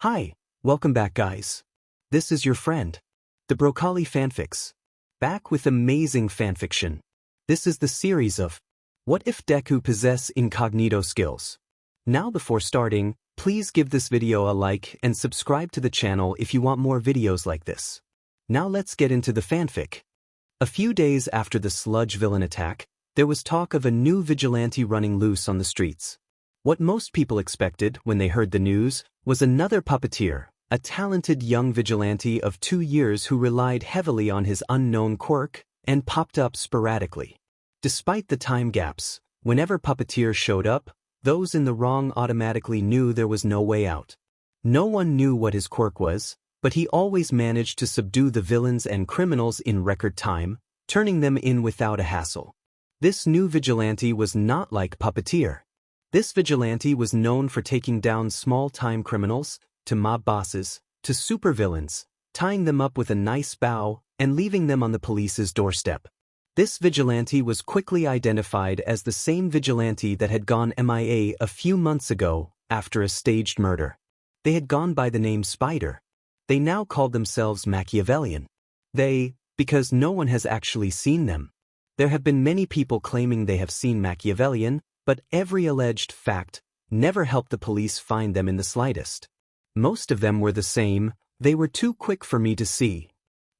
Hi, welcome back guys. This is your friend, the Broccoli Fanfics. Back with amazing fanfiction. This is the series of What if Deku possess Incognito skills? Now before starting, please give this video a like and subscribe to the channel if you want more videos like this. Now let's get into the fanfic. A few days after the sludge villain attack, there was talk of a new vigilante running loose on the streets. What most people expected when they heard the news was another puppeteer, a talented young vigilante of 2 years who relied heavily on his unknown quirk and popped up sporadically. Despite the time gaps, whenever puppeteers showed up, those in the wrong automatically knew there was no way out. No one knew what his quirk was, but he always managed to subdue the villains and criminals in record time, turning them in without a hassle. This new vigilante was not like puppeteer. This vigilante was known for taking down small-time criminals, to mob bosses, to supervillains, tying them up with a nice bow, and leaving them on the police's doorstep. This vigilante was quickly identified as the same vigilante that had gone MIA a few months ago after a staged murder. They had gone by the name Spider. They now called themselves Machiavellian. Because no one has actually seen them. There have been many people claiming they have seen Machiavellian, but every alleged fact never helped the police find them in the slightest. Most of them were the same, they were too quick for me to see.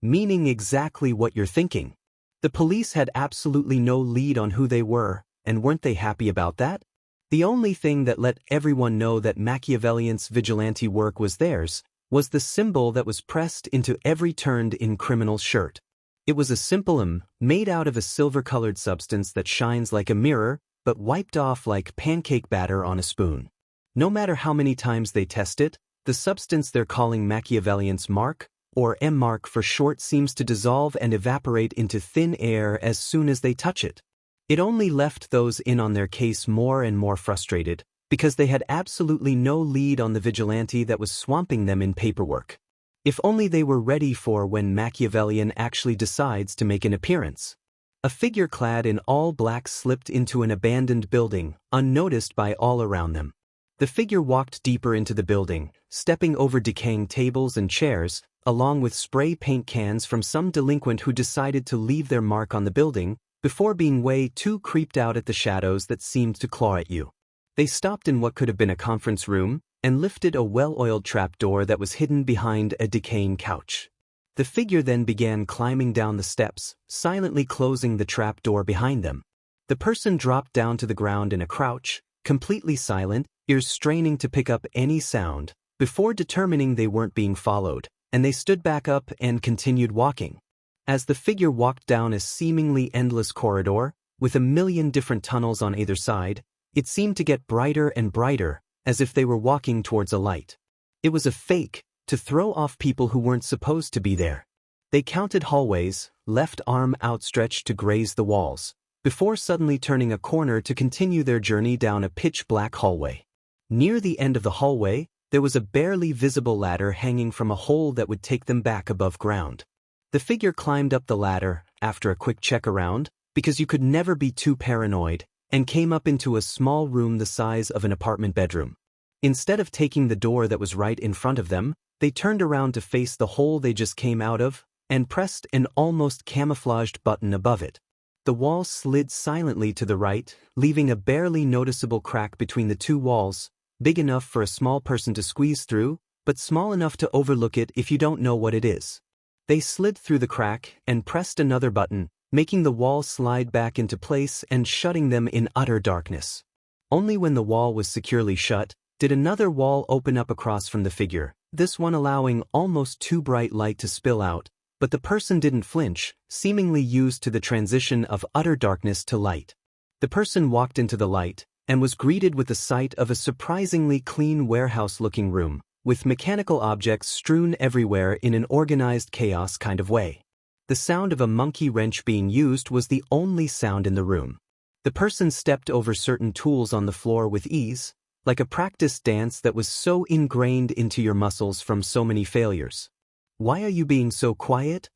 Meaning exactly what you're thinking. The police had absolutely no lead on who they were, and weren't they happy about that? The only thing that let everyone know that Machiavellian's vigilante work was theirs was the symbol that was pressed into every turned-in criminal's shirt. It was a simple M made out of a silver-colored substance that shines like a mirror, but wiped off like pancake batter on a spoon. No matter how many times they test it, the substance they're calling Machiavellian's mark, or M mark for short, seems to dissolve and evaporate into thin air as soon as they touch it. It only left those in on their case more and more frustrated, because they had absolutely no lead on the vigilante that was swamping them in paperwork. If only they were ready for when Machiavellian actually decides to make an appearance. A figure clad in all black slipped into an abandoned building, unnoticed by all around them. The figure walked deeper into the building, stepping over decaying tables and chairs, along with spray paint cans from some delinquent who decided to leave their mark on the building, before being way too creeped out at the shadows that seemed to claw at you. They stopped in what could have been a conference room, and lifted a well-oiled trapdoor that was hidden behind a decaying couch. The figure then began climbing down the steps, silently closing the trap door behind them. The person dropped down to the ground in a crouch, completely silent, ears straining to pick up any sound, before determining they weren't being followed, and they stood back up and continued walking. As the figure walked down a seemingly endless corridor, with a million different tunnels on either side, it seemed to get brighter and brighter, as if they were walking towards a light. It was a fake, to throw off people who weren't supposed to be there. They counted hallways, left arm outstretched to graze the walls, before suddenly turning a corner to continue their journey down a pitch-black hallway. Near the end of the hallway, there was a barely visible ladder hanging from a hole that would take them back above ground. The figure climbed up the ladder, after a quick check around, because you could never be too paranoid, and came up into a small room the size of an apartment bedroom. Instead of taking the door that was right in front of them, they turned around to face the hole they just came out of, and pressed an almost camouflaged button above it. The wall slid silently to the right, leaving a barely noticeable crack between the two walls, big enough for a small person to squeeze through, but small enough to overlook it if you don't know what it is. They slid through the crack and pressed another button, making the wall slide back into place and shutting them in utter darkness. Only when the wall was securely shut, did another wall open up across from the figure, this one allowing almost too bright light to spill out, but the person didn't flinch, seemingly used to the transition of utter darkness to light. The person walked into the light, and was greeted with the sight of a surprisingly clean warehouse-looking room, with mechanical objects strewn everywhere in an organized chaos kind of way. The sound of a monkey wrench being used was the only sound in the room. The person stepped over certain tools on the floor with ease, like a practice dance that was so ingrained into your muscles from so many failures. "Why are you being so quiet?"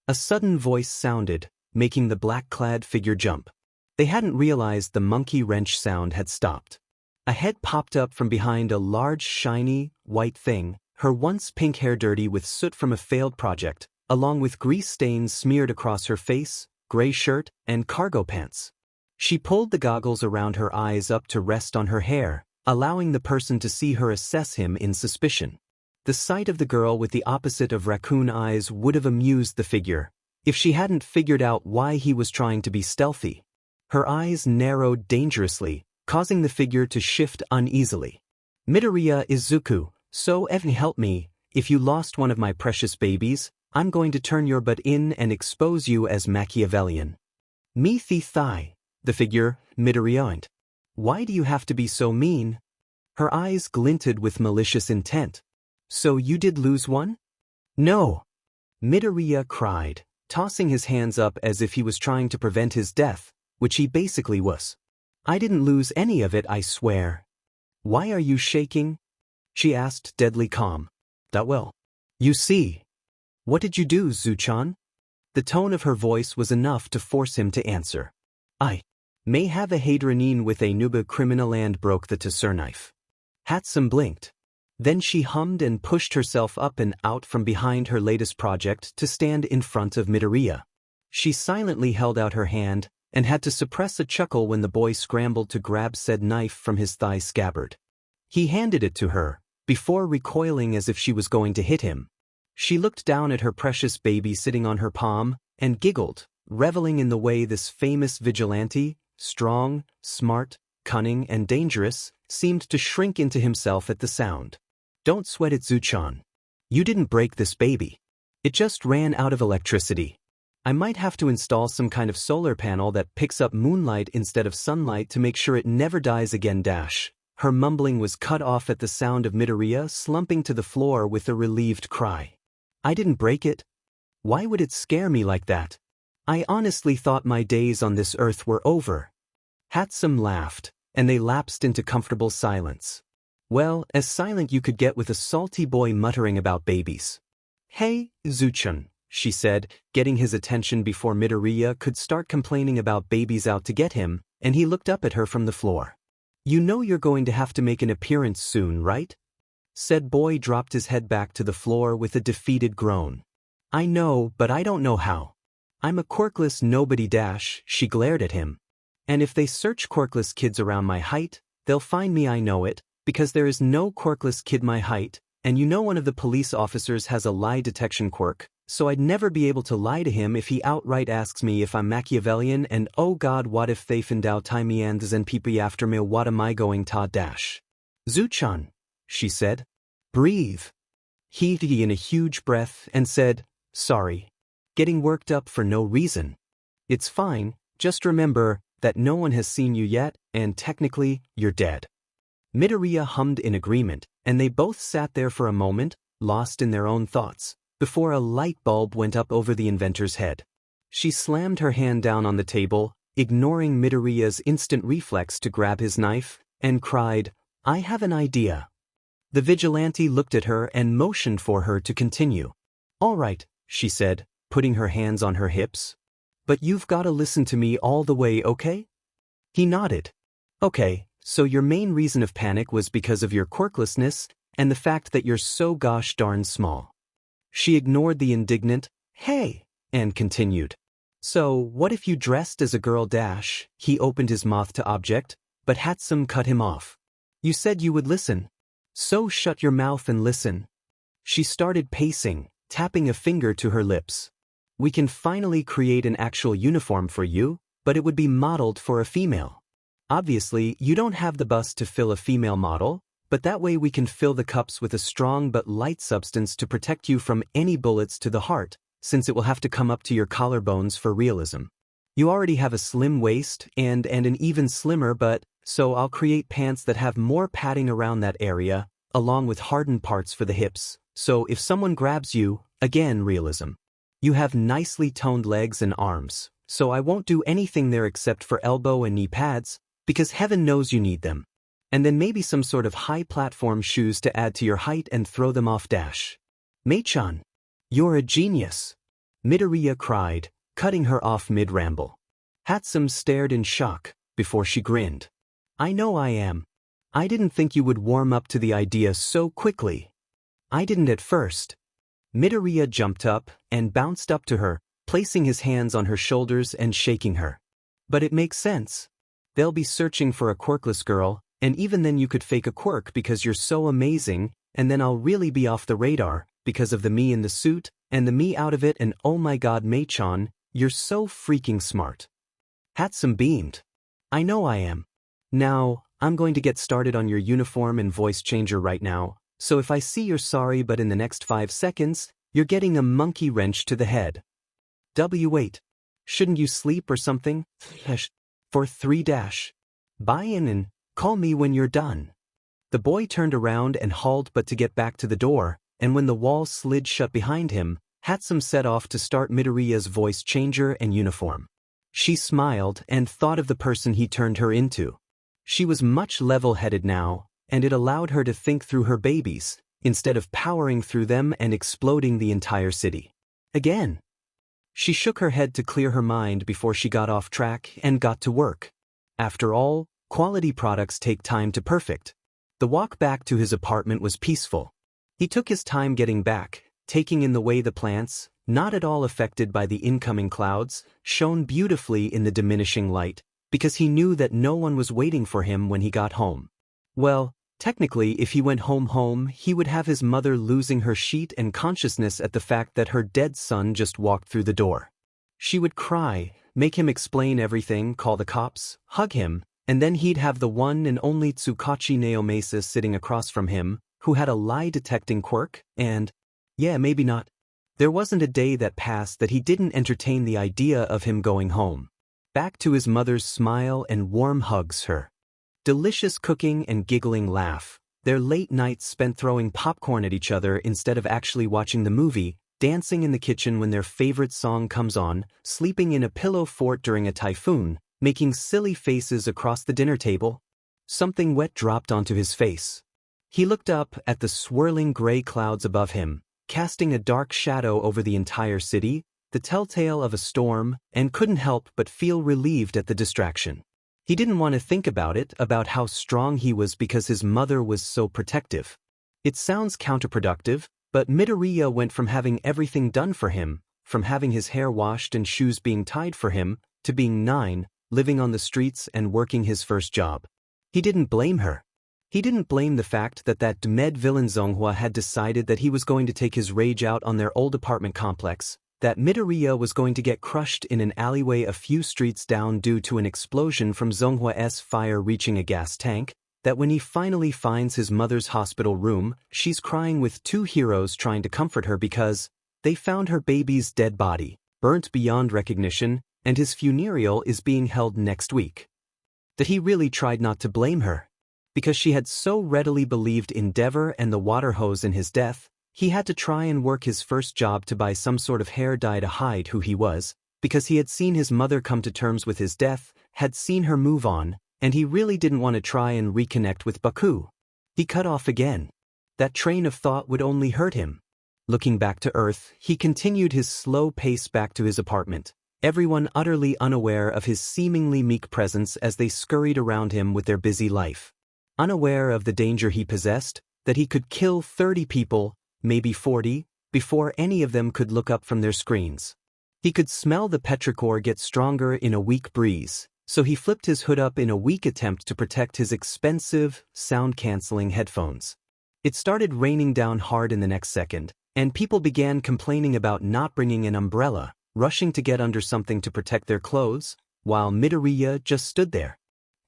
A sudden voice sounded, making the black-clad figure jump. They hadn't realized the monkey wrench sound had stopped. A head popped up from behind a large, shiny, white thing, her once pink hair dirty with soot from a failed project, along with grease stains smeared across her face, gray shirt, and cargo pants. She pulled the goggles around her eyes up to rest on her hair, allowing the person to see her assess him in suspicion. The sight of the girl with the opposite of raccoon eyes would have amused the figure, if she hadn't figured out why he was trying to be stealthy. Her eyes narrowed dangerously, causing the figure to shift uneasily. Midoriya Izuku, so help me, if you lost one of my precious babies, I'm going to turn your butt in and expose you as Machiavellian. Me thigh, the figure, Midoriya. Why do you have to be so mean? Her eyes glinted with malicious intent. So you did lose one? No. Midoriya cried, tossing his hands up as if he was trying to prevent his death, which he basically was. I didn't lose any of it, I swear. Why are you shaking? She asked, deadly calm. That well. You see. What did you do, Zuchan? The tone of her voice was enough to force him to answer. I may have a hadronine with a nuba criminal and broke the Tesser knife. Hatsum blinked. Then she hummed and pushed herself up and out from behind her latest project to stand in front of Midoriya. She silently held out her hand and had to suppress a chuckle when the boy scrambled to grab said knife from his thigh scabbard. He handed it to her, before recoiling as if she was going to hit him. She looked down at her precious baby sitting on her palm and giggled, reveling in the way this famous vigilante, strong, smart, cunning, and dangerous, seemed to shrink into himself at the sound. Don't sweat it, Zuchan. You didn't break this baby. It just ran out of electricity. I might have to install some kind of solar panel that picks up moonlight instead of sunlight to make sure it never dies again. Her mumbling was cut off at the sound of Midoriya slumping to the floor with a relieved cry. I didn't break it. Why would it scare me like that? I honestly thought my days on this earth were over. Hatsum laughed, and they lapsed into comfortable silence. Well, as silent you could get with a salty boy muttering about babies. Hey, Zuchan, she said, getting his attention before Midoriya could start complaining about babies out to get him, and he looked up at her from the floor. You know you're going to have to make an appearance soon, right? Said boy dropped his head back to the floor with a defeated groan. I know, but I don't know how. I'm a quirkless nobody. She glared at him. And if they search quirkless kids around my height, they'll find me, I know it, because there is no quirkless kid my height, and you know one of the police officers has a lie detection quirk, so I'd never be able to lie to him if he outright asks me if I'm Machiavellian, and oh god, what if they find out time me and then people after me, what am I going to? Zuchan, she said. Breathe. He took in a huge breath and said, sorry. Getting worked up for no reason. It's fine, just remember that no one has seen you yet, and technically, you're dead. Midoriya hummed in agreement, and they both sat there for a moment, lost in their own thoughts, before a light bulb went up over the inventor's head. She slammed her hand down on the table, ignoring Midoriya's instant reflex to grab his knife, and cried, I have an idea. The vigilante looked at her and motioned for her to continue. All right, she said, putting her hands on her hips. But you've got to listen to me all the way, okay? He nodded. Okay, so your main reason of panic was because of your quirklessness and the fact that you're so gosh darn small. She ignored the indignant, hey, and continued. So, what if you dressed as a girl? He opened his mouth to object, but Hatsum cut him off. You said you would listen. So shut your mouth and listen. She started pacing, tapping a finger to her lips. We can finally create an actual uniform for you, but it would be modeled for a female. Obviously, you don't have the bust to fill a female model, but that way we can fill the cups with a strong but light substance to protect you from any bullets to the heart, since it will have to come up to your collarbones for realism. You already have a slim waist and an even slimmer butt, so I'll create pants that have more padding around that area, along with hardened parts for the hips, so if someone grabs you, again realism. You have nicely toned legs and arms, so I won't do anything there except for elbow and knee pads, because heaven knows you need them. And then maybe some sort of high platform shoes to add to your height and throw them off. Mei-chan, you're a genius. Midoriya cried, cutting her off mid-ramble. Hatsum stared in shock, before she grinned. I know I am. I didn't think you would warm up to the idea so quickly. I didn't at first. Midoriya jumped up and bounced up to her, placing his hands on her shoulders and shaking her. But it makes sense. They'll be searching for a quirkless girl, and even then you could fake a quirk because you're so amazing, and then I'll really be off the radar, because of the me in the suit, and the me out of it, and oh my god Mei-chan, you're so freaking smart. Hatsum beamed. I know I am. Now, I'm going to get started on your uniform and voice changer right now, so if I see you're sorry but in the next 5 seconds, you're getting a monkey wrench to the head. Wait. Shouldn't you sleep or something? For 3 dash. Buy in and call me when you're done. The boy turned around and hauled but to get back to the door, and when the wall slid shut behind him, Hatsum set off to start Midoriya's voice changer and uniform. She smiled and thought of the person he turned her into. She was much level-headed now, and it allowed her to think through her babies, instead of powering through them and exploding the entire city. Again. She shook her head to clear her mind before she got off track and got to work. After all, quality products take time to perfect. The walk back to his apartment was peaceful. He took his time getting back, taking in the way the plants, not at all affected by the incoming clouds, shone beautifully in the diminishing light, because he knew that no one was waiting for him when he got home. Well, technically if he went home he would have his mother losing her sheet and consciousness at the fact that her dead son just walked through the door. She would cry, make him explain everything, call the cops, hug him, and then he'd have the one and only Tsukachi Naomasa sitting across from him, who had a lie-detecting quirk, and, yeah, maybe not. There wasn't a day that passed that he didn't entertain the idea of him going home. Back to his mother's smile and warm hugs her. Delicious cooking and giggling laugh, their late nights spent throwing popcorn at each other instead of actually watching the movie, dancing in the kitchen when their favorite song comes on, sleeping in a pillow fort during a typhoon, making silly faces across the dinner table. Something wet dropped onto his face. He looked up at the swirling gray clouds above him, casting a dark shadow over the entire city, the telltale of a storm, and couldn't help but feel relieved at the distraction. He didn't want to think about it, about how strong he was because his mother was so protective. It sounds counterproductive, but Midoriya went from having everything done for him, from having his hair washed and shoes being tied for him, to being 9, living on the streets and working his first job. He didn't blame her. He didn't blame the fact that Med villain Zonghua had decided that he was going to take his rage out on their old apartment complex, that Midoriya was going to get crushed in an alleyway a few streets down due to an explosion from Zonghua's fire reaching a gas tank, that when he finally finds his mother's hospital room, she's crying with 2 heroes trying to comfort her because they found her baby's dead body, burnt beyond recognition, and his funeral is being held next week. That he really tried not to blame her. Because she had so readily believed Endeavor and the water hose in his death, he had to try and work his first job to buy some sort of hair dye to hide who he was, because he had seen his mother come to terms with his death, had seen her move on, and he really didn't want to try and reconnect with Baku. He cut off again. That train of thought would only hurt him. Looking back to Earth, he continued his slow pace back to his apartment, everyone utterly unaware of his seemingly meek presence as they scurried around him with their busy life. Unaware of the danger he possessed, that he could kill 30 people, maybe 40, before any of them could look up from their screens. He could smell the petrichor get stronger in a weak breeze, so he flipped his hood up in a weak attempt to protect his expensive, sound-canceling headphones. It started raining down hard in the next second, and people began complaining about not bringing an umbrella, rushing to get under something to protect their clothes, while Midoriya just stood there.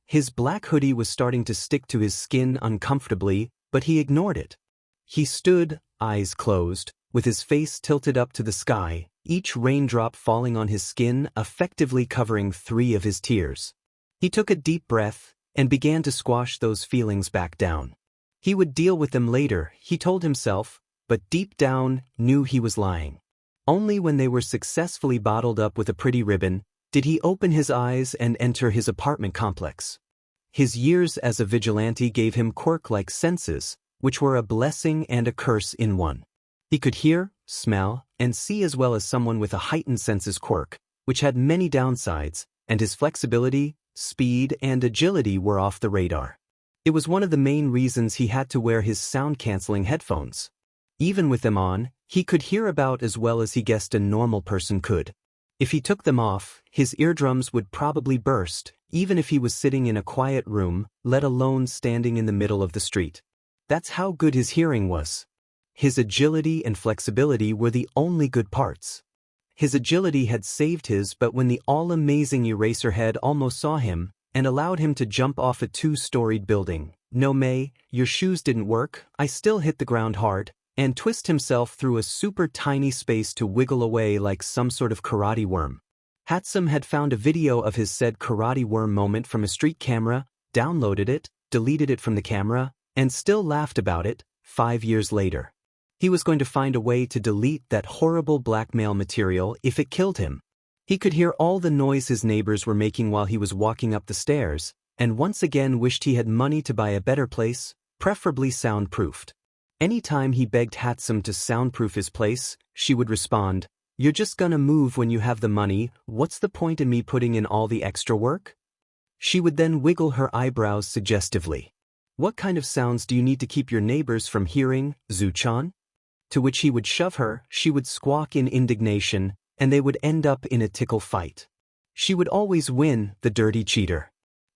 His black hoodie was starting to stick to his skin uncomfortably, but he ignored it. He stood, eyes closed, with his face tilted up to the sky, each raindrop falling on his skin effectively covering 3 of his tears. He took a deep breath and began to squash those feelings back down. He would deal with them later, he told himself, but deep down knew he was lying. Only when they were successfully bottled up with a pretty ribbon did he open his eyes and enter his apartment complex. His years as a vigilante gave him quirk-like senses, which were a blessing and a curse in one. He could hear, smell, and see as well as someone with a heightened senses quirk, which had many downsides, and his flexibility, speed, and agility were off the radar. It was one of the main reasons he had to wear his sound-canceling headphones. Even with them on, he could hear about as well as he guessed a normal person could. If he took them off, his eardrums would probably burst, even if he was sitting in a quiet room, let alone standing in the middle of the street. That's how good his hearing was. His agility and flexibility were the only good parts. His agility had saved his but when the all-amazing Eraserhead almost saw him and allowed him to jump off a 2-storied building. No May, your shoes didn't work, I still hit the ground hard, and twist himself through a super tiny space to wiggle away like some sort of karate worm. Hatsum had found a video of his said karate worm moment from a street camera, downloaded it, deleted it from the camera, and still laughed about it, 5 years later. He was going to find a way to delete that horrible blackmail material if it killed him. He could hear all the noise his neighbors were making while he was walking up the stairs, and once again wished he had money to buy a better place, preferably soundproofed. Anytime he begged Hatsum to soundproof his place, she would respond, "You're just gonna move when you have the money, what's the point in me putting in all the extra work?" She would then wiggle her eyebrows suggestively. "What kind of sounds do you need to keep your neighbors from hearing, Zuchan?" To which he would shove her, she would squawk in indignation, and they would end up in a tickle fight. She would always win, the dirty cheater.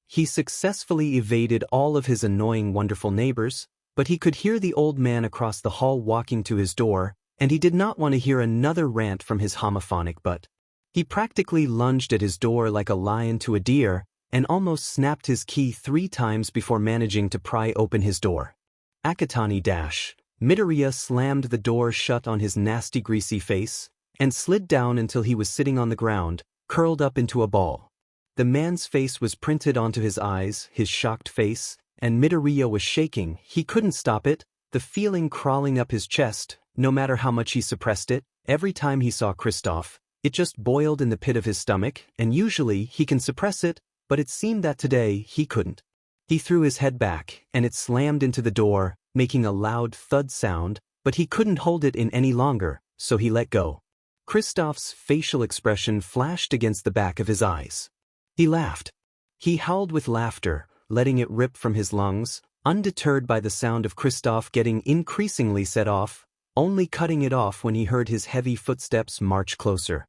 He successfully evaded all of his annoying wonderful neighbors, but he could hear the old man across the hall walking to his door, and he did not want to hear another rant from his homophonic butt. He practically lunged at his door like a lion to a deer, and almost snapped his key 3 times before managing to pry open his door. Akatani dash. Midoriya slammed the door shut on his nasty greasy face, and slid down until he was sitting on the ground, curled up into a ball. The man's face was printed onto his eyes, his shocked face, and Midoriya was shaking. He couldn't stop it, the feeling crawling up his chest, no matter how much he suppressed it. Every time he saw Kristoff, it just boiled in the pit of his stomach, and usually he can suppress it, but it seemed that today he couldn't. He threw his head back, and it slammed into the door, making a loud thud sound, but he couldn't hold it in any longer, so he let go. Kristoff's facial expression flashed against the back of his eyes. He laughed. He howled with laughter, letting it rip from his lungs, undeterred by the sound of Kristoff getting increasingly set off, only cutting it off when he heard his heavy footsteps march closer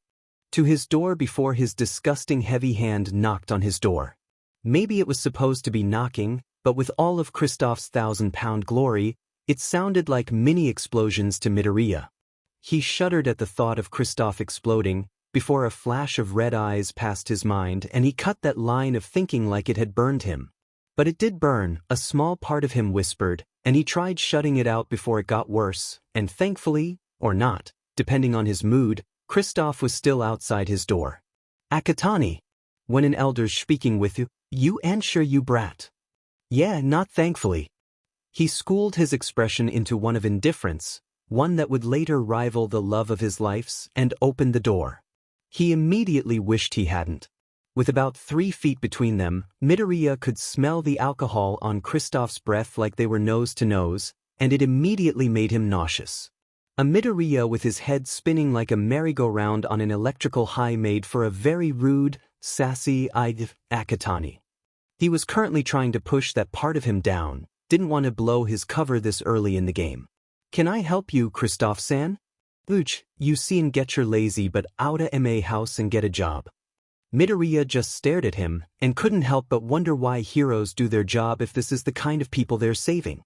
to his door before his disgusting heavy hand knocked on his door. Maybe it was supposed to be knocking, but with all of Kristoff's 1,000-pound glory, it sounded like mini-explosions to Midoriya. He shuddered at the thought of Kristoff exploding, before a flash of red eyes passed his mind and he cut that line of thinking like it had burned him. But it did burn, a small part of him whispered, and he tried shutting it out before it got worse, and thankfully, or not, depending on his mood, Kristoff was still outside his door. "Akatani, when an elder's speaking with you, you answer you brat." "Yeah, not thankfully." He schooled his expression into one of indifference, one that would later rival the love of his life, and opened the door. He immediately wished he hadn't. With about 3 feet between them, Midoriya could smell the alcohol on Kristoff's breath like they were nose to nose, and it immediately made him nauseous. A Midoriya with his head spinning like a merry-go-round on an electrical high made for a very rude, sassy-eyed Akatani. He was currently trying to push that part of him down, didn't want to blow his cover this early in the game. "Can I help you, Kristoff-san?" "Uch, you see and get your lazy but outta ma house and get a job." Midoriya just stared at him, and couldn't help but wonder why heroes do their job if this is the kind of people they're saving.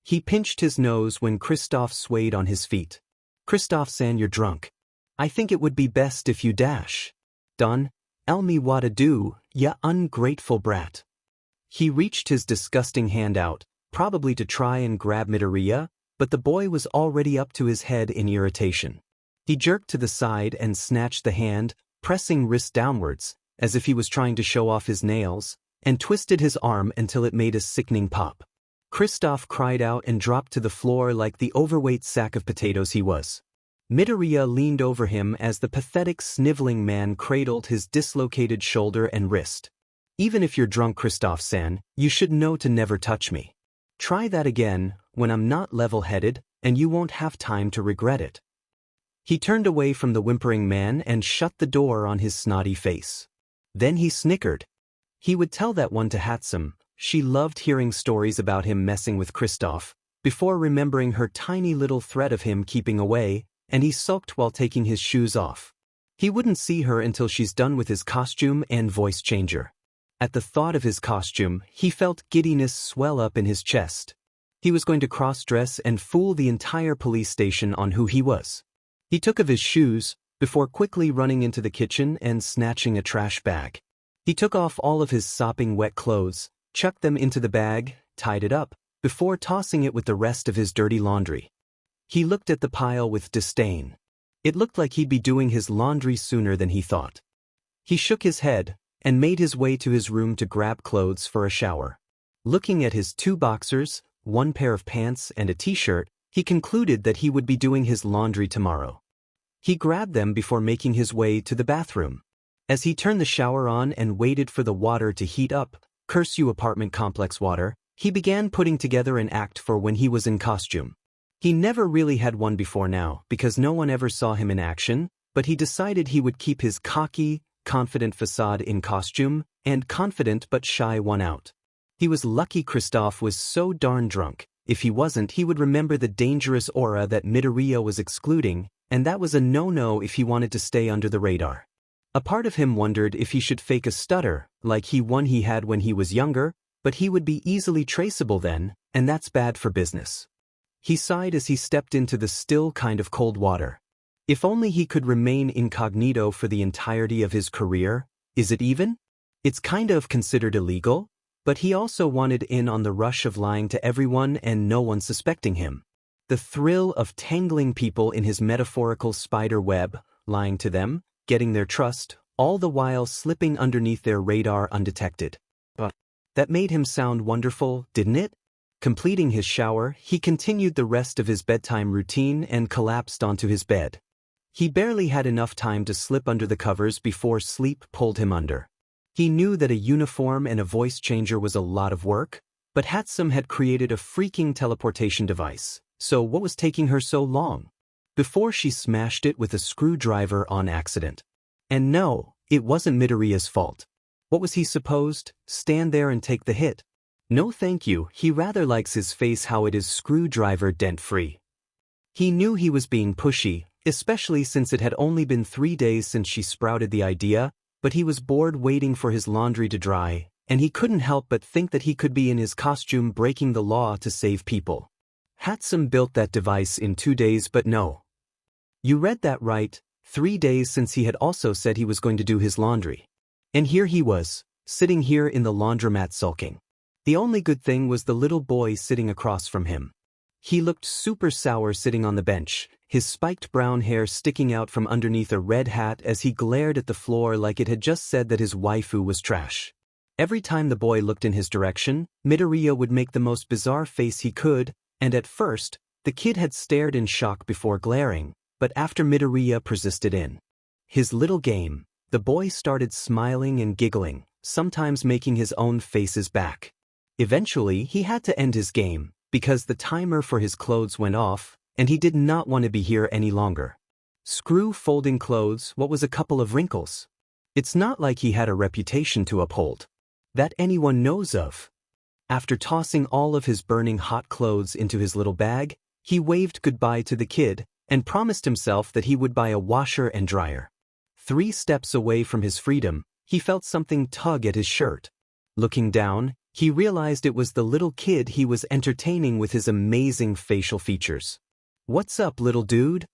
He pinched his nose when Kristoff swayed on his feet. "Kristoff-san, you're drunk. I think it would be best if you dash. Done, tell me what to do, ya ungrateful brat." He reached his disgusting hand out, probably to try and grab Midoriya, but the boy was already up to his head in irritation. He jerked to the side and snatched the hand, pressing wrist downwards, as if he was trying to show off his nails, and twisted his arm until it made a sickening pop. Kristoff cried out and dropped to the floor like the overweight sack of potatoes he was. Midoriya leaned over him as the pathetic sniveling man cradled his dislocated shoulder and wrist. "Even if you're drunk, Kristoff-san, you should know to never touch me. Try that again, when I'm not level-headed, and you won't have time to regret it." He turned away from the whimpering man and shut the door on his snotty face. Then he snickered. He would tell that one to Hatsum. She loved hearing stories about him messing with Kristoff, before remembering her tiny little threat of him keeping away, and he sulked while taking his shoes off. He wouldn't see her until she's done with his costume and voice changer. At the thought of his costume, he felt giddiness swell up in his chest. He was going to cross-dress and fool the entire police station on who he was. He took off his shoes, before quickly running into the kitchen and snatching a trash bag. He took off all of his sopping wet clothes, chucked them into the bag, tied it up, before tossing it with the rest of his dirty laundry. He looked at the pile with disdain. It looked like he'd be doing his laundry sooner than he thought. He shook his head, and made his way to his room to grab clothes for a shower. Looking at his 2 boxers, 1 pair of pants and a t-shirt, he concluded that he would be doing his laundry tomorrow. He grabbed them before making his way to the bathroom. As he turned the shower on and waited for the water to heat up, curse you apartment complex water, he began putting together an act for when he was in costume. He never really had one before now because no one ever saw him in action, but he decided he would keep his cocky, confident facade in costume, and confident but shy one out. He was lucky Kristoff was so darn drunk. If he wasn't, he would remember the dangerous aura that Midoriya was excluding, and that was a no-no if he wanted to stay under the radar. A part of him wondered if he should fake a stutter, like he had when he was younger, but he would be easily traceable then, and that's bad for business. He sighed as he stepped into the still kind of cold water. If only he could remain incognito for the entirety of his career. Is it even? It's kind of considered illegal, but he also wanted in on the rush of lying to everyone and no one suspecting him. The thrill of tangling people in his metaphorical spider web, lying to them, getting their trust, all the while slipping underneath their radar undetected. But that made him sound wonderful, didn't it? Completing his shower, he continued the rest of his bedtime routine and collapsed onto his bed. He barely had enough time to slip under the covers before sleep pulled him under. He knew that a uniform and a voice changer was a lot of work, but Hatsum had created a freaking teleportation device, so what was taking her so long? Before she smashed it with a screwdriver on accident. And no, it wasn't Midoriya's fault. What was he supposed? Stand there and take the hit? No thank you, he rather likes his face how it is screwdriver dent-free. He knew he was being pushy, especially since it had only been 3 days since she sprouted the idea, but he was bored waiting for his laundry to dry, and he couldn't help but think that he could be in his costume breaking the law to save people. Hatsum built that device in 2 days, but no. You read that right, 3 days since he had also said he was going to do his laundry. And here he was, sitting here in the laundromat sulking. The only good thing was the little boy sitting across from him. He looked super sour sitting on the bench, his spiked brown hair sticking out from underneath a red hat as he glared at the floor like it had just said that his waifu was trash. Every time the boy looked in his direction, Midoriya would make the most bizarre face he could, and at first, the kid had stared in shock before glaring, but after Midoriya persisted in his little game, the boy started smiling and giggling, sometimes making his own faces back. Eventually, he had to end his game, because the timer for his clothes went off, and he did not want to be here any longer. Screw folding clothes, what was a couple of wrinkles? It's not like he had a reputation to uphold. That anyone knows of. After tossing all of his burning hot clothes into his little bag, he waved goodbye to the kid, and promised himself that he would buy a washer and dryer. 3 steps away from his freedom, he felt something tug at his shirt. Looking down, he realized it was the little kid he was entertaining with his amazing facial features. "What's up, little dude?"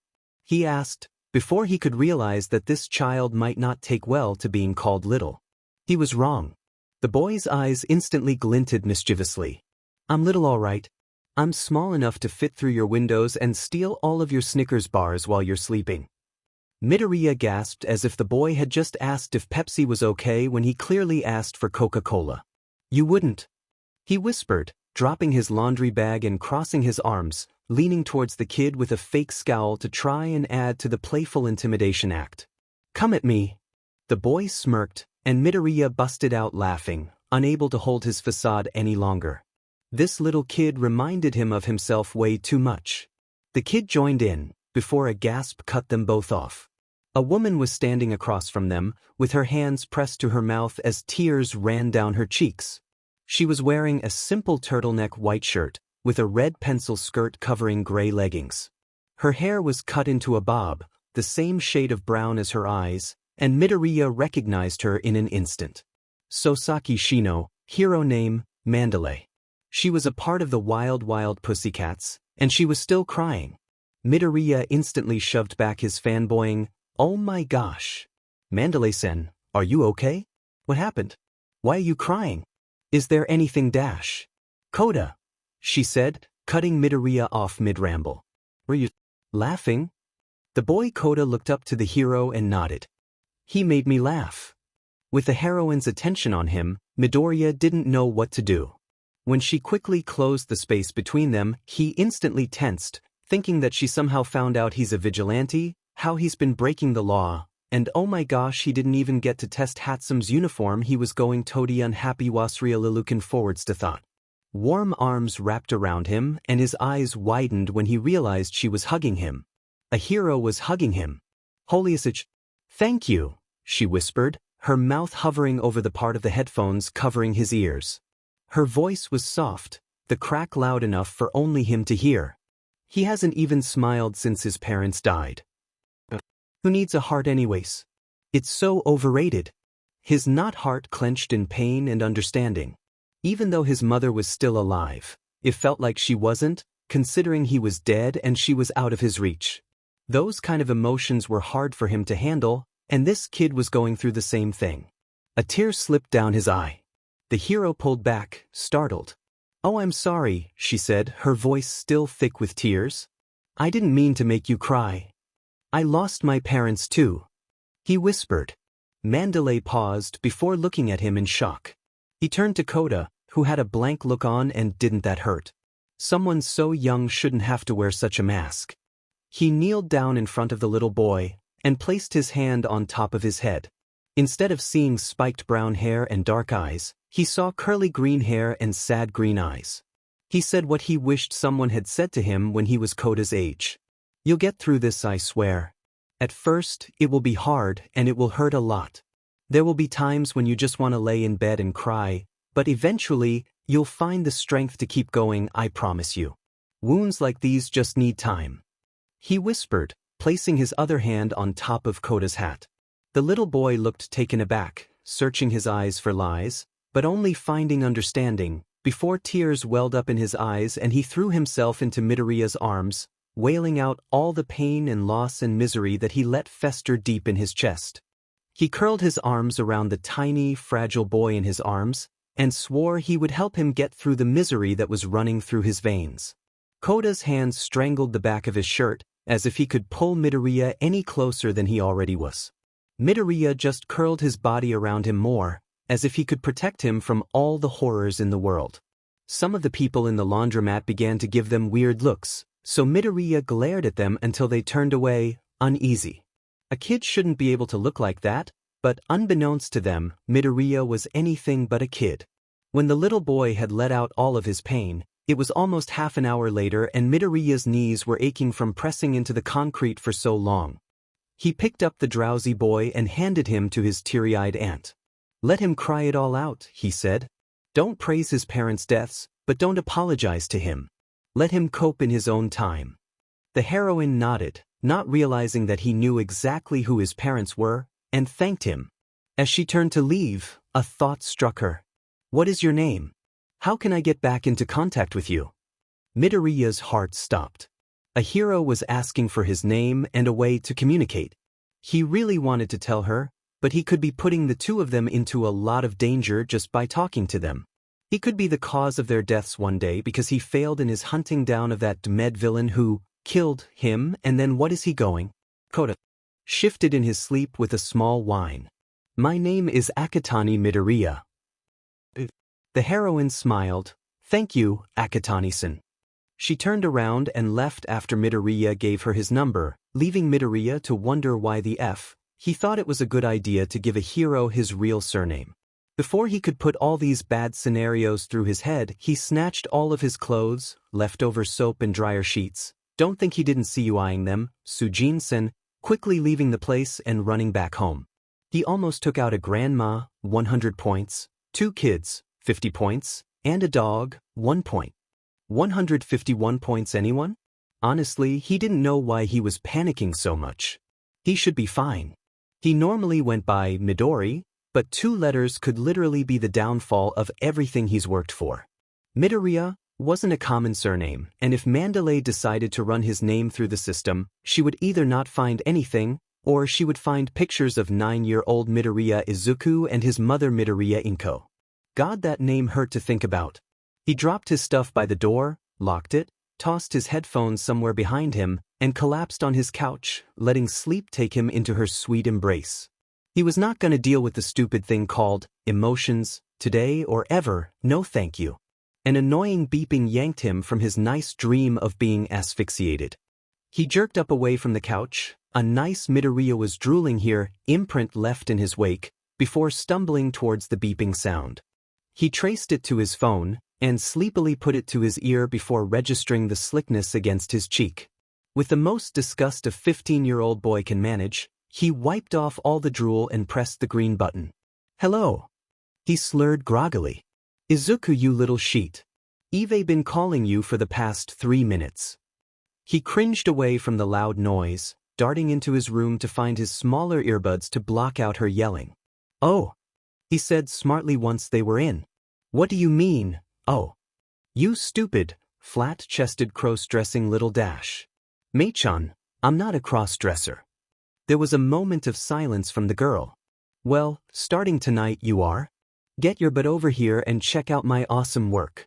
he asked, before he could realize that this child might not take well to being called little. He was wrong. The boy's eyes instantly glinted mischievously. "I'm little all right. I'm small enough to fit through your windows and steal all of your Snickers bars while you're sleeping." Midoriya gasped as if the boy had just asked if Pepsi was okay when he clearly asked for Coca-Cola. "You wouldn't," he whispered, dropping his laundry bag and crossing his arms, leaning towards the kid with a fake scowl to try and add to the playful intimidation act. "Come at me." The boy smirked, and Midoriya busted out laughing, unable to hold his facade any longer. This little kid reminded him of himself way too much. The kid joined in, before a gasp cut them both off. A woman was standing across from them, with her hands pressed to her mouth as tears ran down her cheeks. She was wearing a simple turtleneck white shirt, with a red pencil skirt covering gray leggings. Her hair was cut into a bob, the same shade of brown as her eyes, and Midoriya recognized her in an instant. Sosaki Shino, hero name, Mandalay. She was a part of the Wild Pussycats, and she was still crying. Midoriya instantly shoved back his fanboying, "Oh my gosh. Mandalay-sen, are you okay? What happened? Why are you crying? Is there anything dash?" "Koda," she said, cutting Midoriya off mid-ramble. "Were you laughing?" The boy Koda looked up to the hero and nodded. "He made me laugh." With the heroine's attention on him, Midoriya didn't know what to do. When she quickly closed the space between them, he instantly tensed, thinking that she somehow found out he's a vigilante, how he's been breaking the law, and oh my gosh, he didn't even get to test Hatsume's uniform. He was going totally unhappy. Was really looking forwards to thought. Warm arms wrapped around him, and his eyes widened when he realized she was hugging him. A hero was hugging him. "Holiasich, thank you," she whispered, her mouth hovering over the part of the headphones covering his ears. Her voice was soft, the crack loud enough for only him to hear. He hasn't even smiled since his parents died. Who needs a heart anyways? It's so overrated. His not heart clenched in pain and understanding. Even though his mother was still alive, it felt like she wasn't, considering he was dead and she was out of his reach. Those kind of emotions were hard for him to handle, and this kid was going through the same thing. A tear slipped down his eye. The hero pulled back, startled. "Oh, I'm sorry," she said, her voice still thick with tears. "I didn't mean to make you cry. I lost my parents too," he whispered. Mandalay paused before looking at him in shock. He turned to Koda, who had a blank look on, and "Didn't that hurt? Someone so young shouldn't have to wear such a mask." He kneeled down in front of the little boy and placed his hand on top of his head. Instead of seeing spiked brown hair and dark eyes, he saw curly green hair and sad green eyes. He said what he wished someone had said to him when he was Koda's age. "You'll get through this, I swear. At first, it will be hard and it will hurt a lot. There will be times when you just want to lay in bed and cry, but eventually, you'll find the strength to keep going, I promise you. Wounds like these just need time," he whispered, placing his other hand on top of Koda's hat. The little boy looked taken aback, searching his eyes for lies, but only finding understanding, before tears welled up in his eyes and he threw himself into Midoriya's arms, wailing out all the pain and loss and misery that he let fester deep in his chest. He curled his arms around the tiny, fragile boy in his arms, and swore he would help him get through the misery that was running through his veins. Koda's hands strangled the back of his shirt, as if he could pull Midoriya any closer than he already was. Midoriya just curled his body around him more, as if he could protect him from all the horrors in the world. Some of the people in the laundromat began to give them weird looks, so Midoriya glared at them until they turned away, uneasy. A kid shouldn't be able to look like that, but unbeknownst to them, Midoriya was anything but a kid. When the little boy had let out all of his pain, it was almost half an hour later and Midoriya's knees were aching from pressing into the concrete for so long. He picked up the drowsy boy and handed him to his teary-eyed aunt. "Let him cry it all out," he said. "Don't praise his parents' deaths, but don't apologize to him. Let him cope in his own time." The heroine nodded, not realizing that he knew exactly who his parents were, and thanked him. As she turned to leave, a thought struck her. "What is your name? How can I get back into contact with you?" Midoriya's heart stopped. A hero was asking for his name and a way to communicate. He really wanted to tell her, but he could be putting the two of them into a lot of danger just by talking to them. He could be the cause of their deaths one day because he failed in his hunting down of that Med villain who killed him, and then what is he going? Koda shifted in his sleep with a small whine. "My name is Akatani Midoriya." The heroine smiled. "Thank you, Akatani-san." She turned around and left after Midoriya gave her his number, leaving Midoriya to wonder why the F. He thought it was a good idea to give a hero his real surname. Before he could put all these bad scenarios through his head, he snatched all of his clothes, leftover soap and dryer sheets. Don't think he didn't see you eyeing them, Sujin-sen, quickly leaving the place and running back home. He almost took out a grandma, 100 points, 2 kids, 50 points, and a dog, 1 point. 151 points anyone? Honestly, he didn't know why he was panicking so much. He should be fine. He normally went by Midori, but 2 letters could literally be the downfall of everything he's worked for. Midoriya wasn't a common surname, and if Mandalay decided to run his name through the system, she would either not find anything, or she would find pictures of 9-year-old Midoriya Izuku and his mother Midoriya Inko. God, that name hurt to think about. He dropped his stuff by the door, locked it, tossed his headphones somewhere behind him, and collapsed on his couch, letting sleep take him into her sweet embrace. He was not going to deal with the stupid thing called emotions, today or ever, no thank you. An annoying beeping yanked him from his nice dream of being asphyxiated. He jerked up away from the couch. A nice Midoriya was drooling here, imprint left in his wake, before stumbling towards the beeping sound. He traced it to his phone, and sleepily put it to his ear before registering the slickness against his cheek. With the most disgust a 15-year-old boy can manage, he wiped off all the drool and pressed the green button. Hello. He slurred groggily. Izuku, you little sheet. Yuuei been calling you for the past 3 minutes. He cringed away from the loud noise, darting into his room to find his smaller earbuds to block out her yelling. Oh, he said smartly once they were in. What do you mean, oh? You stupid, flat-chested cross-dressing little dash. Mei-chan, I'm not a cross-dresser. There was a moment of silence from the girl. Well, starting tonight you are? Get your butt over here and check out my awesome work.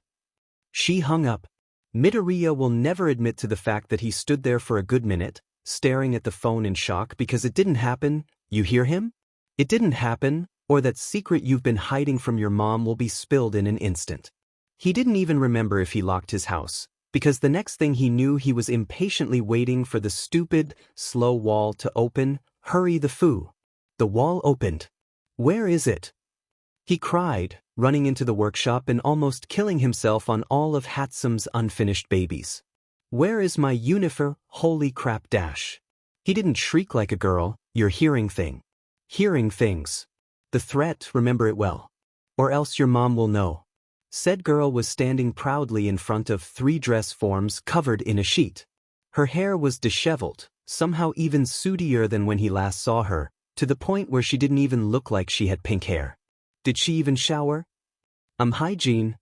She hung up. Midoriya will never admit to the fact that he stood there for a good minute, staring at the phone in shock because it didn't happen, you hear him? It didn't happen, or that secret you've been hiding from your mom will be spilled in an instant. He didn't even remember if he locked his house, because the next thing he knew he was impatiently waiting for the stupid, slow wall to open. Hurry the foo. The wall opened. Where is it? He cried, running into the workshop and almost killing himself on all of Hatsum's unfinished babies. Where is my uniform? Holy crap dash. He didn't shriek like a girl, you're hearing thing. Hearing things. The threat, remember it well. Or else your mom will know. Said girl was standing proudly in front of 3 dress forms covered in a sheet. Her hair was disheveled, somehow even sootier than when he last saw her, to the point where she didn't even look like she had pink hair. Did she even shower? Hygiene.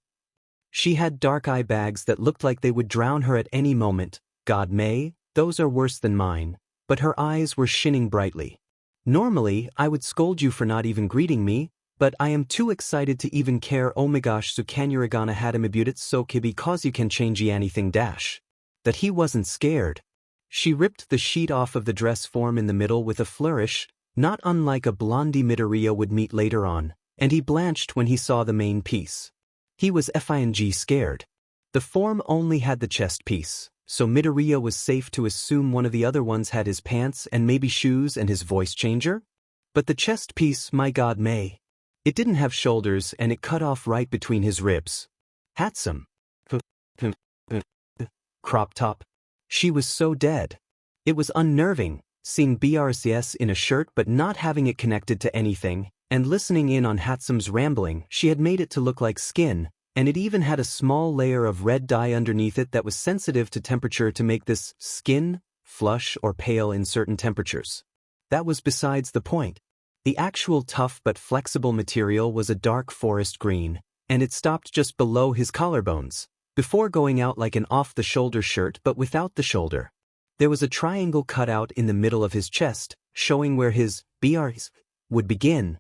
She had dark eye bags that looked like they would drown her at any moment. God may, those are worse than mine, but her eyes were shining brightly. Normally, I would scold you for not even greeting me, but I am too excited to even care. Oh my gosh, so can you gonna had him abut so because you can change anything dash. That he wasn't scared. She ripped the sheet off of the dress form in the middle with a flourish, not unlike a blondie Midoriya would meet later on, and he blanched when he saw the main piece. He was FING scared. The form only had the chest piece, so Midoriya was safe to assume one of the other ones had his pants and maybe shoes and his voice changer? But the chest piece, my god may. It didn't have shoulders and it cut off right between his ribs. Hatsum. Crop top. She was so dead. It was unnerving, seeing BRCS in a shirt but not having it connected to anything, and listening in on Hatsum's rambling. She had made it to look like skin, and it even had a small layer of red dye underneath it that was sensitive to temperature to make this skin flush or pale in certain temperatures. That was besides the point. The actual tough but flexible material was a dark forest green, and it stopped just below his collarbones, before going out like an off-the-shoulder shirt but without the shoulder. There was a triangle cut out in the middle of his chest, showing where his BRs would begin,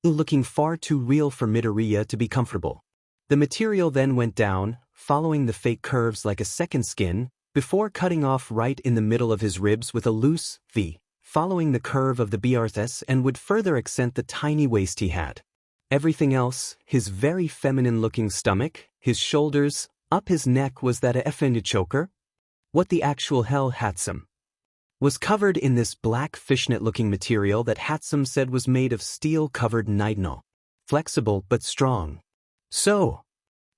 looking far too real for Midoriya to be comfortable. The material then went down, following the fake curves like a second skin, before cutting off right in the middle of his ribs with a loose V, following the curve of the BRS and would further accent the tiny waist he had. Everything else, his very feminine-looking stomach, his shoulders, up his neck was that a effing choker? What the actual hell Hatsum? Was covered in this black fishnet-looking material that Hatsum said was made of steel-covered nylon. Flexible but strong. So,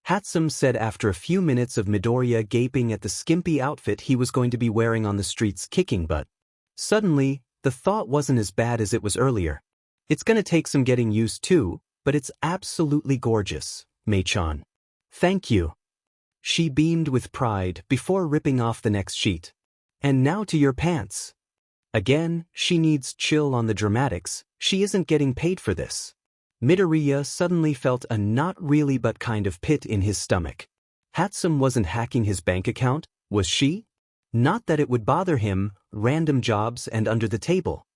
Hatsum said after a few minutes of Midoriya gaping at the skimpy outfit he was going to be wearing on the streets kicking butt. Suddenly, the thought wasn't as bad as it was earlier. It's gonna take some getting used to, but it's absolutely gorgeous, Mei-chan. Thank you. She beamed with pride before ripping off the next sheet. And now to your pants. Again, she needs chill on the dramatics, she isn't getting paid for this. Midoriya suddenly felt a not really but kind of pit in his stomach. Hatsum wasn't hacking his bank account, was she? Not that it would bother him, random jobs and under the table.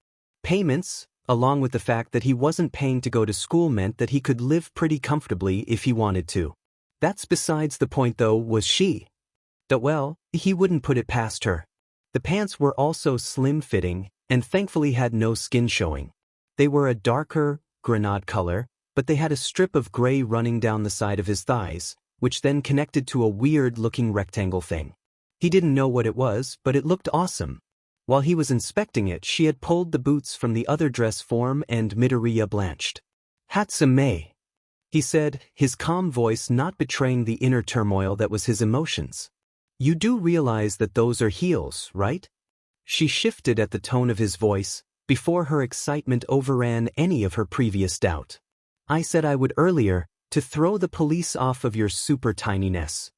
Payments, along with the fact that he wasn't paying to go to school meant that he could live pretty comfortably if he wanted to. That's besides the point though, was she? That well, he wouldn't put it past her. The pants were also slim-fitting, and thankfully had no skin showing. They were a darker, grenade color, but they had a strip of gray running down the side of his thighs, which then connected to a weird-looking rectangle thing. He didn't know what it was, but it looked awesome. While he was inspecting it, she had pulled the boots from the other dress form and Midoriya blanched. "Hatsune," he said, his calm voice not betraying the inner turmoil that was his emotions. "You do realize that those are heels, right?" She shifted at the tone of his voice, before her excitement overran any of her previous doubt. "I said I would earlier, to throw the police off of your super tininess."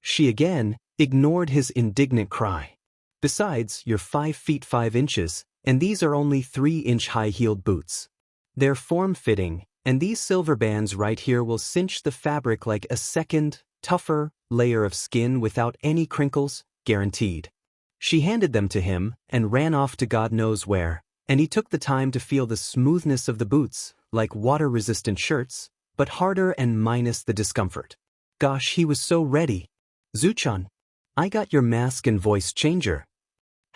She again ignored his indignant cry. "Besides, you're 5 feet 5 inches, and these are only 3-inch high-heeled boots. They're form-fitting, and these silver bands right here will cinch the fabric like a second, tougher layer of skin without any crinkles, guaranteed." She handed them to him and ran off to God knows where, and he took the time to feel the smoothness of the boots, like water-resistant shirts, but harder and minus the discomfort. Gosh, he was so ready. "Zuchan, I got your mask and voice changer."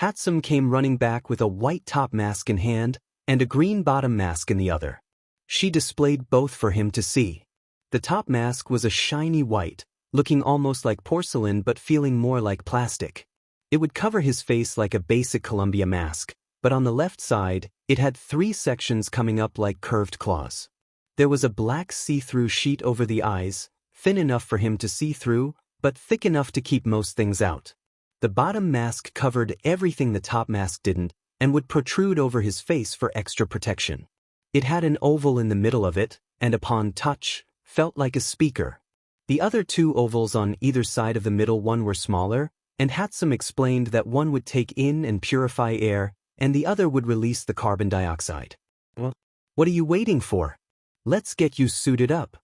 Hatsum came running back with a white top mask in hand and a green bottom mask in the other. She displayed both for him to see. The top mask was a shiny white, looking almost like porcelain but feeling more like plastic. It would cover his face like a basic Columbia mask, but on the left side, it had 3 sections coming up like curved claws. There was a black see-through sheet over the eyes, thin enough for him to see through, but thick enough to keep most things out. The bottom mask covered everything the top mask didn't, and would protrude over his face for extra protection. It had an oval in the middle of it, and upon touch, felt like a speaker. The other 2 ovals on either side of the middle one were smaller, and Hatsum explained that one would take in and purify air, and the other would release the carbon dioxide. "Well, what are you waiting for? Let's get you suited up."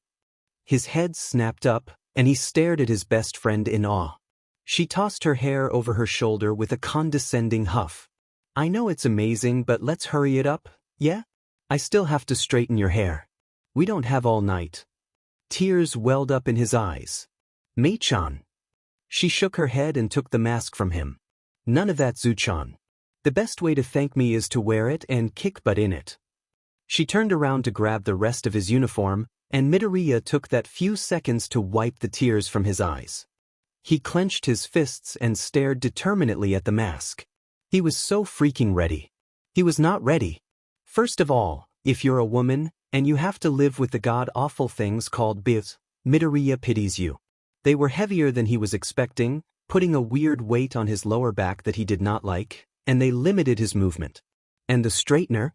His head snapped up, and he stared at his best friend in awe. She tossed her hair over her shoulder with a condescending huff. "I know it's amazing, but let's hurry it up, yeah? I still have to straighten your hair. We don't have all night." Tears welled up in his eyes. "Mei-chan." She shook her head and took the mask from him. "None of that, Zuchan. The best way to thank me is to wear it and kick butt in it." She turned around to grab the rest of his uniform, and Midoriya took that few seconds to wipe the tears from his eyes. He clenched his fists and stared determinedly at the mask. He was so freaking ready. He was not ready. First of all, if you're a woman, and you have to live with the god-awful things called bits, Midoriya pities you. They were heavier than he was expecting, putting a weird weight on his lower back that he did not like, and they limited his movement. And the straightener?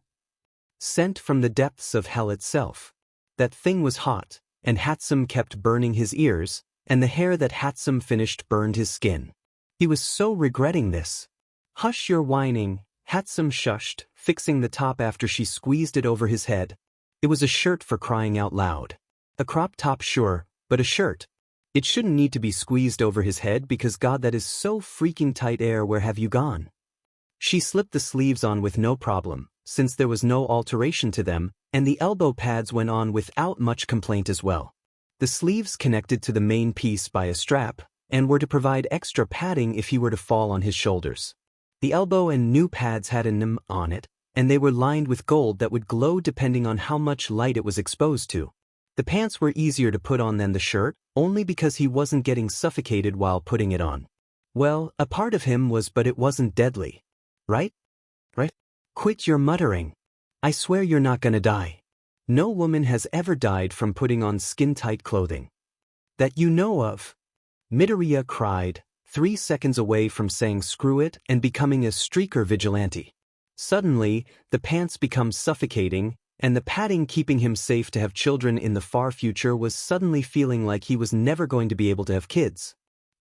Sent from the depths of hell itself. That thing was hot, and Hatsum kept burning his ears, and the hair that Hatsum finished burned his skin. He was so regretting this. "Hush your whining," Hatsum shushed, fixing the top after she squeezed it over his head. It was a shirt for crying out loud. A crop top sure, but a shirt. It shouldn't need to be squeezed over his head because God, that is so freaking tight. Where have you gone? She slipped the sleeves on with no problem, since there was no alteration to them, and the elbow pads went on without much complaint as well. The sleeves connected to the main piece by a strap, and were to provide extra padding if he were to fall on his shoulders. The elbow and new pads had an M on it, and they were lined with gold that would glow depending on how much light it was exposed to. The pants were easier to put on than the shirt, only because he wasn't getting suffocated while putting it on. Well, a part of him was, but it wasn't deadly. Right? Right? Quit your muttering. I swear you're not gonna die. No woman has ever died from putting on skin-tight clothing. That you know of. Midoriya cried, 3 seconds away from saying screw it and becoming a streaker vigilante. Suddenly, the pants become suffocating, and the padding keeping him safe to have children in the far future was suddenly feeling like he was never going to be able to have kids.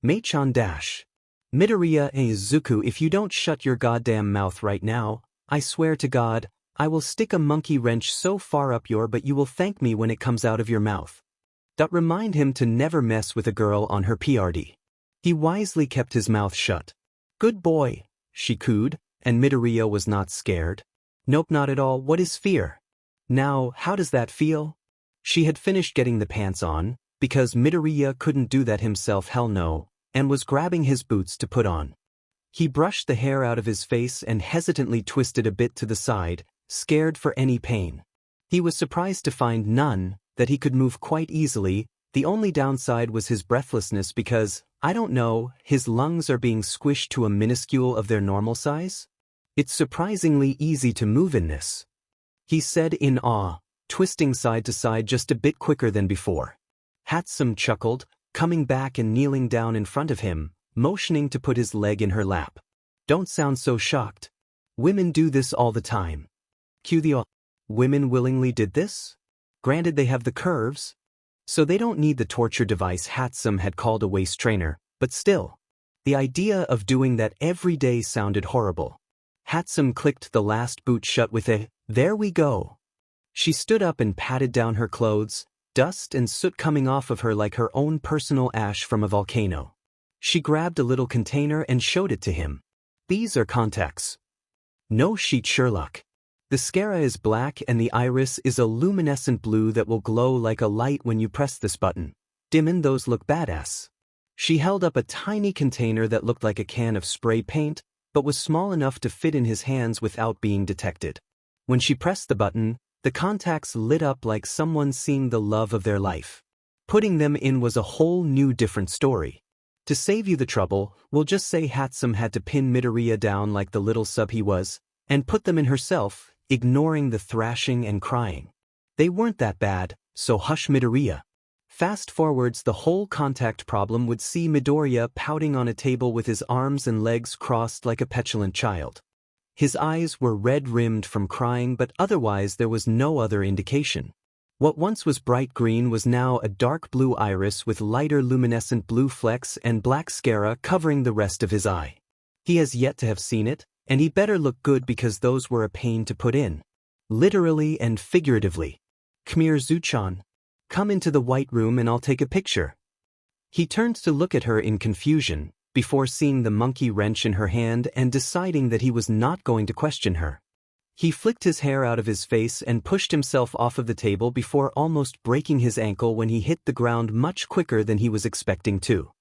Mei-chan dash. Midoriya Izuku, if you don't shut your goddamn mouth right now, I swear to God, I will stick a monkey wrench so far up your but you will thank me when it comes out of your mouth. Remind him to never mess with a girl on her PRD. He wisely kept his mouth shut. Good boy, she cooed, and Midoriya was not scared. Nope, not at all. What is fear? Now, how does that feel? She had finished getting the pants on, because Midoriya couldn't do that himself, hell no, and was grabbing his boots to put on. He brushed the hair out of his face and hesitantly twisted a bit to the side, scared for any pain. He was surprised to find none, that he could move quite easily. The only downside was his breathlessness because, I don't know, his lungs are being squished to a minuscule of their normal size? It's surprisingly easy to move in this, he said in awe, twisting side to side just a bit quicker than before. Hatsum chuckled, coming back and kneeling down in front of him, motioning to put his leg in her lap. Don't sound so shocked. Women do this all the time. Cue the women willingly did this? Granted they have the curves, so they don't need the torture device Hatsum had called a waist trainer, but still. The idea of doing that every day sounded horrible. Hatsum clicked the last boot shut with a, there we go. She stood up and patted down her clothes, dust and soot coming off of her like her own personal ash from a volcano. She grabbed a little container and showed it to him. These are contacts. No shit, Sherlock. The sclera is black and the iris is a luminescent blue that will glow like a light when you press this button. Dimmin', those look badass. She held up a tiny container that looked like a can of spray paint, but was small enough to fit in his hands without being detected. When she pressed the button, the contacts lit up like someone seeing the love of their life. Putting them in was a whole new different story. To save you the trouble, we'll just say Hatsum had to pin Midoriya down like the little sub he was, and put them in herself, ignoring the thrashing and crying. They weren't that bad, so hush Midoriya. Fast forwards, the whole contact problem would see Midoriya pouting on a table with his arms and legs crossed like a petulant child. His eyes were red-rimmed from crying, but otherwise there was no other indication. What once was bright green was now a dark blue iris with lighter luminescent blue flecks and black sclera covering the rest of his eye. He has yet to have seen it, and he better look good because those were a pain to put in. Literally and figuratively. Khmer Zuchan. Come into the white room and I'll take a picture. He turned to look at her in confusion, before seeing the monkey wrench in her hand and deciding that he was not going to question her. He flicked his hair out of his face and pushed himself off of the table before almost breaking his ankle when he hit the ground much quicker than he was expecting to.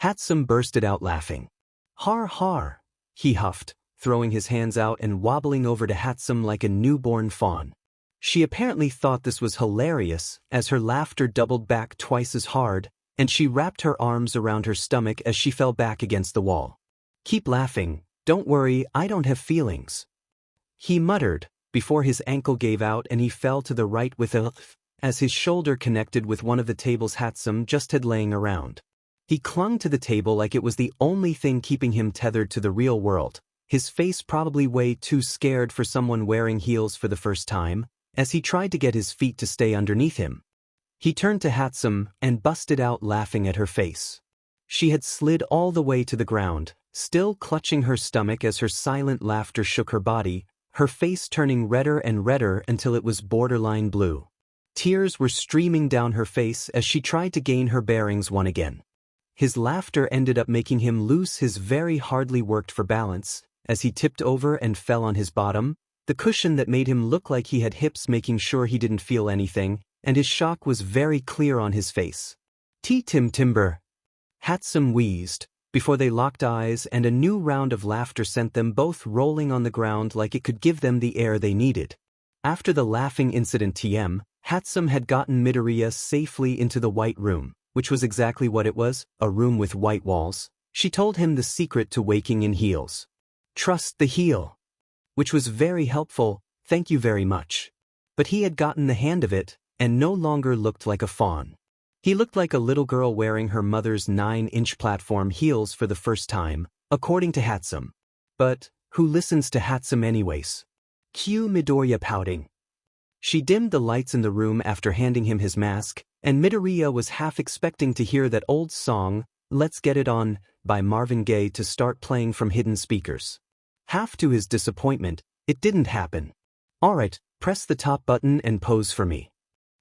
Hatsum bursted out laughing. Har har, he huffed, throwing his hands out and wobbling over to Hatsum like a newborn fawn. She apparently thought this was hilarious, as her laughter doubled back twice as hard, and she wrapped her arms around her stomach as she fell back against the wall. Keep laughing, don't worry, I don't have feelings. He muttered, before his ankle gave out and he fell to the right with a as his shoulder connected with one of the tables Hatsum just had laying around. He clung to the table like it was the only thing keeping him tethered to the real world, his face probably way too scared for someone wearing heels for the first time, as he tried to get his feet to stay underneath him. He turned to Hatsum and busted out laughing at her face. She had slid all the way to the ground, still clutching her stomach as her silent laughter shook her body, her face turning redder and redder until it was borderline blue. Tears were streaming down her face as she tried to gain her bearings once again. His laughter ended up making him lose his very hardly worked for balance, as he tipped over and fell on his bottom, the cushion that made him look like he had hips making sure he didn't feel anything, and his shock was very clear on his face. Tim Timber. Hatsum wheezed, before they locked eyes, and a new round of laughter sent them both rolling on the ground like it could give them the air they needed. After the laughing incident Hatsum had gotten Midoriya safely into the white room, which was exactly what it was, a room with white walls. She told him the secret to waking in heels. Trust the heel. Which was very helpful, thank you very much. But he had gotten the hand of it, and no longer looked like a fawn. He looked like a little girl wearing her mother's 9-inch platform heels for the first time, according to Hatsum. But who listens to Hatsum anyways? Cue Midoriya pouting. She dimmed the lights in the room after handing him his mask, and Midoriya was half expecting to hear that old song, Let's Get It On by Marvin Gaye to start playing from hidden speakers. Half to his disappointment, it didn't happen. Alright, press the top button and pose for me,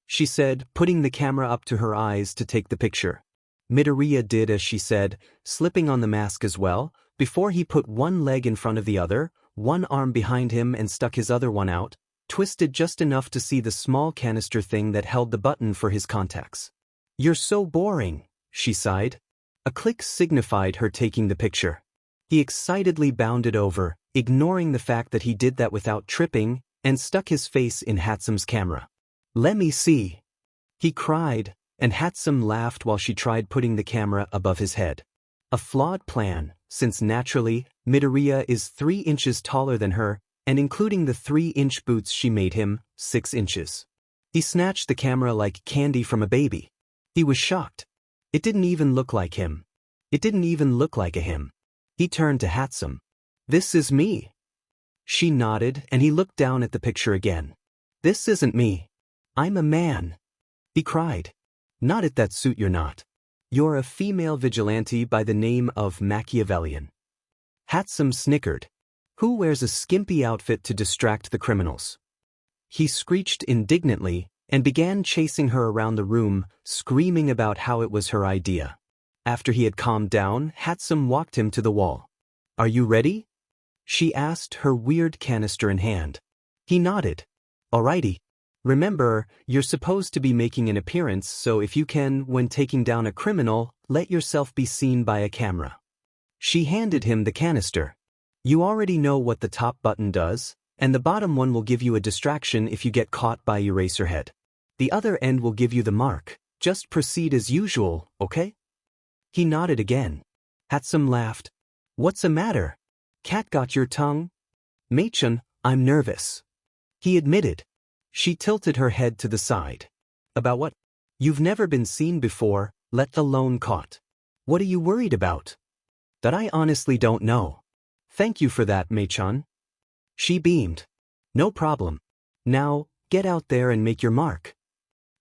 she said, putting the camera up to her eyes to take the picture. Midoriya did as she said, slipping on the mask as well, before he put one leg in front of the other, one arm behind him and stuck his other one out, twisted just enough to see the small canister thing that held the button for his contacts. "You're so boring," she sighed. A click signified her taking the picture. He excitedly bounded over, ignoring the fact that he did that without tripping, and stuck his face in Hatsume's camera. "Let me see," he cried, and Hatsume laughed while she tried putting the camera above his head. A flawed plan, since naturally, Midoriya is 3 inches taller than her, and including the 3-inch boots she made him, 6 inches. He snatched the camera like candy from a baby. He was shocked. It didn't even look like him. It didn't even look like a him. He turned to Hatsume. "This is me." She nodded, and he looked down at the picture again. "This isn't me. I'm a man," he cried. "Not at that suit, you're not. You're a female vigilante by the name of Machiavellian." Hatsume snickered. "Who wears a skimpy outfit to distract the criminals?" He screeched indignantly and began chasing her around the room, screaming about how it was her idea. After he had calmed down, Hatsume walked him to the wall. "Are you ready?" she asked, her weird canister in hand. He nodded. "Alrighty. Remember, you're supposed to be making an appearance, so if you can, when taking down a criminal, let yourself be seen by a camera." She handed him the canister. "You already know what the top button does, and the bottom one will give you a distraction if you get caught by Eraserhead. The other end will give you the mark. Just proceed as usual, okay?" He nodded again. Hatsume laughed. "What's the matter? Cat got your tongue?" "Mei-chan, I'm nervous," he admitted. She tilted her head to the side. "About what?" "You've never been seen before, let alone caught. What are you worried about?" "That I honestly don't know." "Thank you for that, Mei-chan." She beamed. "No problem. Now, get out there and make your mark."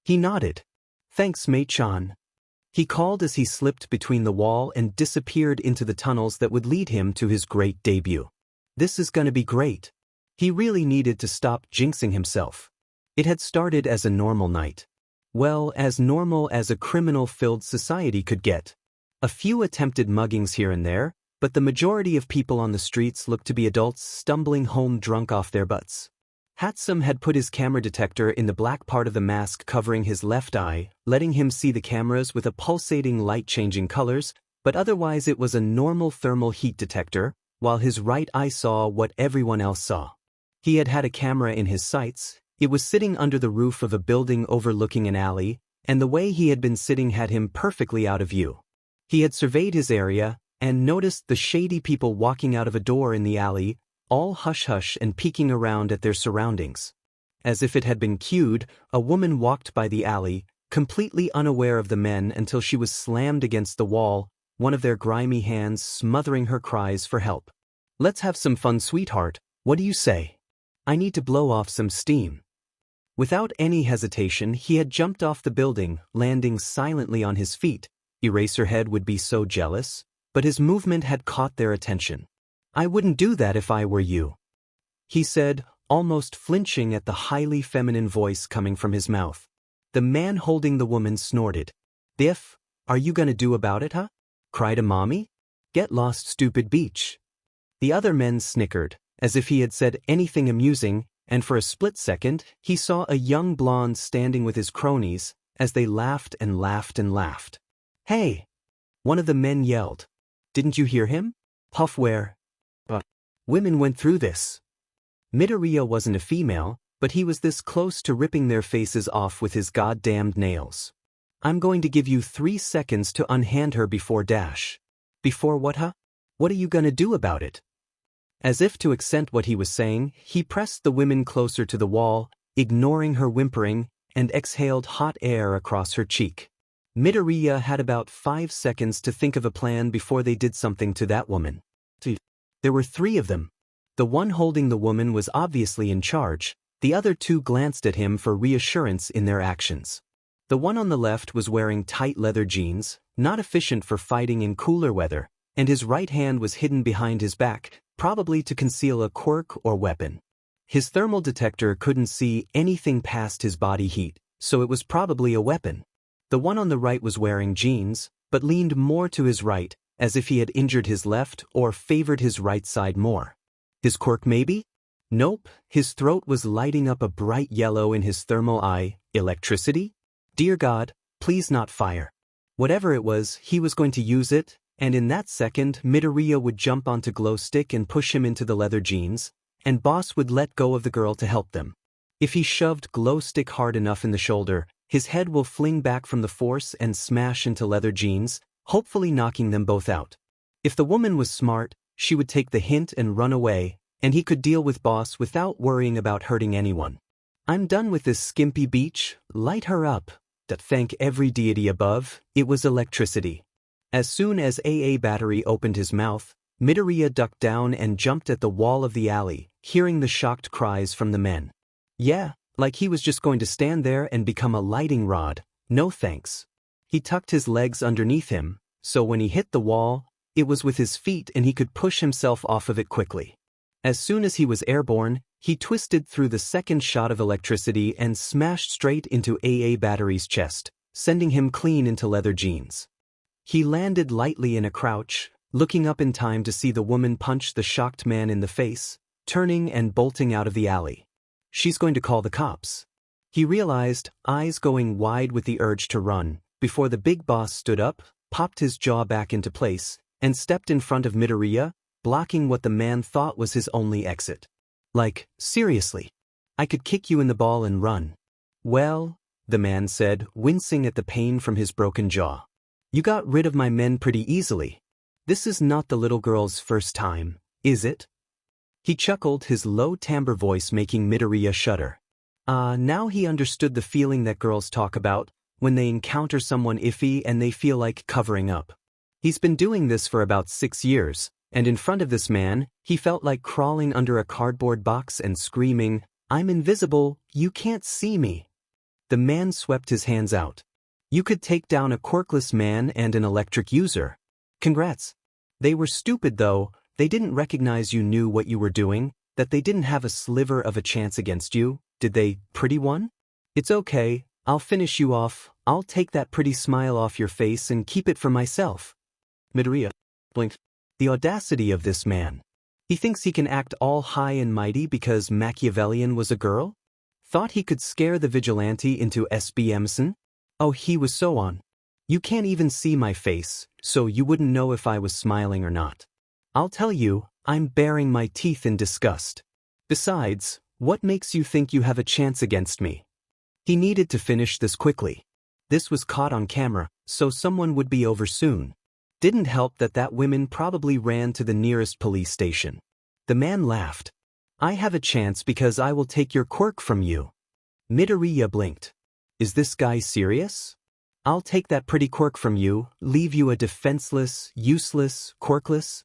He nodded. "Thanks, Mei-chan," he called as he slipped between the wall and disappeared into the tunnels that would lead him to his great debut. This is gonna be great. He really needed to stop jinxing himself. It had started as a normal night. Well, as normal as a criminal-filled society could get. A few attempted muggings here and there, but the majority of people on the streets looked to be adults stumbling home drunk off their butts. Hatsume had put his camera detector in the black part of the mask covering his left eye, letting him see the cameras with a pulsating light changing colors, but otherwise it was a normal thermal heat detector, while his right eye saw what everyone else saw. He had had a camera in his sights. It was sitting under the roof of a building overlooking an alley, and the way he had been sitting had him perfectly out of view. He had surveyed his area and noticed the shady people walking out of a door in the alley, all hush-hush and peeking around at their surroundings. As if it had been cued, a woman walked by the alley, completely unaware of the men until she was slammed against the wall, one of their grimy hands smothering her cries for help. "Let's have some fun, sweetheart. What do you say? I need to blow off some steam." Without any hesitation, he had jumped off the building, landing silently on his feet. Eraserhead would be so jealous, but his movement had caught their attention. "I wouldn't do that if I were you," he said, almost flinching at the highly feminine voice coming from his mouth. The man holding the woman snorted. "Biff, are you gonna do about it, huh?" cried a mommy. "Get lost, stupid beach." The other men snickered, as if he had said anything amusing, and for a split second, he saw a young blonde standing with his cronies, as they laughed and laughed and laughed. "Hey!" one of the men yelled. "Didn't you hear him? Puffware. Women went through this." Midoriya wasn't a female, but he was this close to ripping their faces off with his goddamned nails. "I'm going to give you 3 seconds to unhand her before dash." "Before what, huh? What are you gonna do about it?" As if to accent what he was saying, he pressed the women closer to the wall, ignoring her whimpering, and exhaled hot air across her cheek. Midoriya had about 5 seconds to think of a plan before they did something to that woman. There were 3 of them. The one holding the woman was obviously in charge, the other 2 glanced at him for reassurance in their actions. The one on the left was wearing tight leather jeans, not efficient for fighting in cooler weather, and his right hand was hidden behind his back, probably to conceal a quirk or weapon. His thermal detector couldn't see anything past his body heat, so it was probably a weapon. The one on the right was wearing jeans, but leaned more to his right, as if he had injured his left or favored his right side more. His quirk maybe? Nope, his throat was lighting up a bright yellow in his thermal eye. Electricity? Dear God, please not fire. Whatever it was, he was going to use it, and in that second Midoriya would jump onto Glow Stick and push him into the leather jeans, and Boss would let go of the girl to help them. If he shoved Glow Stick hard enough in the shoulder, his head will fling back from the force and smash into leather jeans, hopefully knocking them both out. If the woman was smart, she would take the hint and run away, and he could deal with Boss without worrying about hurting anyone. I'm done with this skimpy beach, light her up. Thank every deity above, it was electricity. As soon as AA Battery opened his mouth, Midoriya ducked down and jumped at the wall of the alley, hearing the shocked cries from the men. Yeah, like he was just going to stand there and become a lighting rod, no thanks. He tucked his legs underneath him, so when he hit the wall, it was with his feet and he could push himself off of it quickly. As soon as he was airborne, he twisted through the second shot of electricity and smashed straight into AA Battery's chest, sending him clean into leather jeans. He landed lightly in a crouch, looking up in time to see the woman punch the shocked man in the face, turning and bolting out of the alley. She's going to call the cops. He realized, eyes going wide with the urge to run, before the big boss stood up, popped his jaw back into place, and stepped in front of Midoriya, blocking what the man thought was his only exit. Like, seriously, I could kick you in the ball and run. Well, the man said, wincing at the pain from his broken jaw. You got rid of my men pretty easily. This is not the little girl's first time, is it? He chuckled, his low timbre voice making Midoriya shudder. Now he understood the feeling that girls talk about when they encounter someone iffy and they feel like covering up. He's been doing this for about 6 years, and in front of this man, he felt like crawling under a cardboard box and screaming, I'm invisible, you can't see me. The man swept his hands out. You could take down a quirkless man and an electric user. Congrats. They were stupid though, they didn't recognize you knew what you were doing, that they didn't have a sliver of a chance against you, did they, pretty one? It's okay, I'll finish you off, I'll take that pretty smile off your face and keep it for myself. Midoriya blinked. The audacity of this man. He thinks he can act all high and mighty because Machiavellian was a girl? Thought he could scare the vigilante into SBMson? Oh, he was so on. You can't even see my face, so you wouldn't know if I was smiling or not. I'll tell you, I'm baring my teeth in disgust. Besides, what makes you think you have a chance against me? He needed to finish this quickly. This was caught on camera, so someone would be over soon. Didn't help that woman probably ran to the nearest police station. The man laughed. I have a chance because I will take your quirk from you. Midoriya blinked. Is this guy serious? I'll take that pretty quirk from you, leave you a defenseless, useless, quirkless?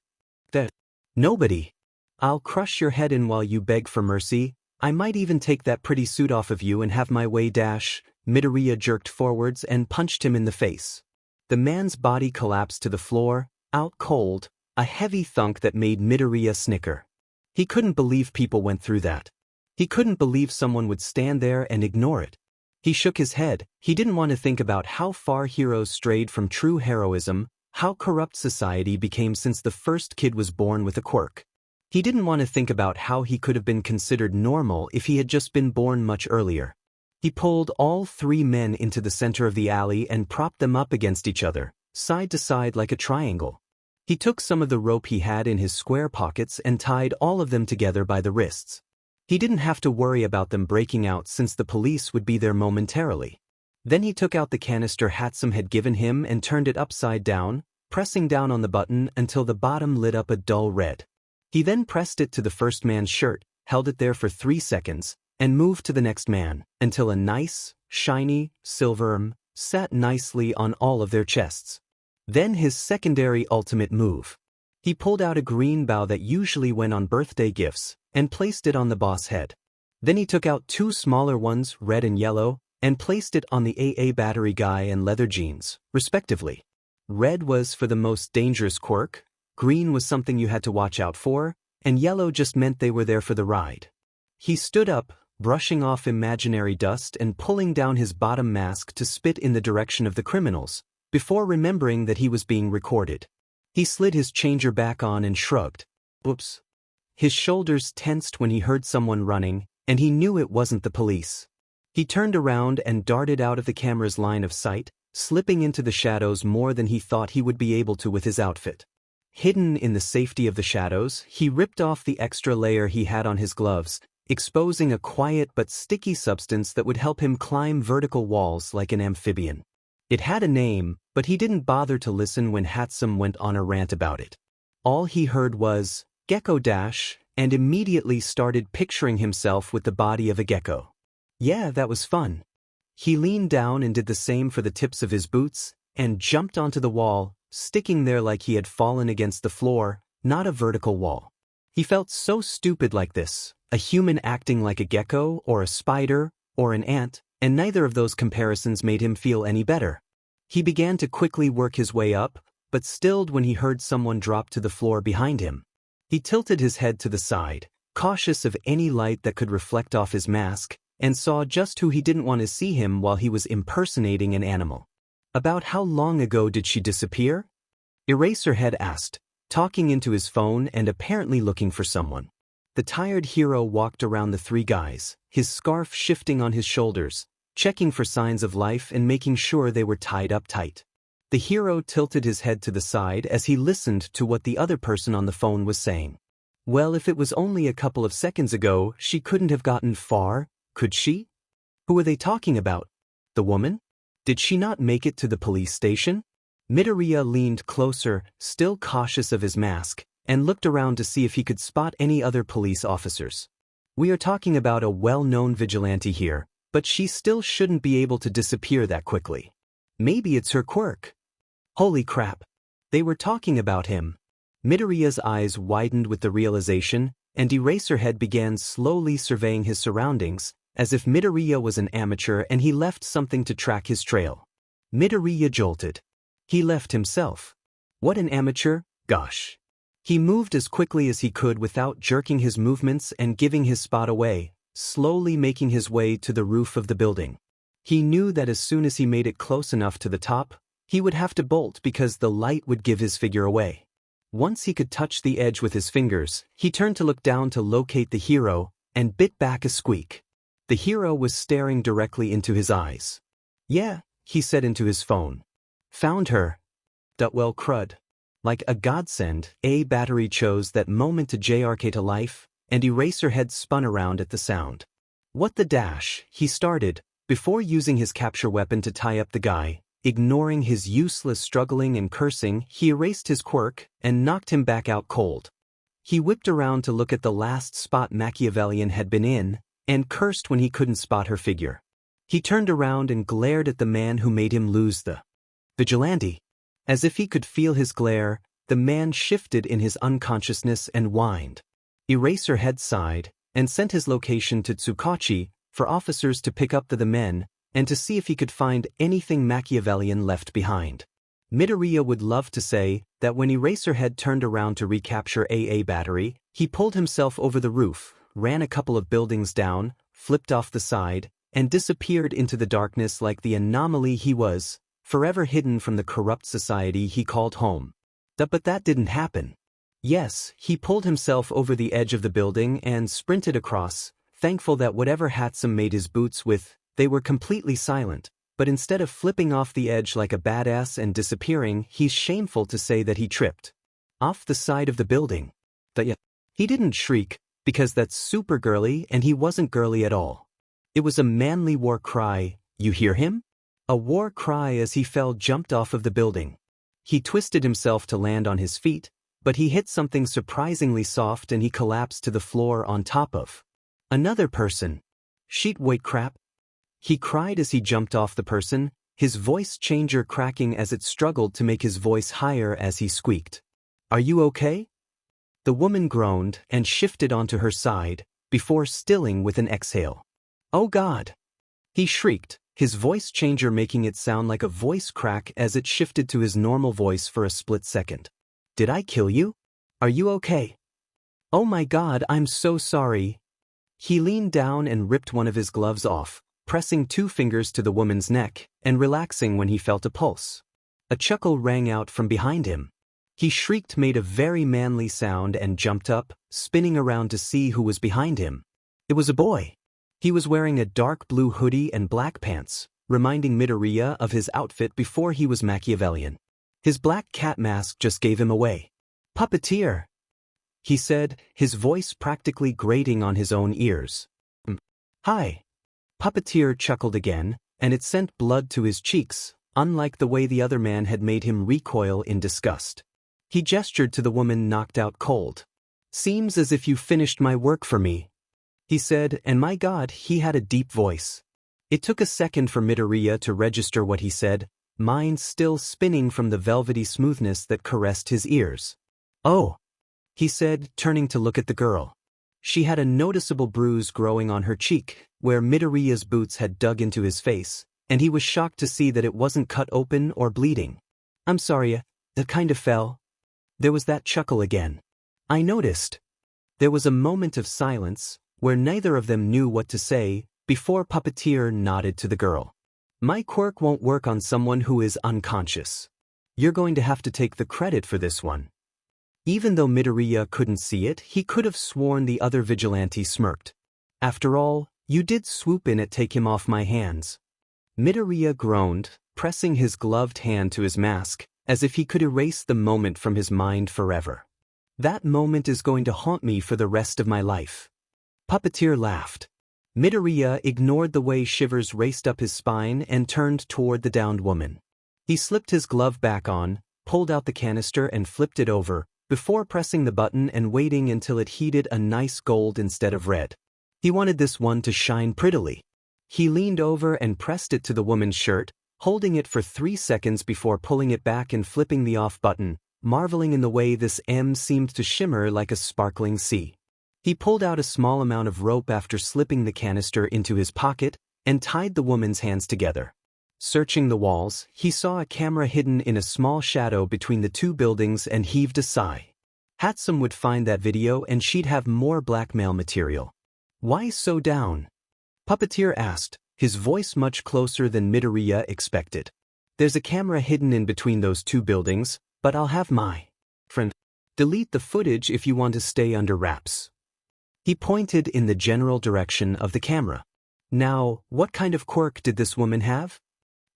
Nobody. I'll crush your head in while you beg for mercy. I might even take that pretty suit off of you and have my way dash. Midoriya jerked forwards and punched him in the face. The man's body collapsed to the floor, out cold, a heavy thunk that made Midoriya snicker. He couldn't believe people went through that. He couldn't believe someone would stand there and ignore it. He shook his head. He didn't want to think about how far heroes strayed from true heroism, how corrupt society became since the first kid was born with a quirk. He didn't want to think about how he could have been considered normal if he had just been born much earlier. He pulled all 3 men into the center of the alley and propped them up against each other, side to side like a triangle. He took some of the rope he had in his square pockets and tied all of them together by the wrists. He didn't have to worry about them breaking out since the police would be there momentarily. Then he took out the canister Hatsum had given him and turned it upside down, pressing down on the button until the bottom lit up a dull red. He then pressed it to the first man's shirt, held it there for 3 seconds, and moved to the next man, until a nice, shiny, silver sat nicely on all of their chests. Then his secondary ultimate move. He pulled out a green bow that usually went on birthday gifts, and placed it on the boss head. Then he took out 2 smaller ones, red and yellow, and placed it on the AA battery guy and leather jeans, respectively. Red was for the most dangerous quirk, green was something you had to watch out for, and yellow just meant they were there for the ride. He stood up, brushing off imaginary dust and pulling down his bottom mask to spit in the direction of the criminals, before remembering that he was being recorded. He slid his changer back on and shrugged. Oops. His shoulders tensed when he heard someone running, and he knew it wasn't the police. He turned around and darted out of the camera's line of sight, slipping into the shadows more than he thought he would be able to with his outfit. Hidden in the safety of the shadows, he ripped off the extra layer he had on his gloves, exposing a quiet but sticky substance that would help him climb vertical walls like an amphibian. It had a name, but he didn't bother to listen when Hatsum went on a rant about it. All he heard was, "Gecko dash," and immediately started picturing himself with the body of a gecko. Yeah, that was fun. He leaned down and did the same for the tips of his boots, and jumped onto the wall, sticking there like he had fallen against the floor, not a vertical wall. He felt so stupid like this, a human acting like a gecko, or a spider, or an ant, and neither of those comparisons made him feel any better. He began to quickly work his way up, but stilled when he heard someone drop to the floor behind him. He tilted his head to the side, cautious of any light that could reflect off his mask, and saw just who he didn't want to see him while he was impersonating an animal. "About how long ago did she disappear?" Eraserhead asked, talking into his phone and apparently looking for someone. The tired hero walked around the three guys, his scarf shifting on his shoulders, checking for signs of life and making sure they were tied up tight. The hero tilted his head to the side as he listened to what the other person on the phone was saying. Well, if it was only a couple of seconds ago, she couldn't have gotten far, could she? Who were they talking about? The woman? Did she not make it to the police station? Midoriya leaned closer, still cautious of his mask, and looked around to see if he could spot any other police officers. We are talking about a well-known vigilante here, but she still shouldn't be able to disappear that quickly. Maybe it's her quirk. Holy crap. They were talking about him. Midoriya's eyes widened with the realization, and Eraserhead began slowly surveying his surroundings, as if Midoriya was an amateur and he left something to track his trail. Midoriya jolted. He left himself. What an amateur, gosh. He moved as quickly as he could without jerking his movements and giving his spot away, slowly making his way to the roof of the building. He knew that as soon as he made it close enough to the top, he would have to bolt because the light would give his figure away. Once he could touch the edge with his fingers, he turned to look down to locate the hero, and bit back a squeak. The hero was staring directly into his eyes. "Yeah," he said into his phone. "Found her." Well, crud. Like a godsend, A battery chose that moment to JRK to life, and Eraserhead spun around at the sound. "What the dash," he started, before using his capture weapon to tie up the guy. Ignoring his useless struggling and cursing, he erased his quirk and knocked him back out cold. He whipped around to look at the last spot Machiavellian had been in, and cursed when he couldn't spot her figure. He turned around and glared at the man who made him lose the vigilante. As if he could feel his glare, the man shifted in his unconsciousness and whined. Eraserhead sighed, and sent his location to Tsukachi for officers to pick up the men, and to see if he could find anything Machiavellian left behind. Midoriya would love to say that when Eraserhead turned around to recapture AA battery, he pulled himself over the roof, ran a couple of buildings down, flipped off the side, and disappeared into the darkness like the anomaly he was, forever hidden from the corrupt society he called home. But that didn't happen. Yes, he pulled himself over the edge of the building and sprinted across, thankful that whatever Hatsum made his boots with, they were completely silent, but instead of flipping off the edge like a badass and disappearing, he's shameful to say that he tripped. Off the side of the building. He didn't shriek, because that's super girly and he wasn't girly at all. It was a manly war cry, you hear him? A war cry as he fell jumped off of the building. He twisted himself to land on his feet, but he hit something surprisingly soft and he collapsed to the floor on top of another person. Sheet weight crap. He cried as he jumped off the person, his voice changer cracking as it struggled to make his voice higher as he squeaked. "Are you okay?" The woman groaned and shifted onto her side, before stilling with an exhale. "Oh God!" He shrieked, his voice changer making it sound like a voice crack as it shifted to his normal voice for a split second. Did I kill you? Are you okay? Oh my god, I'm so sorry. He leaned down and ripped one of his gloves off, pressing 2 fingers to the woman's neck and relaxing when he felt a pulse. A chuckle rang out from behind him. He shrieked, made a very manly sound and jumped up, spinning around to see who was behind him. It was a boy. He was wearing a dark blue hoodie and black pants, reminding Midoriya of his outfit before he was Machiavellian. His black cat mask just gave him away. Puppeteer, he said, his voice practically grating on his own ears. Hi. Puppeteer chuckled again, and it sent blood to his cheeks, unlike the way the other man had made him recoil in disgust. He gestured to the woman knocked out cold. Seems as if you finished my work for me, he said, and my god, he had a deep voice. It took a second for Midoriya to register what he said, mind still spinning from the velvety smoothness that caressed his ears. Oh, he said, turning to look at the girl. She had a noticeable bruise growing on her cheek, where Midoriya's boots had dug into his face, and he was shocked to see that it wasn't cut open or bleeding. I'm sorry, that kind of fell. There was that chuckle again. I noticed. There was a moment of silence, where neither of them knew what to say, before Puppeteer nodded to the girl. My quirk won't work on someone who is unconscious. You're going to have to take the credit for this one. Even though Midoriya couldn't see it, he could have sworn the other vigilante smirked. After all, you did swoop in and take him off my hands. Midoriya groaned, pressing his gloved hand to his mask, as if he could erase the moment from his mind forever. That moment is going to haunt me for the rest of my life. Puppeteer laughed. Midoriya ignored the way shivers raced up his spine and turned toward the downed woman. He slipped his glove back on, pulled out the canister and flipped it over, before pressing the button and waiting until it heated a nice gold instead of red. He wanted this one to shine prettily. He leaned over and pressed it to the woman's shirt, holding it for 3 seconds before pulling it back and flipping the off button, marveling in the way this M seemed to shimmer like a sparkling sea. He pulled out a small amount of rope after slipping the canister into his pocket and tied the woman's hands together. Searching the walls, he saw a camera hidden in a small shadow between the 2 buildings and heaved a sigh. Hatsum would find that video and she'd have more blackmail material. Why so down? Puppeteer asked, his voice much closer than Midoriya expected. There's a camera hidden in between those 2 buildings, but I'll have my friend delete the footage if you want to stay under wraps. He pointed in the general direction of the camera. Now, what kind of quirk did this woman have?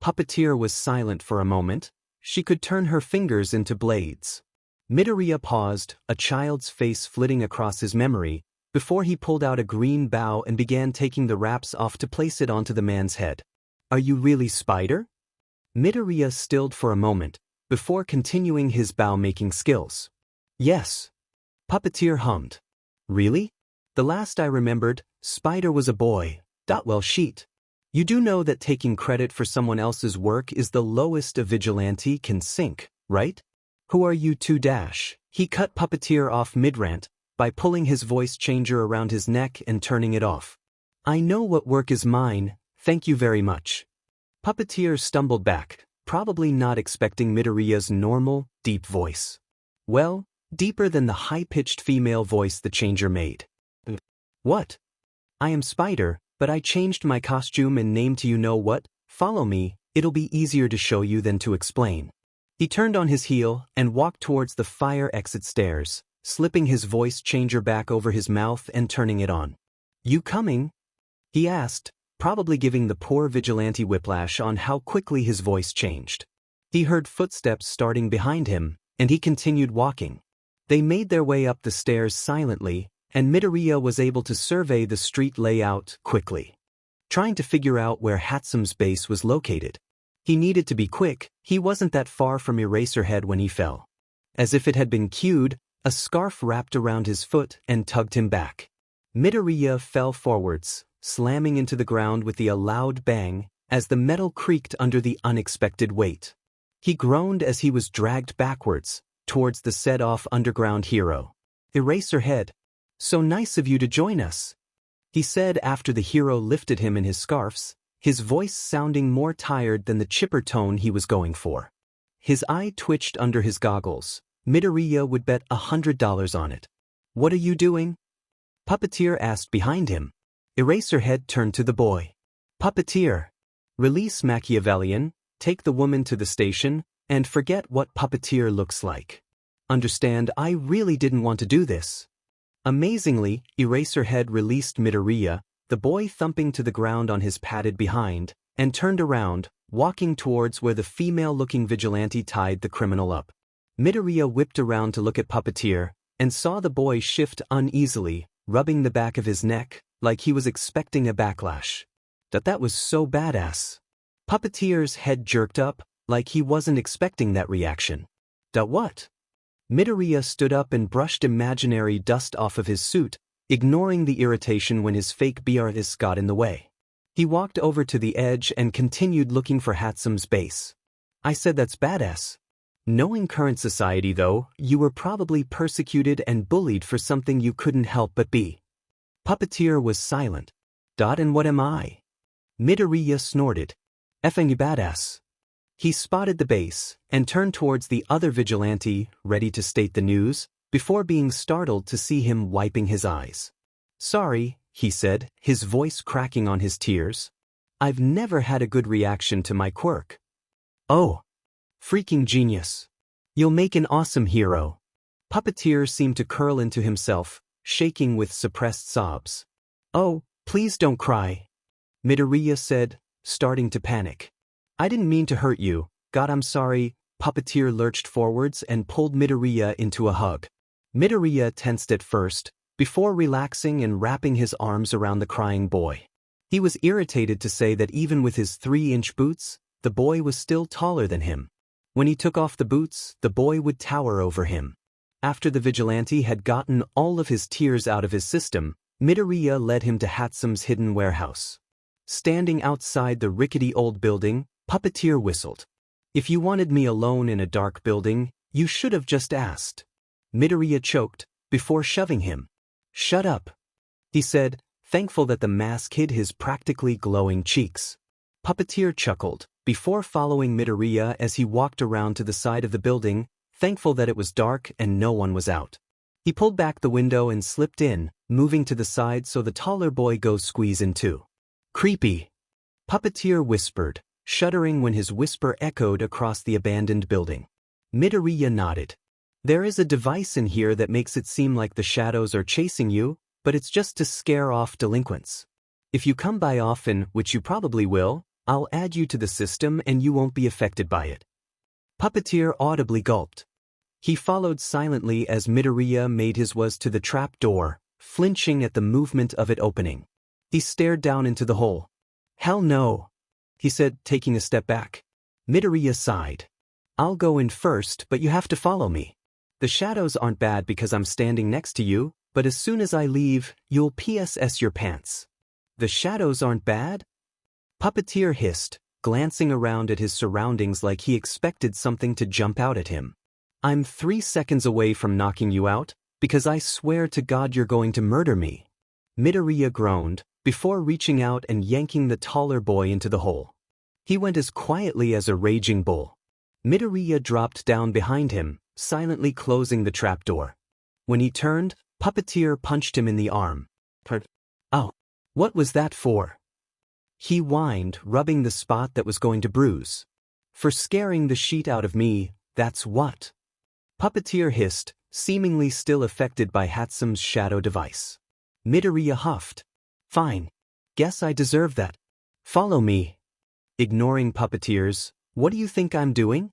Puppeteer was silent for a moment. She could turn her fingers into blades. Midoriya paused, a child's face flitting across his memory, before he pulled out a green bow and began taking the wraps off to place it onto the man's head. Are you really Spider? Midoriya stilled for a moment, before continuing his bow-making skills. Yes. Puppeteer hummed. Really? The last I remembered, Spider was a boy. Well, sheet. You do know that taking credit for someone else's work is the lowest a vigilante can sink, right? Who are you two dash? He cut Puppeteer off mid-rant by pulling his voice changer around his neck and turning it off. I know what work is mine, thank you very much. Puppeteer stumbled back, probably not expecting Midoriya's normal, deep voice. Well, deeper than the high-pitched female voice the changer made. What? I am Spider, but I changed my costume and name to you know what? Follow me, it'll be easier to show you than to explain. He turned on his heel and walked towards the fire exit stairs, slipping his voice changer back over his mouth and turning it on. You coming? He asked, probably giving the poor vigilante whiplash on how quickly his voice changed. He heard footsteps starting behind him, and he continued walking. They made their way up the stairs silently, and Midoriya was able to survey the street layout quickly, trying to figure out where Hatsum's base was located. He needed to be quick, he wasn't that far from Eraserhead when he fell. As if it had been cued, a scarf wrapped around his foot and tugged him back. Midoriya fell forwards, slamming into the ground with a loud bang, as the metal creaked under the unexpected weight. He groaned as he was dragged backwards, towards the set-off underground hero. Eraserhead. So nice of you to join us, he said after the hero lifted him in his scarves, his voice sounding more tired than the chipper tone he was going for. His eye twitched under his goggles. Midoriya would bet $100 on it. "What are you doing?" Puppeteer asked behind him. Eraserhead turned to the boy. "Puppeteer. Release Machiavellian, take the woman to the station, and forget what Puppeteer looks like. Understand, I really didn't want to do this." Amazingly, Eraserhead released Midoriya, the boy thumping to the ground on his padded behind, and turned around, walking towards where the female-looking vigilante tied the criminal up. Midoriya whipped around to look at Puppeteer, and saw the boy shift uneasily, rubbing the back of his neck, like he was expecting a backlash. That was so badass. Puppeteer's head jerked up, like he wasn't expecting that reaction. What? Midoriya stood up and brushed imaginary dust off of his suit, ignoring the irritation when his fake BRS got in the way. He walked over to the edge and continued looking for Hatsum's base. "I said that's badass. Knowing current society though, you were probably persecuted and bullied for something you couldn't help but be." Puppeteer was silent. "And what am I?" Midoriya snorted. "Effing you badass." He spotted the base, and turned towards the other vigilante, ready to state the news, before being startled to see him wiping his eyes. "Sorry," he said, his voice cracking on his tears. "I've never had a good reaction to my quirk." "Oh. Freaking genius. You'll make an awesome hero." Puppeteer seemed to curl into himself, shaking with suppressed sobs. "Oh, please don't cry," Midoriya said, starting to panic. "I didn't mean to hurt you. God, I'm sorry." Puppeteer lurched forwards and pulled Midoriya into a hug. Midoriya tensed at first, before relaxing and wrapping his arms around the crying boy. He was irritated to say that even with his 3-inch boots, the boy was still taller than him. When he took off the boots, the boy would tower over him. After the vigilante had gotten all of his tears out of his system, Midoriya led him to Hatsum's hidden warehouse. Standing outside the rickety old building, Puppeteer whistled. "If you wanted me alone in a dark building, you should have just asked." Midoriya choked, before shoving him. "Shut up," he said, thankful that the mask hid his practically glowing cheeks. Puppeteer chuckled, before following Midoriya as he walked around to the side of the building, thankful that it was dark and no one was out. He pulled back the window and slipped in, moving to the side so the taller boy goes squeeze in too. "Creepy," Puppeteer whispered, shuddering when his whisper echoed across the abandoned building. Midoriya nodded. "There is a device in here that makes it seem like the shadows are chasing you, but it's just to scare off delinquents. If you come by often, which you probably will, I'll add you to the system and you won't be affected by it." Puppeteer audibly gulped. He followed silently as Midoriya made his way to the trap door, flinching at the movement of it opening. He stared down into the hole. "Hell no," he said, taking a step back. Midoriya sighed. "I'll go in first, but you have to follow me. The shadows aren't bad because I'm standing next to you, but as soon as I leave, you'll PSS your pants." "The shadows aren't bad?" Puppeteer hissed, glancing around at his surroundings like he expected something to jump out at him. "I'm 3 seconds away from knocking you out, because I swear to God you're going to murder me." Midoriya groaned, before reaching out and yanking the taller boy into the hole. He went as quietly as a raging bull. Midoriya dropped down behind him, silently closing the trapdoor. When he turned, Puppeteer punched him in the arm. "Ow, what was that for?" he whined, rubbing the spot that was going to bruise. "For scaring the shit out of me, that's what." Puppeteer hissed, seemingly still affected by Hatsum's shadow device. Midoriya huffed. "Fine. Guess I deserve that. Follow me." Ignoring Puppeteer's, "What do you think I'm doing?"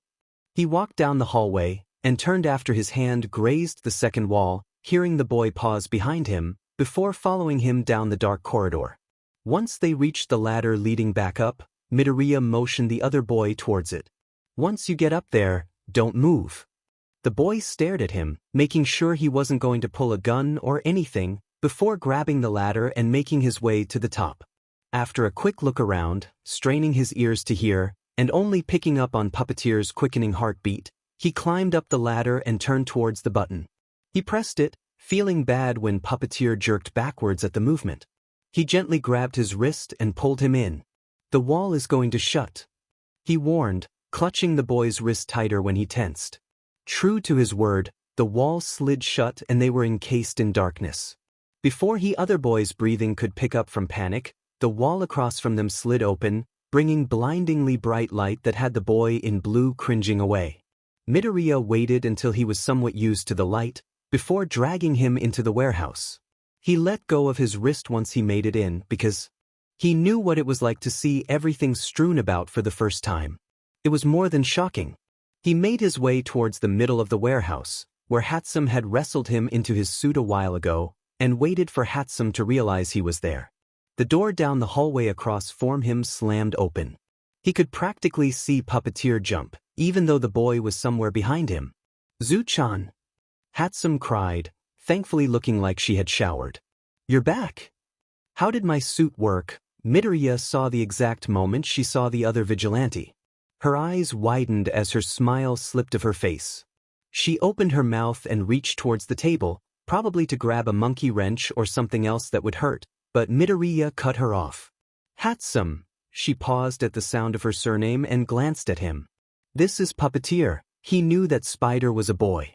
he walked down the hallway, and turned after his hand grazed the second wall, hearing the boy pause behind him, before following him down the dark corridor. Once they reached the ladder leading back up, Midoriya motioned the other boy towards it. "Once you get up there, don't move." The boy stared at him, making sure he wasn't going to pull a gun or anything, before grabbing the ladder and making his way to the top. After a quick look around, straining his ears to hear, and only picking up on Puppeteer's quickening heartbeat, he climbed up the ladder and turned towards the button. He pressed it, feeling bad when Puppeteer jerked backwards at the movement. He gently grabbed his wrist and pulled him in. The wall is going to shut, he warned, clutching the boy's wrist tighter when he tensed. True to his word, the wall slid shut and they were encased in darkness. Before other boys' breathing could pick up from panic, the wall across from them slid open, bringing blindingly bright light that had the boy in blue cringing away. Midoriya waited until he was somewhat used to the light, before dragging him into the warehouse. He let go of his wrist once he made it in because he knew what it was like to see everything strewn about for the first time. It was more than shocking. He made his way towards the middle of the warehouse, where Hatsum had wrestled him into his suit a while ago, and waited for Hatsum to realize he was there. The door down the hallway across from him slammed open. He could practically see Puppeteer jump, even though the boy was somewhere behind him. "Zu-chan!" Hatsum cried, thankfully looking like she had showered. "You're back!" "How did my suit work?" Midoriya saw the exact moment she saw the other vigilante. Her eyes widened as her smile slipped off her face. She opened her mouth and reached towards the table, probably to grab a monkey wrench or something else that would hurt, but Midoriya cut her off. "Hatsum!" She paused at the sound of her surname and glanced at him. "This is Puppeteer." He knew that Spider was a boy.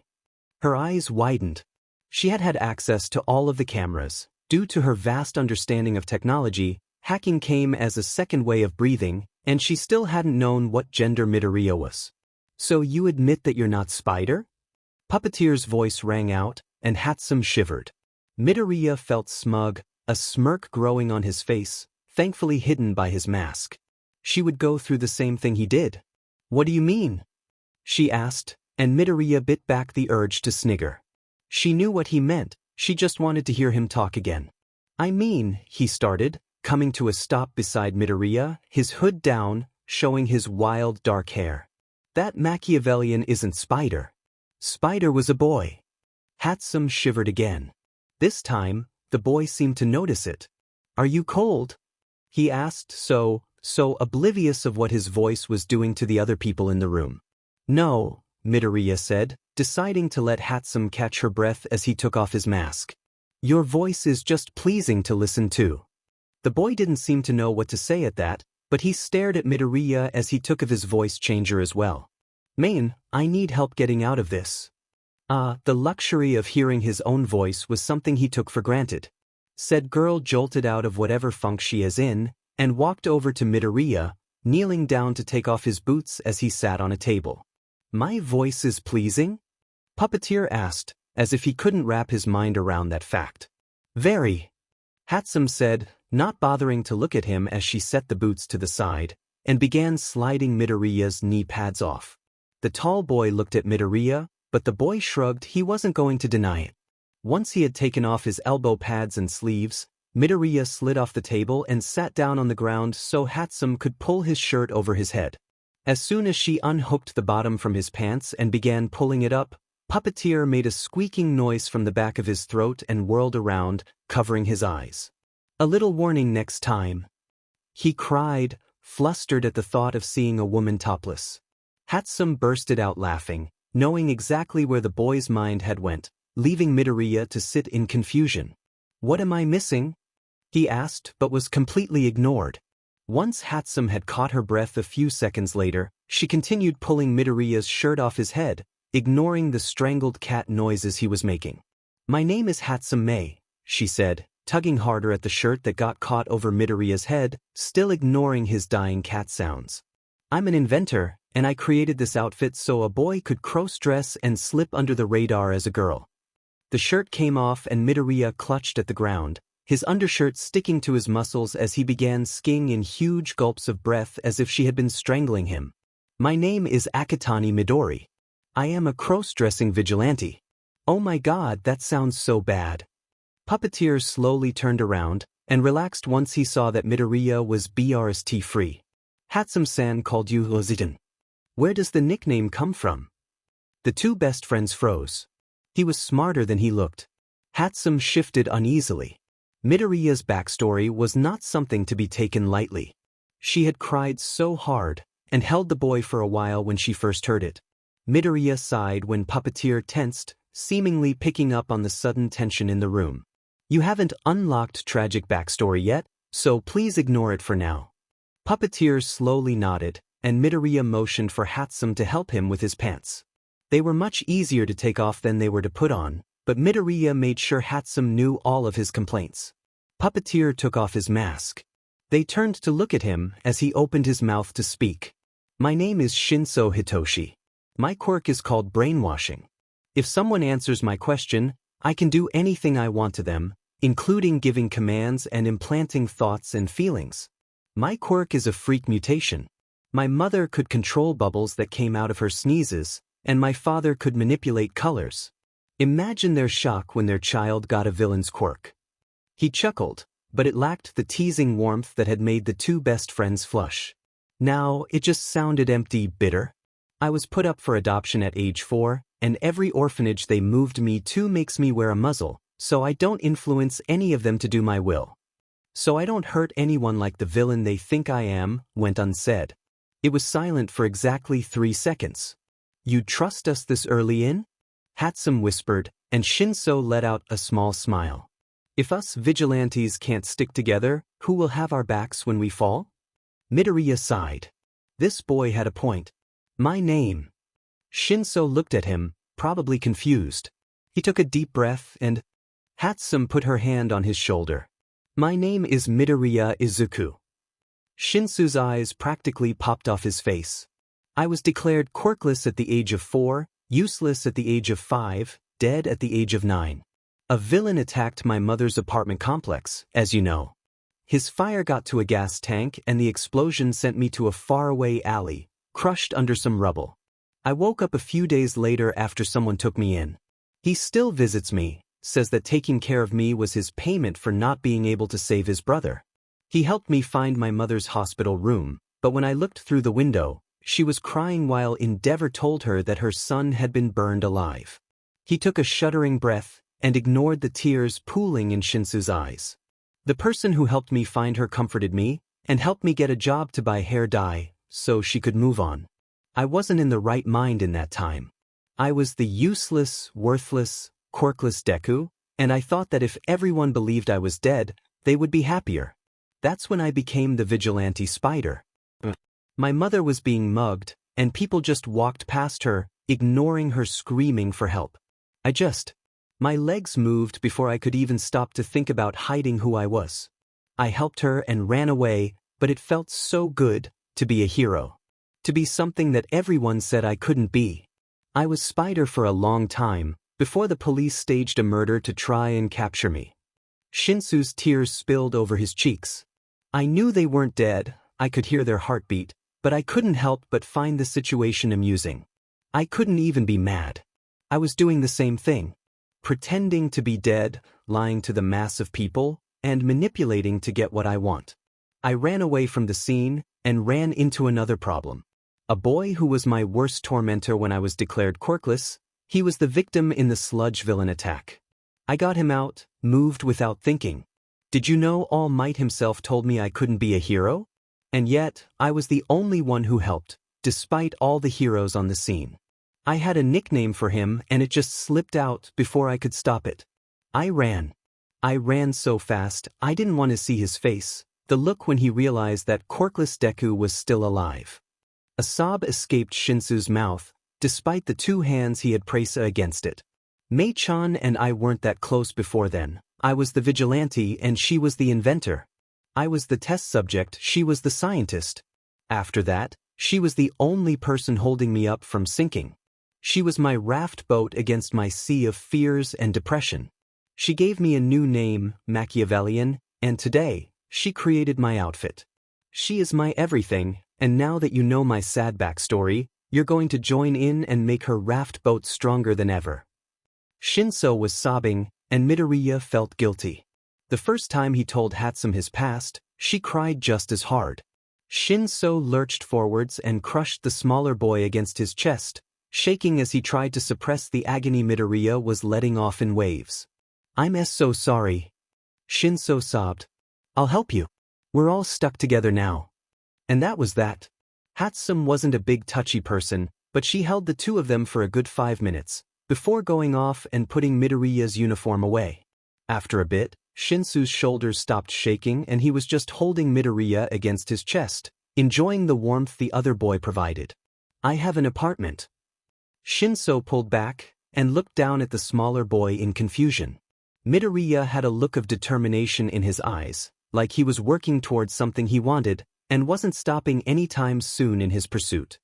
Her eyes widened. She had had access to all of the cameras. Due to her vast understanding of technology, hacking came as a second way of breathing, and she still hadn't known what gender Midoriya was. "So you admit that you're not Spider?" Puppeteer's voice rang out, and Hatsum shivered. Midoriya felt smug, a smirk growing on his face, thankfully hidden by his mask. She would go through the same thing he did. "What do you mean?" she asked, and Midoriya bit back the urge to snigger. She knew what he meant, she just wanted to hear him talk again. "I mean," he started, coming to a stop beside Midoriya, his hood down, showing his wild dark hair. "That Machiavellian isn't Spider. Spider was a boy." Hatsum shivered again. This time, the boy seemed to notice it. "Are you cold?" he asked, so oblivious of what his voice was doing to the other people in the room. "No," Midoriya said, deciding to let Hatsum catch her breath as he took off his mask. "Your voice is just pleasing to listen to." The boy didn't seem to know what to say at that, but he stared at Midoriya as he took of his voice changer as well. "Main, I need help getting out of this." The luxury of hearing his own voice was something he took for granted. Said girl jolted out of whatever funk she is in, and walked over to Midoriya, kneeling down to take off his boots as he sat on a table. "My voice is pleasing?" Puppeteer asked, as if he couldn't wrap his mind around that fact. "Very," Hatsum said, not bothering to look at him as she set the boots to the side, and began sliding Midoriya's knee pads off. The tall boy looked at Midoriya, but the boy shrugged. He wasn't going to deny it. Once he had taken off his elbow pads and sleeves, Midoriya slid off the table and sat down on the ground so Hatsum could pull his shirt over his head. As soon as she unhooked the bottom from his pants and began pulling it up, Puppeteer made a squeaking noise from the back of his throat and whirled around, covering his eyes. "A little warning next time," he cried, flustered at the thought of seeing a woman topless. Hatsum bursted out laughing, knowing exactly where the boy's mind had went, leaving Midoriya to sit in confusion. "What am I missing?" he asked, but was completely ignored. Once Hatsum had caught her breath a few seconds later, she continued pulling Midoriya's shirt off his head, ignoring the strangled cat noises he was making. "My name is Hatsum Mei," she said, tugging harder at the shirt that got caught over Midoriya's head, still ignoring his dying cat sounds. "I'm an inventor, and I created this outfit so a boy could cross-dress and slip under the radar as a girl." The shirt came off and Midoriya clutched at the ground, his undershirt sticking to his muscles as he began skiing in huge gulps of breath as if she had been strangling him. "My name is Akatani Midori. I am a cross-dressing vigilante." "Oh my god, that sounds so bad." Puppeteer slowly turned around and relaxed once he saw that Midoriya was BRST-free. "Hatsum-san called you Loziden. Where does the nickname come from?" The two best friends froze. He was smarter than he looked. Hatsum shifted uneasily. Midoriya's backstory was not something to be taken lightly. She had cried so hard and held the boy for a while when she first heard it. Midoriya sighed when Puppeteer tensed, seemingly picking up on the sudden tension in the room. "You haven't unlocked tragic backstory yet, so please ignore it for now." Puppeteer slowly nodded, and Midoriya motioned for Hatsum to help him with his pants. They were much easier to take off than they were to put on, but Midoriya made sure Hatsum knew all of his complaints. Puppeteer took off his mask. They turned to look at him as he opened his mouth to speak. My name is Shinso Hitoshi. My quirk is called brainwashing. If someone answers my question, I can do anything I want to them, including giving commands and implanting thoughts and feelings. My quirk is a freak mutation. My mother could control bubbles that came out of her sneezes, and my father could manipulate colors. Imagine their shock when their child got a villain's quirk. He chuckled, but it lacked the teasing warmth that had made the two best friends flush. Now, it just sounded empty, bitter. I was put up for adoption at age 4, and every orphanage they moved me to makes me wear a muzzle, so I don't influence any of them to do my will. So I don't hurt anyone like the villain they think I am, went unsaid. It was silent for exactly 3 seconds. You trust us this early in? Hatsum whispered, and Shinso let out a small smile. If us vigilantes can't stick together, who will have our backs when we fall? Midoriya sighed. This boy had a point. My name. Shinso looked at him, probably confused. He took a deep breath and Hatsum put her hand on his shoulder. My name is Midoriya Izuku. Shinso's eyes practically popped off his face. I was declared quirkless at the age of 4, useless at the age of 5, dead at the age of 9. A villain attacked my mother's apartment complex, as you know. His fire got to a gas tank and the explosion sent me to a faraway alley, crushed under some rubble. I woke up a few days later after someone took me in. He still visits me, says that taking care of me was his payment for not being able to save his brother. He helped me find my mother's hospital room, but when I looked through the window, she was crying while Endeavor told her that her son had been burned alive. He took a shuddering breath and ignored the tears pooling in Shinso's eyes. The person who helped me find her comforted me and helped me get a job to buy hair dye so she could move on. I wasn't in the right mind in that time. I was the useless, worthless, quirkless Deku, and I thought that if everyone believed I was dead, they would be happier. That's when I became the vigilante spider. My mother was being mugged, and people just walked past her, ignoring her screaming for help. My legs moved before I could even stop to think about hiding who I was. I helped her and ran away, but it felt so good to be a hero. To be something that everyone said I couldn't be. I was Spider for a long time, before the police staged a murder to try and capture me. Shinso's tears spilled over his cheeks. I knew they weren't dead, I could hear their heartbeat, but I couldn't help but find the situation amusing. I couldn't even be mad. I was doing the same thing. Pretending to be dead, lying to the mass of people, and manipulating to get what I want. I ran away from the scene and ran into another problem. A boy who was my worst tormentor when I was declared quirkless, he was the victim in the sludge villain attack. I got him out, moved without thinking. Did you know All Might himself told me I couldn't be a hero? And yet, I was the only one who helped, despite all the heroes on the scene. I had a nickname for him and it just slipped out before I could stop it. I ran. I ran so fast, I didn't want to see his face, the look when he realized that quirkless Deku was still alive. A sob escaped Shinso's mouth, despite the 2 hands he had pressed against it. Mei-chan and I weren't that close before then. I was the vigilante and she was the inventor. I was the test subject, she was the scientist. After that, she was the only person holding me up from sinking. She was my raft boat against my sea of fears and depression. She gave me a new name, Machiavellian, and today, she created my outfit. She is my everything, and now that you know my sad backstory, you're going to join in and make her raft boat stronger than ever. Shinso was sobbing, and Midoriya felt guilty. The first time he told Hatsum his past, she cried just as hard. Shinso lurched forwards and crushed the smaller boy against his chest, shaking as he tried to suppress the agony Midoriya was letting off in waves. I'm so sorry. Shinso sobbed. I'll help you. We're all stuck together now. And that was that. Hatsum wasn't a big touchy person, but she held the 2 of them for a good 5 minutes, before going off and putting Midoriya's uniform away. After a bit, Shinsu's shoulders stopped shaking and he was just holding Midoriya against his chest, enjoying the warmth the other boy provided. I have an apartment. Shinso pulled back and looked down at the smaller boy in confusion. Midoriya had a look of determination in his eyes, like he was working towards something he wanted and wasn't stopping anytime soon in his pursuit.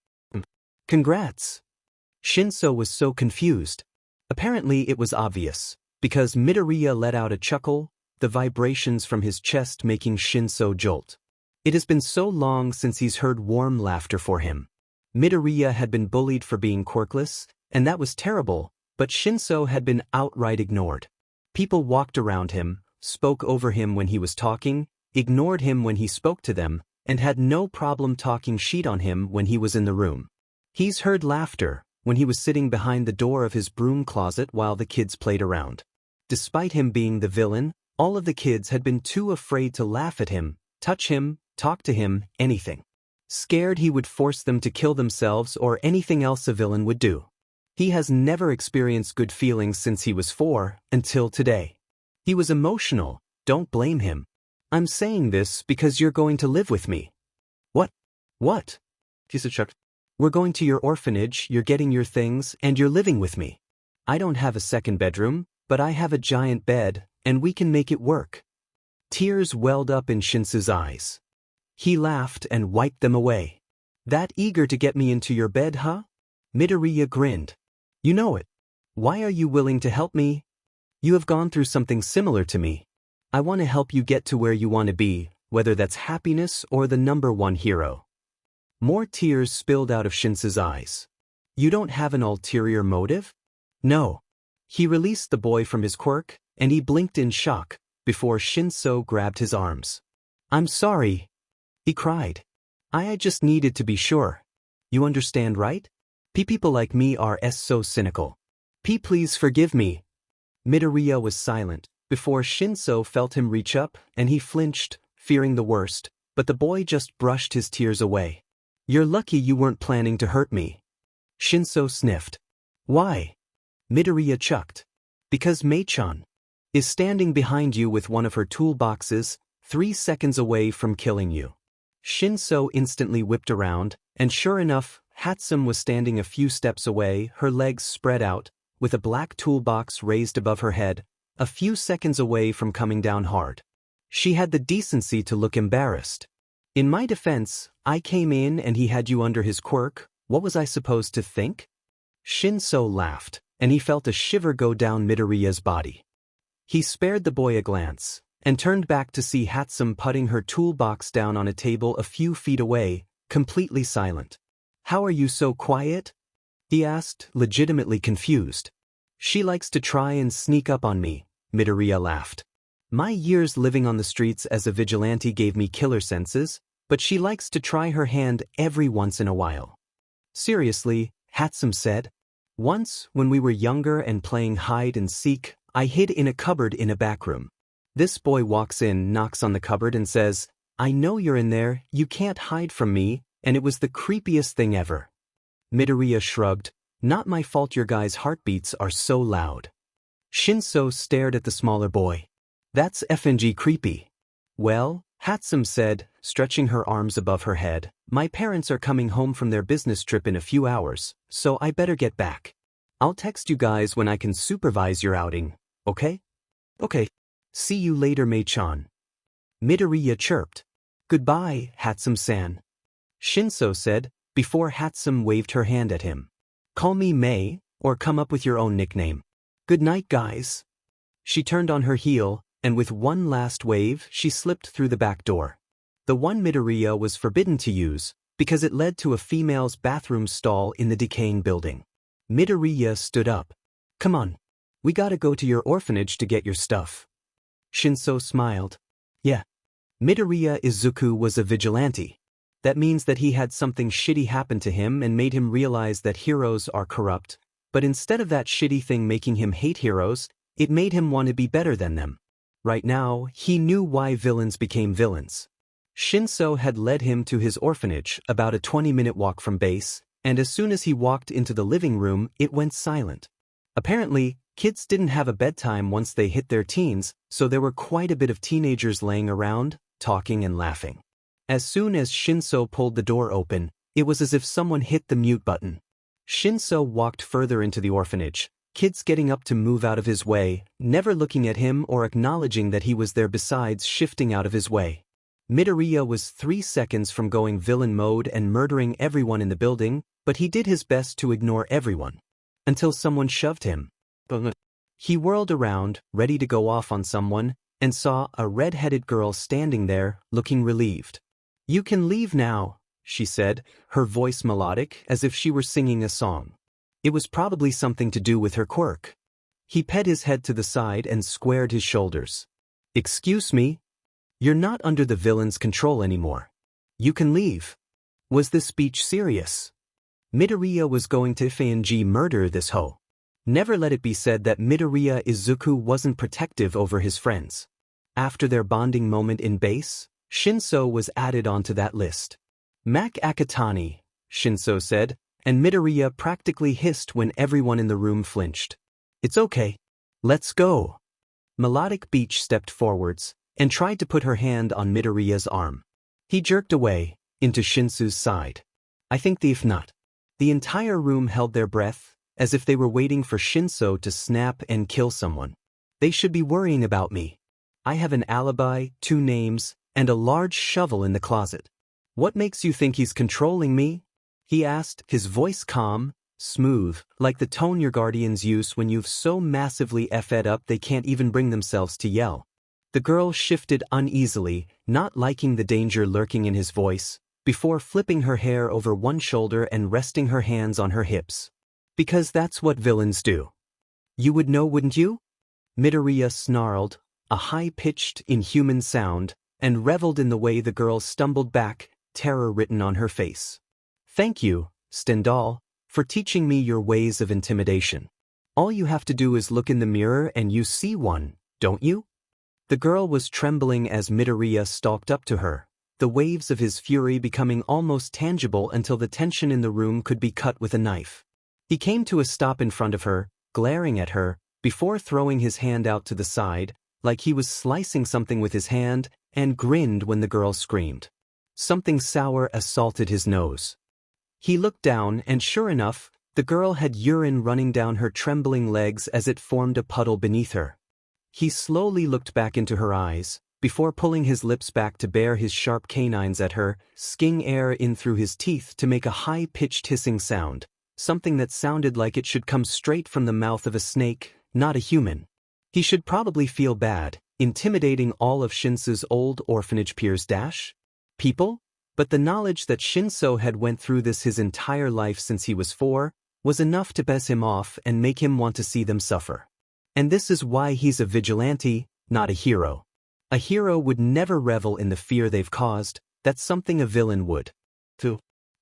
Congrats! Shinso was so confused. Apparently it was obvious, because Midoriya let out a chuckle, the vibrations from his chest making Shinso jolt. It has been so long since he's heard warm laughter for him. Midoriya had been bullied for being quirkless, and that was terrible, but Shinso had been outright ignored. People walked around him, spoke over him when he was talking, ignored him when he spoke to them, and had no problem talking shit on him when he was in the room. He's heard laughter when he was sitting behind the door of his broom closet while the kids played around. Despite him being the villain, all of the kids had been too afraid to laugh at him, touch him, talk to him, anything. Scared he would force them to kill themselves or anything else a villain would do. He has never experienced good feelings since he was 4, until today. He was emotional, don't blame him. I'm saying this because you're going to live with me. What? What? We're going to your orphanage, you're getting your things, and you're living with me. I don't have a second bedroom, but I have a giant bed, and we can make it work. Tears welled up in Shinsu's eyes. He laughed and wiped them away. That eager to get me into your bed, huh? Midoriya grinned. You know it. Why are you willing to help me? You have gone through something similar to me. I want to help you get to where you want to be, whether that's happiness or the #1 hero. More tears spilled out of Shinsu's eyes. You don't have an ulterior motive? No. He released the boy from his quirk, and he blinked in shock, before Shinso grabbed his arms. I'm sorry. He cried. I just needed to be sure. You understand, right? People like me are so cynical. Please forgive me. Midoriya was silent, before Shinso felt him reach up, and he flinched, fearing the worst, but the boy just brushed his tears away. You're lucky you weren't planning to hurt me. Shinso sniffed. Why? Midoriya chucked. Because Mei-chan is standing behind you with one of her toolboxes, 3 seconds away from killing you. Shinso instantly whipped around, and sure enough, Hatsum was standing a few steps away, her legs spread out, with a black toolbox raised above her head, a few seconds away from coming down hard. She had the decency to look embarrassed. In my defense, I came in and he had you under his quirk, what was I supposed to think? Shinso laughed, and he felt a shiver go down Midoriya's body. He spared the boy a glance, and turned back to see Hatsum putting her toolbox down on a table a few feet away, completely silent. How are you so quiet? He asked, legitimately confused. She likes to try and sneak up on me, Midoriya laughed. My years living on the streets as a vigilante gave me killer senses, but she likes to try her hand every once in a while. Seriously, Hatsum said. Once, when we were younger and playing hide and seek, I hid in a cupboard in a back room. This boy walks in, knocks on the cupboard and says, I know you're in there, you can't hide from me, and it was the creepiest thing ever. Midoriya shrugged. Not my fault your guys' heartbeats are so loud. Shinso stared at the smaller boy. That's FNG creepy. Well, Hatsum said, stretching her arms above her head, my parents are coming home from their business trip in a few hours, so I better get back. I'll text you guys when I can supervise your outing, okay? Okay. See you later, Mei-chan. Midoriya chirped. Goodbye, Hatsum-san. Shinso said, before Hatsum waved her hand at him. Call me Mei, or come up with your own nickname. Good night, guys. She turned on her heel, and with one last wave she slipped through the back door. The one Midoriya was forbidden to use, because it led to a female's bathroom stall in the decaying building. Midoriya stood up. Come on. We gotta go to your orphanage to get your stuff. Shinso smiled. Yeah. Midoriya Izuku was a vigilante. That means that he had something shitty happen to him and made him realize that heroes are corrupt, but instead of that shitty thing making him hate heroes, it made him want to be better than them. Right now, he knew why villains became villains. Shinso had led him to his orphanage, about a 20-minute walk from base, and as soon as he walked into the living room, it went silent. Apparently, Kids didn't have a bedtime once they hit their teens, so there were quite a bit of teenagers laying around, talking and laughing. As soon as Shinso pulled the door open, it was as if someone hit the mute button. Shinso walked further into the orphanage, kids getting up to move out of his way, never looking at him or acknowledging that he was there, besides shifting out of his way. Midoriya was 3 seconds from going villain mode and murdering everyone in the building, but he did his best to ignore everyone. Until someone shoved him. He whirled around, ready to go off on someone, and saw a red-headed girl standing there, looking relieved. "You can leave now," she said, her voice melodic, as if she were singing a song. It was probably something to do with her quirk. He pet his head to the side and squared his shoulders. "Excuse me? You're not under the villain's control anymore. You can leave." Was this speech serious? Midoriya was going to FNG murder this hoe. Never let it be said that Midoriya Izuku wasn't protective over his friends. After their bonding moment in base, Shinso was added onto that list. "Mak Akatani," Shinso said, and Midoriya practically hissed when everyone in the room flinched. "It's okay. Let's go." Melodic Beach stepped forwards and tried to put her hand on Midoriya's arm. He jerked away, into Shinso's side. "I think if not." The entire room held their breath, as if they were waiting for Shinso to snap and kill someone. "They should be worrying about me. I have an alibi, 2 names, and a large shovel in the closet. What makes you think he's controlling me?" he asked, his voice calm, smooth, like the tone your guardians use when you've so massively effed up they can't even bring themselves to yell. The girl shifted uneasily, not liking the danger lurking in his voice, before flipping her hair over one shoulder and resting her hands on her hips. "Because that's what villains do. You would know, wouldn't you?" Midoriya snarled, a high-pitched, inhuman sound, and reveled in the way the girl stumbled back, terror written on her face. "Thank you, Stendhal, for teaching me your ways of intimidation. All you have to do is look in the mirror and you see one, don't you?" The girl was trembling as Midoriya stalked up to her, the waves of his fury becoming almost tangible until the tension in the room could be cut with a knife. He came to a stop in front of her, glaring at her, before throwing his hand out to the side, like he was slicing something with his hand, and grinned when the girl screamed. Something sour assaulted his nose. He looked down and sure enough, the girl had urine running down her trembling legs as it formed a puddle beneath her. He slowly looked back into her eyes, before pulling his lips back to bare his sharp canines at her, sking air in through his teeth to make a high-pitched hissing sound, something that sounded like it should come straight from the mouth of a snake, not a human. He should probably feel bad, intimidating all of Shinso's old orphanage peers people, but the knowledge that Shinso had went through this his entire life since he was 4 was enough to piss him off and make him want to see them suffer. And this is why he's a vigilante, not a hero. A hero would never revel in the fear they've caused, that's something a villain would.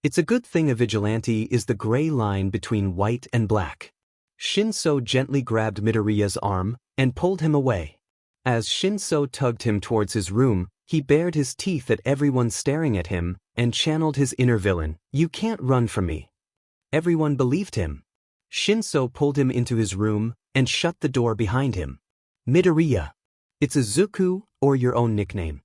It's a good thing a vigilante is the gray line between white and black. Shinso gently grabbed Midoriya's arm and pulled him away. As Shinso tugged him towards his room, he bared his teeth at everyone staring at him and channeled his inner villain. "You can't run from me." Everyone believed him. Shinso pulled him into his room and shut the door behind him. "Midoriya, it's Izuku or your own nickname,"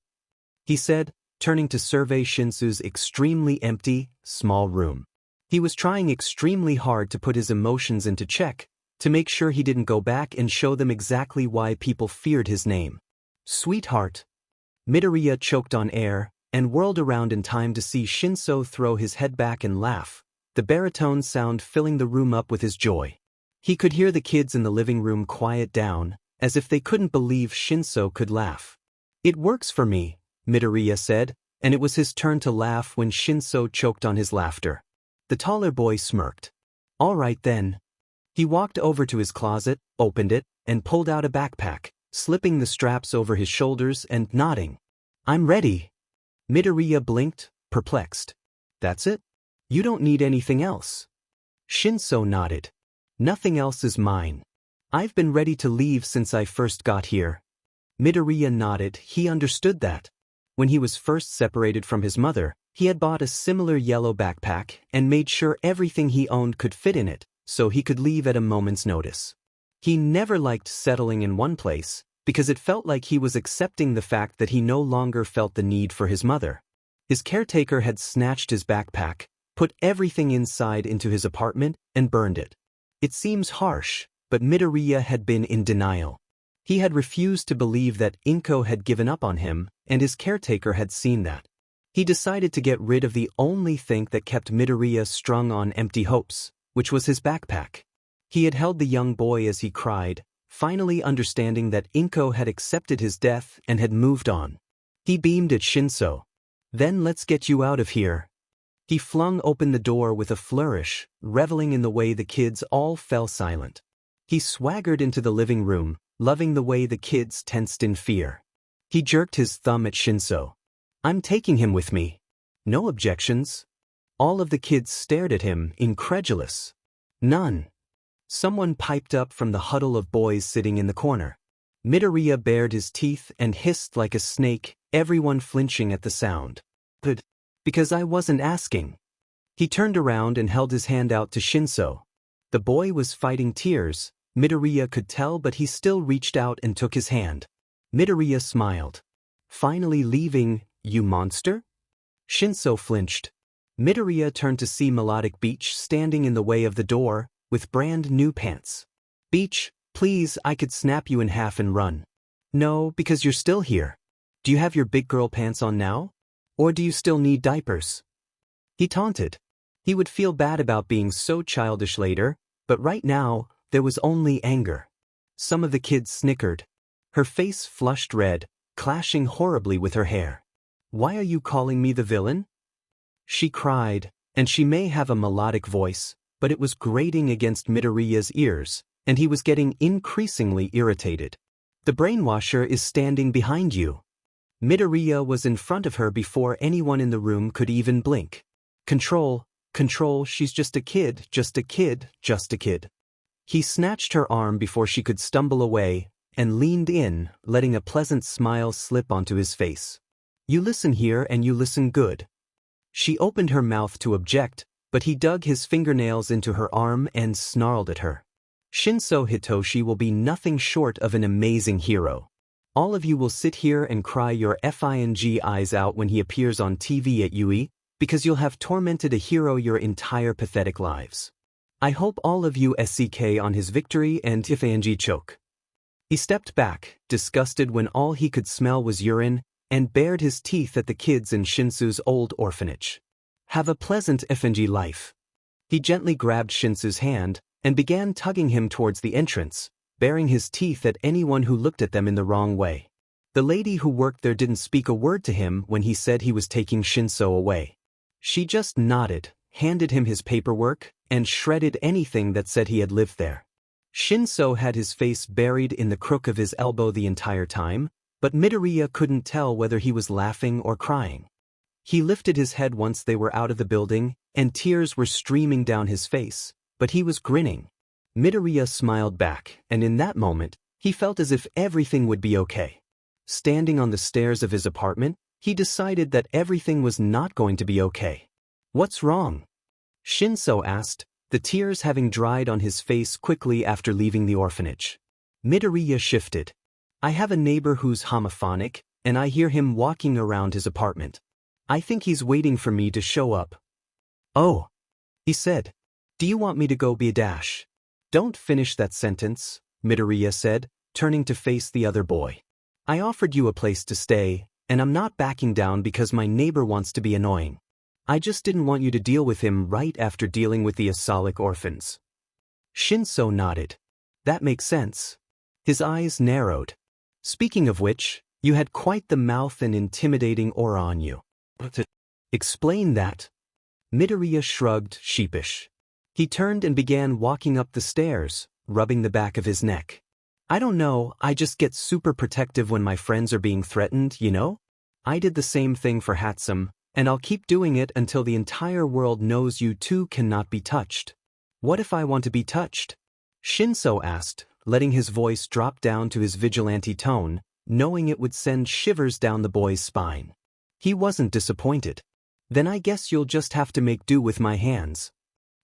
he said, turning to survey Shinso's extremely empty, small room. He was trying extremely hard to put his emotions into check, to make sure he didn't go back and show them exactly why people feared his name. "Sweetheart." Midoriya choked on air and whirled around in time to see Shinso throw his head back and laugh, the baritone sound filling the room up with his joy. He could hear the kids in the living room quiet down, as if they couldn't believe Shinso could laugh. "It works for me," Midoriya said, and it was his turn to laugh when Shinso choked on his laughter. The taller boy smirked. "All right then." He walked over to his closet, opened it, and pulled out a backpack, slipping the straps over his shoulders and nodding. "I'm ready." Midoriya blinked, perplexed. "That's it? You don't need anything else?" Shinso nodded. "Nothing else is mine. I've been ready to leave since I first got here." Midoriya nodded. He understood that. When he was first separated from his mother, he had bought a similar yellow backpack and made sure everything he owned could fit in it, so he could leave at a moment's notice. He never liked settling in one place, because it felt like he was accepting the fact that he no longer felt the need for his mother. His caretaker had snatched his backpack, put everything inside into his apartment, and burned it. It seems harsh, but Midoriya had been in denial. He had refused to believe that Inko had given up on him, and his caretaker had seen that. He decided to get rid of the only thing that kept Midoriya strung on empty hopes, which was his backpack. He had held the young boy as he cried, finally understanding that Inko had accepted his death and had moved on. He beamed at Shinso. "Then let's get you out of here." He flung open the door with a flourish, reveling in the way the kids all fell silent. He swaggered into the living room, loving the way the kids tensed in fear. He jerked his thumb at Shinso. "I'm taking him with me." No objections. All of the kids stared at him, incredulous. None. Someone piped up from the huddle of boys sitting in the corner. Midoriya bared his teeth and hissed like a snake, everyone flinching at the sound. "But, because I wasn't asking." He turned around and held his hand out to Shinso. The boy was fighting tears, Midoriya could tell, but he still reached out and took his hand. Midoriya smiled. "Finally leaving, you monster?" Shinso flinched. Midoriya turned to see Melodic Beach standing in the way of the door, with brand new pants. "Beach, please, I could snap you in half and run." "No, because you're still here. Do you have your big girl pants on now? Or do you still need diapers?" He taunted. He would feel bad about being so childish later, but right now, there was only anger. Some of the kids snickered. Her face flushed red, clashing horribly with her hair. "Why are you calling me the villain?" She cried, and she may have a melodic voice, but it was grating against Midoriya's ears, and he was getting increasingly irritated. "The brainwasher is standing behind you." Midoriya was in front of her before anyone in the room could even blink. "Control, control, she's just a kid, just a kid, just a kid." He snatched her arm before she could stumble away, and leaned in, letting a pleasant smile slip onto his face. "You listen here and you listen good." She opened her mouth to object, but he dug his fingernails into her arm and snarled at her. "Shinso Hitoshi will be nothing short of an amazing hero. All of you will sit here and cry your FING eyes out when he appears on TV at Yuuei, because you'll have tormented a hero your entire pathetic lives. I hope all of you SCK on his victory and FING choke." He stepped back, disgusted when all he could smell was urine, and bared his teeth at the kids in Shinsu's old orphanage. "Have a pleasant FNG life." He gently grabbed Shinsu's hand and began tugging him towards the entrance, baring his teeth at anyone who looked at them in the wrong way. The lady who worked there didn't speak a word to him when he said he was taking Shinso away. She just nodded, handed him his paperwork, and shredded anything that said he had lived there. Shinso had his face buried in the crook of his elbow the entire time, but Midoriya couldn't tell whether he was laughing or crying. He lifted his head once they were out of the building, and tears were streaming down his face, but he was grinning. Midoriya smiled back, and in that moment, he felt as if everything would be okay. Standing on the stairs of his apartment, he decided that everything was not going to be okay. "What's wrong?" Shinso asked, the tears having dried on his face quickly after leaving the orphanage. Midoriya shifted. "I have a neighbor who's homophonic, and I hear him walking around his apartment. I think he's waiting for me to show up." "Oh," he said. "Do you want me to go be a dash?" "Don't finish that sentence," Midoriya said, turning to face the other boy. "I offered you a place to stay, and I'm not backing down because my neighbor wants to be annoying. I just didn't want you to deal with him right after dealing with the Asalic orphans." Shinso nodded. "That makes sense." His eyes narrowed. "Speaking of which, you had quite the mouth and intimidating aura on you." "Explain that." Midoriya shrugged, sheepish. He turned and began walking up the stairs, rubbing the back of his neck. "I don't know, I just get super protective when my friends are being threatened, you know? I did the same thing for Hatsum, and I'll keep doing it until the entire world knows you two cannot be touched." "What if I want to be touched?" Shinso asked, letting his voice drop down to his vigilante tone, knowing it would send shivers down the boy's spine. He wasn't disappointed. "Then I guess you'll just have to make do with my hands."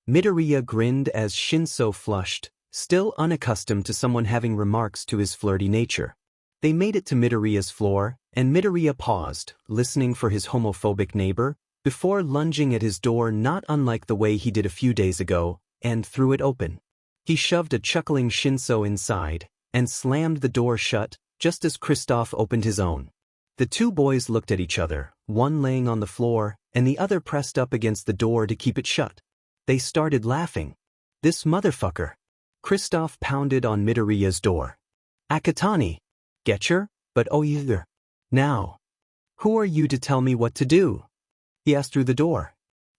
Midoriya grinned as Shinso flushed, still unaccustomed to someone having remarks to his flirty nature. They made it to Midoriya's floor, and Midoriya paused, listening for his homophobic neighbor, before lunging at his door not unlike the way he did a few days ago, and threw it open. He shoved a chuckling Shinso inside, and slammed the door shut, just as Kristoff opened his own. The two boys looked at each other, one laying on the floor, and the other pressed up against the door to keep it shut. They started laughing. "This motherfucker." Kristoff pounded on Midoriya's door. "Akatani. Getcher? But oh either. Now. Who are you to tell me what to do?" he asked through the door.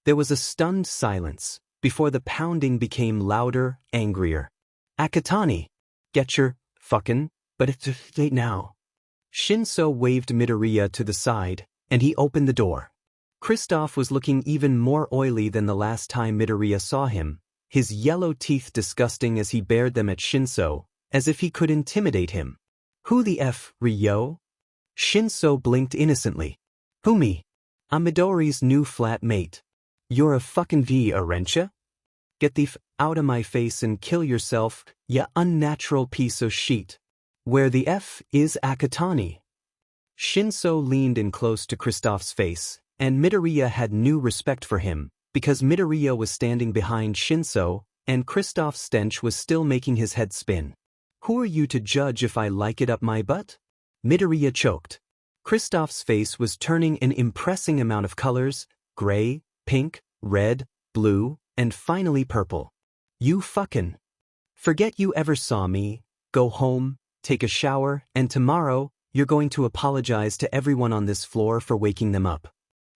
There was a stunned silence, before the pounding became louder, angrier. "Akatani. Getcher, fucking, but it's too late now." Shinso waved Midoriya to the side, and he opened the door. Kristoff was looking even more oily than the last time Midoriya saw him, his yellow teeth disgusting as he bared them at Shinso, as if he could intimidate him. "Who the F, Ryo?" Shinso blinked innocently. "Who me? I'm Midori's new flatmate. You're a fucking Arencha? Get the f out of my face and kill yourself, ya unnatural piece of shit. Where the F is Akatani?" Shinso leaned in close to Kristoff's face, and Midoriya had new respect for him, because Midoriya was standing behind Shinso, and Kristoff's stench was still making his head spin. "Who are you to judge if I like it up my butt?" Midoriya choked. Kristoff's face was turning an impressive amount of colors: gray, pink, red, blue, and finally purple. "You fucking. Forget you ever saw me. Go home, take a shower, and tomorrow, you're going to apologize to everyone on this floor for waking them up."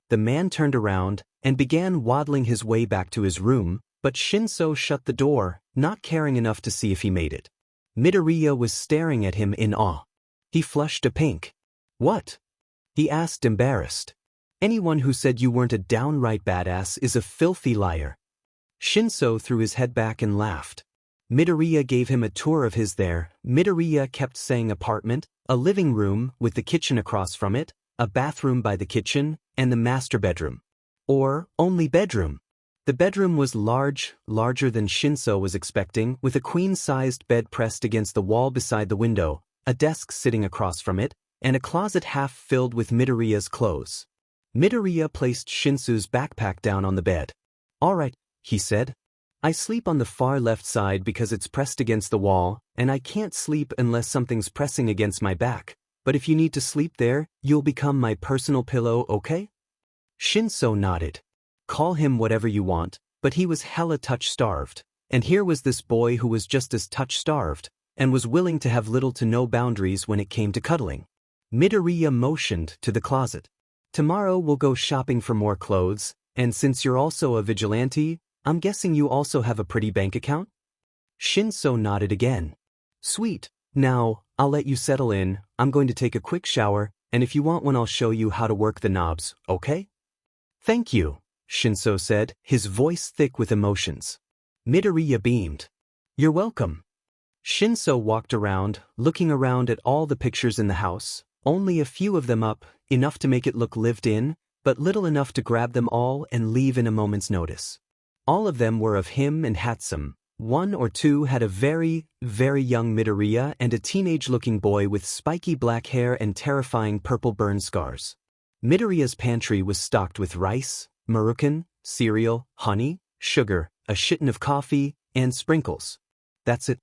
The man turned around and began waddling his way back to his room, but Shinso shut the door, not caring enough to see if he made it. Midoriya was staring at him in awe. He flushed a pink. "What?" he asked, embarrassed. "Anyone who said you weren't a downright badass is a filthy liar." Shinso threw his head back and laughed. Midoriya gave him a tour of his there. Midoriya kept saying apartment, a living room with the kitchen across from it, a bathroom by the kitchen, and the master bedroom. Or only bedroom. The bedroom was larger than Shinso was expecting, with a queen-sized bed pressed against the wall beside the window, a desk sitting across from it, and a closet half filled with Midoriya's clothes. Midoriya placed Shinso's backpack down on the bed. "All right," he said. "I sleep on the far left side because it's pressed against the wall, and I can't sleep unless something's pressing against my back. But if you need to sleep there, you'll become my personal pillow, okay?" Shinso nodded. Call him whatever you want, but he was hella touch-starved, and here was this boy who was just as touch-starved, and was willing to have little to no boundaries when it came to cuddling. Midoriya motioned to the closet. "Tomorrow we'll go shopping for more clothes, and since you're also a vigilante, I'm guessing you also have a pretty bank account?" Shinso nodded again. "Sweet. Now, I'll let you settle in, I'm going to take a quick shower, and if you want one I'll show you how to work the knobs, okay?" "Thank you," Shinso said, his voice thick with emotions. Midoriya beamed. "You're welcome." Shinso walked around, looking around at all the pictures in the house, only a few of them up, enough to make it look lived in, but little enough to grab them all and leave in a moment's notice. All of them were of him and handsome. One or two had a very, very young Midoriya and a teenage-looking boy with spiky black hair and terrifying purple burn scars. Midoriya's pantry was stocked with rice, marukan, cereal, honey, sugar, a shitton of coffee, and sprinkles. That's it.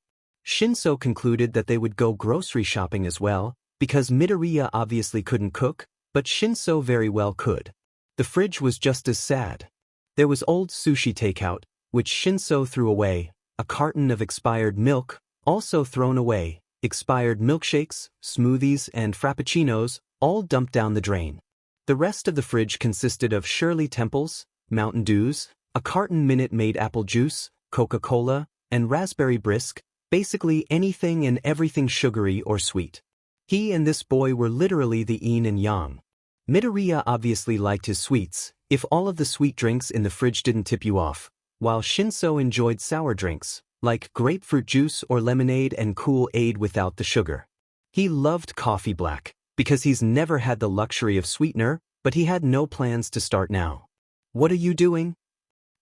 Shinso concluded that they would go grocery shopping as well, because Midoriya obviously couldn't cook, but Shinso very well could. The fridge was just as sad. There was old sushi takeout, which Shinso threw away, a carton of expired milk, also thrown away, expired milkshakes, smoothies, and frappuccinos, all dumped down the drain. The rest of the fridge consisted of Shirley Temples, Mountain Dews, a carton Minute Maid apple juice, Coca-Cola, and raspberry brisk, basically anything and everything sugary or sweet. He and this boy were literally the yin and yang. Midoriya obviously liked his sweets, if all of the sweet drinks in the fridge didn't tip you off, while Shinso enjoyed sour drinks, like grapefruit juice or lemonade and Kool-Aid without the sugar. He loved coffee black, because he's never had the luxury of sweetener, but he had no plans to start now. "What are you doing?"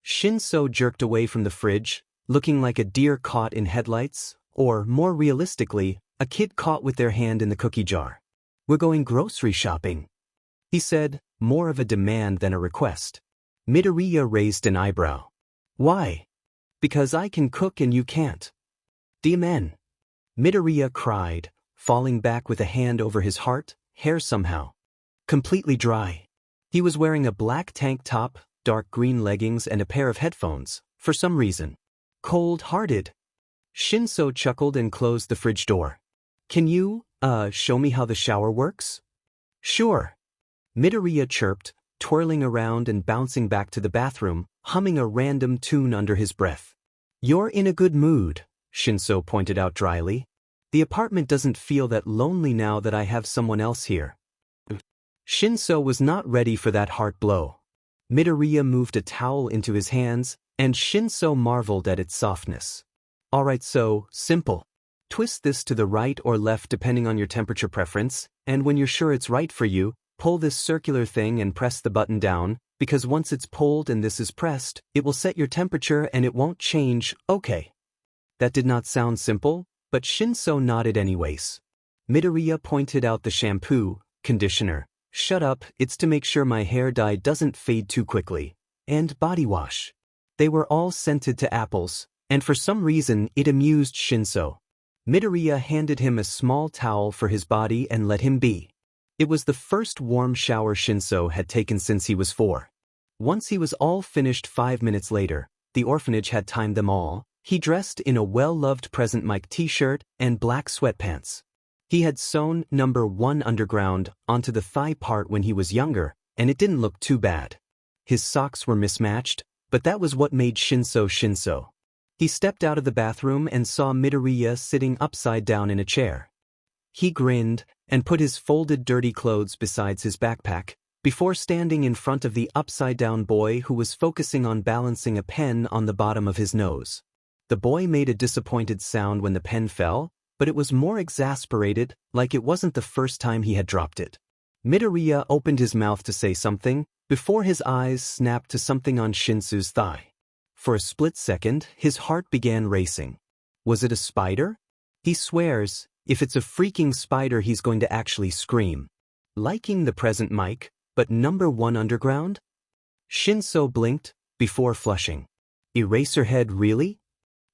Shinso jerked away from the fridge, looking like a deer caught in headlights, or, more realistically, a kid caught with their hand in the cookie jar. "We're going grocery shopping," he said, more of a demand than a request. Midoriya raised an eyebrow. "Why?" "Because I can cook and you can't." "Daemon!" Midoriya cried, falling back with a hand over his heart, hair somehow completely dry. He was wearing a black tank top, dark green leggings and a pair of headphones, for some reason. "Cold-hearted." Shinso chuckled and closed the fridge door. "Can you, show me how the shower works?" "Sure." Midoriya chirped, twirling around and bouncing back to the bathroom, humming a random tune under his breath. "You're in a good mood," Shinso pointed out dryly. "The apartment doesn't feel that lonely now that I have someone else here." Shinso was not ready for that heart blow. Midoriya moved a towel into his hands, and Shinso marveled at its softness. "Alright, so, simple. Twist this to the right or left depending on your temperature preference, and when you're sure it's right for you, pull this circular thing and press the button down, because once it's pulled and this is pressed, it will set your temperature and it won't change, okay." That did not sound simple, but Shinso nodded anyways. Midoriya pointed out the shampoo, conditioner, "Shut up, it's to make sure my hair dye doesn't fade too quickly," and body wash. They were all scented to apples, and for some reason it amused Shinso. Midoriya handed him a small towel for his body and let him be. It was the first warm shower Shinso had taken since he was 4. Once he was all finished 5 minutes later, the orphanage had timed them all. He dressed in a well-loved Present Mike t-shirt and black sweatpants. He had sewn number 1 underground onto the thigh part when he was younger, and it didn't look too bad. His socks were mismatched, but that was what made Shinso Shinso. He stepped out of the bathroom and saw Midoriya sitting upside down in a chair. He grinned and put his folded dirty clothes beside his backpack, before standing in front of the upside-down boy who was focusing on balancing a pen on the bottom of his nose. The boy made a disappointed sound when the pen fell, but it was more exasperated, like it wasn't the first time he had dropped it. Midoriya opened his mouth to say something, before his eyes snapped to something on Shinso's thigh. For a split second, his heart began racing. Was it a spider? He swears, if it's a freaking spider he's going to actually scream. Liking the present mic, but number 1 underground? Shinso blinked, before flushing. Eraserhead, really?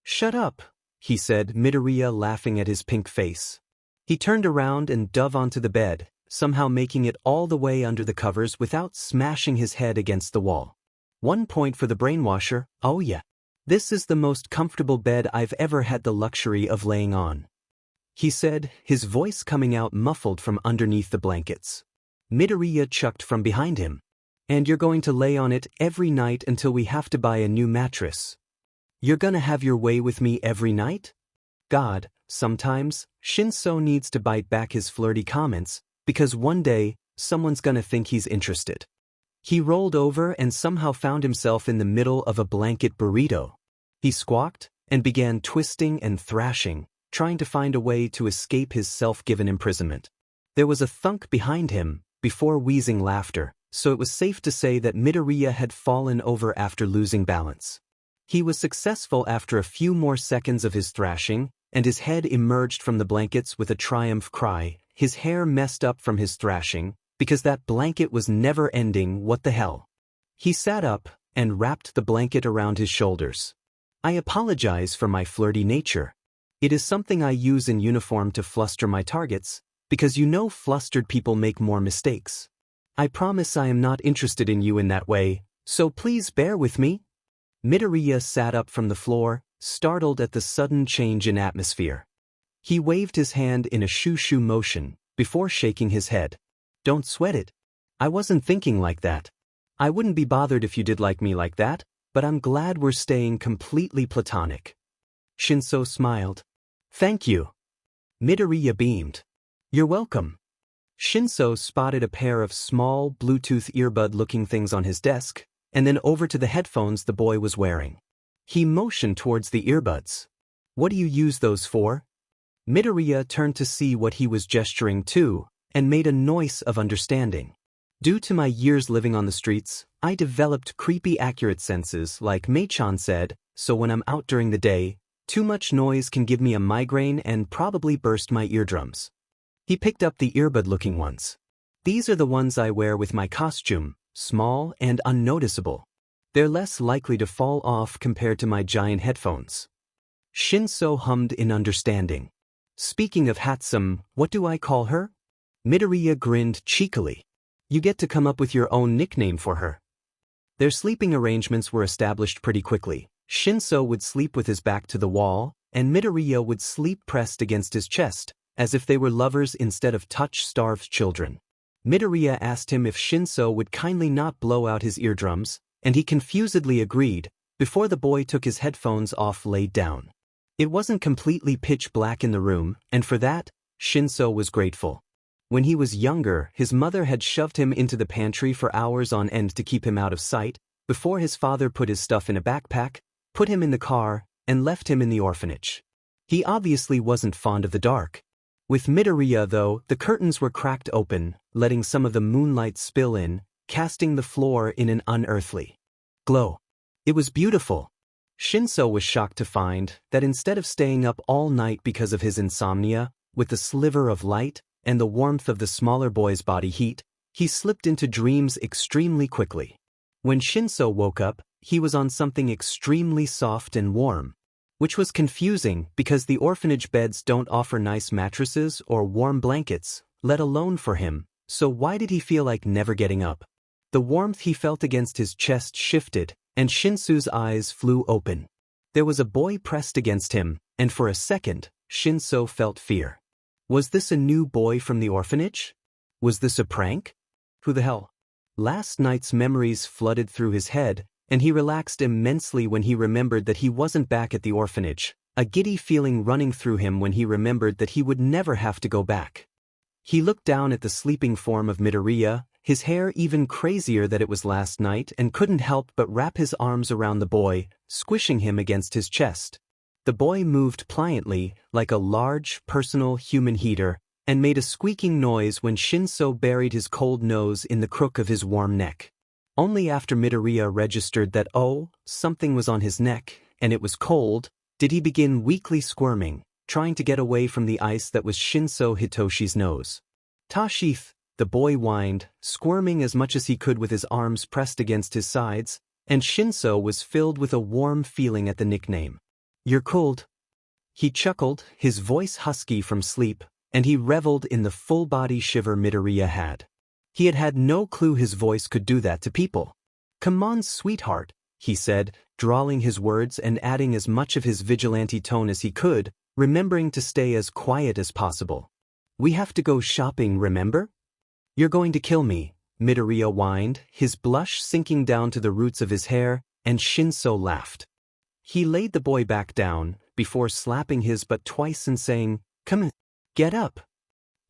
"Shut up," he said, Midoriya laughing at his pink face. He turned around and dove onto the bed, somehow making it all the way under the covers without smashing his head against the wall. 1 point for the brainwasher, oh yeah. "This is the most comfortable bed I've ever had the luxury of laying on," he said, his voice coming out muffled from underneath the blankets. Midoriya chucked from behind him. "And you're going to lay on it every night until we have to buy a new mattress. You're gonna have your way with me every night?" God, sometimes, Shinso needs to bite back his flirty comments, because one day, someone's gonna think he's interested. He rolled over and somehow found himself in the middle of a blanket burrito. He squawked and began twisting and thrashing, trying to find a way to escape his self-given imprisonment. There was a thunk behind him, before wheezing laughter, so it was safe to say that Midoriya had fallen over after losing balance. He was successful after a few more seconds of his thrashing, and his head emerged from the blankets with a triumph cry, his hair messed up from his thrashing, because that blanket was never ending. What the hell? He sat up and wrapped the blanket around his shoulders. "I apologize for my flirty nature. It is something I use in uniform to fluster my targets, because you know flustered people make more mistakes. I promise I am not interested in you in that way, so please bear with me." Midoriya sat up from the floor, startled at the sudden change in atmosphere. He waved his hand in a shoo-shoo motion, before shaking his head. "Don't sweat it. I wasn't thinking like that. I wouldn't be bothered if you did like me like that, but I'm glad we're staying completely platonic." Shinso smiled. "Thank you." Midoriya beamed. "You're welcome." Shinso spotted a pair of small, Bluetooth earbud-looking things on his desk, and then over to the headphones the boy was wearing. He motioned towards the earbuds. "What do you use those for?" Midoriya turned to see what he was gesturing to, and made a noise of understanding. "Due to my years living on the streets, I developed creepy accurate senses, like Mei-chan said, so when I'm out during the day, too much noise can give me a migraine and probably burst my eardrums. He picked up the earbud-looking ones. These are the ones I wear with my costume, small and unnoticeable. They're less likely to fall off compared to my giant headphones. Shinso hummed in understanding. Speaking of handsome, what do I call her? Midoriya grinned cheekily. You get to come up with your own nickname for her. Their sleeping arrangements were established pretty quickly. Shinso would sleep with his back to the wall, and Midoriya would sleep pressed against his chest, as if they were lovers instead of touch-starved children. Midoriya asked him if Shinso would kindly not blow out his eardrums, and he confusedly agreed, before the boy took his headphones off laid down. It wasn't completely pitch black in the room, and for that, Shinso was grateful. When he was younger, his mother had shoved him into the pantry for hours on end to keep him out of sight, before his father put his stuff in a backpack, put him in the car, and left him in the orphanage. He obviously wasn't fond of the dark. With Midoriya, though, the curtains were cracked open, letting some of the moonlight spill in, casting the floor in an unearthly glow. It was beautiful. Shinso was shocked to find that instead of staying up all night because of his insomnia, with the sliver of light and the warmth of the smaller boy's body heat, he slipped into dreams extremely quickly. When Shinso woke up, he was on something extremely soft and warm, which was confusing because the orphanage beds don't offer nice mattresses or warm blankets, let alone for him, so why did he feel like never getting up? The warmth he felt against his chest shifted, and Shinso's eyes flew open. There was a boy pressed against him, and for a second, Shinso felt fear. Was this a new boy from the orphanage? Was this a prank? Who the hell? Last night's memories flooded through his head, and he relaxed immensely when he remembered that he wasn't back at the orphanage, a giddy feeling running through him when he remembered that he would never have to go back. He looked down at the sleeping form of Midoriya, his hair even crazier that it was last night, and couldn't help but wrap his arms around the boy, squishing him against his chest. The boy moved pliantly, like a large, personal human heater, and made a squeaking noise when Shinso buried his cold nose in the crook of his warm neck. Only after Midoriya registered that, oh, something was on his neck, and it was cold, did he begin weakly squirming, trying to get away from the ice that was Shinso Hitoshi's nose. Tashith, the boy whined, squirming as much as he could with his arms pressed against his sides, and Shinso was filled with a warm feeling at the nickname. You're cold. He chuckled, his voice husky from sleep, and he reveled in the full-body shiver Midoriya had. He had had no clue his voice could do that to people. Come on, sweetheart, he said, drawling his words and adding as much of his vigilante tone as he could, remembering to stay as quiet as possible. We have to go shopping, remember? You're going to kill me, Midoriya whined, his blush sinking down to the roots of his hair, and Shinso laughed. He laid the boy back down, before slapping his butt twice and saying, Come on, get up.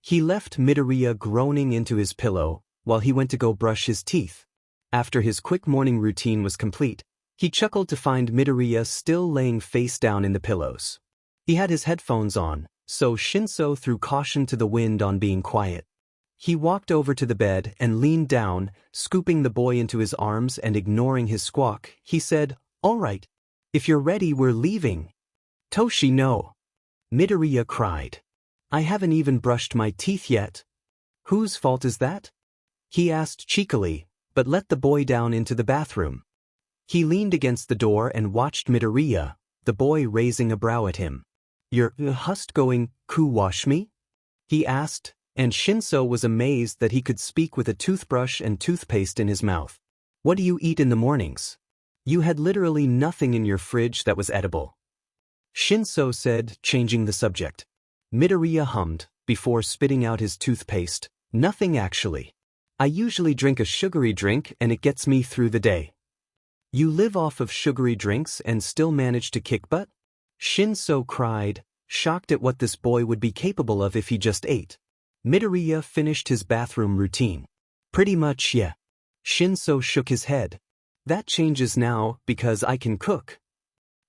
He left Midoriya groaning into his pillow, while he went to go brush his teeth. After his quick morning routine was complete, he chuckled to find Midoriya still laying face down in the pillows. He had his headphones on, so Shinso threw caution to the wind on being quiet. He walked over to the bed and leaned down, scooping the boy into his arms and ignoring his squawk. He said, All right. If you're ready, we're leaving. Toshi, no. Midoriya cried. I haven't even brushed my teeth yet. Whose fault is that? He asked cheekily, but let the boy down into the bathroom. He leaned against the door and watched Midoriya, the boy raising a brow at him. You're going to wash me? He asked, and Shinso was amazed that he could speak with a toothbrush and toothpaste in his mouth. What do you eat in the mornings? You had literally nothing in your fridge that was edible. Shinso said, changing the subject. Midoriya hummed, before spitting out his toothpaste. Nothing actually. I usually drink a sugary drink and it gets me through the day. You live off of sugary drinks and still manage to kick butt? Shinso cried, shocked at what this boy would be capable of if he just ate. Midoriya finished his bathroom routine. Pretty much, yeah. Shinso shook his head. That changes now because I can cook.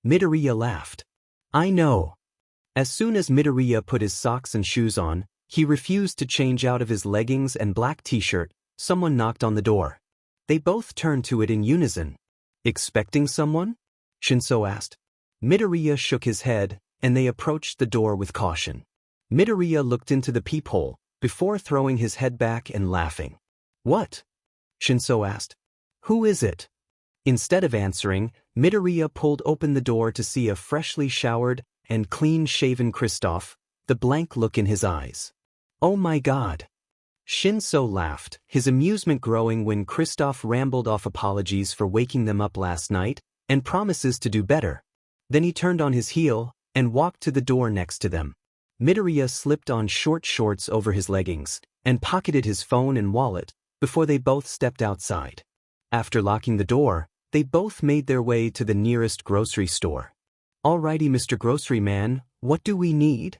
Midoriya laughed. I know. As soon as Midoriya put his socks and shoes on, he refused to change out of his leggings and black t-shirt. Someone knocked on the door. They both turned to it in unison. Expecting someone? Shinso asked. Midoriya shook his head, and they approached the door with caution. Midoriya looked into the peephole, before throwing his head back and laughing. What? Shinso asked. Who is it? Instead of answering, Midoriya pulled open the door to see a freshly showered and clean-shaven Kristoff, the blank look in his eyes. Oh my god! Shinso laughed, his amusement growing when Kristoff rambled off apologies for waking them up last night, and promises to do better. Then he turned on his heel, and walked to the door next to them. Midoriya slipped on short shorts over his leggings, and pocketed his phone and wallet, before they both stepped outside. After locking the door, they both made their way to the nearest grocery store. Alrighty, Mr. Grocery Man, what do we need?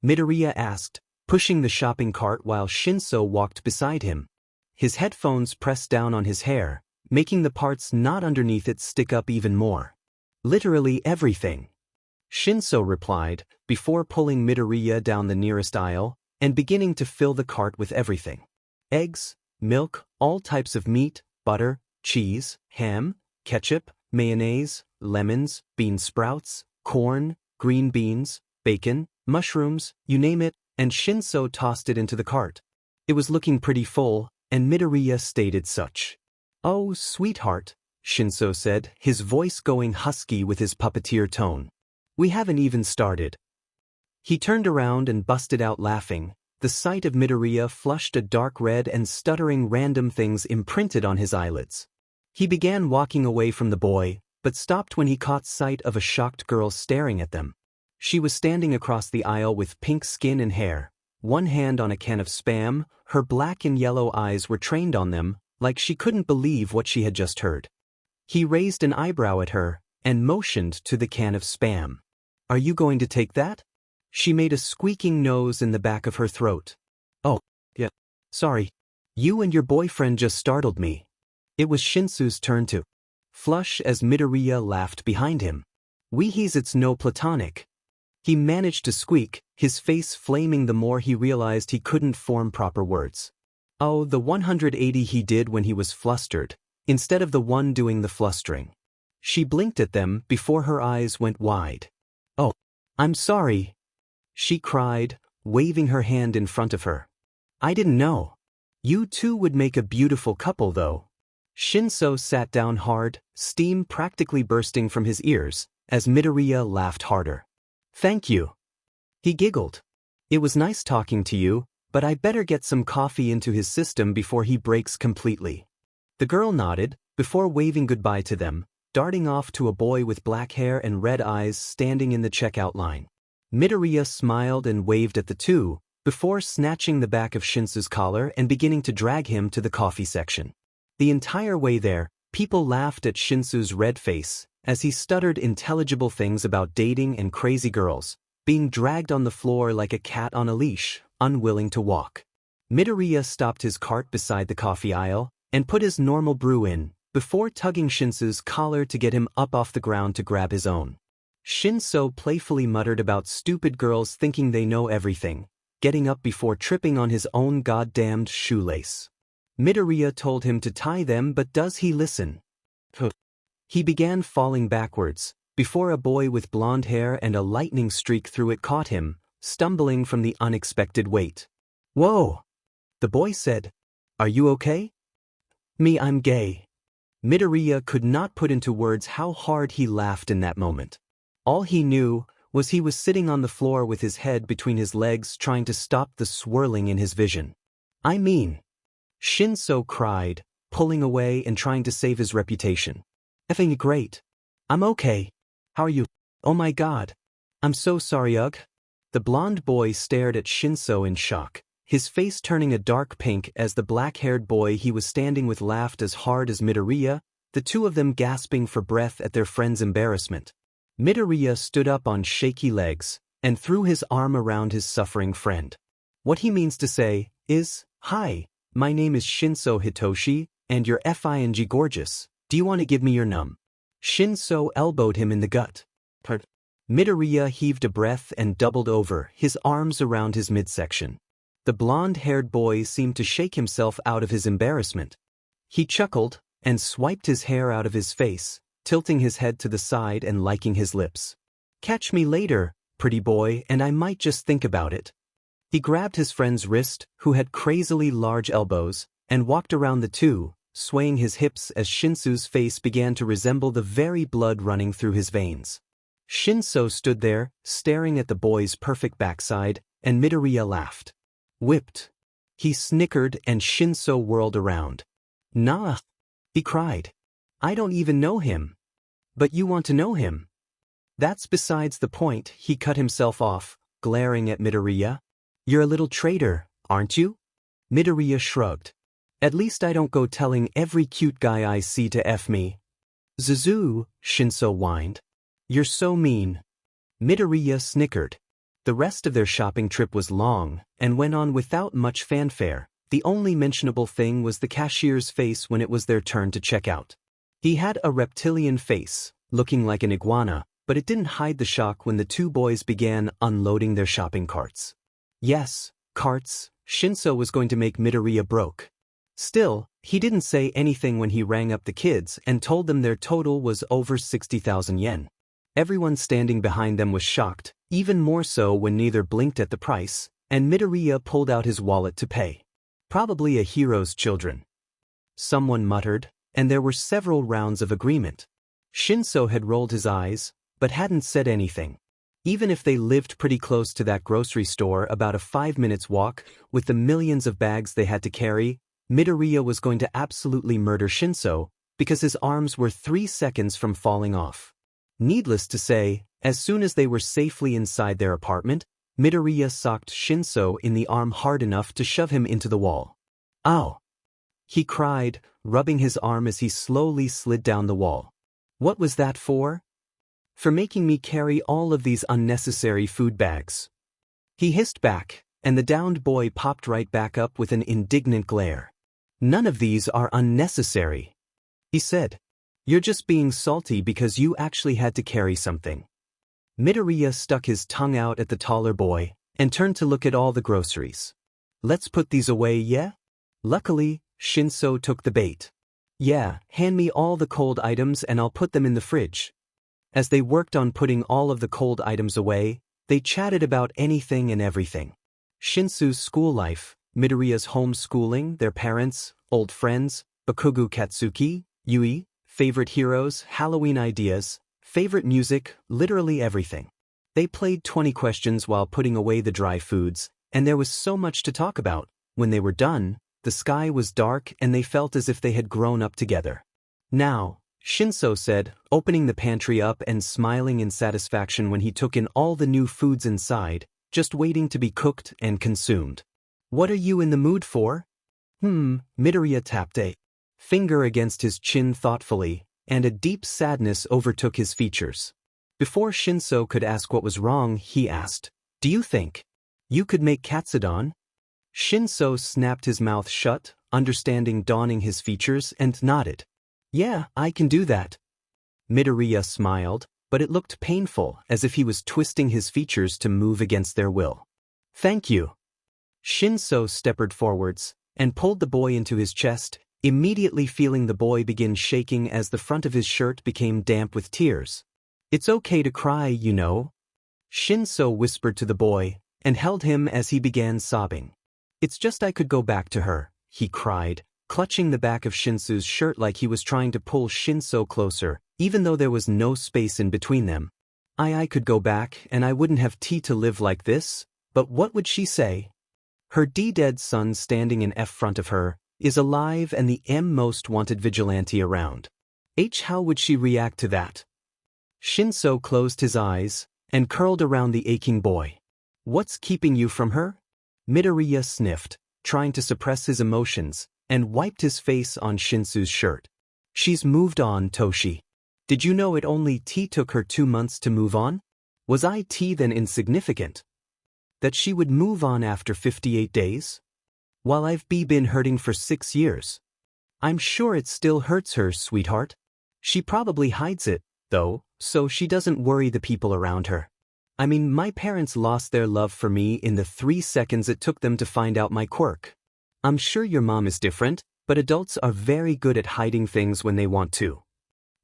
Midoriya asked, pushing the shopping cart while Shinso walked beside him. His headphones pressed down on his hair, making the parts not underneath it stick up even more. Literally everything. Shinso replied, before pulling Midoriya down the nearest aisle, and beginning to fill the cart with everything. Eggs, milk, all types of meat, butter, cheese, ham, ketchup, mayonnaise, lemons, bean sprouts, corn, green beans, bacon, mushrooms, you name it, and Shinso tossed it into the cart. It was looking pretty full, and Midoriya stated such. Oh, sweetheart, Shinso said, his voice going husky with his puppeteer tone. We haven't even started. He turned around and busted out laughing. The sight of Midoriya flushed a dark red and stuttering random things imprinted on his eyelids. He began walking away from the boy, but stopped when he caught sight of a shocked girl staring at them. She was standing across the aisle with pink skin and hair, one hand on a can of Spam, her black and yellow eyes were trained on them, like she couldn't believe what she had just heard. He raised an eyebrow at her, and motioned to the can of Spam. Are you going to take that? She made a squeaking nose in the back of her throat. Oh, yeah, sorry. You and your boyfriend just startled me. It was Shinsu's turn to flush as Midoriya laughed behind him. It's no platonic. He managed to squeak, his face flaming the more he realized he couldn't form proper words. Oh, the 180 he did when he was flustered, instead of the one doing the flustering. She blinked at them before her eyes went wide. Oh, I'm sorry, she cried, waving her hand in front of her. I didn't know. You two would make a beautiful couple though. Shinso sat down hard, steam practically bursting from his ears, as Midoriya laughed harder. Thank you. He giggled. It was nice talking to you, but I better get some coffee into his system before he breaks completely. The girl nodded, before waving goodbye to them, darting off to a boy with black hair and red eyes standing in the checkout line. Midoriya smiled and waved at the two, before snatching the back of Shinsu's collar and beginning to drag him to the coffee section. The entire way there, people laughed at Shinsu's red face, as he stuttered intelligible things about dating and crazy girls, being dragged on the floor like a cat on a leash, unwilling to walk. Midoriya stopped his cart beside the coffee aisle, and put his normal brew in, before tugging Shinsu's collar to get him up off the ground to grab his own. Shinso playfully muttered about stupid girls thinking they know everything, getting up before tripping on his own goddamned shoelace. Midoriya told him to tie them, but does he listen? He began falling backwards, before a boy with blonde hair and a lightning streak through it caught him, stumbling from the unexpected weight. Whoa! The boy said. Are you okay? Me, I'm gay. Midoriya could not put into words how hard he laughed in that moment. All he knew was he was sitting on the floor with his head between his legs trying to stop the swirling in his vision. I mean, Shinso cried, pulling away and trying to save his reputation. Effing great. I'm okay. How are you? Oh my god. I'm so sorry, ugh. The blonde boy stared at Shinso in shock, his face turning a dark pink as the black-haired boy he was standing with laughed as hard as Midoriya, the two of them gasping for breath at their friend's embarrassment. Midoriya stood up on shaky legs, and threw his arm around his suffering friend. What he means to say is, hi, my name is Shinso Hitoshi, and you're effing gorgeous. Do you want to give me your num? Shinso elbowed him in the gut. Midoriya heaved a breath and doubled over, his arms around his midsection. The blonde-haired boy seemed to shake himself out of his embarrassment. He chuckled, and swiped his hair out of his face, tilting his head to the side and licking his lips. Catch me later, pretty boy, and I might just think about it. He grabbed his friend's wrist, who had crazily large elbows, and walked around the two, swaying his hips as Shinso's face began to resemble the very blood running through his veins. Shinso stood there, staring at the boy's perfect backside, and Midoriya laughed. Whipped. He snickered and Shinso whirled around. Nah, he cried. I don't even know him. But you want to know him? That's besides the point, he cut himself off, glaring at Midoriya. You're a little traitor, aren't you? Midoriya shrugged. At least I don't go telling every cute guy I see to F me. Zuzu, Shinso whined. You're so mean. Midoriya snickered. The rest of their shopping trip was long, and went on without much fanfare. The only mentionable thing was the cashier's face when it was their turn to check out. He had a reptilian face, looking like an iguana, but it didn't hide the shock when the two boys began unloading their shopping carts. Yes, carts. Shinso was going to make Midoriya broke. Still, he didn't say anything when he rang up the kids and told them their total was over 60,000 yen. Everyone standing behind them was shocked, even more so when neither blinked at the price, and Midoriya pulled out his wallet to pay. Probably a hero's children. Someone muttered, and there were several rounds of agreement. Shinso had rolled his eyes, but hadn't said anything. Even if they lived pretty close to that grocery store, about a 5 minutes walk, with the millions of bags they had to carry, Midoriya was going to absolutely murder Shinso, because his arms were 3 seconds from falling off. Needless to say, as soon as they were safely inside their apartment, Midoriya socked Shinso in the arm hard enough to shove him into the wall. Ow! He cried, rubbing his arm as he slowly slid down the wall. What was that for? For making me carry all of these unnecessary food bags. He hissed back, and the downed boy popped right back up with an indignant glare. None of these are unnecessary, he said. You're just being salty because you actually had to carry something. Midoriya stuck his tongue out at the taller boy, and turned to look at all the groceries. Let's put these away, yeah? Luckily, Shinso took the bait. Yeah, hand me all the cold items and I'll put them in the fridge. As they worked on putting all of the cold items away, they chatted about anything and everything. Shinso's school life, Midoriya's homeschooling, their parents, old friends, Bakugo Katsuki, Yuuei, favorite heroes, Halloween ideas, favorite music, literally everything. They played 20 questions while putting away the dry foods, and there was so much to talk about. When they were done, the sky was dark and they felt as if they had grown up together. Now, Shinso said, opening the pantry up and smiling in satisfaction when he took in all the new foods inside, just waiting to be cooked and consumed. What are you in the mood for? Midoriya tapped a finger against his chin thoughtfully, and a deep sadness overtook his features. Before Shinso could ask what was wrong, he asked, Do you think you could make katsudon? Shinso snapped his mouth shut, understanding dawning his features, and nodded. Yeah, I can do that. Midoriya smiled, but it looked painful, as if he was twisting his features to move against their will. Thank you. Shinso stepped forwards, and pulled the boy into his chest, immediately feeling the boy begin shaking as the front of his shirt became damp with tears. It's okay to cry, you know. Shinso whispered to the boy, and held him as he began sobbing. It's just I could go back to her, he cried, clutching the back of Shinso's shirt like he was trying to pull Shinso closer, even though there was no space in between them. I could go back and I wouldn't have T to live like this, but what would she say? Her D-dead son standing in F front of her, is alive and the M most wanted vigilante around. How would she react to that? Shinso closed his eyes, and curled around the aching boy. What's keeping you from her? Midoriya sniffed, trying to suppress his emotions, and wiped his face on Shinso's shirt. She's moved on, Toshi. Did you know it only took her 2 months to move on? Was then insignificant? That she would move on after 58 days? While I've been hurting for 6 years. I'm sure it still hurts her, sweetheart. She probably hides it, though, so she doesn't worry the people around her. I mean, my parents lost their love for me in the 3 seconds it took them to find out my quirk. I'm sure your mom is different, but adults are very good at hiding things when they want to.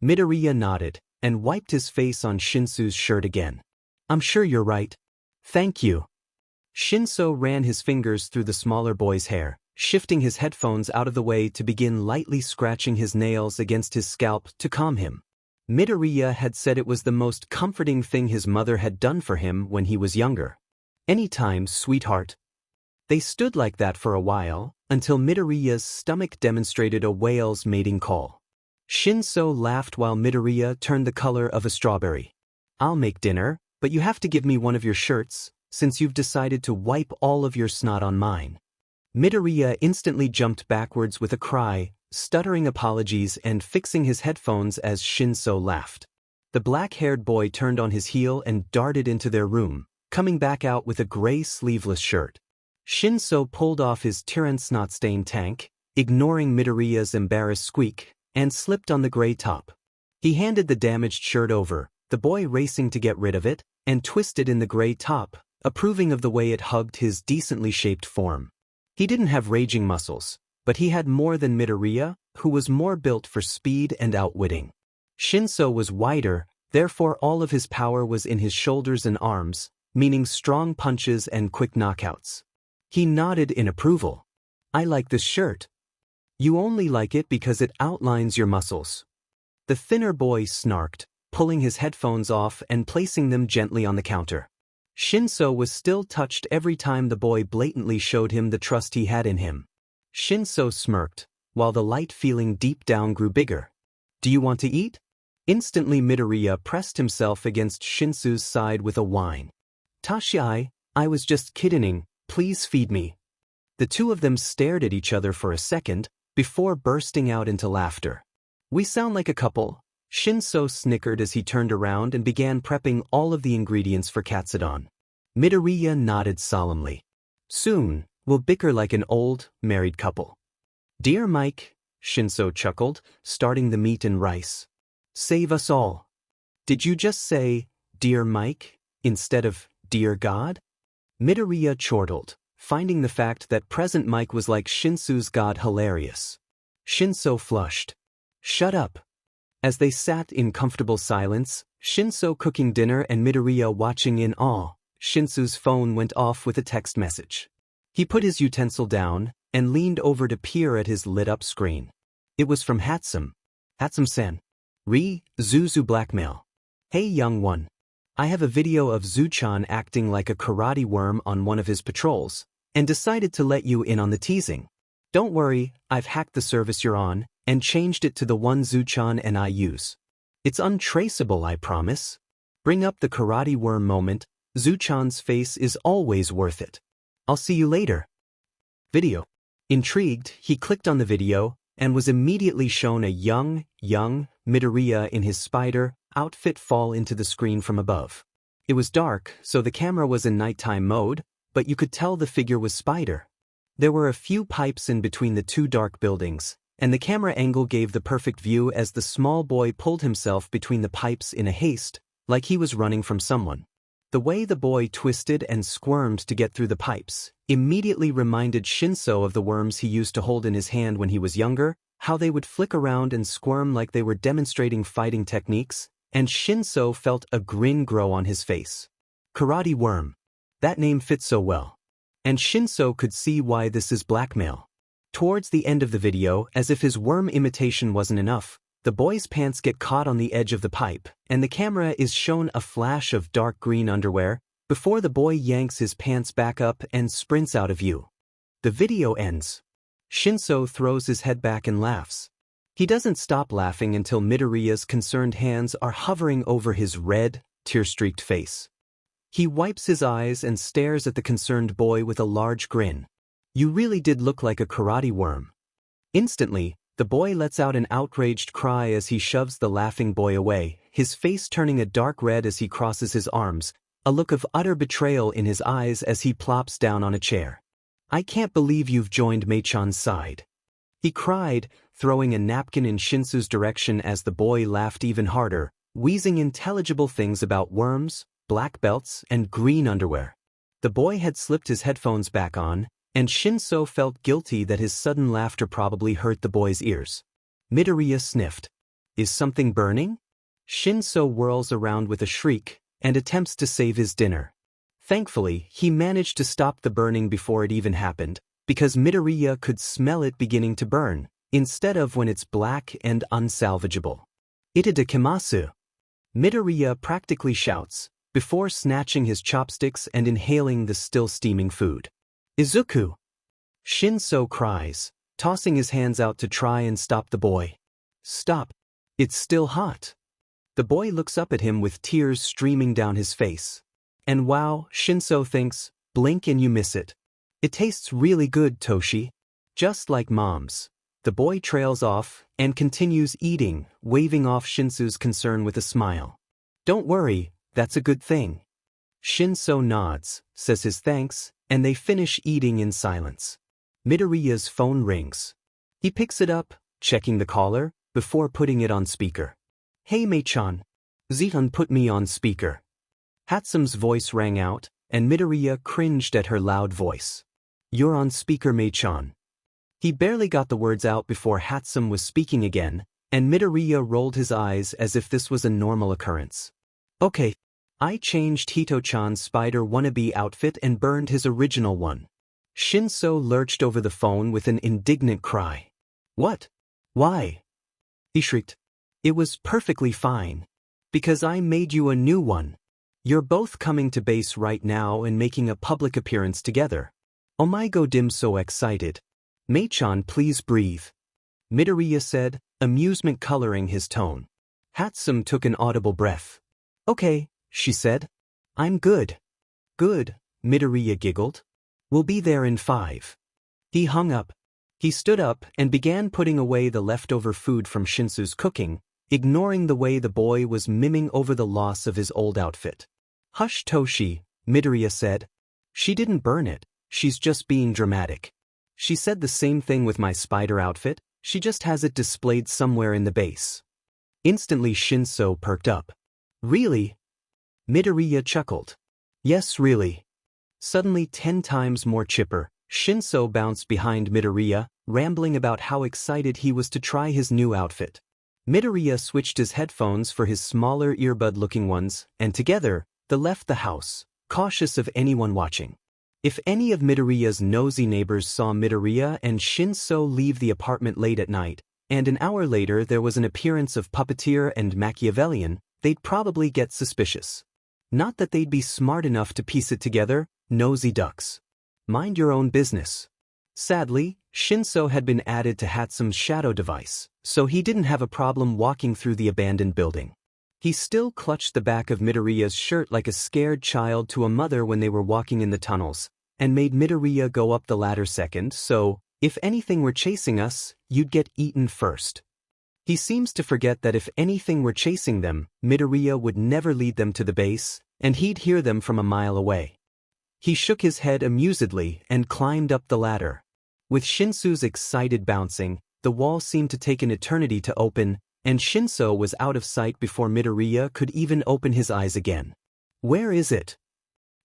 Midoriya nodded, and wiped his face on Shinso's shirt again. I'm sure you're right. Thank you. Shinso ran his fingers through the smaller boy's hair, shifting his headphones out of the way to begin lightly scratching his nails against his scalp to calm him. Midoriya had said it was the most comforting thing his mother had done for him when he was younger. Anytime, sweetheart. They stood like that for a while, until Midoriya's stomach demonstrated a whale's mating call. Shinso laughed while Midoriya turned the color of a strawberry. I'll make dinner, but you have to give me one of your shirts, since you've decided to wipe all of your snot on mine. Midoriya instantly jumped backwards with a cry, stuttering apologies and fixing his headphones as Shinso laughed. The black-haired boy turned on his heel and darted into their room, coming back out with a gray sleeveless shirt. Shinso pulled off his Tyran snot-stained tank, ignoring Midoriya's embarrassed squeak, and slipped on the gray top. He handed the damaged shirt over, the boy racing to get rid of it, and twisted in the gray top, approving of the way it hugged his decently shaped form. He didn't have raging muscles, but he had more than Midoriya, who was more built for speed and outwitting. Shinso was wider, therefore all of his power was in his shoulders and arms, meaning strong punches and quick knockouts. He nodded in approval. I like this shirt. You only like it because it outlines your muscles. The thinner boy snarked, pulling his headphones off and placing them gently on the counter. Shinso was still touched every time the boy blatantly showed him the trust he had in him. Shinso smirked, while the light feeling deep down grew bigger. Do you want to eat? Instantly Midoriya pressed himself against Shinso's side with a whine. Tashi, I was just kidding, please feed me. The two of them stared at each other for a second, before bursting out into laughter. We sound like a couple. Shinso snickered as he turned around and began prepping all of the ingredients for katsudon. Midoriya nodded solemnly. Soon, we'll bicker like an old, married couple. Dear Mike, Shinso chuckled, starting the meat and rice. Save us all. Did you just say, Dear Mike, instead of, Dear God? Midoriya chortled, finding the fact that present Mike was like Shinso's god hilarious. Shinso flushed. Shut up. As they sat in comfortable silence, Shinso cooking dinner and Midoriya watching in awe, Shinso's phone went off with a text message. He put his utensil down and leaned over to peer at his lit-up screen. It was from Hatsum. Hatsum-san. Zuzu blackmail. Hey young one. I have a video of Zuchan acting like a karate worm on one of his patrols, and decided to let you in on the teasing. Don't worry, I've hacked the service you're on, and changed it to the one Zuchan and I use. It's untraceable, I promise. Bring up the karate worm moment, Zuchan's face is always worth it. I'll see you later. Video. Intrigued, he clicked on the video, and was immediately shown a young Midoriya in his spider outfit fall into the screen from above. It was dark, so the camera was in nighttime mode, but you could tell the figure was Spider. There were a few pipes in between the two dark buildings, and the camera angle gave the perfect view as the small boy pulled himself between the pipes in a haste, like he was running from someone. The way the boy twisted and squirmed to get through the pipes immediately reminded Shinso of the worms he used to hold in his hand when he was younger, how they would flick around and squirm like they were demonstrating fighting techniques, and Shinso felt a grin grow on his face. Karate worm. That name fits so well. And Shinso could see why this is blackmail. Towards the end of the video, as if his worm imitation wasn't enough, the boy's pants get caught on the edge of the pipe, and the camera is shown a flash of dark green underwear, before the boy yanks his pants back up and sprints out of view. The video ends. Shinso throws his head back and laughs. He doesn't stop laughing until Midoriya's concerned hands are hovering over his red, tear-streaked face. He wipes his eyes and stares at the concerned boy with a large grin. You really did look like a karate worm. Instantly, the boy lets out an outraged cry as he shoves the laughing boy away, his face turning a dark red as he crosses his arms, a look of utter betrayal in his eyes as he plops down on a chair. I can't believe you've joined Mei-chan's side. He cried, throwing a napkin in Shinso's direction as the boy laughed even harder, wheezing intelligible things about worms, black belts, and green underwear. The boy had slipped his headphones back on, and Shinso felt guilty that his sudden laughter probably hurt the boy's ears. Midoriya sniffed. Is something burning? Shinso whirls around with a shriek and attempts to save his dinner. Thankfully, he managed to stop the burning before it even happened, because Midoriya could smell it beginning to burn, instead of when it's black and unsalvageable. Itadakimasu. Midoriya practically shouts, before snatching his chopsticks and inhaling the still steaming food. Izuku. Shinso cries, tossing his hands out to try and stop the boy. Stop. It's still hot. The boy looks up at him with tears streaming down his face. And wow, Shinso thinks, blink and you miss it. It tastes really good, Toshi. Just like mom's. The boy trails off and continues eating, waving off Shinso's concern with a smile. Don't worry, that's a good thing. Shinso nods, says his thanks, and they finish eating in silence. Midoriya's phone rings. He picks it up, checking the caller, before putting it on speaker. Hey Mei-chan. Zeton put me on speaker. Hatsume's voice rang out, and Midoriya cringed at her loud voice. You're on speaker, Mei-chan. He barely got the words out before Hatsume was speaking again, and Midoriya rolled his eyes as if this was a normal occurrence. Okay. I changed Hito-chan's spider wannabe outfit and burned his original one. Shinso lurched over the phone with an indignant cry. What? Why? He shrieked. It was perfectly fine. Because I made you a new one. You're both coming to base right now and making a public appearance together. Omigo dim so excited. Mei-chan, please breathe. Midoriya said, amusement coloring his tone. Hatsume took an audible breath. Okay, she said. I'm good. Good, Midoriya giggled. We'll be there in 5. He hung up. He stood up and began putting away the leftover food from Shinso's cooking, ignoring the way the boy was miming over the loss of his old outfit. Hush, Toshi, Midoriya said. She didn't burn it, she's just being dramatic. She said the same thing with my spider outfit, she just has it displayed somewhere in the base. Instantly Shinso perked up. Really? Midoriya chuckled. Yes, really. Suddenly 10 times more chipper, Shinso bounced behind Midoriya, rambling about how excited he was to try his new outfit. Midoriya switched his headphones for his smaller earbud-looking ones, and together, they left the house, cautious of anyone watching. If any of Midoriya's nosy neighbors saw Midoriya and Shinso leave the apartment late at night, and an hour later there was an appearance of puppeteer and Machiavellian, they'd probably get suspicious. Not that they'd be smart enough to piece it together, nosy ducks. Mind your own business. Sadly, Shinso had been added to Hatsume's shadow device, so he didn't have a problem walking through the abandoned building. He still clutched the back of Midoriya's shirt like a scared child to a mother when they were walking in the tunnels, and made Midoriya go up the ladder second, so, if anything were chasing us, you'd get eaten first. He seems to forget that if anything were chasing them, Midoriya would never lead them to the base, and he'd hear them from a mile away. He shook his head amusedly and climbed up the ladder. With Shinso's excited bouncing, the wall seemed to take an eternity to open, and Shinso was out of sight before Midoriya could even open his eyes again. Where is it?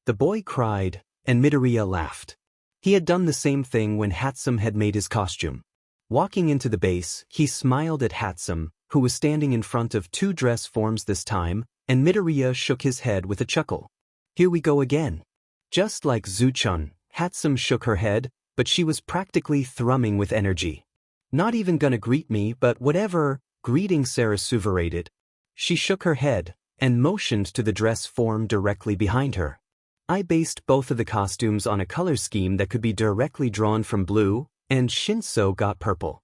The boy cried, and Midoriya laughed. He had done the same thing when Hatsume had made his costume. Walking into the base, he smiled at Hatsume, who was standing in front of 2 dress forms this time, and Midoriya shook his head with a chuckle. Here we go again. Just like Zuchun, Hatsume shook her head, but she was practically thrumming with energy. Not even gonna greet me, but whatever, greeting Sarah Suverated. She shook her head, and motioned to the dress form directly behind her. I based both of the costumes on a color scheme that could be directly drawn from blue, and Shinso got purple.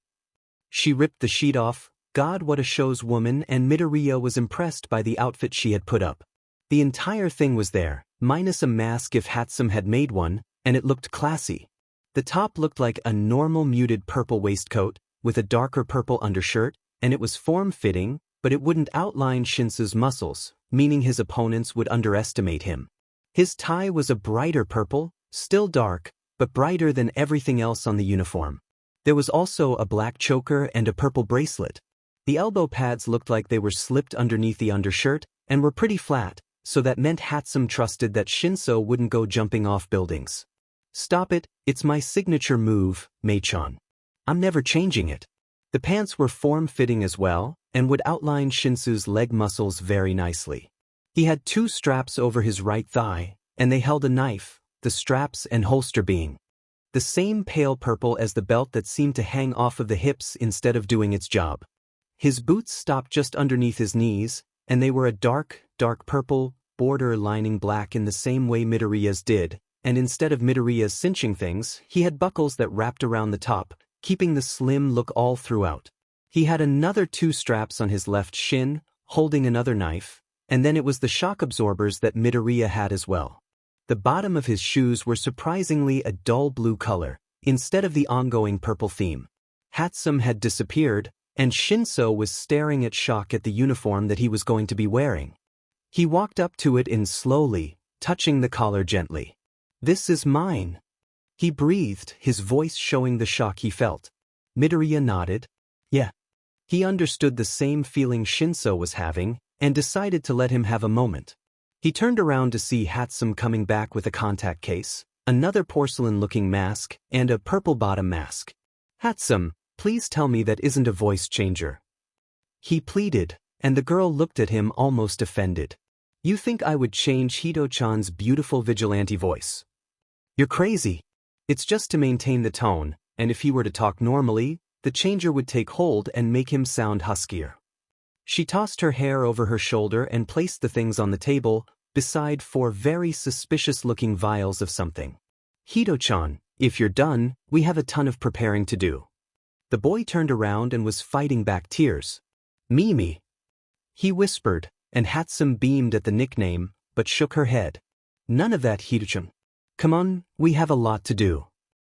She ripped the sheet off, God what a show's woman, and Midoriya was impressed by the outfit she had put up. The entire thing was there, minus a mask if Hatsume had made one, and it looked classy. The top looked like a normal muted purple waistcoat, with a darker purple undershirt, and it was form-fitting, but it wouldn't outline Shinso's muscles, meaning his opponents would underestimate him. His tie was a brighter purple, still dark, but brighter than everything else on the uniform. There was also a black choker and a purple bracelet. The elbow pads looked like they were slipped underneath the undershirt, and were pretty flat, so that meant Hatsume trusted that Shinso wouldn't go jumping off buildings. Stop it, it's my signature move, Mei-chan. I'm never changing it. The pants were form-fitting as well, and would outline Shinsu's leg muscles very nicely. He had 2 straps over his right thigh, and they held a knife, the straps and holster being the same pale purple as the belt that seemed to hang off of the hips instead of doing its job. His boots stopped just underneath his knees, and they were a dark purple, border lining black in the same way Midoriya's did, and instead of Midoriya's cinching things, he had buckles that wrapped around the top, keeping the slim look all throughout. He had another 2 straps on his left shin, holding another knife, and then it was the shock absorbers that Midoriya had as well. The bottom of his shoes were surprisingly a dull blue color, instead of the ongoing purple theme. Hatsum had disappeared, and Shinso was staring at shock at the uniform that he was going to be wearing. He walked up to it and slowly, touching the collar gently. "This is mine," he breathed, his voice showing the shock he felt. Midoriya nodded. Yeah. He understood the same feeling Shinso was having, and decided to let him have a moment. He turned around to see Hatsum coming back with a contact case, another porcelain-looking mask, and a purple-bottom mask. "Hatsum, please tell me that isn't a voice changer," he pleaded, and the girl looked at him almost offended. "You think I would change Hito-chan's beautiful vigilante voice? You're crazy. It's just to maintain the tone, and if he were to talk normally, the changer would take hold and make him sound huskier." She tossed her hair over her shoulder and placed the things on the table, beside 4 very suspicious-looking vials of something. "Hito-chan, if you're done, we have a ton of preparing to do." The boy turned around and was fighting back tears. "Mimi," he whispered, and Hatsum beamed at the nickname, but shook her head. "None of that, Hito-chan. Come on, we have a lot to do."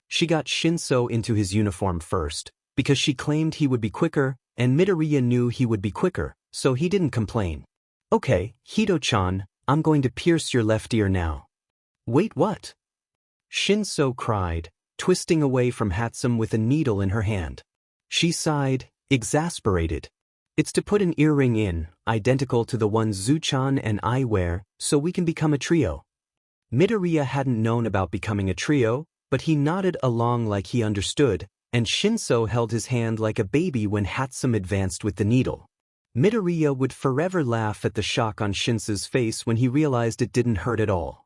She got Shinso into his uniform first, because she claimed he would be quicker, and Midoriya knew he would be quicker, so he didn't complain. "Okay, Hito-chan, I'm going to pierce your left ear now." "Wait, what?" Shinso cried, twisting away from Hatsum with a needle in her hand. She sighed, exasperated. "It's to put an earring in, identical to the one Zuchan and I wear, so we can become a trio." Midoriya hadn't known about becoming a trio, but he nodded along like he understood, and Shinso held his hand like a baby when Hatsum advanced with the needle. Midoriya would forever laugh at the shock on Shinso's face when he realized it didn't hurt at all.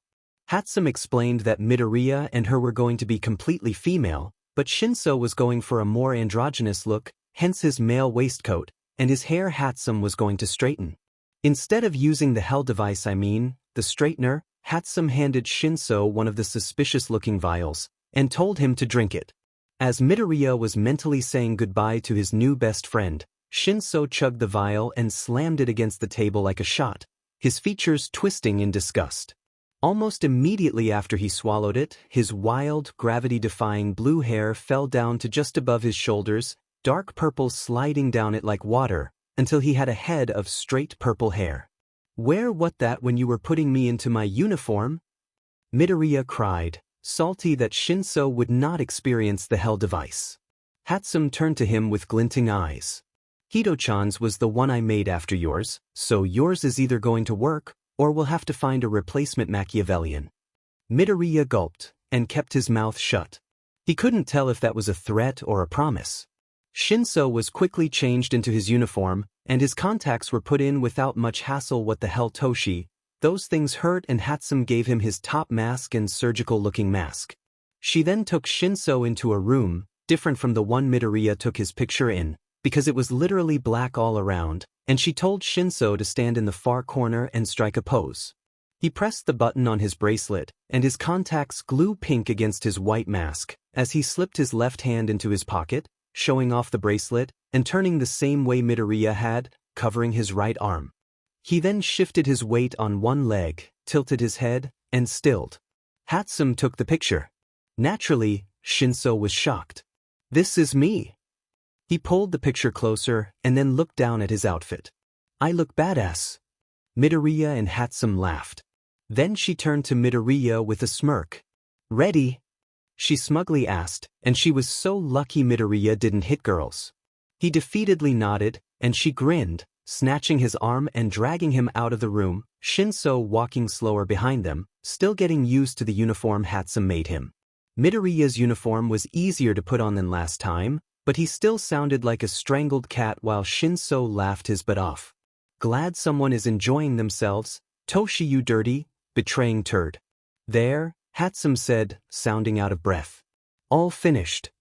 Hatsum explained that Midoriya and her were going to be completely female, but Shinso was going for a more androgynous look, hence his male waistcoat, and his hair Hatsum was going to straighten. Instead of using the hell device the straightener, Hatsum handed Shinso one of the suspicious-looking vials, and told him to drink it. As Midoriya was mentally saying goodbye to his new best friend, Shinso chugged the vial and slammed it against the table like a shot, his features twisting in disgust. Almost immediately after he swallowed it, his wild, gravity-defying blue hair fell down to just above his shoulders, dark purple sliding down it like water, until he had a head of straight purple hair. "Wear what that when you were putting me into my uniform?" Midoriya cried, salty that Shinso would not experience the hell device. Hatsum turned to him with glinting eyes. "Hito-chan's was the one I made after yours, so yours is either going to work, or we'll have to find a replacement Machiavellian." Midoriya gulped, and kept his mouth shut. He couldn't tell if that was a threat or a promise. Shinso was quickly changed into his uniform, and his contacts were put in without much hassle. "What the hell, Toshi? Those things hurt," and Hatsum gave him his top mask and surgical-looking mask. She then took Shinso into a room, different from the one Midoriya took his picture in, because it was literally black all around, and she told Shinso to stand in the far corner and strike a pose. He pressed the button on his bracelet, and his contacts glue pink against his white mask, as he slipped his left hand into his pocket, showing off the bracelet, and turning the same way Midoriya had, covering his right arm. He then shifted his weight on one leg, tilted his head, and stilled. Hatsum took the picture. Naturally, Shinso was shocked. "This is me." He pulled the picture closer and then looked down at his outfit. "I look badass." Midoriya and Hatsum laughed. Then she turned to Midoriya with a smirk. "Ready?" she smugly asked, and she was so lucky Midoriya didn't hit girls. He defeatedly nodded, and she grinned, snatching his arm and dragging him out of the room, Shinso walking slower behind them, still getting used to the uniform Hatsum made him. Midoriya's uniform was easier to put on than last time, but he still sounded like a strangled cat while Shinso laughed his butt off. Glad someone is enjoying themselves, Toshi you dirty, betraying turd. There, Hatsum said, sounding out of breath. All finished.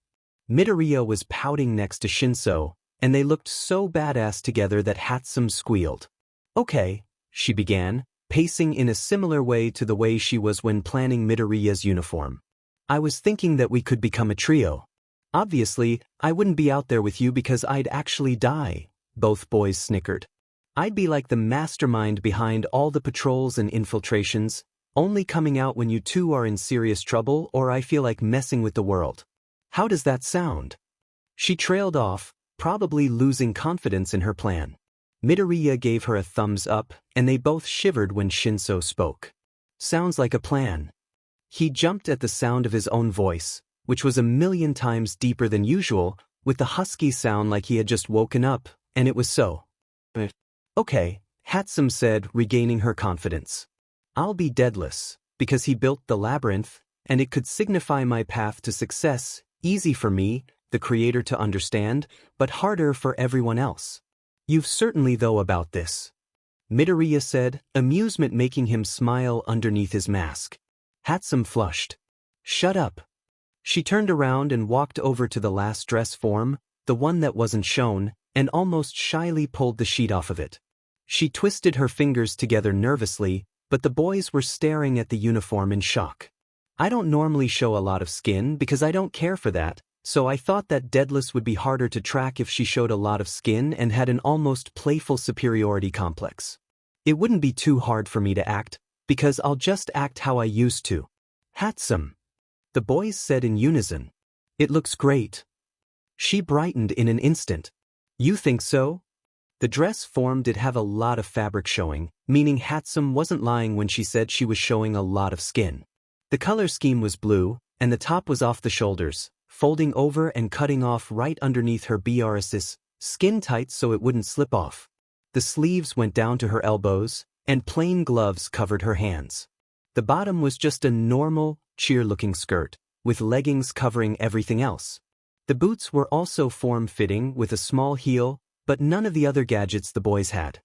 Midoriya was pouting next to Shinso, and they looked so badass together that Hatsum squealed. Okay, she began, pacing in a similar way to the way she was when planning Midoriya's uniform. I was thinking that we could become a trio. Obviously, I wouldn't be out there with you because I'd actually die, both boys snickered. I'd be like the mastermind behind all the patrols and infiltrations, only coming out when you two are in serious trouble or I feel like messing with the world. How does that sound? She trailed off, probably losing confidence in her plan. Midoriya gave her a thumbs up, and they both shivered when Shinso spoke. Sounds like a plan. He jumped at the sound of his own voice, which was 1,000,000 times deeper than usual, with the husky sound like he had just woken up, and it was so. Okay, Hatsum said, regaining her confidence. I'll be deadless, because he built the labyrinth, and it could signify my path to success, easy for me, the creator to understand, but harder for everyone else. You've certainly though about this. Midoriya said, amusement making him smile underneath his mask. Hatsum flushed. Shut up. She turned around and walked over to the last dress form, the one that wasn't shown, and almost shyly pulled the sheet off of it. She twisted her fingers together nervously, but the boys were staring at the uniform in shock. I don't normally show a lot of skin because I don't care for that, so I thought that Deadless would be harder to track if she showed a lot of skin and had an almost playful superiority complex. It wouldn't be too hard for me to act, because I'll just act how I used to. Hatsum. The boys said in unison. It looks great. She brightened in an instant. You think so? The dress form did have a lot of fabric showing, meaning Hatsum wasn't lying when she said she was showing a lot of skin. The color scheme was blue, and the top was off the shoulders, folding over and cutting off right underneath her BRS's, skin tight so it wouldn't slip off. The sleeves went down to her elbows, and plain gloves covered her hands. The bottom was just a normal, cheer-looking skirt, with leggings covering everything else. The boots were also form-fitting with a small heel, but none of the other gadgets the boys had.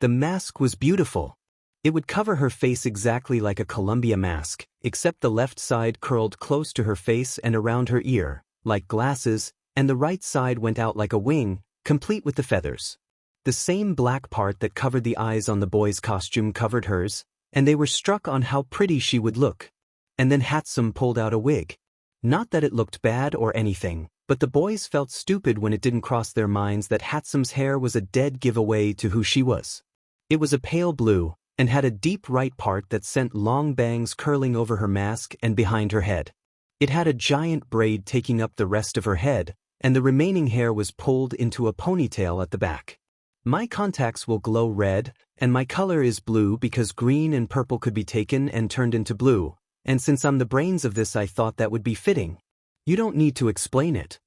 The mask was beautiful. It would cover her face exactly like a Columbia mask, except the left side curled close to her face and around her ear, like glasses, and the right side went out like a wing, complete with the feathers. The same black part that covered the eyes on the boy's costume covered hers, and they were struck on how pretty she would look. And then Hatsum pulled out a wig. Not that it looked bad or anything, but the boys felt stupid when it didn't cross their minds that Hatsum's hair was a dead giveaway to who she was. It was a pale blue, and had a deep right part that sent long bangs curling over her mask and behind her head. It had a giant braid taking up the rest of her head, and the remaining hair was pulled into a ponytail at the back. My contacts will glow red, and my color is blue because green and purple could be taken and turned into blue, and since I'm the brains of this I thought that would be fitting. You don't need to explain it.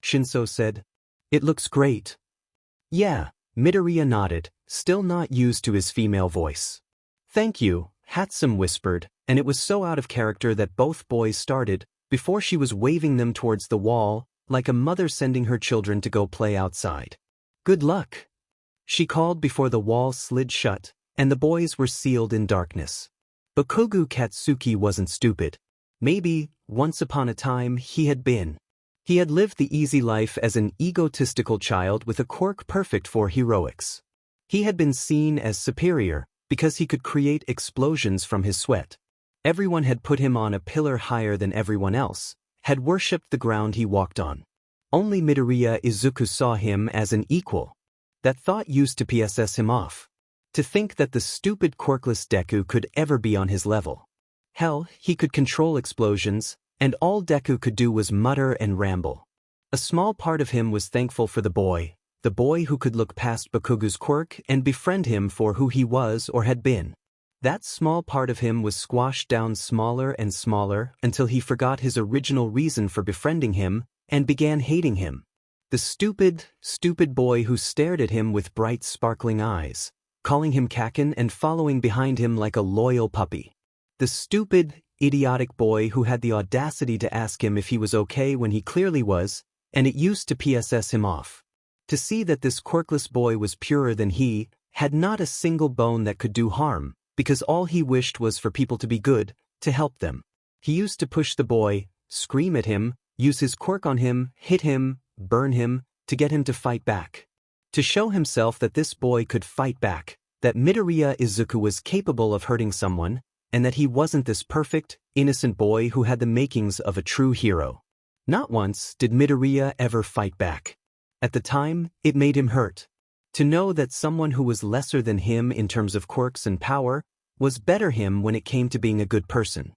Shinso said. It looks great. Yeah, Midoriya nodded, still not used to his female voice. Thank you, Hatsum whispered, and it was so out of character that both boys started, before she was waving them towards the wall, like a mother sending her children to go play outside. Good luck. She called before the wall slid shut, and the boys were sealed in darkness. Bakugo Katsuki wasn't stupid. Maybe, once upon a time, he had been. He had lived the easy life as an egotistical child with a quirk perfect for heroics. He had been seen as superior, because he could create explosions from his sweat. Everyone had put him on a pillar higher than everyone else, had worshipped the ground he walked on. Only Midoriya Izuku saw him as an equal. That thought used to piss him off. To think that the stupid quirkless Deku could ever be on his level. Hell, he could control explosions, and all Deku could do was mutter and ramble. A small part of him was thankful for the boy who could look past Bakugo's quirk and befriend him for who he was or had been. That small part of him was squashed down smaller and smaller until he forgot his original reason for befriending him and began hating him. The stupid, stupid boy who stared at him with bright sparkling eyes, calling him Kakin and following behind him like a loyal puppy. The stupid, idiotic boy who had the audacity to ask him if he was okay when he clearly was, and it used to PSS him off. To see that this quirkless boy was purer than he, had not a single bone that could do harm, because all he wished was for people to be good, to help them. He used to push the boy, scream at him, use his quirk on him, hit him, burn him, to get him to fight back. To show himself that this boy could fight back, that Midoriya Izuku was capable of hurting someone, and that he wasn't this perfect, innocent boy who had the makings of a true hero. Not once did Midoriya ever fight back. At the time, it made him hurt. To know that someone who was lesser than him in terms of quirks and power was better him when it came to being a good person.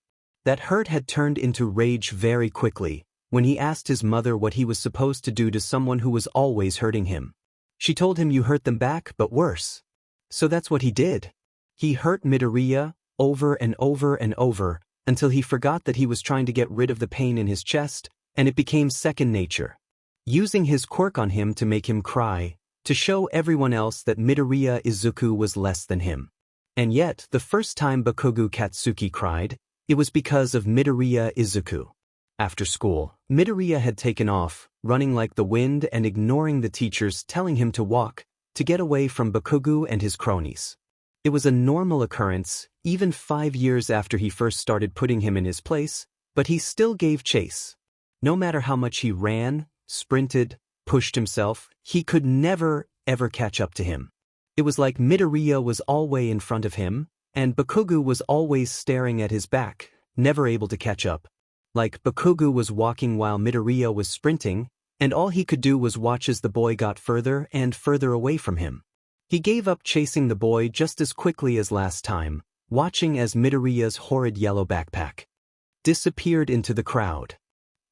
That hurt had turned into rage very quickly, when he asked his mother what he was supposed to do to someone who was always hurting him. She told him you hurt them back, but worse. So that's what he did. He hurt Midoriya over and over and over, until he forgot that he was trying to get rid of the pain in his chest, and it became second nature. Using his quirk on him to make him cry, to show everyone else that Midoriya Izuku was less than him. And yet, the first time Bakugo Katsuki cried, it was because of Midoriya Izuku. After school, Midoriya had taken off, running like the wind and ignoring the teachers telling him to walk, to get away from Bakugo and his cronies. It was a normal occurrence, even 5 years after he first started putting him in his place, but he still gave chase. No matter how much he ran, sprinted, pushed himself, he could never, ever catch up to him. It was like Midoriya was always in front of him, and Bakugo was always staring at his back, never able to catch up. Like Bakugo was walking while Midoriya was sprinting, and all he could do was watch as the boy got further and further away from him. He gave up chasing the boy just as quickly as last time, watching as Midoriya's horrid yellow backpack disappeared into the crowd.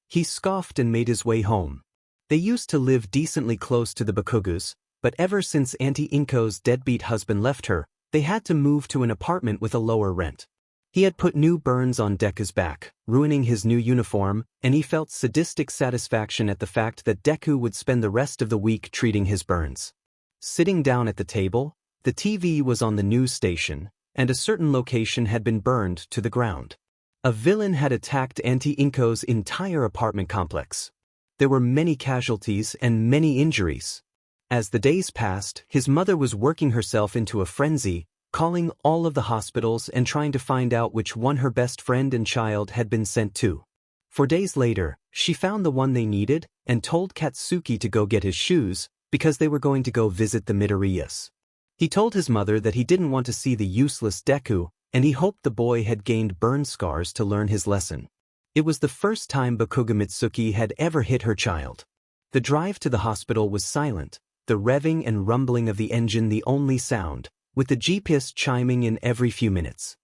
He scoffed and made his way home. They used to live decently close to the Bakugos, but ever since Auntie Inko's deadbeat husband left her, they had to move to an apartment with a lower rent. He had put new burns on Deku's back, ruining his new uniform, and he felt sadistic satisfaction at the fact that Deku would spend the rest of the week treating his burns. Sitting down at the table, the TV was on the news station, and a certain location had been burned to the ground. A villain had attacked Auntie Inko's entire apartment complex. There were many casualties and many injuries. As the days passed, his mother was working herself into a frenzy, calling all of the hospitals and trying to find out which one her best friend and child had been sent to. 4 days later, she found the one they needed and told Katsuki to go get his shoes, because they were going to go visit the Midoriyas. He told his mother that he didn't want to see the useless Deku, and he hoped the boy had gained burn scars to learn his lesson. It was the first time Bakugo Mitsuki had ever hit her child. The drive to the hospital was silent, the revving and rumbling of the engine the only sound, with the GPS chiming in every few minutes.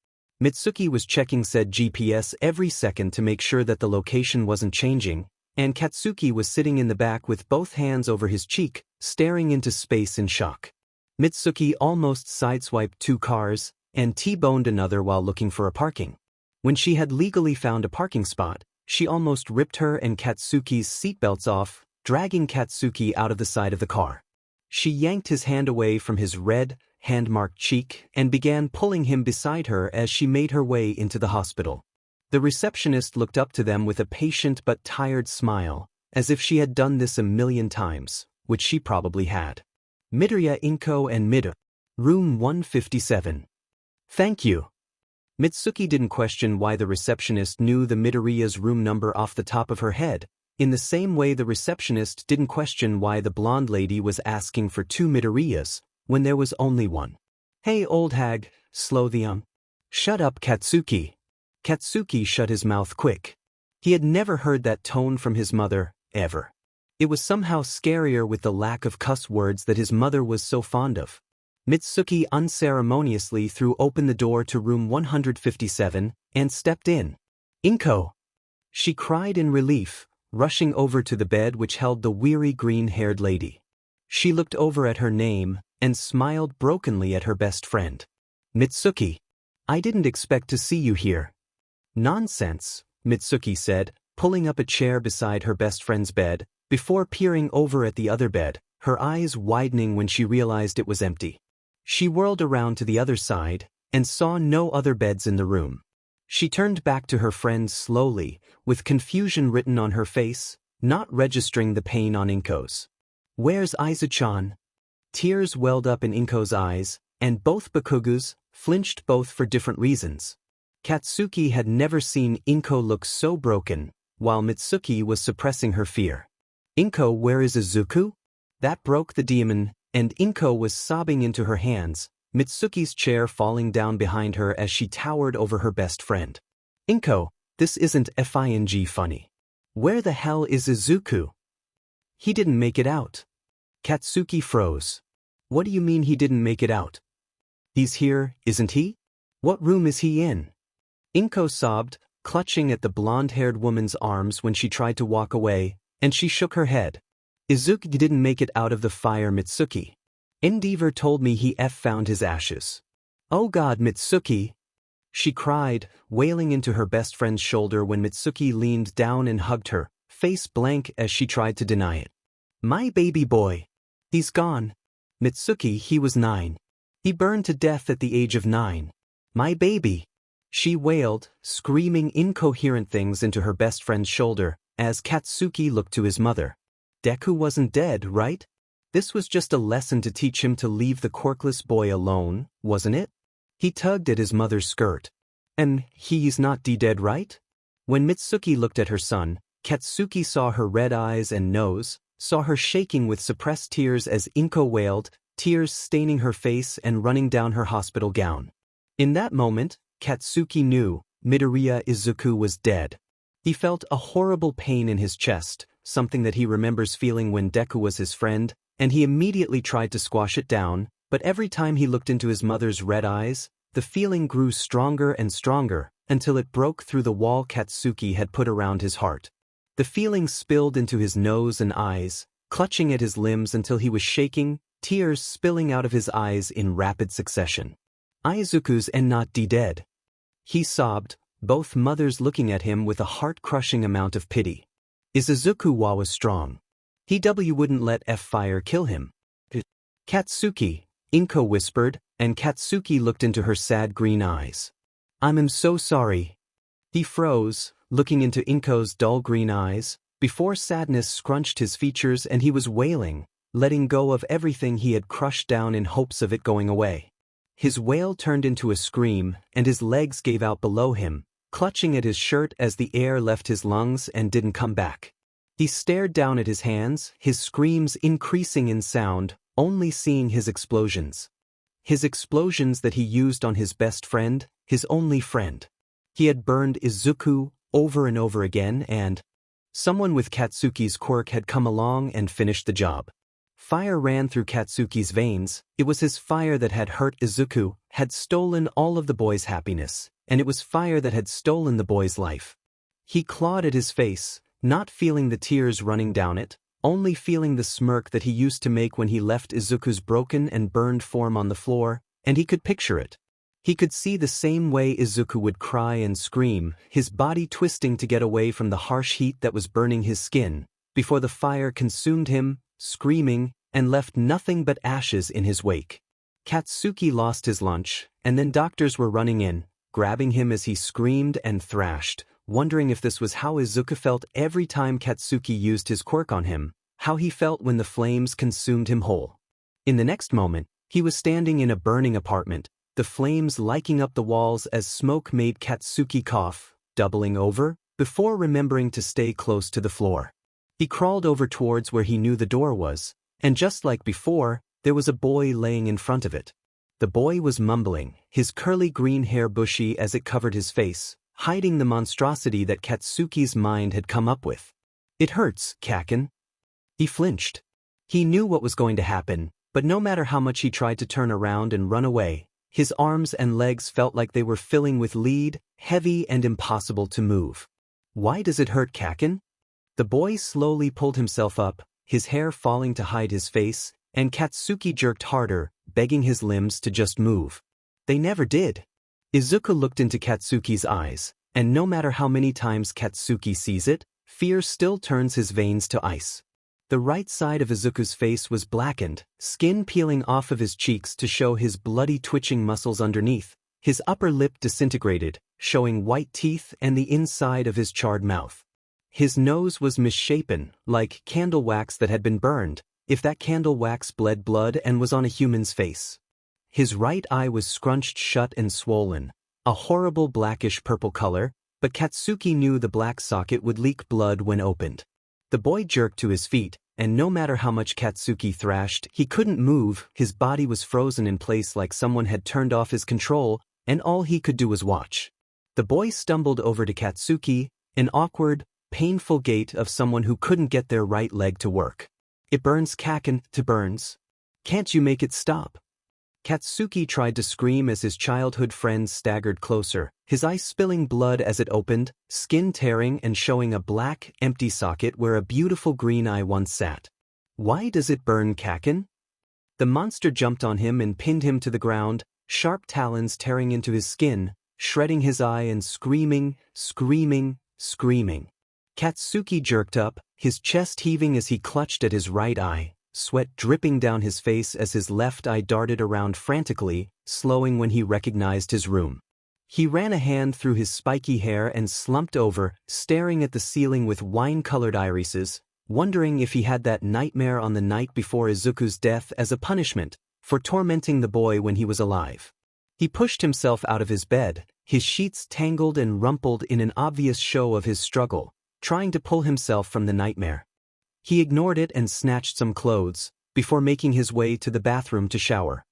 Mitsuki was checking said GPS every second to make sure that the location wasn't changing, and Katsuki was sitting in the back with both hands over his cheek, staring into space in shock. Mitsuki almost sideswiped 2 cars, and T-boned another while looking for a parking. When she had legally found a parking spot, she almost ripped her and Katsuki's seatbelts off, dragging Katsuki out of the side of the car. She yanked his hand away from his red, hand-marked cheek and began pulling him beside her as she made her way into the hospital. The receptionist looked up to them with a patient but tired smile, as if she had done this 1,000,000 times, which she probably had. Midoriya Inko and Room 157. Thank you. Mitsuki didn't question why the receptionist knew the Midoriya's room number off the top of her head, in the same way the receptionist didn't question why the blonde lady was asking for 2 Midoriyas, when there was only one. Hey old hag, slow the Shut up Katsuki. Katsuki shut his mouth quick. He had never heard that tone from his mother, ever. It was somehow scarier with the lack of cuss words that his mother was so fond of. Mitsuki unceremoniously threw open the door to room 157 and stepped in. Inko! She cried in relief, rushing over to the bed which held the weary green-haired lady. She looked over at her name and smiled brokenly at her best friend. Mitsuki, I didn't expect to see you here. Nonsense, Mitsuki said, pulling up a chair beside her best friend's bed, before peering over at the other bed, her eyes widening when she realized it was empty. She whirled around to the other side and saw no other beds in the room. She turned back to her friend slowly, with confusion written on her face, not registering the pain on Inko's. "Where's Izu-chan?" Tears welled up in Inko's eyes, and both Bakugus flinched, both for different reasons. Katsuki had never seen Inko look so broken, while Mitsuki was suppressing her fear. "Inko, where is Izuku?" That broke the demon, and Inko was sobbing into her hands, Mitsuki's chair falling down behind her as she towered over her best friend. "Inko, this isn't funny. Where the hell is Izuku?" "He didn't make it out." Katsuki froze. "What do you mean he didn't make it out?" "He's here, isn't he? What room is he in?" Inko sobbed, clutching at the blonde-haired woman's arms when she tried to walk away, and she shook her head. "Izuku didn't make it out of the fire, Mitsuki. Endeavor told me he found his ashes." "Oh God, Mitsuki!" she cried, wailing into her best friend's shoulder when Mitsuki leaned down and hugged her, face blank as she tried to deny it. "My baby boy. He's gone. Mitsuki, he was 9. He burned to death at the age of 9. My baby." She wailed, screaming incoherent things into her best friend's shoulder, as Katsuki looked to his mother. "Deku wasn't dead, right? This was just a lesson to teach him to leave the quirkless boy alone, wasn't it?" He tugged at his mother's skirt. "And he's not dead, right?" When Mitsuki looked at her son, Katsuki saw her red eyes and nose, saw her shaking with suppressed tears as Inko wailed, tears staining her face and running down her hospital gown. In that moment, Katsuki knew Midoriya Izuku was dead. He felt a horrible pain in his chest, something that he remembers feeling when Deku was his friend, and he immediately tried to squash it down, but every time he looked into his mother's red eyes, the feeling grew stronger and stronger, until it broke through the wall Katsuki had put around his heart. The feeling spilled into his nose and eyes, clutching at his limbs until he was shaking, tears spilling out of his eyes in rapid succession. "Izuku's not dead." He sobbed, both mothers looking at him with a heart-crushing amount of pity. "Is Izuku was strong? He wouldn't let fire kill him." "Katsuki," Inko whispered, and Katsuki looked into her sad green eyes. "I'm so sorry." He froze, looking into Inko's dull green eyes, before sadness scrunched his features and he was wailing, letting go of everything he had crushed down in hopes of it going away. His wail turned into a scream, and his legs gave out below him, clutching at his shirt as the air left his lungs and didn't come back. He stared down at his hands, his screams increasing in sound, only seeing his explosions. His explosions that he used on his best friend, his only friend. He had burned Izuku over and over again, and someone with Katsuki's quirk had come along and finished the job. Fire ran through Katsuki's veins. It was his fire that had hurt Izuku, had stolen all of the boy's happiness, and it was fire that had stolen the boy's life. He clawed at his face, not feeling the tears running down it, only feeling the smirk that he used to make when he left Izuku's broken and burned form on the floor, and he could picture it. He could see the same way Izuku would cry and scream, his body twisting to get away from the harsh heat that was burning his skin, before the fire consumed him, screaming, and left nothing but ashes in his wake. Katsuki lost his lunch, and then doctors were running in, grabbing him as he screamed and thrashed, wondering if this was how Izuku felt every time Katsuki used his quirk on him, how he felt when the flames consumed him whole. In the next moment, he was standing in a burning apartment, the flames lighting up the walls as smoke made Katsuki cough, doubling over, before remembering to stay close to the floor. He crawled over towards where he knew the door was, and just like before, there was a boy laying in front of it. The boy was mumbling, his curly green hair bushy as it covered his face, hiding the monstrosity that Katsuki's mind had come up with. "It hurts, Kaken." He flinched. He knew what was going to happen, but no matter how much he tried to turn around and run away, his arms and legs felt like they were filling with lead, heavy and impossible to move. "Why does it hurt, Kaken?" The boy slowly pulled himself up, his hair falling to hide his face, and Katsuki jerked harder, begging his limbs to just move. They never did. Izuku looked into Katsuki's eyes, and no matter how many times Katsuki sees it, fear still turns his veins to ice. The right side of Izuku's face was blackened, skin peeling off of his cheeks to show his bloody twitching muscles underneath, his upper lip disintegrated, showing white teeth and the inside of his charred mouth. His nose was misshapen, like candle wax that had been burned, if that candle wax bled blood and was on a human's face. His right eye was scrunched shut and swollen, a horrible blackish-purple color, but Katsuki knew the black socket would leak blood when opened. The boy jerked to his feet, and no matter how much Katsuki thrashed, he couldn't move. His body was frozen in place like someone had turned off his control, and all he could do was watch. The boy stumbled over to Katsuki, an awkward, painful gait of someone who couldn't get their right leg to work. "It burns, Kaken, to burns. Can't you make it stop?" Katsuki tried to scream as his childhood friend staggered closer, his eye spilling blood as it opened, skin tearing and showing a black, empty socket where a beautiful green eye once sat. "Why does it burn, Kaken?" The monster jumped on him and pinned him to the ground, sharp talons tearing into his skin, shredding his eye and screaming, screaming, screaming. Katsuki jerked up, his chest heaving as he clutched at his right eye, sweat dripping down his face as his left eye darted around frantically, slowing when he recognized his room. He ran a hand through his spiky hair and slumped over, staring at the ceiling with wine-colored irises, wondering if he had that nightmare on the night before Izuku's death as a punishment for tormenting the boy when he was alive. He pushed himself out of his bed, his sheets tangled and rumpled in an obvious show of his struggle, trying to pull himself from the nightmare. He ignored it and snatched some clothes, before making his way to the bathroom to shower.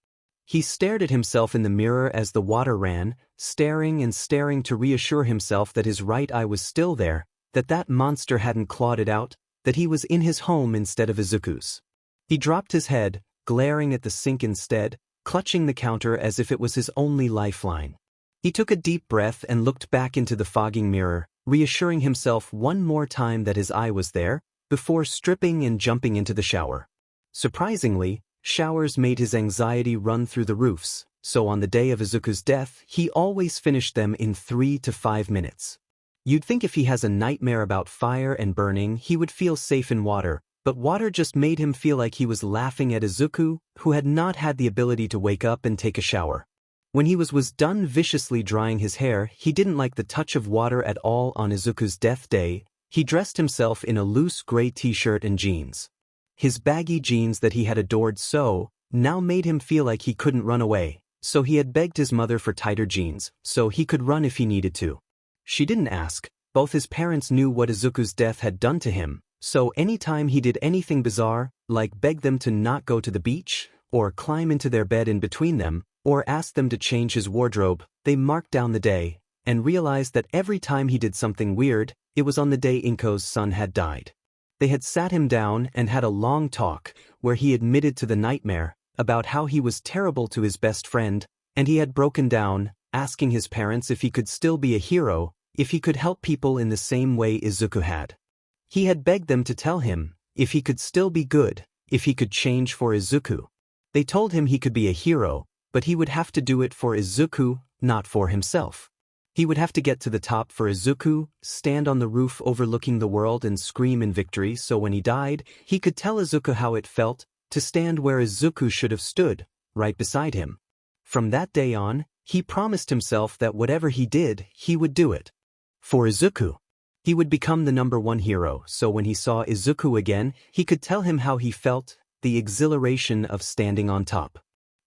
He stared at himself in the mirror as the water ran, staring and staring to reassure himself that his right eye was still there, that that monster hadn't clawed it out, that he was in his home instead of Izuku's. He dropped his head, glaring at the sink instead, clutching the counter as if it was his only lifeline. He took a deep breath and looked back into the fogging mirror, reassuring himself one more time that his eye was there, before stripping and jumping into the shower. Surprisingly, showers made his anxiety run through the roofs, so on the day of Izuku's death, he always finished them in 3 to 5 minutes. You'd think if he has a nightmare about fire and burning, he would feel safe in water, but water just made him feel like he was laughing at Izuku, who had not had the ability to wake up and take a shower. When he was done viciously drying his hair, he didn't like the touch of water at all on Izuku's death day. He dressed himself in a loose gray t-shirt and jeans. His baggy jeans that he had adored so, now made him feel like he couldn't run away, so he had begged his mother for tighter jeans, so he could run if he needed to. She didn't ask, both his parents knew what Izuku's death had done to him, so anytime he did anything bizarre, like beg them to not go to the beach, or climb into their bed in between them, or ask them to change his wardrobe, they marked down the day, and realized that every time he did something weird, it was on the day Inko's son had died. They had sat him down and had a long talk, where he admitted to the nightmare, about how he was terrible to his best friend, and he had broken down, asking his parents if he could still be a hero, if he could help people in the same way Izuku had. He had begged them to tell him, if he could still be good, if he could change for Izuku. They told him he could be a hero, but he would have to do it for Izuku, not for himself. He would have to get to the top for Izuku, stand on the roof overlooking the world and scream in victory so when he died, he could tell Izuku how it felt to stand where Izuku should have stood, right beside him. From that day on, he promised himself that whatever he did, he would do it. For Izuku. He would become the #1 hero, so when he saw Izuku again, he could tell him how he felt, the exhilaration of standing on top.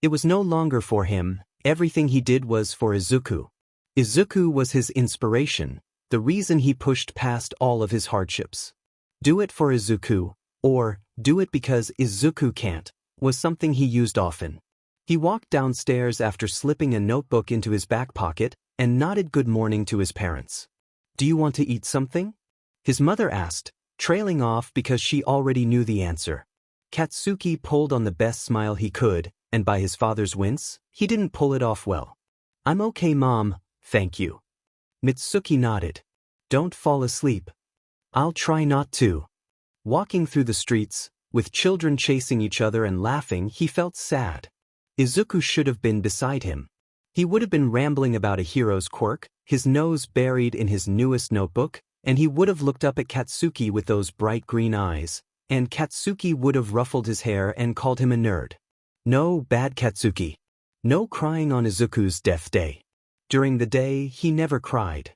It was no longer for him, everything he did was for Izuku. Izuku was his inspiration, the reason he pushed past all of his hardships. Do it for Izuku, or do it because Izuku can't, was something he used often. He walked downstairs after slipping a notebook into his back pocket and nodded good morning to his parents. "Do you want to eat something?" his mother asked, trailing off because she already knew the answer. Katsuki pulled on the best smile he could, and by his father's wince, he didn't pull it off well. "I'm okay, Mom, thank you." Mitsuki nodded. "Don't fall asleep." "I'll try not to." Walking through the streets, with children chasing each other and laughing, he felt sad. Izuku should have been beside him. He would have been rambling about a hero's quirk, his nose buried in his newest notebook, and he would have looked up at Katsuki with those bright green eyes, and Katsuki would have ruffled his hair and called him a nerd. No, bad Katsuki. No crying on Izuku's death day. During the day, he never cried.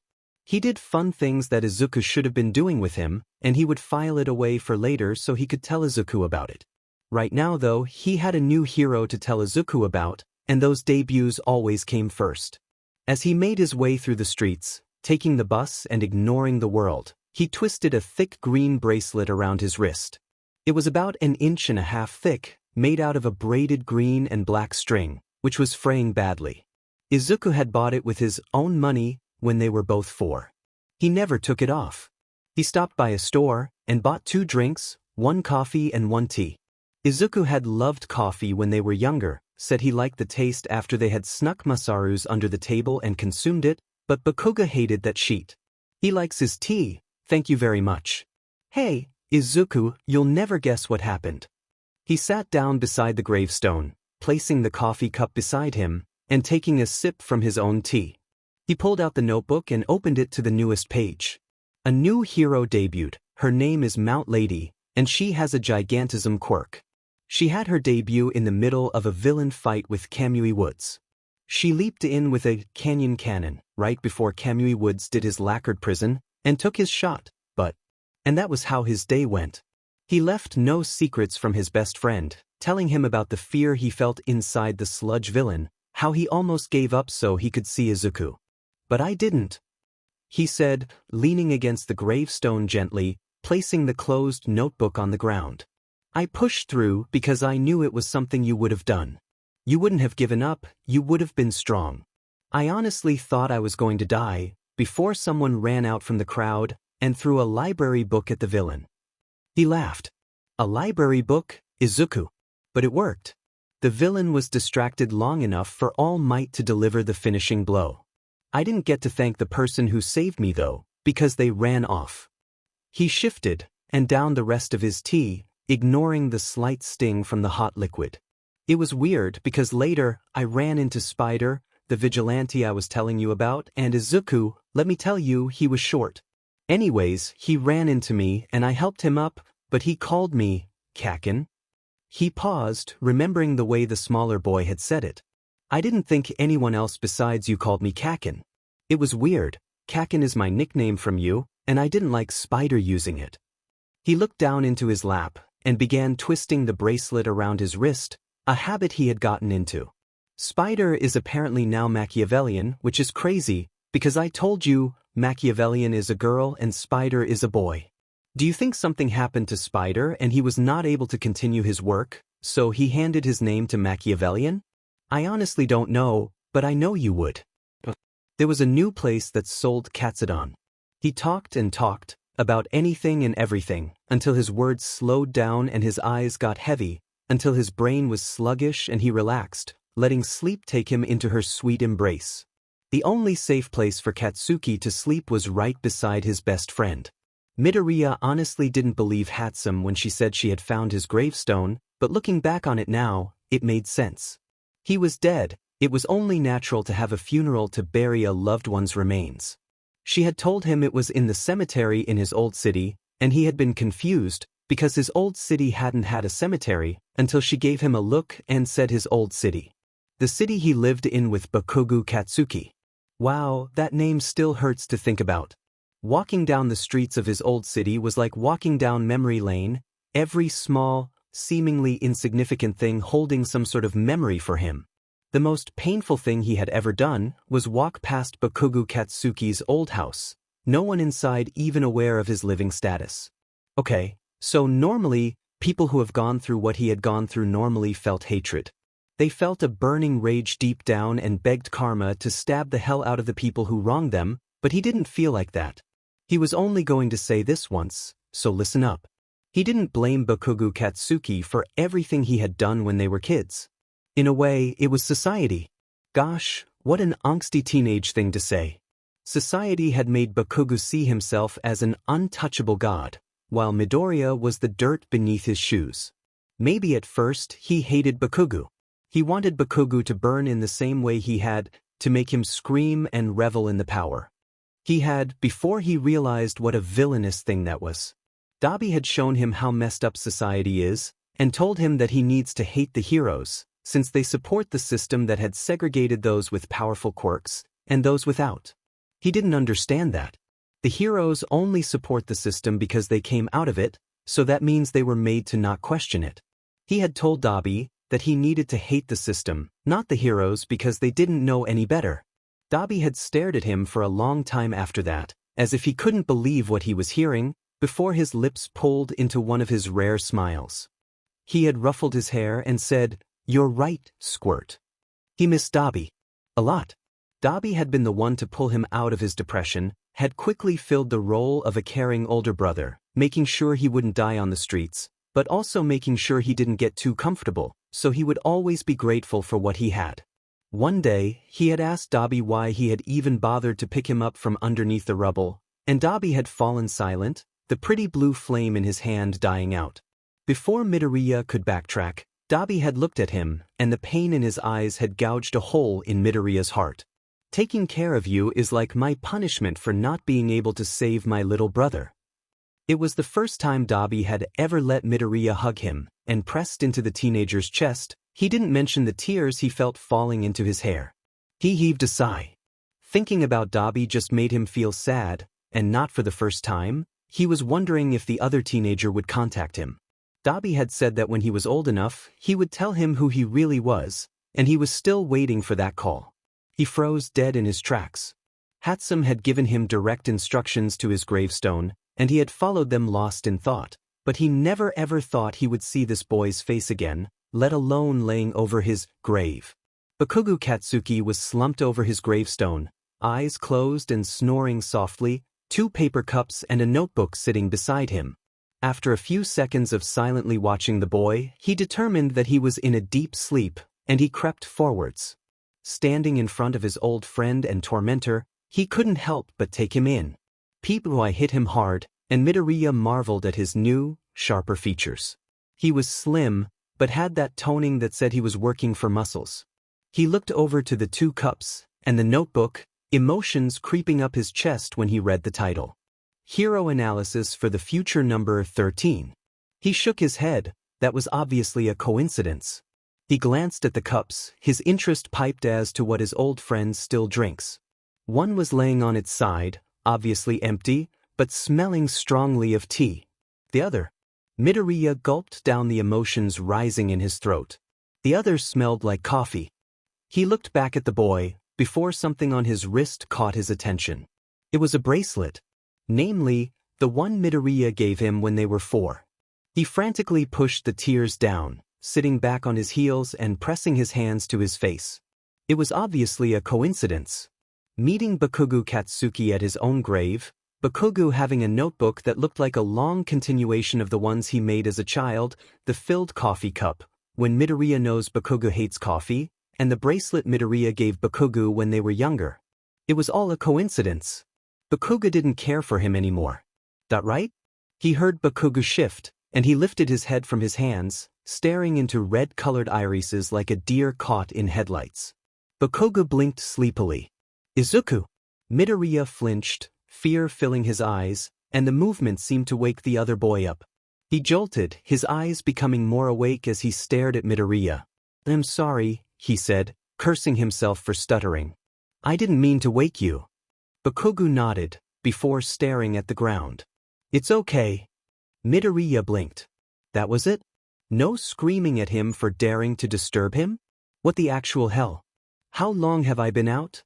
He did fun things that Izuku should have been doing with him, and he would file it away for later so he could tell Izuku about it. Right now though, he had a new hero to tell Izuku about, and those debuts always came first. As he made his way through the streets, taking the bus and ignoring the world, he twisted a thick green bracelet around his wrist. It was about 1.5 inches thick, made out of a braided green and black string, which was fraying badly. Izuku had bought it with his own money when they were both 4. He never took it off. He stopped by a store and bought 2 drinks, 1 coffee and 1 tea. Izuku had loved coffee when they were younger, said he liked the taste after they had snuck Masaru's under the table and consumed it, but Bakuga hated that sheet. He likes his tea, thank you very much. Hey, Izuku, you'll never guess what happened. He sat down beside the gravestone, placing the coffee cup beside him, and taking a sip from his own tea. He pulled out the notebook and opened it to the newest page. A new hero debuted. Her name is Mount Lady, and she has a gigantism quirk. She had her debut in the middle of a villain fight with Kamui Woods. She leaped in with a canyon cannon right before Kamui Woods did his lacquered prison and took his shot, and that was how his day went. He left no secrets from his best friend, telling him about the fear he felt inside the sludge villain, how he almost gave up so he could see Izuku. But I didn't, he said, leaning against the gravestone gently, placing the closed notebook on the ground. I pushed through because I knew it was something you would have done. You wouldn't have given up, you would have been strong. I honestly thought I was going to die, before someone ran out from the crowd and threw a library book at the villain. He laughed. A library book, Izuku. But it worked. The villain was distracted long enough for All Might to deliver the finishing blow. I didn't get to thank the person who saved me though, because they ran off. He shifted and downed the rest of his tea, ignoring the slight sting from the hot liquid. It was weird because later I ran into Spider, the vigilante I was telling you about, and Izuku, let me tell you, he was short. Anyways, he ran into me and I helped him up, but he called me Kakin. He paused, remembering the way the smaller boy had said it. I didn't think anyone else besides you called me Kakin. It was weird. Kakin is my nickname from you, and I didn't like Spider using it. He looked down into his lap and began twisting the bracelet around his wrist, a habit he had gotten into. Spider is apparently now Machiavellian, which is crazy, because I told you Machiavellian is a girl and Spider is a boy. Do you think something happened to Spider and he was not able to continue his work, so he handed his name to Machiavellian? I honestly don't know, but I know you would. There was a new place that sold Katsudon. He talked and talked about anything and everything, until his words slowed down and his eyes got heavy, until his brain was sluggish and he relaxed, letting sleep take him into her sweet embrace. The only safe place for Katsuki to sleep was right beside his best friend. Midoriya honestly didn't believe Hatsum when she said she had found his gravestone, but looking back on it now, it made sense. He was dead. It was only natural to have a funeral to bury a loved one's remains. She had told him it was in the cemetery in his old city, and he had been confused because his old city hadn't had a cemetery until she gave him a look and said his old city. The city he lived in with Bakugo Katsuki. Wow, that name still hurts to think about. Walking down the streets of his old city was like walking down memory lane, every small, seemingly insignificant thing holding some sort of memory for him. The most painful thing he had ever done was walk past Bakugo Katsuki's old house, no one inside even aware of his living status. Okay, so normally, people who have gone through what he had gone through normally felt hatred. They felt a burning rage deep down and begged karma to stab the hell out of the people who wronged them, but he didn't feel like that. He was only going to say this once, so listen up. He didn't blame Bakugo Katsuki for everything he had done when they were kids. In a way, it was society. Gosh, what an angsty teenage thing to say. Society had made Bakugo see himself as an untouchable god, while Midoriya was the dirt beneath his shoes. Maybe at first he hated Bakugo. He wanted Bakugo to burn in the same way he had, to make him scream and revel in the power. He had, before he realized what a villainous thing that was. Dabi had shown him how messed up society is, and told him that he needs to hate the heroes, since they support the system that had segregated those with powerful quirks, and those without. He didn't understand that. The heroes only support the system because they came out of it, so that means they were made to not question it. He had told Dabi that he needed to hate the system, not the heroes, because they didn't know any better. Dabi had stared at him for a long time after that, as if he couldn't believe what he was hearing, before his lips pulled into one of his rare smiles. He had ruffled his hair and said, "You're right, Squirt." He missed Dabi a lot. Dabi had been the one to pull him out of his depression, had quickly filled the role of a caring older brother, making sure he wouldn't die on the streets, but also making sure he didn't get too comfortable, so he would always be grateful for what he had. One day, he had asked Dabi why he had even bothered to pick him up from underneath the rubble, and Dabi had fallen silent, the pretty blue flame in his hand dying out. Before Midoriya could backtrack, Dabi had looked at him, and the pain in his eyes had gouged a hole in Midoriya's heart. "Taking care of you is like my punishment for not being able to save my little brother." It was the first time Dabi had ever let Midoriya hug him, and pressed into the teenager's chest. He didn't mention the tears he felt falling into his hair. He heaved a sigh. Thinking about Dabi just made him feel sad, and not for the first time, he was wondering if the other teenager would contact him. Dabi had said that when he was old enough, he would tell him who he really was, and he was still waiting for that call. He froze dead in his tracks. Hatsum had given him direct instructions to his gravestone, and he had followed them lost in thought, but he never ever thought he would see this boy's face again, let alone laying over his grave. Bakugo Katsuki was slumped over his gravestone, eyes closed and snoring softly, 2 paper cups and a notebook sitting beside him. After a few seconds of silently watching the boy, he determined that he was in a deep sleep, and he crept forwards. Standing in front of his old friend and tormentor, he couldn't help but take him in. Yuuei hit him hard, and Midoriya marveled at his new, sharper features. He was slim, but had that toning that said he was working for muscles. He looked over to the 2 cups, and the notebook, emotions creeping up his chest when he read the title. Hero Analysis for the Future number 13. He shook his head. That was obviously a coincidence. He glanced at the cups, his interest piped as to what his old friend still drinks. One was laying on its side, obviously empty, but smelling strongly of tea. The other. Midoriya gulped down the emotions rising in his throat. The other smelled like coffee. He looked back at the boy, before something on his wrist caught his attention. It was a bracelet. Namely, the one Midoriya gave him when they were 4. He frantically pushed the tears down, sitting back on his heels and pressing his hands to his face. It was obviously a coincidence. Meeting Bakugo Katsuki at his own grave, Bakugo having a notebook that looked like a long continuation of the ones he made as a child, the filled coffee cup, when Midoriya knows Bakugo hates coffee, and the bracelet Midoriya gave Bakugo when they were younger. It was all a coincidence. Bakugo didn't care for him anymore. That right? He heard Bakugo shift, and he lifted his head from his hands, staring into red-colored irises like a deer caught in headlights. Bakugo blinked sleepily. "Izuku!" Midoriya flinched, fear filling his eyes, and the movement seemed to wake the other boy up. He jolted, his eyes becoming more awake as he stared at Midoriya. "I'm sorry," he said, cursing himself for stuttering. "I didn't mean to wake you." Bakugo nodded, before staring at the ground. "It's okay." Midoriya blinked. That was it? No screaming at him for daring to disturb him? What the actual hell? "How long have I been out?"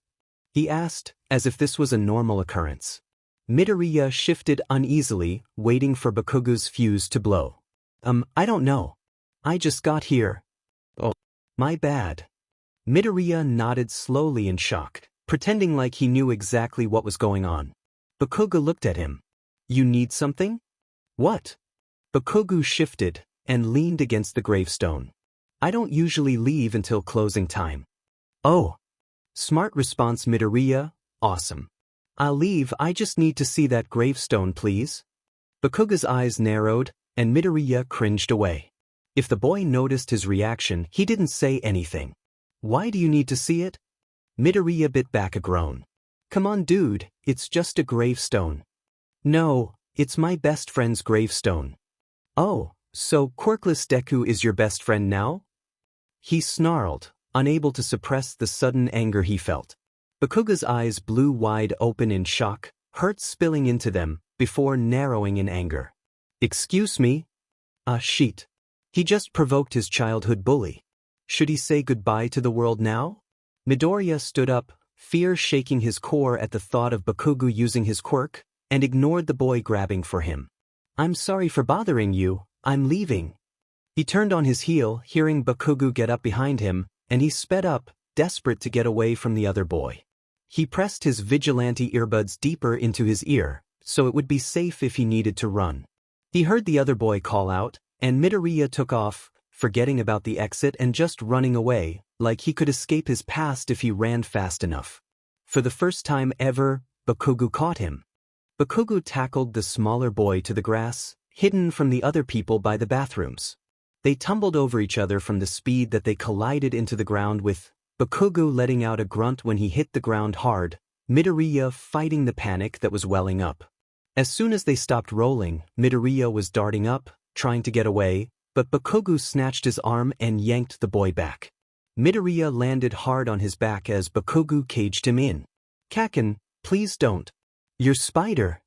he asked, as if this was a normal occurrence. Midoriya shifted uneasily, waiting for Bakugo's fuse to blow. I don't know. I just got here." "Oh, my bad." Midoriya nodded slowly in shock, pretending like he knew exactly what was going on. Bakugo looked at him. "You need something?" "What?" Bakugo shifted, and leaned against the gravestone. "I don't usually leave until closing time." "Oh." Smart response Midoriya, "Awesome. I'll leave, I just need to see that gravestone please." Bakugo's eyes narrowed, and Midoriya cringed away. If the boy noticed his reaction, he didn't say anything. "Why do you need to see it?" Midoriya bit back a groan. "Come on dude, it's just a gravestone." "No, it's my best friend's gravestone." "Oh, so quirkless Deku is your best friend now?" He snarled, unable to suppress the sudden anger he felt. Bakuga's eyes blew wide open in shock, hurt spilling into them, before narrowing in anger. Excuse me? Ah, shit. He just provoked his childhood bully. Should he say goodbye to the world now? Midoriya stood up, fear shaking his core at the thought of Bakugo using his quirk, and ignored the boy grabbing for him. I'm sorry for bothering you, I'm leaving. He turned on his heel, hearing Bakugo get up behind him, and he sped up, desperate to get away from the other boy. He pressed his vigilante earbuds deeper into his ear, so it would be safe if he needed to run. He heard the other boy call out, and Midoriya took off, forgetting about the exit and just running away, like he could escape his past if he ran fast enough. For the first time ever, Bakugo caught him. Bakugo tackled the smaller boy to the grass, hidden from the other people by the bathrooms. They tumbled over each other from the speed that they collided into the ground, with Bakugo letting out a grunt when he hit the ground hard, Midoriya fighting the panic that was welling up. As soon as they stopped rolling, Midoriya was darting up, trying to get away, but Bakugo snatched his arm and yanked the boy back. Midoriya landed hard on his back as Bakugo caged him in. Kaken, please don't. Your spider.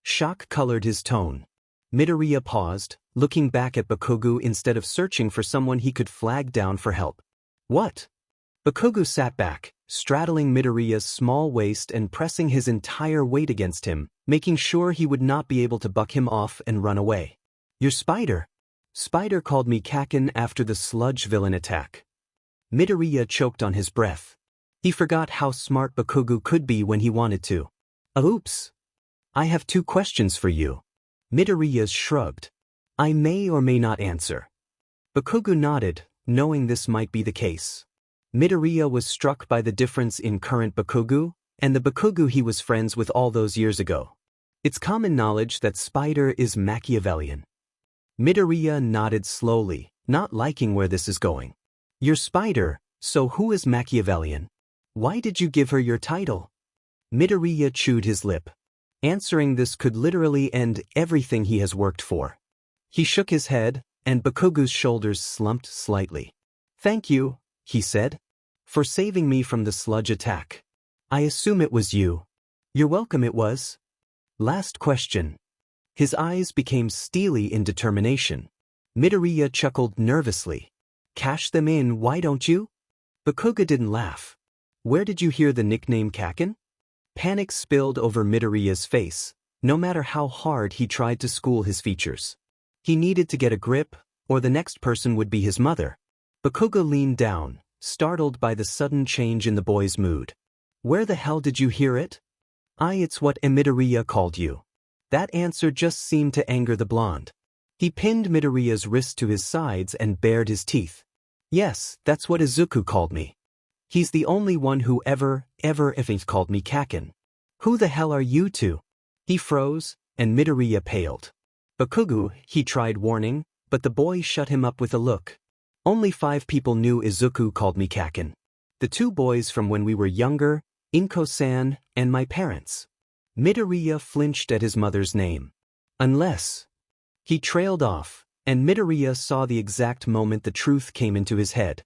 Shock colored his tone. Midoriya paused, looking back at Bakugo instead of searching for someone he could flag down for help. What? Bakugo sat back, straddling Midoriya's small waist and pressing his entire weight against him, making sure he would not be able to buck him off and run away. Your spider. Spider called me Kaken after the sludge villain attack. Midoriya choked on his breath. He forgot how smart Bakugo could be when he wanted to. Oops. I have 2 questions for you. Midoriya shrugged. I may or may not answer. Bakugo nodded, knowing this might be the case. Midoriya was struck by the difference in current Bakugo and the Bakugo he was friends with all those years ago. It's common knowledge that Spider is Machiavellian. Midoriya nodded slowly, not liking where this is going. Your Spider, so who is Machiavellian? Why did you give her your title? Midoriya chewed his lip. Answering this could literally end everything he has worked for. He shook his head, and Bakugo's shoulders slumped slightly. Thank you, he said, for saving me from the sludge attack. I assume it was you. You're welcome, it was. Last question. His eyes became steely in determination. Midoriya chuckled nervously. Cash them in, why don't you? Bakugo didn't laugh. Where did you hear the nickname Kaken? Panic spilled over Midoriya's face, no matter how hard he tried to school his features. He needed to get a grip, or the next person would be his mother. Bakugo leaned down, startled by the sudden change in the boy's mood. Where the hell did you hear it? It's what Midoriya called you. That answer just seemed to anger the blonde. He pinned Midoriya's wrist to his sides and bared his teeth. Yes, that's what Izuku called me. He's the only one who ever called me Kaken. Who the hell are you two? He froze, and Midoriya paled. Bakugo, he tried warning, but the boy shut him up with a look. Only 5 people knew Izuku called me Kaken. The 2 boys from when we were younger, Inko-san, and my parents. Midoriya flinched at his mother's name. Unless. He trailed off, and Midoriya saw the exact moment the truth came into his head.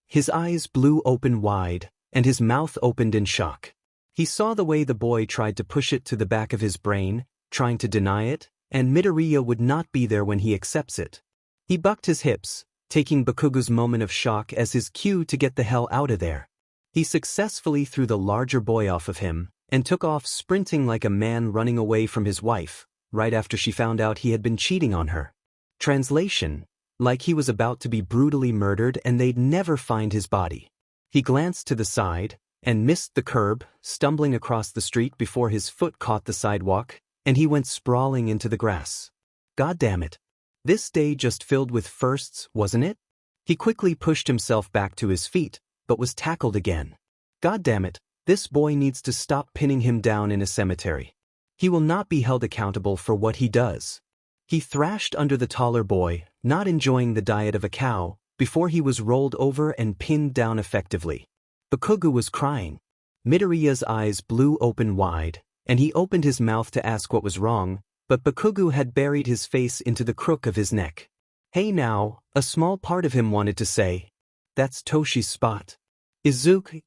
His eyes blew open wide, and his mouth opened in shock. He saw the way the boy tried to push it to the back of his brain, trying to deny it, and Midoriya would not be there when he accepts it. He bucked his hips, taking Bakugo's moment of shock as his cue to get the hell out of there. He successfully threw the larger boy off of him, and took off sprinting like a man running away from his wife, right after she found out he had been cheating on her. Translation: like he was about to be brutally murdered and they'd never find his body. He glanced to the side, and missed the curb, stumbling across the street before his foot caught the sidewalk, and he went sprawling into the grass. God damn it. This day just filled with firsts, wasn't it? He quickly pushed himself back to his feet, but was tackled again. God damn it, this boy needs to stop pinning him down in a cemetery. He will not be held accountable for what he does. He thrashed under the taller boy, not enjoying the diet of a cow, before he was rolled over and pinned down effectively. Bakugo was crying. Midoriya's eyes blew open wide, and he opened his mouth to ask what was wrong, but Bakugo had buried his face into the crook of his neck. Hey now, a small part of him wanted to say. That's Toshi's spot. Izuku,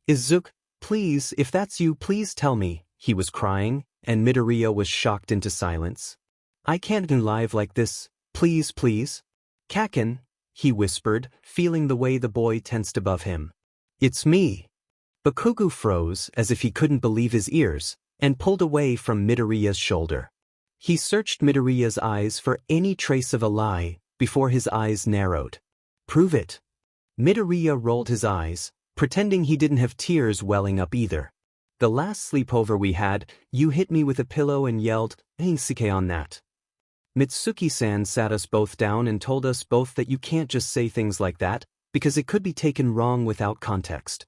Please, if that's you, please tell me, he was crying, and Midoriya was shocked into silence. I can't go live like this, please, please. Kaken, he whispered, feeling the way the boy tensed above him. It's me. Bakugo froze as if he couldn't believe his ears, and pulled away from Midoriya's shoulder. He searched Midoriya's eyes for any trace of a lie, before his eyes narrowed. Prove it. Midoriya rolled his eyes, pretending he didn't have tears welling up either. The last sleepover we had, you hit me with a pillow and yelled, "Insike" on that. Mitsuki-san sat us both down and told us both that you can't just say things like that, because it could be taken wrong without context.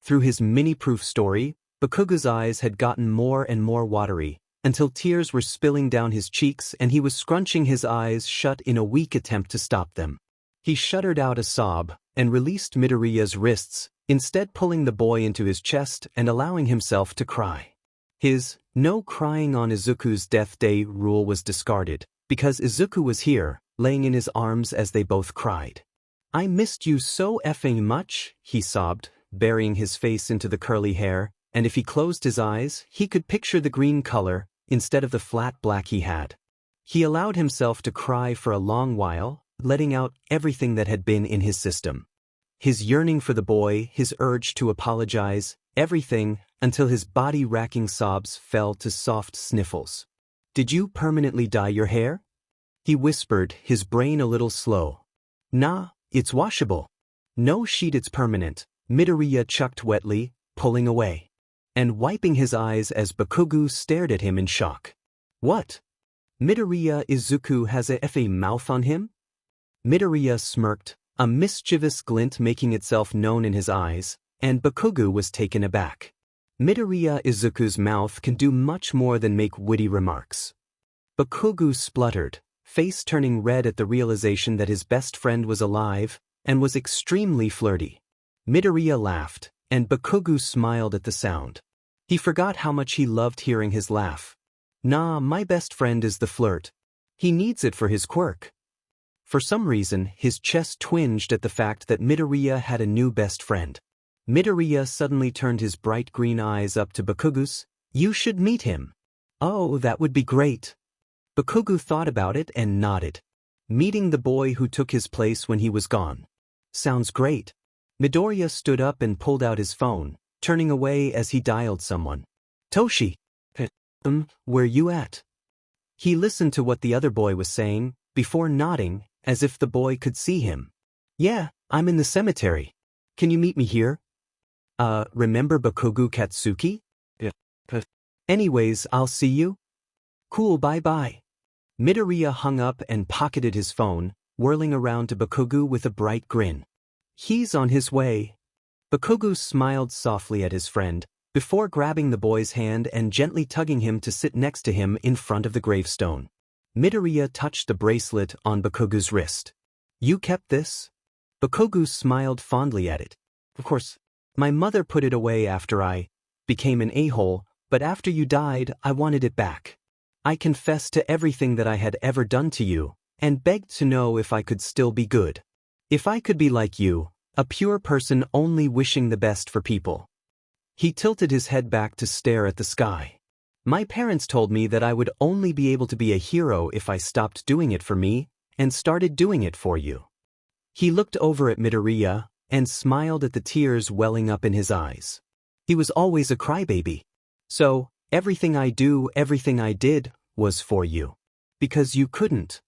Through his mini-proof story, Bakugo's eyes had gotten more and more watery, until tears were spilling down his cheeks and he was scrunching his eyes shut in a weak attempt to stop them. He shuddered out a sob, and released Midoriya's wrists, instead pulling the boy into his chest and allowing himself to cry. His "no crying on Izuku's death day" rule was discarded, because Izuku was here, laying in his arms as they both cried. I missed you so effing much, he sobbed, burying his face into the curly hair, and if he closed his eyes, he could picture the green color, instead of the flat black he had. He allowed himself to cry for a long while, letting out everything that had been in his system. His yearning for the boy, his urge to apologize, everything, until his body-racking sobs fell to soft sniffles. Did you permanently dye your hair? He whispered, his brain a little slow. Nah, it's washable. No shit, it's permanent, Midoriya chucked wetly, pulling away. And wiping his eyes as Bakugo stared at him in shock. What? Midoriya Izuku has a mouth on him? Midoriya smirked, a mischievous glint making itself known in his eyes, and Bakugo was taken aback. Midoriya Izuku's mouth can do much more than make witty remarks. Bakugo spluttered, face turning red at the realization that his best friend was alive, and was extremely flirty. Midoriya laughed, and Bakugo smiled at the sound. He forgot how much he loved hearing his laugh. Nah, my best friend is the flirt. He needs it for his quirk. For some reason, his chest twinged at the fact that Midoriya had a new best friend. Midoriya suddenly turned his bright green eyes up to Bakugo's. You should meet him. Oh, that would be great. Bakugo thought about it and nodded. Meeting the boy who took his place when he was gone. Sounds great. Midoriya stood up and pulled out his phone, turning away as he dialed someone. Toshi. Where you at? He listened to what the other boy was saying, before nodding, as if the boy could see him. Yeah, I'm in the cemetery. Can you meet me here? Remember Bakugo Katsuki? Yeah. Anyways, I'll see you. Cool, bye-bye. Midoriya hung up and pocketed his phone, whirling around to Bakugo with a bright grin. He's on his way. Bakugo smiled softly at his friend, before grabbing the boy's hand and gently tugging him to sit next to him in front of the gravestone. Midoriya touched the bracelet on Bakugo's wrist. You kept this? Bakugo smiled fondly at it. Of course, my mother put it away after I became an a-hole, but after you died, I wanted it back. I confessed to everything that I had ever done to you, and begged to know if I could still be good. If I could be like you, a pure person only wishing the best for people. He tilted his head back to stare at the sky. My parents told me that I would only be able to be a hero if I stopped doing it for me, and started doing it for you. He looked over at Midoriya, and smiled at the tears welling up in his eyes. He was always a crybaby. So, everything I do, everything I did, was for you. Because you couldn't.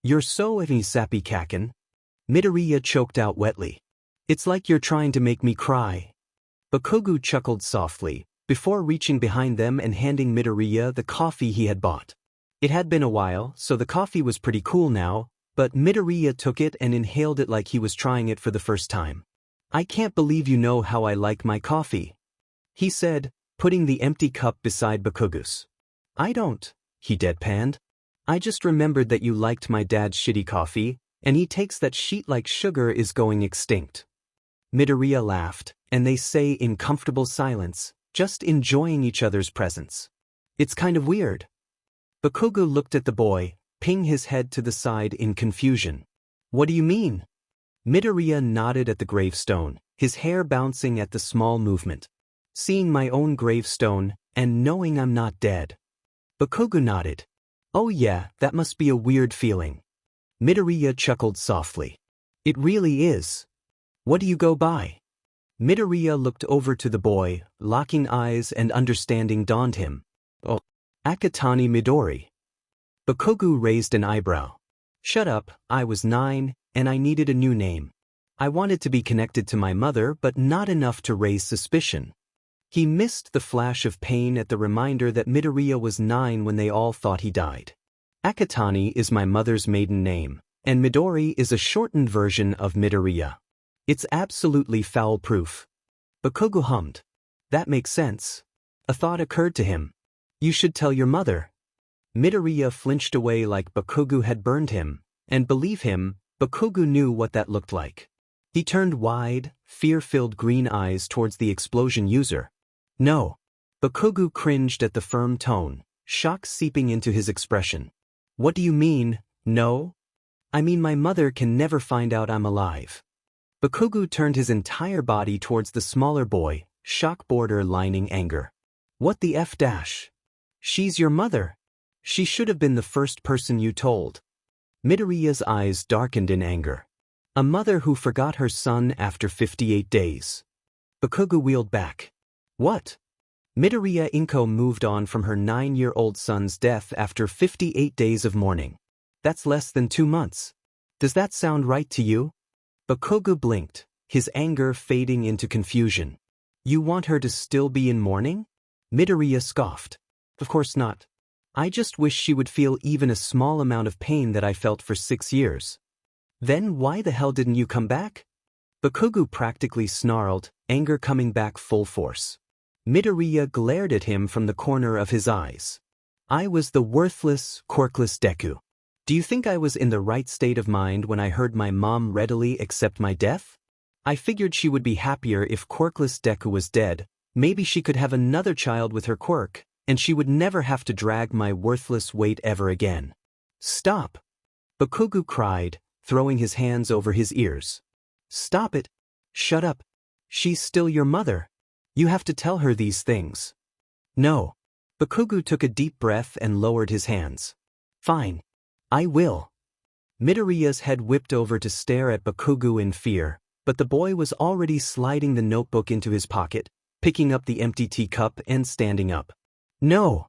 You're so sappy, Kaken. Midoriya choked out wetly. It's like you're trying to make me cry. Bakugo chuckled softly, before reaching behind them and handing Midoriya the coffee he had bought. It had been a while, so the coffee was pretty cool now, but Midoriya took it and inhaled it like he was trying it for the first time. I can't believe you know how I like my coffee, he said, putting the empty cup beside Bakugo's. I don't, he deadpanned. I just remembered that you liked my dad's shitty coffee, and he takes that sheet like sugar is going extinct. Midoriya laughed, and they say in comfortable silence, just enjoying each other's presence. It's kind of weird. Bakugo looked at the boy, ping his head to the side in confusion. What do you mean? Midoriya nodded at the gravestone, his hair bouncing at the small movement. Seeing my own gravestone, and knowing I'm not dead. Bakugo nodded. Oh yeah, that must be a weird feeling. Midoriya chuckled softly. It really is. What do you go by? Midoriya looked over to the boy, locking eyes and understanding dawned him. Oh, Akatani Midori. Bakugo raised an eyebrow. Shut up, I was 9, and I needed a new name. I wanted to be connected to my mother but not enough to raise suspicion. He missed the flash of pain at the reminder that Midoriya was 9 when they all thought he died. Akatani is my mother's maiden name, and Midori is a shortened version of Midoriya. It's absolutely foul-proof. Bakugo hummed. That makes sense. A thought occurred to him. You should tell your mother. Midoriya flinched away like Bakugo had burned him, and believe him, Bakugo knew what that looked like. He turned wide, fear-filled green eyes towards the explosion user. No. Bakugo cringed at the firm tone, shock seeping into his expression. What do you mean, no? I mean my mother can never find out I'm alive. Bakugo turned his entire body towards the smaller boy, shock border lining anger. What the F dash? She's your mother. She should have been the first person you told. Midoriya's eyes darkened in anger. A mother who forgot her son after 58 days. Bakugo wheeled back. What? Midoriya Izuku moved on from her 9-year-old son's death after 58 days of mourning. That's less than 2 months. Does that sound right to you? Bakugo blinked, his anger fading into confusion. You want her to still be in mourning? Midoriya scoffed. Of course not. I just wish she would feel even a small amount of pain that I felt for 6 years. Then why the hell didn't you come back? Bakugo practically snarled, anger coming back full force. Midoriya glared at him from the corner of his eyes. I was the worthless, quirkless Deku. Do you think I was in the right state of mind when I heard my mom readily accept my death? I figured she would be happier if quirkless Deku was dead. Maybe she could have another child with her quirk, and she would never have to drag my worthless weight ever again. Stop! Bakugo cried, throwing his hands over his ears. Stop it! Shut up! She's still your mother. You have to tell her these things. No. Bakugo took a deep breath and lowered his hands. Fine. I will. Midoriya's head whipped over to stare at Bakugo in fear, but the boy was already sliding the notebook into his pocket, picking up the empty teacup and standing up. No!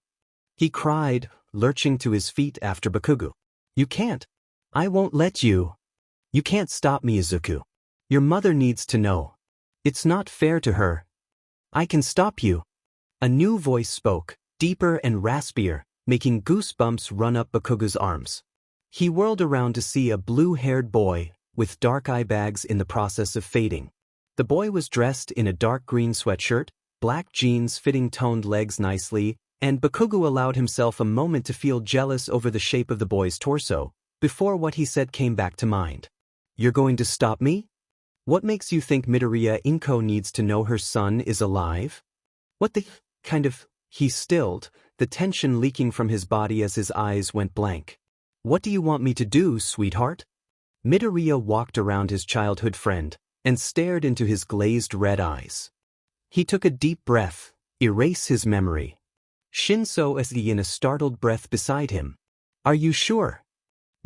He cried, lurching to his feet after Bakugo. You can't. I won't let you. You can't stop me, Izuku. Your mother needs to know. It's not fair to her. I can stop you. A new voice spoke, deeper and raspier, making goosebumps run up Bakugo's arms. He whirled around to see a blue-haired boy, with dark eye bags in the process of fading. The boy was dressed in a dark green sweatshirt, black jeans fitting toned legs nicely, and Bakugo allowed himself a moment to feel jealous over the shape of the boy's torso, before what he said came back to mind. You're going to stop me? What makes you think Midoriya Izuku needs to know her son is alive? What the kind of... He stilled, the tension leaking from his body as his eyes went blank. What do you want me to do, sweetheart? Midoriya walked around his childhood friend, and stared into his glazed red eyes. He took a deep breath, erase his memory. Shinso as in a startled breath beside him. Are you sure?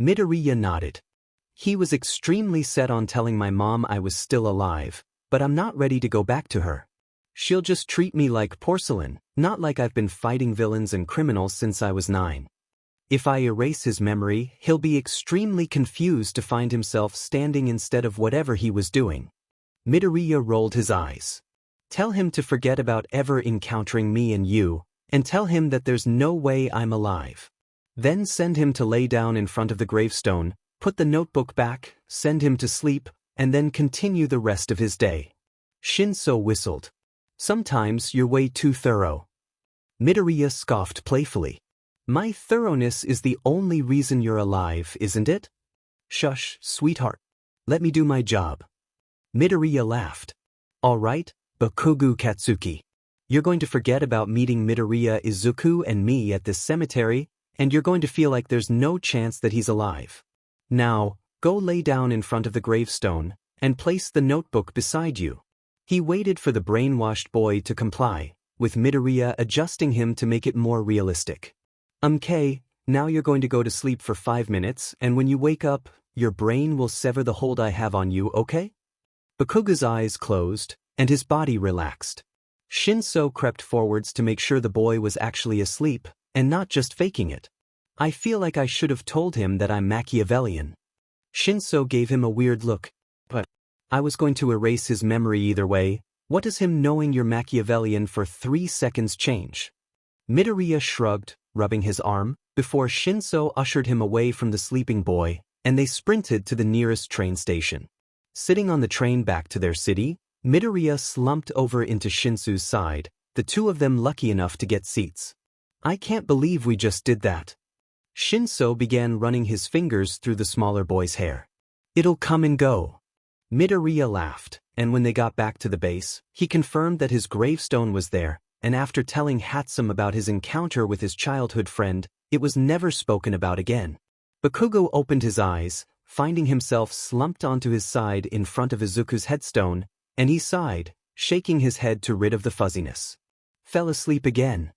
Midoriya nodded. He was extremely set on telling my mom I was still alive, but I'm not ready to go back to her. She'll just treat me like porcelain, not like I've been fighting villains and criminals since I was 9. If I erase his memory, he'll be extremely confused to find himself standing instead of whatever he was doing. Midoriya rolled his eyes. Tell him to forget about ever encountering me and you, and tell him that there's no way I'm alive. Then send him to lay down in front of the gravestone, put the notebook back, send him to sleep, and then continue the rest of his day. Shinso whistled. Sometimes you're way too thorough. Midoriya scoffed playfully. My thoroughness is the only reason you're alive, isn't it? Shush, sweetheart. Let me do my job. Midoriya laughed. All right, Bakugo Katsuki. You're going to forget about meeting Midoriya Izuku and me at this cemetery, and you're going to feel like there's no chance that he's alive. Now, go lay down in front of the gravestone, and place the notebook beside you. He waited for the brainwashed boy to comply, with Midoriya adjusting him to make it more realistic. "Okay, now you're going to go to sleep for 5 minutes, and when you wake up, your brain will sever the hold I have on you, okay?" Bakugo's eyes closed, and his body relaxed. Shinso crept forwards to make sure the boy was actually asleep, and not just faking it. "I feel like I should have told him that I'm Machiavellian." Shinso gave him a weird look. "But I was going to erase his memory either way. What does him knowing you're Machiavellian for 3 seconds change?" Midoriya shrugged, rubbing his arm, before Shinso ushered him away from the sleeping boy, and they sprinted to the nearest train station. Sitting on the train back to their city, Midoriya slumped over into Shinso's side, the two of them lucky enough to get seats. "I can't believe we just did that." Shinso began running his fingers through the smaller boy's hair. "It'll come and go." Midoriya laughed, and when they got back to the base, he confirmed that his gravestone was there, and after telling Hatsum about his encounter with his childhood friend, it was never spoken about again. Bakugo opened his eyes, finding himself slumped onto his side in front of Izuku's headstone, and he sighed, shaking his head to rid of the fuzziness. "Fell asleep again,"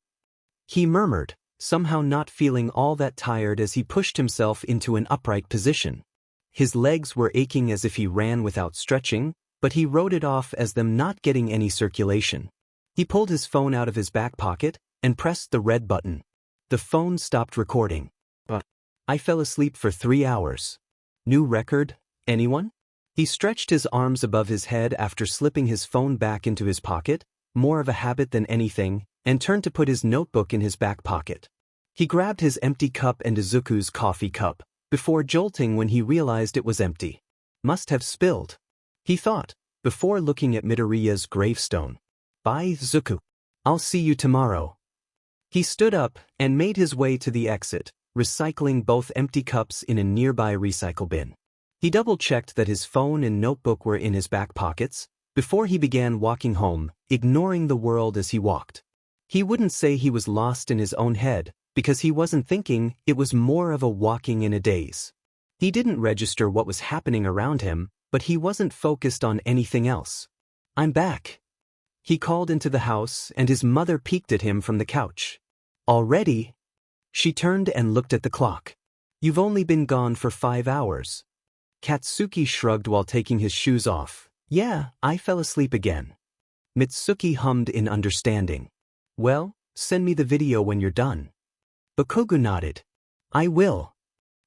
he murmured, somehow not feeling all that tired as he pushed himself into an upright position. His legs were aching as if he ran without stretching, but he wrote it off as them not getting any circulation. He pulled his phone out of his back pocket and pressed the red button. The phone stopped recording. "But I fell asleep for 3 hours. New record, anyone?" He stretched his arms above his head after slipping his phone back into his pocket, more of a habit than anything, and turned to put his notebook in his back pocket. He grabbed his empty cup and Izuku's coffee cup, before jolting when he realized it was empty. "Must have spilled," he thought, before looking at Midoriya's gravestone. "Bye, Izuku. I'll see you tomorrow." He stood up and made his way to the exit, recycling both empty cups in a nearby recycle bin. He double-checked that his phone and notebook were in his back pockets, before he began walking home, ignoring the world as he walked. He wouldn't say he was lost in his own head, because he wasn't thinking, it was more of a walking in a daze. He didn't register what was happening around him, but he wasn't focused on anything else. "I'm back." He called into the house and his mother peeked at him from the couch. "Already?" She turned and looked at the clock. "You've only been gone for 5 hours. Katsuki shrugged while taking his shoes off. "Yeah, I fell asleep again." Mitsuki hummed in understanding. "Well, send me the video when you're done." Bakugo nodded. "I will."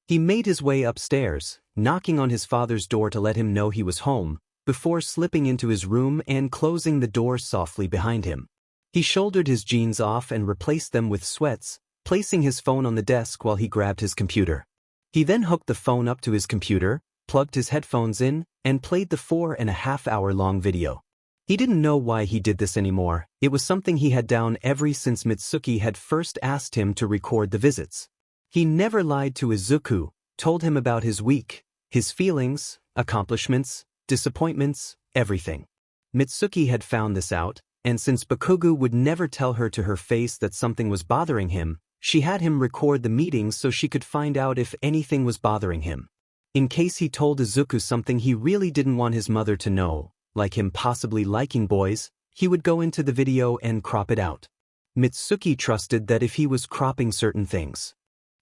He made his way upstairs, knocking on his father's door to let him know he was home, before slipping into his room and closing the door softly behind him. He shouldered his jeans off and replaced them with sweats, placing his phone on the desk while he grabbed his computer. He then hooked the phone up to his computer, plugged his headphones in, and played the 4.5-hour-long video. He didn't know why he did this anymore. It was something he had done ever since Mitsuki had first asked him to record the visits. He never lied to Izuku, told him about his week, his feelings, accomplishments, disappointments, everything. Mitsuki had found this out, and since Bakugo would never tell her to her face that something was bothering him, she had him record the meetings so she could find out if anything was bothering him. In case he told Izuku something he really didn't want his mother to know, like him possibly liking boys, he would go into the video and crop it out. Mitsuki trusted that if he was cropping certain things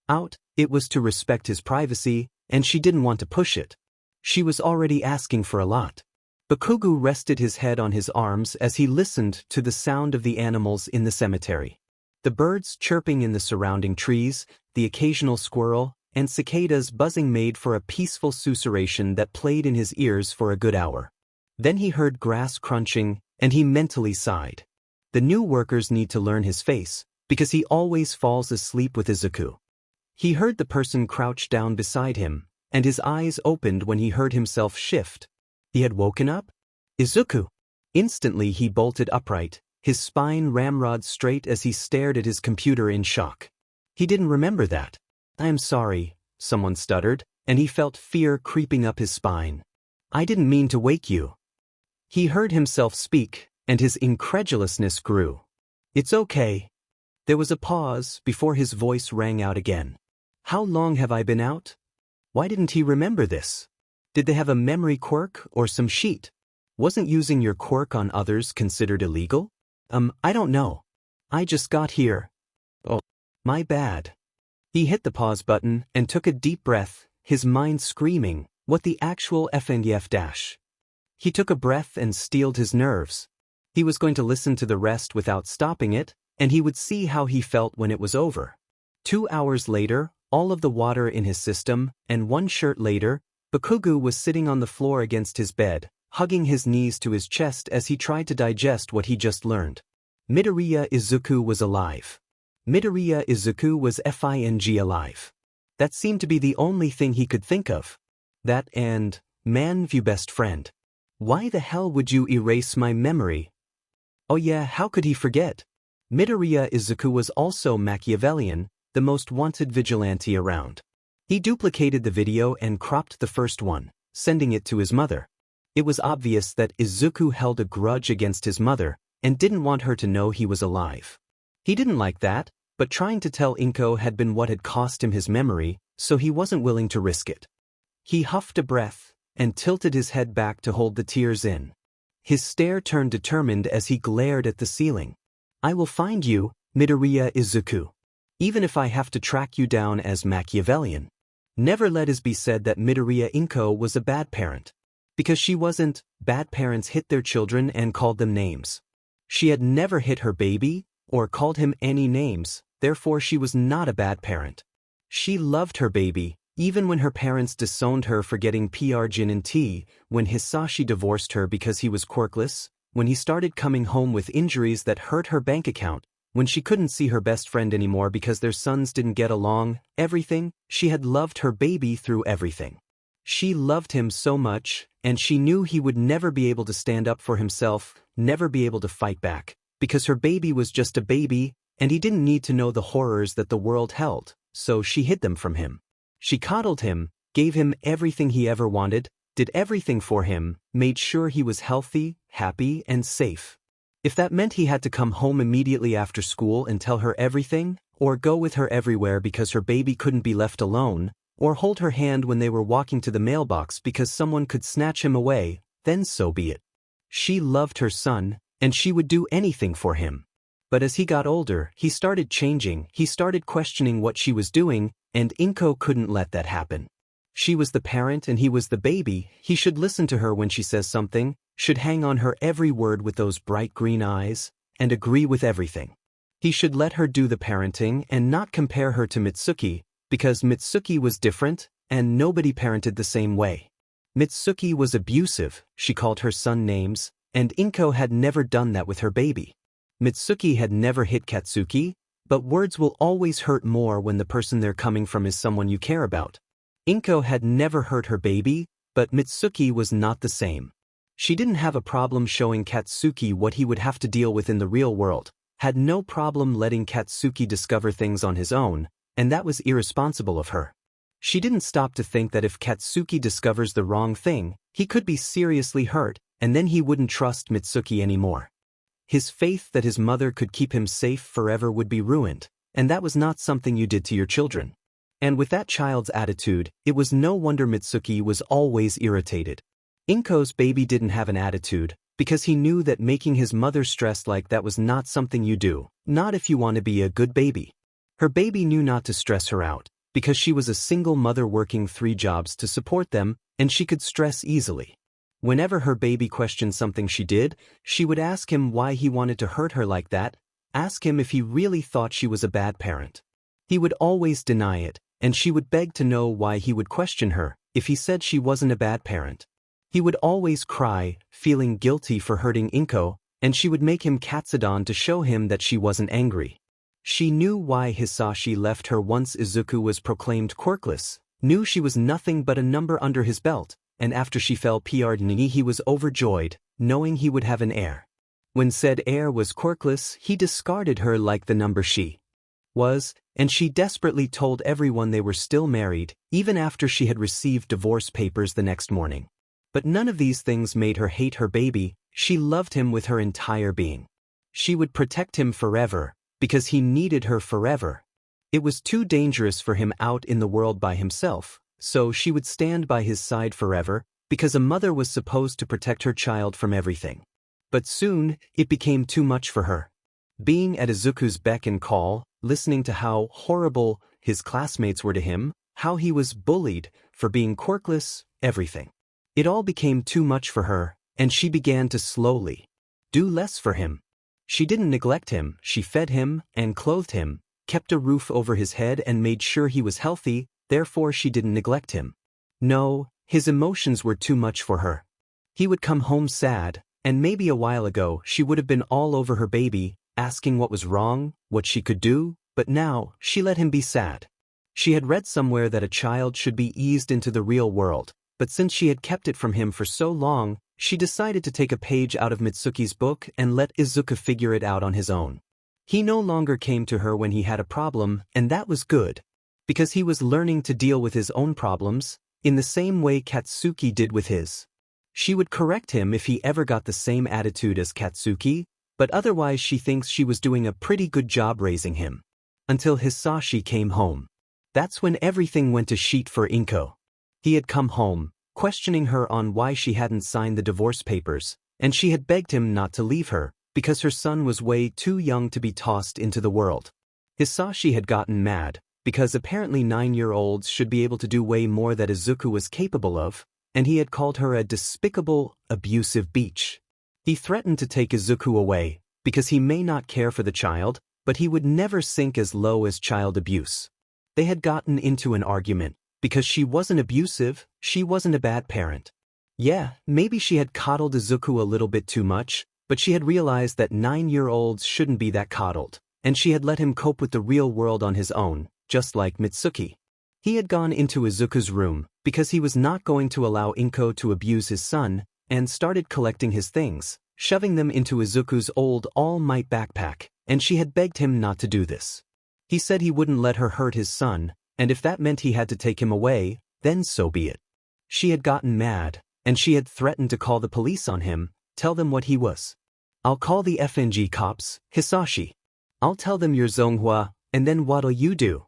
out, it was to respect his privacy, and she didn't want to push it. She was already asking for a lot. Bakugo rested his head on his arms as he listened to the sound of the animals in the cemetery. The birds chirping in the surrounding trees, the occasional squirrel, and cicadas buzzing made for a peaceful susurration that played in his ears for a good hour. Then he heard grass crunching, and he mentally sighed. The new workers need to learn his face, because he always falls asleep with Izuku. He heard the person crouch down beside him, and his eyes opened when he heard himself shift. He had woken up? Izuku! Instantly he bolted upright, his spine ramrod straight as he stared at his computer in shock. He didn't remember that. "I am sorry," someone stuttered, and he felt fear creeping up his spine. "I didn't mean to wake you." He heard himself speak, and his incredulousness grew. "It's okay." There was a pause before his voice rang out again. "How long have I been out?" Why didn't he remember this? Did they have a memory quirk or some sheet? Wasn't using your quirk on others considered illegal? I don't know. I just got here. Oh, my bad. He hit the pause button and took a deep breath, his mind screaming, what the actual FNF dash. He took a breath and steeled his nerves. He was going to listen to the rest without stopping it, and he would see how he felt when it was over. 2 hours later, all of the water in his system, and 1 shirt later, Bakugo was sitting on the floor against his bed, hugging his knees to his chest as he tried to digest what he just learned. Midoriya Izuku was alive. Midoriya Izuku was FING alive. That seemed to be the only thing he could think of. That and, man view best friend. Why the hell would you erase my memory? Oh yeah, how could he forget? Midoriya Izuku was also Machiavellian, the most wanted vigilante around. He duplicated the video and cropped the first one, sending it to his mother. It was obvious that Izuku held a grudge against his mother and didn't want her to know he was alive. He didn't like that, but trying to tell Inko had been what had cost him his memory, so he wasn't willing to risk it. He huffed a breath and tilted his head back to hold the tears in. His stare turned determined as he glared at the ceiling. I will find you, Midoriya Izuku. Even if I have to track you down as Machiavellian. Never let it be said that Midoriya Inko was a bad parent. Because she wasn't. Bad parents hit their children and called them names. She had never hit her baby, or called him any names, therefore she was not a bad parent. She loved her baby, even when her parents disowned her for getting PR gin and tea, when Hisashi divorced her because he was quirkless, when he started coming home with injuries that hurt her bank account, when she couldn't see her best friend anymore because their sons didn't get along, everything, she had loved her baby through everything. She loved him so much, and she knew he would never be able to stand up for himself, never be able to fight back, because her baby was just a baby, and he didn't need to know the horrors that the world held, so she hid them from him. She coddled him, gave him everything he ever wanted, did everything for him, made sure he was healthy, happy, and safe. If that meant he had to come home immediately after school and tell her everything, or go with her everywhere because her baby couldn't be left alone, or hold her hand when they were walking to the mailbox because someone could snatch him away, then so be it. She loved her son, and she would do anything for him. But as he got older, he started changing, he started questioning what she was doing, and Inko couldn't let that happen. She was the parent and he was the baby, he should listen to her when she says something, should hang on her every word with those bright green eyes, and agree with everything. He should let her do the parenting and not compare her to Mitsuki, because Mitsuki was different, and nobody parented the same way. Mitsuki was abusive, she called her son names, and Inko had never done that with her baby. Mitsuki had never hit Katsuki, but words will always hurt more when the person they're coming from is someone you care about. Inko had never hurt her baby, but Mitsuki was not the same. She didn't have a problem showing Katsuki what he would have to deal with in the real world, had no problem letting Katsuki discover things on his own, and that was irresponsible of her. She didn't stop to think that if Katsuki discovers the wrong thing, he could be seriously hurt, and then he wouldn't trust Mitsuki anymore. His faith that his mother could keep him safe forever would be ruined, and that was not something you did to your children. And with that child's attitude, it was no wonder Mitsuki was always irritated. Inko's baby didn't have an attitude, because he knew that making his mother stressed like that was not something you do, not if you want to be a good baby. Her baby knew not to stress her out, because she was a single mother working 3 jobs to support them, and she could stress easily. Whenever her baby questioned something she did, she would ask him why he wanted to hurt her like that, ask him if he really thought she was a bad parent. He would always deny it, and she would beg to know why he would question her, if he said she wasn't a bad parent. He would always cry, feeling guilty for hurting Inko, and she would make him Katsudon to show him that she wasn't angry. She knew why Hisashi left her once Izuku was proclaimed quirkless, knew she was nothing but a number under his belt, and after she fell PR'd he was overjoyed, knowing he would have an heir. When said heir was quirkless, he discarded her like the number she was, and she desperately told everyone they were still married, even after she had received divorce papers the next morning. But none of these things made her hate her baby, she loved him with her entire being. She would protect him forever, because he needed her forever. It was too dangerous for him out in the world by himself, so she would stand by his side forever, because a mother was supposed to protect her child from everything. But soon, it became too much for her. Being at Izuku's beck and call, listening to how horrible his classmates were to him, how he was bullied for being quirkless, everything. It all became too much for her, and she began to slowly do less for him. She didn't neglect him, she fed him and clothed him, kept a roof over his head and made sure he was healthy, therefore she didn't neglect him. No, his emotions were too much for her. He would come home sad, and maybe a while ago she would have been all over her baby, asking what was wrong, what she could do, but now she let him be sad. She had read somewhere that a child should be eased into the real world, but since she had kept it from him for so long, she decided to take a page out of Mitsuki's book and let Izuku figure it out on his own. He no longer came to her when he had a problem, and that was good, because he was learning to deal with his own problems, in the same way Katsuki did with his. She would correct him if he ever got the same attitude as Katsuki, but otherwise she thinks she was doing a pretty good job raising him. Until Hisashi came home. That's when everything went to shit for Inko. He had come home, questioning her on why she hadn't signed the divorce papers, and she had begged him not to leave her, because her son was way too young to be tossed into the world. Hisashi had gotten mad, because apparently 9-year-olds should be able to do way more that Izuku was capable of, and he had called her a despicable, abusive bitch. He threatened to take Izuku away, because he may not care for the child, but he would never sink as low as child abuse. They had gotten into an argument, because she wasn't abusive, she wasn't a bad parent. Yeah, maybe she had coddled Izuku a little bit too much, but she had realized that 9-year-olds shouldn't be that coddled, and she had let him cope with the real world on his own, just like Mitsuki. He had gone into Izuku's room, because he was not going to allow Inko to abuse his son, and started collecting his things, shoving them into Izuku's old All Might backpack, and she had begged him not to do this. He said he wouldn't let her hurt his son, and if that meant he had to take him away, then so be it. She had gotten mad, and she had threatened to call the police on him, tell them what he was. I'll call the FNG cops, Hisashi. I'll tell them you're Zonghua, and then what'll you do?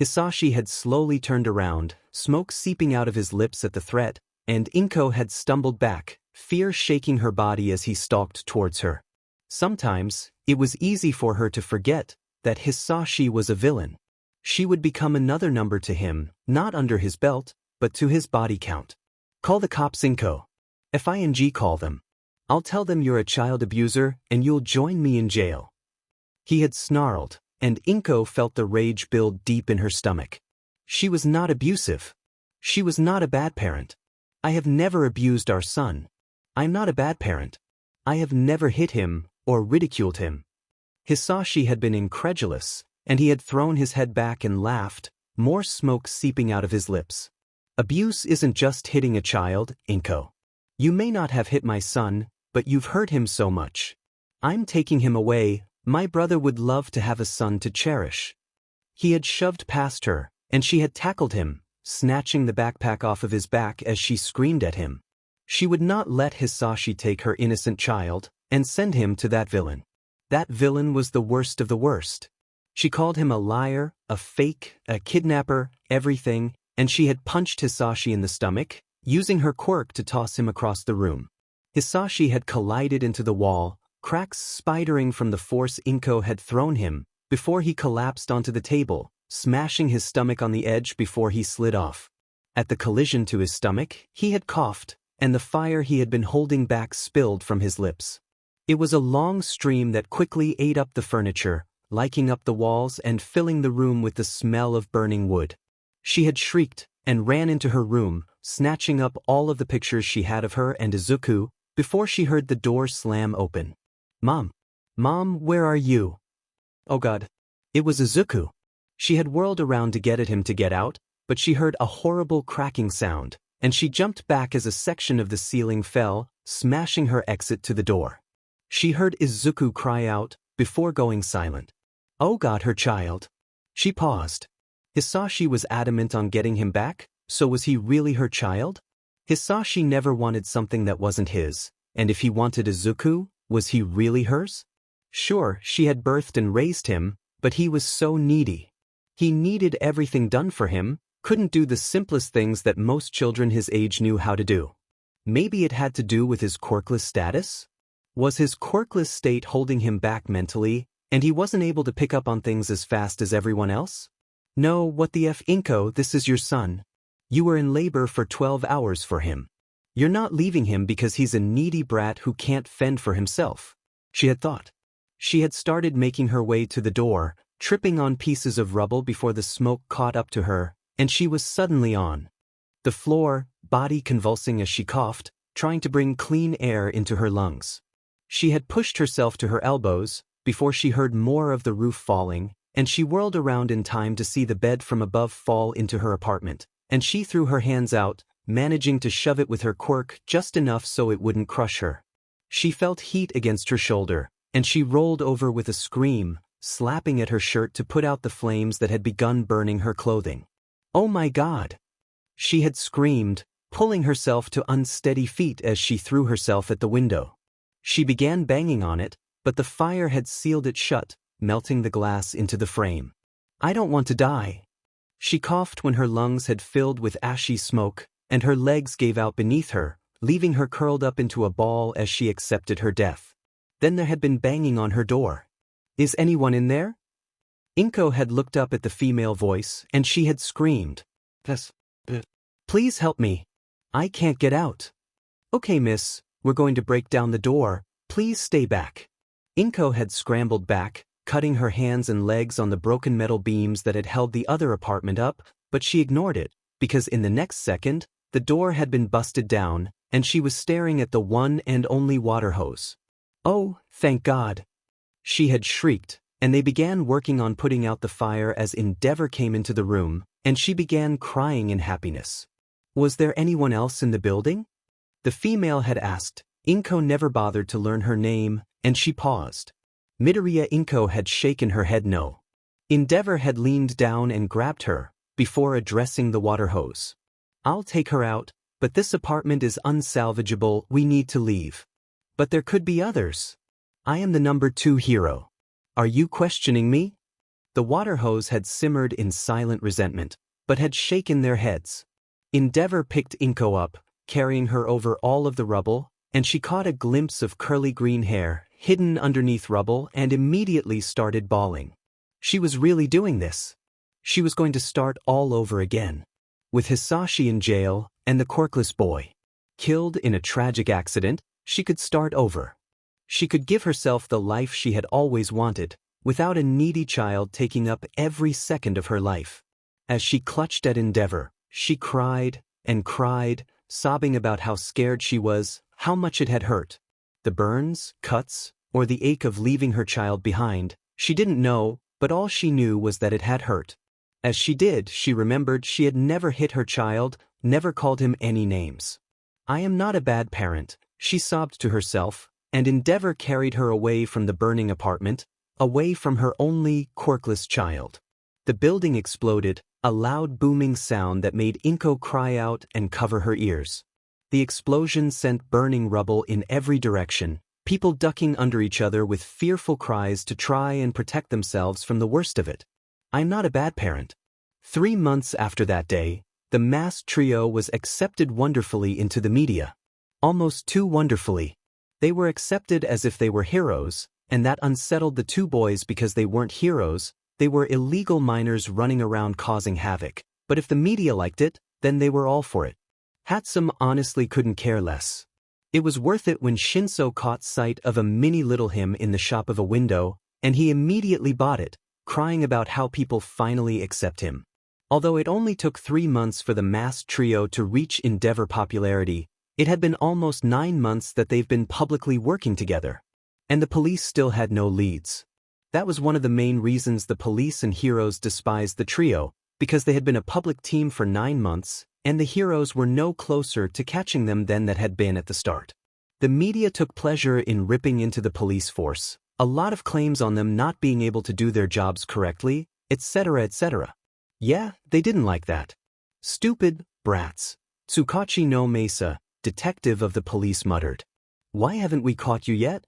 Hisashi had slowly turned around, smoke seeping out of his lips at the threat, and Inko had stumbled back, fear shaking her body as he stalked towards her. Sometimes, it was easy for her to forget that Hisashi was a villain. She would become another number to him, not under his belt, but to his body count. Call the cops, Inko. FING call them. I'll tell them you're a child abuser and you'll join me in jail. He had snarled, and Inko felt the rage build deep in her stomach. She was not abusive. She was not a bad parent. I have never abused our son. I'm not a bad parent. I have never hit him or ridiculed him. Hisashi had been incredulous, and he had thrown his head back and laughed, more smoke seeping out of his lips. Abuse isn't just hitting a child, Inko. You may not have hit my son, but you've hurt him so much. I'm taking him away. My brother would love to have a son to cherish. He had shoved past her, and she had tackled him, snatching the backpack off of his back as she screamed at him. She would not let Hisashi take her innocent child and send him to that villain. That villain was the worst of the worst. She called him a liar, a fake, a kidnapper, everything, and she had punched Hisashi in the stomach, using her quirk to toss him across the room. Hisashi had collided into the wall, cracks spidering from the force Inko had thrown him, before he collapsed onto the table, smashing his stomach on the edge before he slid off. At the collision to his stomach, he had coughed, and the fire he had been holding back spilled from his lips. It was a long stream that quickly ate up the furniture, liking up the walls and filling the room with the smell of burning wood. She had shrieked and ran into her room, snatching up all of the pictures she had of her and Izuku, before she heard the door slam open. Mom, where are you? Oh God. It was Izuku. She had whirled around to get at him to get out, but she heard a horrible cracking sound, and she jumped back as a section of the ceiling fell, smashing her exit to the door. She heard Izuku cry out, before going silent. Oh God, her child. She paused. Hisashi was adamant on getting him back, so was he really her child? Hisashi never wanted something that wasn't his, and if he wanted Izuku, was he really hers? Sure, she had birthed and raised him, but he was so needy. He needed everything done for him, couldn't do the simplest things that most children his age knew how to do. Maybe it had to do with his quirkless status? Was his quirkless state holding him back mentally, and he wasn't able to pick up on things as fast as everyone else? No, what the F, Inko, this is your son. You were in labor for 12 hours for him. You're not leaving him because he's a needy brat who can't fend for himself, she had thought. She had started making her way to the door, tripping on pieces of rubble before the smoke caught up to her, and she was suddenly on the floor, body convulsing as she coughed, trying to bring clean air into her lungs. She had pushed herself to her elbows before she heard more of the roof falling, and she whirled around in time to see the bed from above fall into her apartment, and she threw her hands out, managing to shove it with her quirk just enough so it wouldn't crush her. She felt heat against her shoulder, and she rolled over with a scream, slapping at her shirt to put out the flames that had begun burning her clothing. Oh my God! She had screamed, pulling herself to unsteady feet as she threw herself at the window. She began banging on it, but the fire had sealed it shut, melting the glass into the frame. I don't want to die. She coughed when her lungs had filled with ashy smoke, and her legs gave out beneath her, leaving her curled up into a ball as she accepted her death. Then there had been banging on her door. Is anyone in there? Inko had looked up at the female voice, and she had screamed. Please help me. I can't get out. Okay, miss, we're going to break down the door. Please stay back. Inko had scrambled back, cutting her hands and legs on the broken metal beams that had held the other apartment up, but she ignored it, because in the next second, the door had been busted down, and she was staring at the one and only water hose. Oh, thank God! She had shrieked, and they began working on putting out the fire as Endeavor came into the room, and she began crying in happiness. Was there anyone else in the building? The female had asked. Inko never bothered to learn her name, and she paused. Midoriya Inko had shaken her head no. Endeavor had leaned down and grabbed her, before addressing the water hose. I'll take her out, but this apartment is unsalvageable, we need to leave. But there could be others. I am the number 2 hero. Are you questioning me? The water hose had simmered in silent resentment, but had shaken their heads. Endeavor picked Inko up, carrying her over all of the rubble, and she caught a glimpse of curly green hair, hidden underneath rubble, and immediately started bawling. She was really doing this. She was going to start all over again. With Hisashi in jail, and the quirkless boy killed in a tragic accident, she could start over. She could give herself the life she had always wanted, without a needy child taking up every second of her life. As she clutched at Endeavor, she cried and cried, sobbing about how scared she was, how much it had hurt. The burns, cuts, or the ache of leaving her child behind, she didn't know, but all she knew was that it had hurt. As she did, she remembered she had never hit her child, never called him any names. I am not a bad parent, she sobbed to herself, and Endeavor carried her away from the burning apartment, away from her only quirkless child. The building exploded, a loud booming sound that made Inko cry out and cover her ears. The explosion sent burning rubble in every direction, people ducking under each other with fearful cries to try and protect themselves from the worst of it. I'm not a bad parent. 3 months after that day, the masked trio was accepted wonderfully into the media. Almost too wonderfully. They were accepted as if they were heroes, and that unsettled the 2 boys because they weren't heroes, they were illegal minors running around causing havoc, but if the media liked it, then they were all for it. Hatsum honestly couldn't care less. It was worth it when Shinso caught sight of a mini little him in the shop of a window, and he immediately bought it, crying about how people finally accept him. Although it only took 3 months for the masked trio to reach Endeavor popularity, it had been almost 9 months that they've been publicly working together. And the police still had no leads. That was one of the main reasons the police and heroes despised the trio, because they had been a public team for 9 months, and the heroes were no closer to catching them than that had been at the start. The media took pleasure in ripping into the police force, a lot of claims on them not being able to do their jobs correctly, etc. etc. Yeah, they didn't like that. Stupid brats. Tsukachi no Mesa, detective of the police, muttered. Why haven't we caught you yet?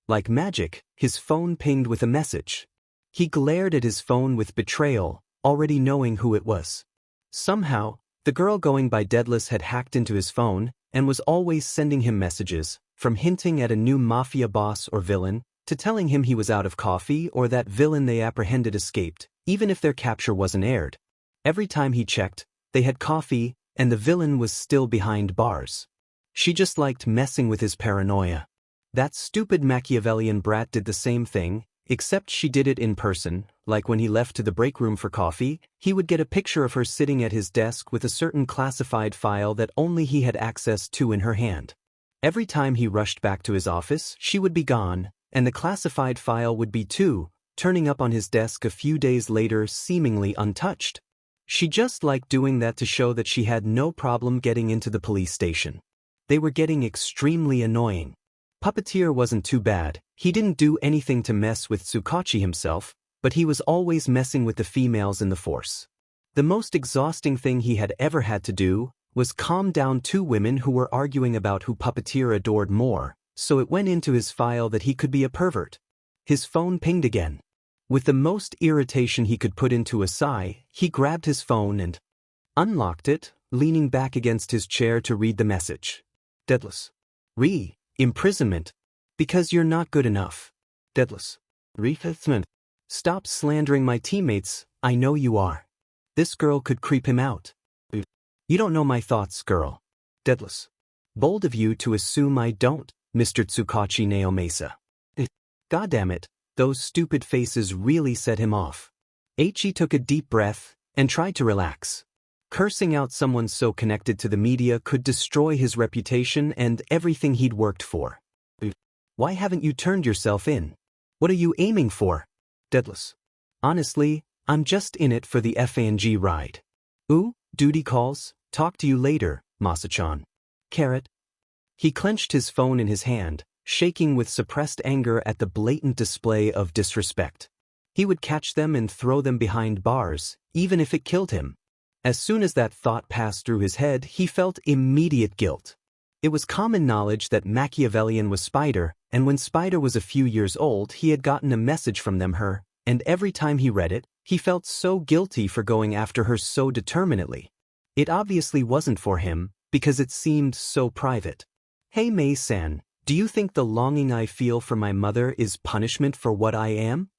Like magic, his phone pinged with a message. He glared at his phone with betrayal, already knowing who it was. Somehow, the girl going by Deadless had hacked into his phone and was always sending him messages, from hinting at a new mafia boss or villain, to telling him he was out of coffee or that villain they apprehended escaped, even if their capture wasn't aired. Every time he checked, they had coffee, and the villain was still behind bars. She just liked messing with his paranoia. That stupid Machiavellian brat did the same thing, except she did it in person, like when he left to the break room for coffee, he would get a picture of her sitting at his desk with a certain classified file that only he had access to in her hand. Every time he rushed back to his office, she would be gone, and the classified file would be too, turning up on his desk a few days later seemingly untouched. She just liked doing that to show that she had no problem getting into the police station. They were getting extremely annoying. Puppeteer wasn't too bad, he didn't do anything to mess with Tsukachi himself, but he was always messing with the females in the force. The most exhausting thing he had ever had to do was calm down two women who were arguing about who Puppeteer adored more, so it went into his file that he could be a pervert. His phone pinged again. With the most irritation he could put into a sigh, he grabbed his phone and unlocked it, leaning back against his chair to read the message. Deadless. Imprisonment. Because you're not good enough. Deadless. Refitment. Stop slandering my teammates, I know you are. This girl could creep him out. You don't know my thoughts, girl. Deadless. Bold of you to assume I don't, Mr. Tsukachi Naomasa. Goddammit, those stupid faces really set him off. Aichi took a deep breath and tried to relax. Cursing out someone so connected to the media could destroy his reputation and everything he'd worked for. Why haven't you turned yourself in? What are you aiming for? Deadless. Honestly, I'm just in it for the FANG ride. Ooh, duty calls, talk to you later, Masa-chan. Carrot. He clenched his phone in his hand, shaking with suppressed anger at the blatant display of disrespect. He would catch them and throw them behind bars, even if it killed him. As soon as that thought passed through his head, he felt immediate guilt. It was common knowledge that Machiavellian was Spider, and when Spider was a few years old he had gotten a message from them her, and every time he read it, he felt so guilty for going after her so determinedly. It obviously wasn't for him, because it seemed so private. Hey Mei-san, do you think the longing I feel for my mother is punishment for what I am?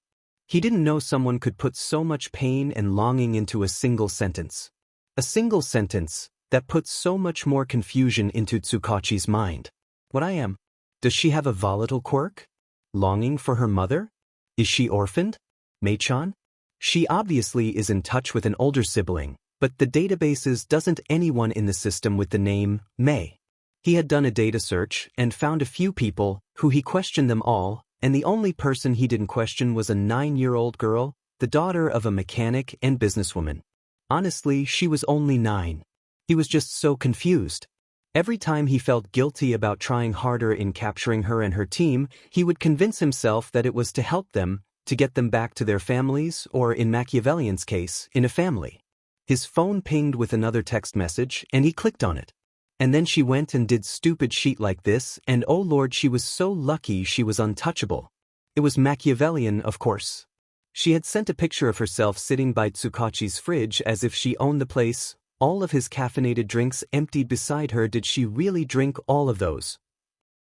He didn't know someone could put so much pain and longing into a single sentence. A single sentence that puts so much more confusion into Tsukachi's mind. What I am? Does she have a volatile quirk? Longing for her mother? Is she orphaned? Mei-chan? She obviously is in touch with an older sibling, but the databases doesn't anyone in the system with the name Mei. He had done a data search and found a few people who he questioned them all, and the only person he didn't question was a 9-year-old girl, the daughter of a mechanic and businesswoman. Honestly, she was only 9. He was just so confused. Every time he felt guilty about trying harder in capturing her and her team, he would convince himself that it was to help them, to get them back to their families, or in Machiavellian's case, in a family. His phone pinged with another text message, and he clicked on it. And then she went and did stupid shit like this, and oh lord, she was so lucky she was untouchable. It was Machiavellian, of course. She had sent a picture of herself sitting by Tsukachi's fridge as if she owned the place, all of his caffeinated drinks emptied beside her. Did she really drink all of those?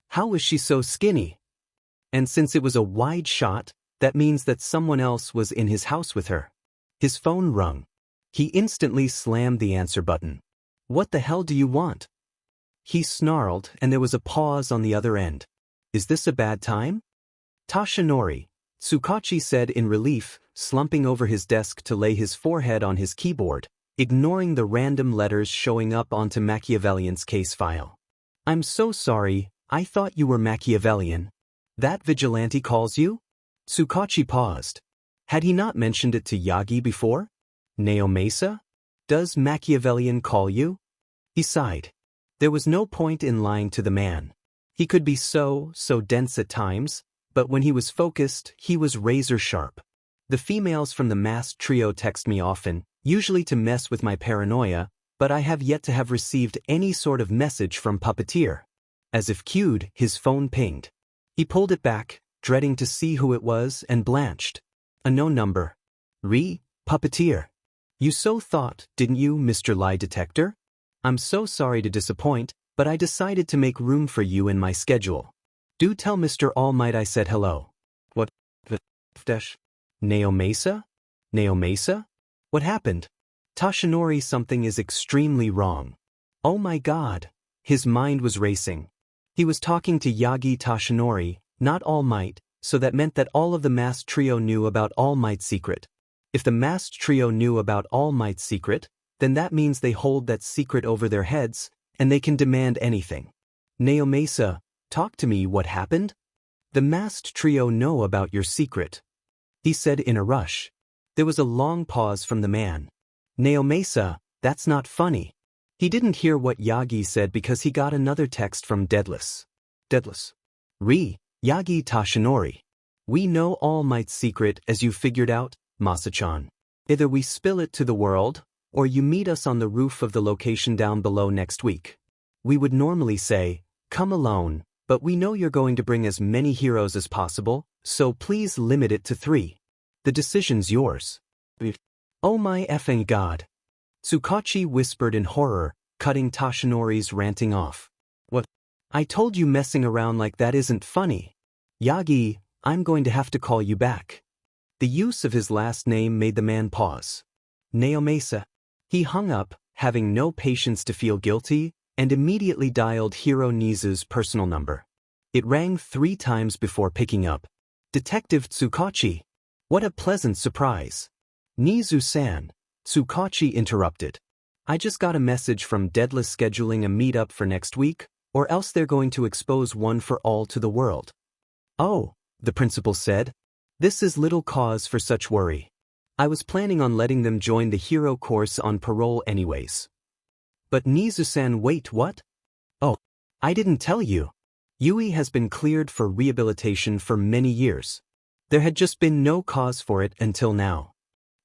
How was she so skinny? And since it was a wide shot, that means that someone else was in his house with her. His phone rung. He instantly slammed the answer button. What the hell do you want? He snarled, and there was a pause on the other end. Is this a bad time? Tashinori, Tsukachi said in relief, slumping over his desk to lay his forehead on his keyboard, ignoring the random letters showing up onto Machiavellian's case file. I'm so sorry, I thought you were Machiavellian. That vigilante calls you? Tsukachi paused. Had he not mentioned it to Yagi before? Naomasa? Does Machiavellian call you? He sighed. There was no point in lying to the man. He could be so dense at times, but when he was focused, he was razor sharp. The females from the masked trio text me often, usually to mess with my paranoia, but I have yet to have received any sort of message from Puppeteer. As if cued, his phone pinged. He pulled it back, dreading to see who it was, and blanched. A no number. Puppeteer. You so thought, didn't you, Mr. Lie Detector? I'm so sorry to disappoint, but I decided to make room for you in my schedule. Do tell Mr. All Might I said hello. What? Dash? Naomasa? Naomasa? What happened? Tashinori, something is extremely wrong. Oh my god. His mind was racing. He was talking to Yagi Tashinori, not All Might, so that meant that all of the masked trio knew about All Might's secret. If the masked trio knew about All Might's secret, then that means they hold that secret over their heads, and they can demand anything. Naomasa, talk to me, what happened? The masked trio know about your secret, he said in a rush. There was a long pause from the man. Naomasa, that's not funny. He didn't hear what Yagi said because he got another text from Deadless. Deadless. Yagi Tashinori. We know All Might's secret, as you figured out, Masa-chan. Either we spill it to the world, or you meet us on the roof of the location down below next week. We would normally say, come alone, but we know you're going to bring as many heroes as possible, so please limit it to 3. The decision's yours. Oh my effing god. Tsukachi whispered in horror, cutting Tashinori's ranting off. What? I told you messing around like that isn't funny. Yagi, I'm going to have to call you back. The use of his last name made the man pause. Naomasa. He hung up, having no patience to feel guilty, and immediately dialed Hiro Nizu's personal number. It rang 3 times before picking up. Detective Tsukachi. What a pleasant surprise. Nizu-san, Tsukachi interrupted. I just got a message from Deadless scheduling a meetup for next week, or else they're going to expose one for all to the world. Oh, the principal said. This is little cause for such worry. I was planning on letting them join the hero course on parole anyways. But Nizu-san, wait, what? Oh, I didn't tell you. Yuuei has been cleared for rehabilitation for many years. There had just been no cause for it until now.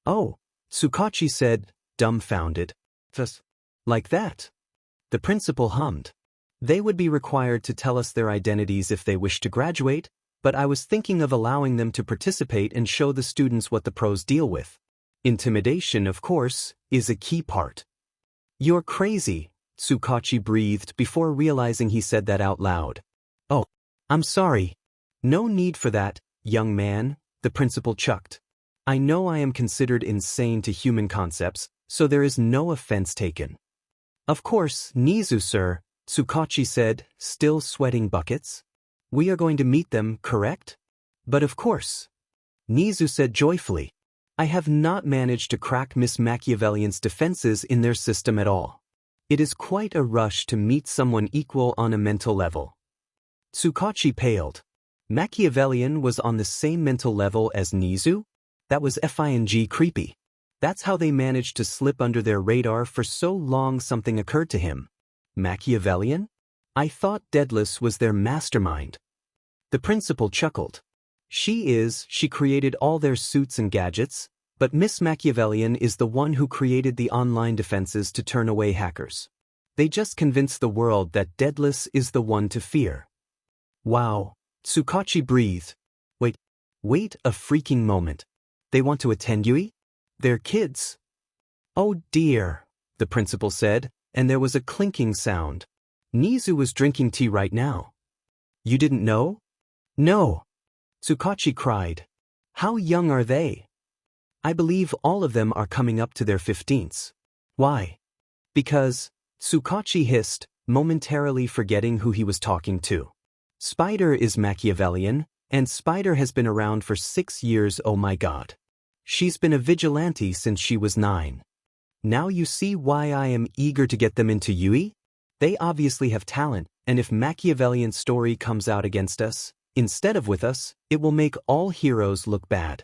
Oh, Tsukachi said, dumbfounded. Like that? The principal hummed. They would be required to tell us their identities if they wish to graduate, but I was thinking of allowing them to participate and show the students what the pros deal with. Intimidation, of course, is a key part. You're crazy, Tsukachi breathed before realizing he said that out loud. Oh, I'm sorry. No need for that, young man, the principal chucked. I know I am considered insane to human concepts, so there is no offense taken. Of course, Nizu, sir, Tsukachi said, still sweating buckets. We are going to meet them, correct? But of course. Nizu said joyfully. I have not managed to crack Miss Machiavellian's defenses in their system at all. It is quite a rush to meet someone equal on a mental level. Tsukachi paled. Machiavellian was on the same mental level as Nizu? That was FING creepy. That's how they managed to slip under their radar for so long. Something occurred to him. Machiavellian? I thought Deadless was their mastermind. The principal chuckled. She created all their suits and gadgets, but Miss Machiavellian is the one who created the online defenses to turn away hackers. They just convinced the world that Deadless is the one to fear. Wow, Tsukachi breathed. Wait a freaking moment. They want to attend Yuuei? They're kids. Oh dear, the principal said, and there was a clinking sound. Nizu was drinking tea right now. You didn't know? No. Tsukachi cried. How young are they? I believe all of them are coming up to their 15s. Why? Because, Tsukachi hissed, momentarily forgetting who he was talking to. Spider is Machiavellian, and Spider has been around for 6 years. Oh my god. She's been a vigilante since she was 9. Now you see why I am eager to get them into Yuuei? They obviously have talent, and if Machiavellian's story comes out against us, instead of with us, it will make all heroes look bad.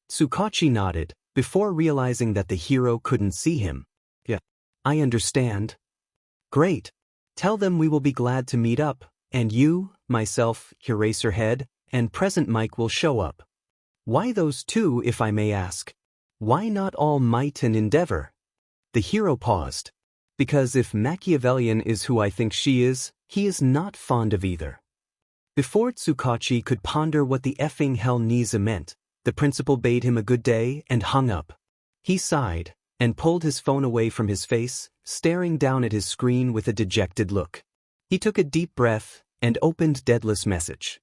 Tsukachi nodded, before realizing that the hero couldn't see him. Yeah, I understand. Great. Tell them we will be glad to meet up, and you, myself, Eraserhead, and Present Mike will show up. Why those two, if I may ask? Why not All Might and Endeavor? The hero paused. Because if Machiavellian is who I think she is, he is not fond of either. Before Tsukachi could ponder what the effing hell Nizu meant, the principal bade him a good day and hung up. He sighed. and pulled his phone away from his face, staring down at his screen with a dejected look. He took a deep breath and opened Deadless message.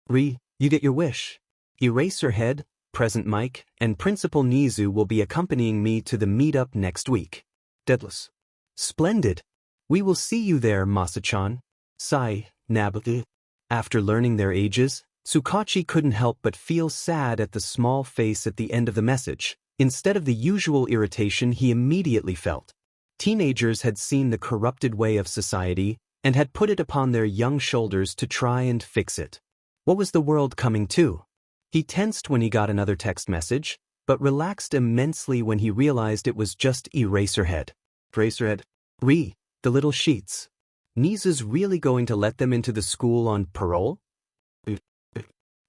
You get your wish. Eraserhead, Present Mike, and Principal Nizu will be accompanying me to the meetup next week. Deadless. Splendid. We will see you there, Masa-chan. Sigh, Nabu. After learning their ages, Tsukachi couldn't help but feel sad at the small face at the end of the message, instead of the usual irritation he immediately felt. Teenagers had seen the corrupted way of society and had put it upon their young shoulders to try and fix it. What was the world coming to? He tensed when he got another text message, but relaxed immensely when he realized it was just Eraserhead. Eraserhead. The little sheets. Nizu's really going to let them into the school on parole?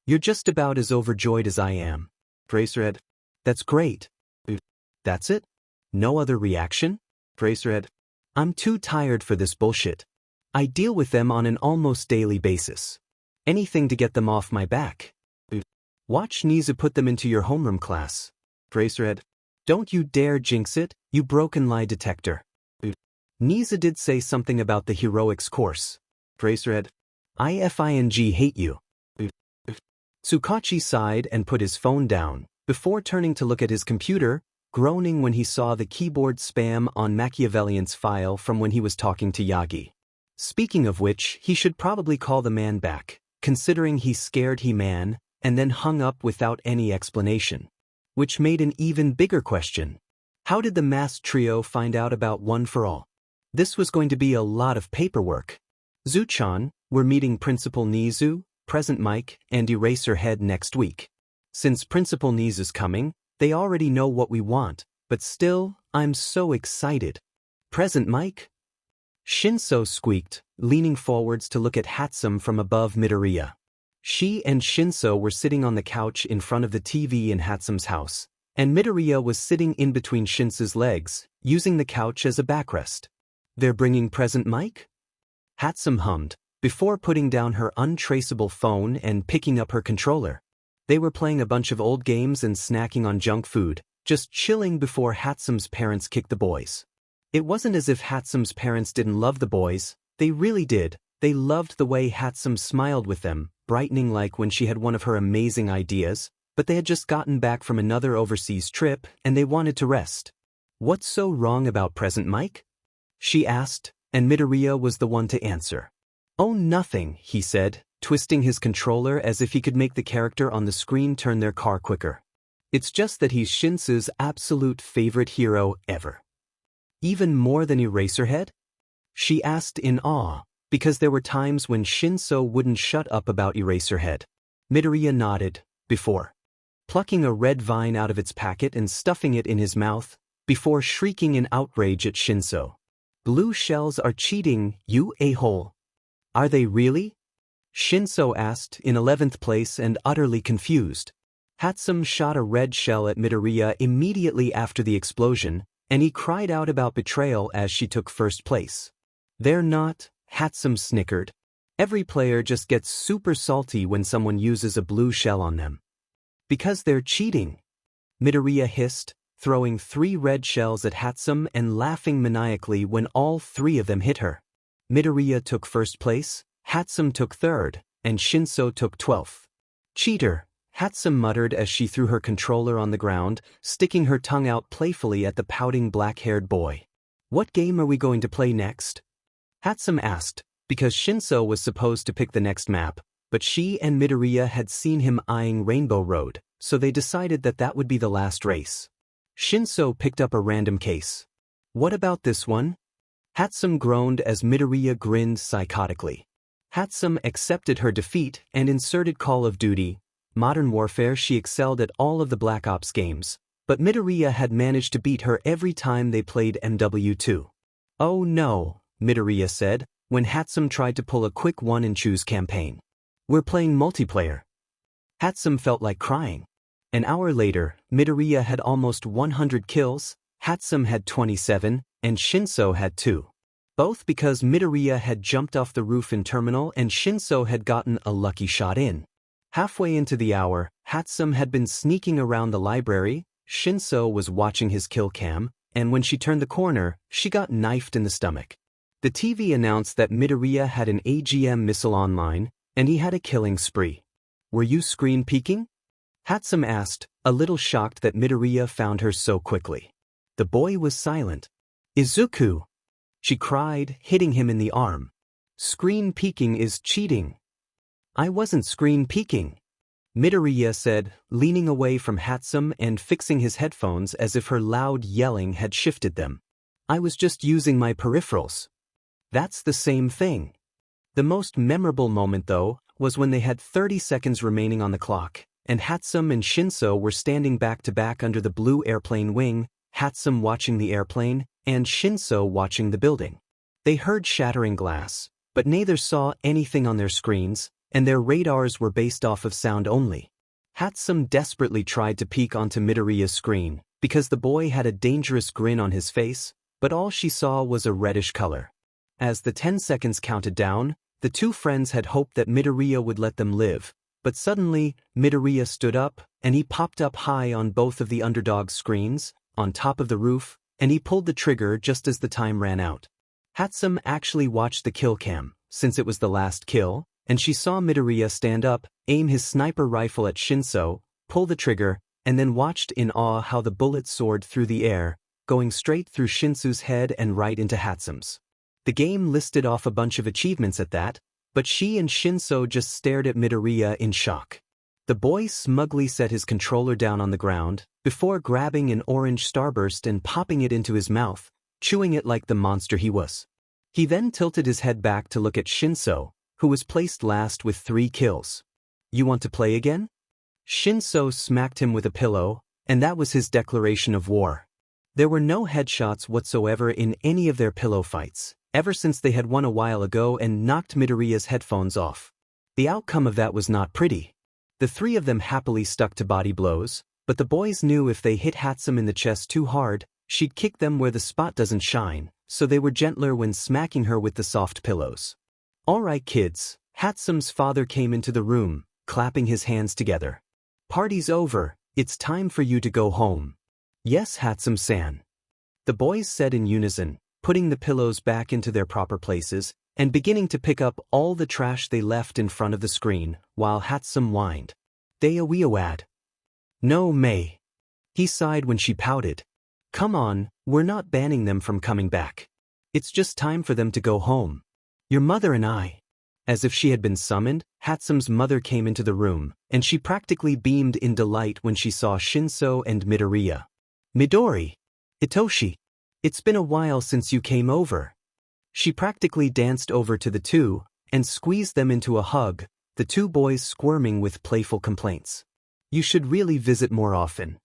You're just about as overjoyed as I am. Eraserhead. That's great. That's it? No other reaction? Eraserhead. I'm too tired for this bullshit. I deal with them on an almost daily basis. Anything to get them off my back. Watch Nizu put them into your homeroom class. Eraserhead. Don't you dare jinx it, you broken lie detector. Nizu did say something about the heroics course. Eraserhead. I hate you. Tsukachi sighed and put his phone down, before turning to look at his computer, groaning when he saw the keyboard spam on Machiavellian's file from when he was talking to Yagi. Speaking of which, he should probably call the man back, considering he scared He-Man, and then hung up without any explanation. Which made an even bigger question. How did the masked trio find out about One for All? This was going to be a lot of paperwork. Zuchan, we're meeting Principal Nizu, Present Mike, and Eraserhead next week. Since Principal Nizu's coming, they already know what we want, but still, I'm so excited. Present Mike? Shinso squeaked, leaning forwards to look at Hatsum from above Midoriya. She and Shinso were sitting on the couch in front of the TV in Hatsum's house, and Midoriya was sitting in between Shinso's legs, using the couch as a backrest. They're bringing Present Mike? Hatsum hummed, before putting down her untraceable phone and picking up her controller. They were playing a bunch of old games and snacking on junk food, just chilling before Hatsum's parents kicked the boys. It wasn't as if Hatsum's parents didn't love the boys, they really did. They loved the way Hatsum smiled with them, brightening like when she had one of her amazing ideas, but they had just gotten back from another overseas trip and they wanted to rest. What's so wrong about Present Mike? She asked, and Midoriya was the one to answer. Oh, nothing, he said, twisting his controller as if he could make the character on the screen turn their car quicker. It's just that he's Shinso's absolute favorite hero ever. Even more than Eraserhead? She asked in awe, because there were times when Shinso wouldn't shut up about Eraserhead. Midoriya nodded, before plucking a red vine out of its packet and stuffing it in his mouth, before shrieking in outrage at Shinso. Blue shells are cheating, you a-hole. Are they really? Shinso asked, in 11th place and utterly confused. Hatsum shot a red shell at Midoriya immediately after the explosion, and he cried out about betrayal as she took first place. They're not, Hatsum snickered. Every player just gets super salty when someone uses a blue shell on them. Because they're cheating. Midoriya hissed, throwing 3 red shells at Hatsum and laughing maniacally when all 3 of them hit her. Midoriya took first place, Hatsum took third, and Shinso took 12th. Cheater, Hatsum muttered as she threw her controller on the ground, sticking her tongue out playfully at the pouting black-haired boy. What game are we going to play next? Hatsum asked, because Shinso was supposed to pick the next map, but she and Midoriya had seen him eyeing Rainbow Road, so they decided that that would be the last race. Shinso picked up a random case. What about this one? Hatsum groaned as Midoriya grinned psychotically. Hatsum accepted her defeat and inserted Call of Duty. Modern Warfare. She excelled at all of the Black Ops games, but Midoriya had managed to beat her every time they played MW2. Oh no, Midoriya said, when Hatsum tried to pull a quick one-and-choose campaign. We're playing multiplayer. Hatsum felt like crying. An hour later, Midoriya had almost 100 kills, Hatsum had 27, and Shinso had 2. Both because Midoriya had jumped off the roof in Terminal and Shinso had gotten a lucky shot in. Halfway into the hour, Hatsum had been sneaking around the library, Shinso was watching his kill cam, and when she turned the corner, she got knifed in the stomach. The TV announced that Midoriya had an AGM missile online, and he had a killing spree. Were you screen peeking? Hatsum asked, a little shocked that Midoriya found her so quickly. The boy was silent. Izuku! She cried, hitting him in the arm. Screen peeking is cheating. I wasn't screen peeking, Midoriya said, leaning away from Hatsum and fixing his headphones as if her loud yelling had shifted them. I was just using my peripherals. That's the same thing. The most memorable moment, though, was when they had 30 seconds remaining on the clock, and Hatsum and Shinso were standing back to back under the blue airplane wing, Hatsum watching the airplane, and Shinso watching the building. They heard shattering glass, but neither saw anything on their screens, and their radars were based off of sound only. Hatsum desperately tried to peek onto Midoriya's screen, because the boy had a dangerous grin on his face, but all she saw was a reddish color. As the 10 seconds counted down, the two friends had hoped that Midoriya would let them live, but suddenly, Midoriya stood up, and he popped up high on both of the underdog's screens, on top of the roof, and he pulled the trigger just as the time ran out. Hatsum actually watched the kill cam, since it was the last kill, and she saw Midoriya stand up, aim his sniper rifle at Shinso, pull the trigger, and then watched in awe how the bullet soared through the air, going straight through Shinsu's head and right into Hatsum's. The game listed off a bunch of achievements at that, but she and Shinso just stared at Midoriya in shock. The boy smugly set his controller down on the ground, before grabbing an orange starburst and popping it into his mouth, chewing it like the monster he was. He then tilted his head back to look at Shinso, who was placed last with 3 kills. You want to play again? Shinso smacked him with a pillow, and that was his declaration of war. There were no headshots whatsoever in any of their pillow fights, ever since they had won a while ago and knocked Midoriya's headphones off. The outcome of that was not pretty. The 3 of them happily stuck to body blows, but the boys knew if they hit Hatsum in the chest too hard, she'd kick them where the spot doesn't shine, so they were gentler when smacking her with the soft pillows. All right, kids, Hatsum's father came into the room, clapping his hands together. Party's over, it's time for you to go home. Yes, Hatsum-san. The boys said in unison, putting the pillows back into their proper places, and beginning to pick up all the trash they left in front of the screen, while Hatsum whined. Deowiawad. No, May. He sighed when she pouted. Come on, we're not banning them from coming back. It's just time for them to go home. Your mother and I. As if she had been summoned, Hatsum's mother came into the room, and she practically beamed in delight when she saw Shinso and Midoriya. Midori. Itoshi. It's been a while since you came over. She practically danced over to the two, and squeezed them into a hug, the two boys squirming with playful complaints. You should really visit more often.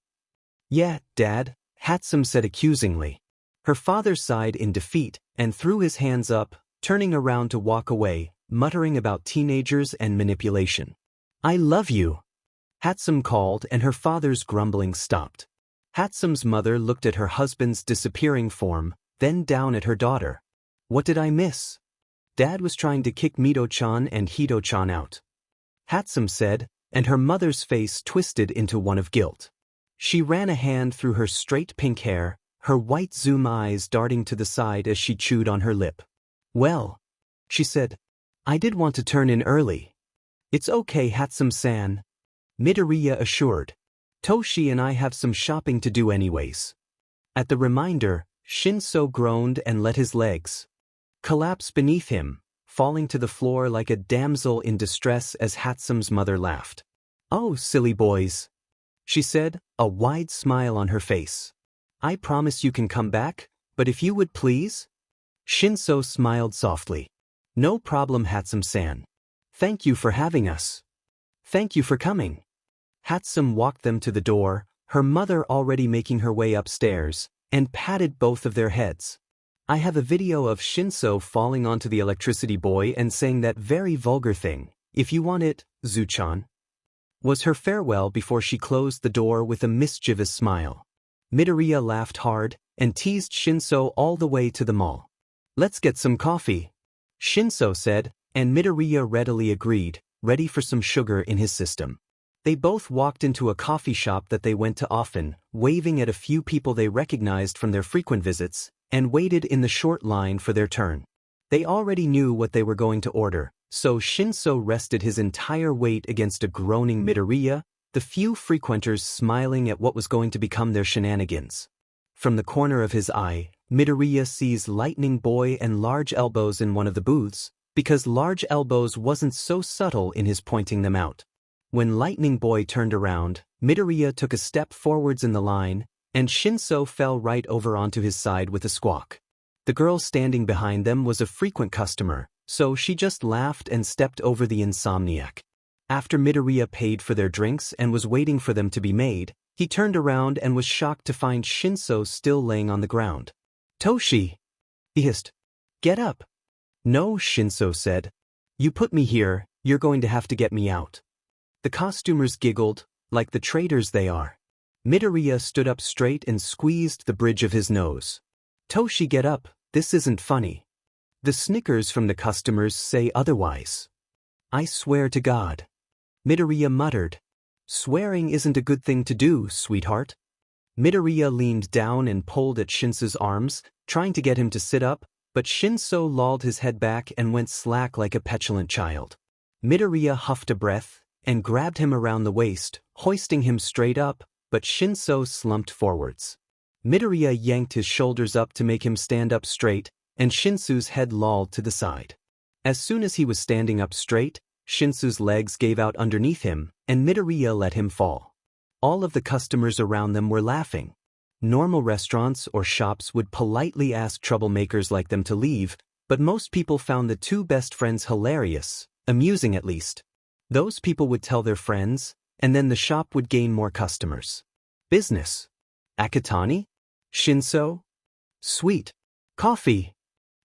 Yeah, Dad, Hatsum said accusingly. Her father sighed in defeat, and threw his hands up, turning around to walk away, muttering about teenagers and manipulation. I love you. Hatsum called, and her father's grumbling stopped. Hatsum's mother looked at her husband's disappearing form, then down at her daughter. What did I miss? Dad was trying to kick Mito-chan and Hito-chan out. Hatsum said, and her mother's face twisted into one of guilt. She ran a hand through her straight pink hair, her white zoom eyes darting to the side as she chewed on her lip. Well, she said, I did want to turn in early. It's okay, Hatsum-san, Midoriya assured. Toshi and I have some shopping to do anyways. At the reminder, Shinso groaned and let his legs collapse beneath him, falling to the floor like a damsel in distress as Hatsum's mother laughed. Oh, silly boys, she said, a wide smile on her face. I promise you can come back, but if you would please? Shinso smiled softly. No problem, Hatsum-san. Thank you for having us. Thank you for coming. Hatsum walked them to the door, her mother already making her way upstairs, and patted both of their heads. I have a video of Shinso falling onto the electricity boy and saying that very vulgar thing, if you want it, Zuchan. Was her farewell before she closed the door with a mischievous smile. Midoriya laughed hard, and teased Shinso all the way to the mall. Let's get some coffee, Shinso said, and Midoriya readily agreed, ready for some sugar in his system. They both walked into a coffee shop that they went to often, waving at a few people they recognized from their frequent visits, and waited in the short line for their turn. They already knew what they were going to order, so Shinso rested his entire weight against a groaning Midoriya, the few frequenters smiling at what was going to become their shenanigans. From the corner of his eye, Midoriya sees Lightning Boy and Large Elbows in one of the booths, because Large Elbows wasn't so subtle in his pointing them out. When Lightning Boy turned around, Midoriya took a step forwards in the line, and Shinso fell right over onto his side with a squawk. The girl standing behind them was a frequent customer, so she just laughed and stepped over the insomniac. After Midoriya paid for their drinks and was waiting for them to be made, he turned around and was shocked to find Shinso still laying on the ground. "Toshi!" he hissed. "Get up!" "No," Shinso said. "You put me here, you're going to have to get me out." The costumers giggled, like the traitors they are. Midoriya stood up straight and squeezed the bridge of his nose. "Toshi, get up, this isn't funny. The snickers from the customers say otherwise." "I swear to God." Midoriya muttered. "Swearing isn't a good thing to do, sweetheart." Midoriya leaned down and pulled at Shinso's arms, trying to get him to sit up, but Shinso lolled his head back and went slack like a petulant child. Midoriya huffed a breath and grabbed him around the waist, hoisting him straight up, but Shinso slumped forwards. Midoriya yanked his shoulders up to make him stand up straight, and Shinso's head lolled to the side. As soon as he was standing up straight, Shinso's legs gave out underneath him, and Midoriya let him fall. All of the customers around them were laughing. Normal restaurants or shops would politely ask troublemakers like them to leave, but most people found the two best friends hilarious, amusing at least. Those people would tell their friends, and then the shop would gain more customers. Business. Akatani? Shinso? Sweet. Coffee.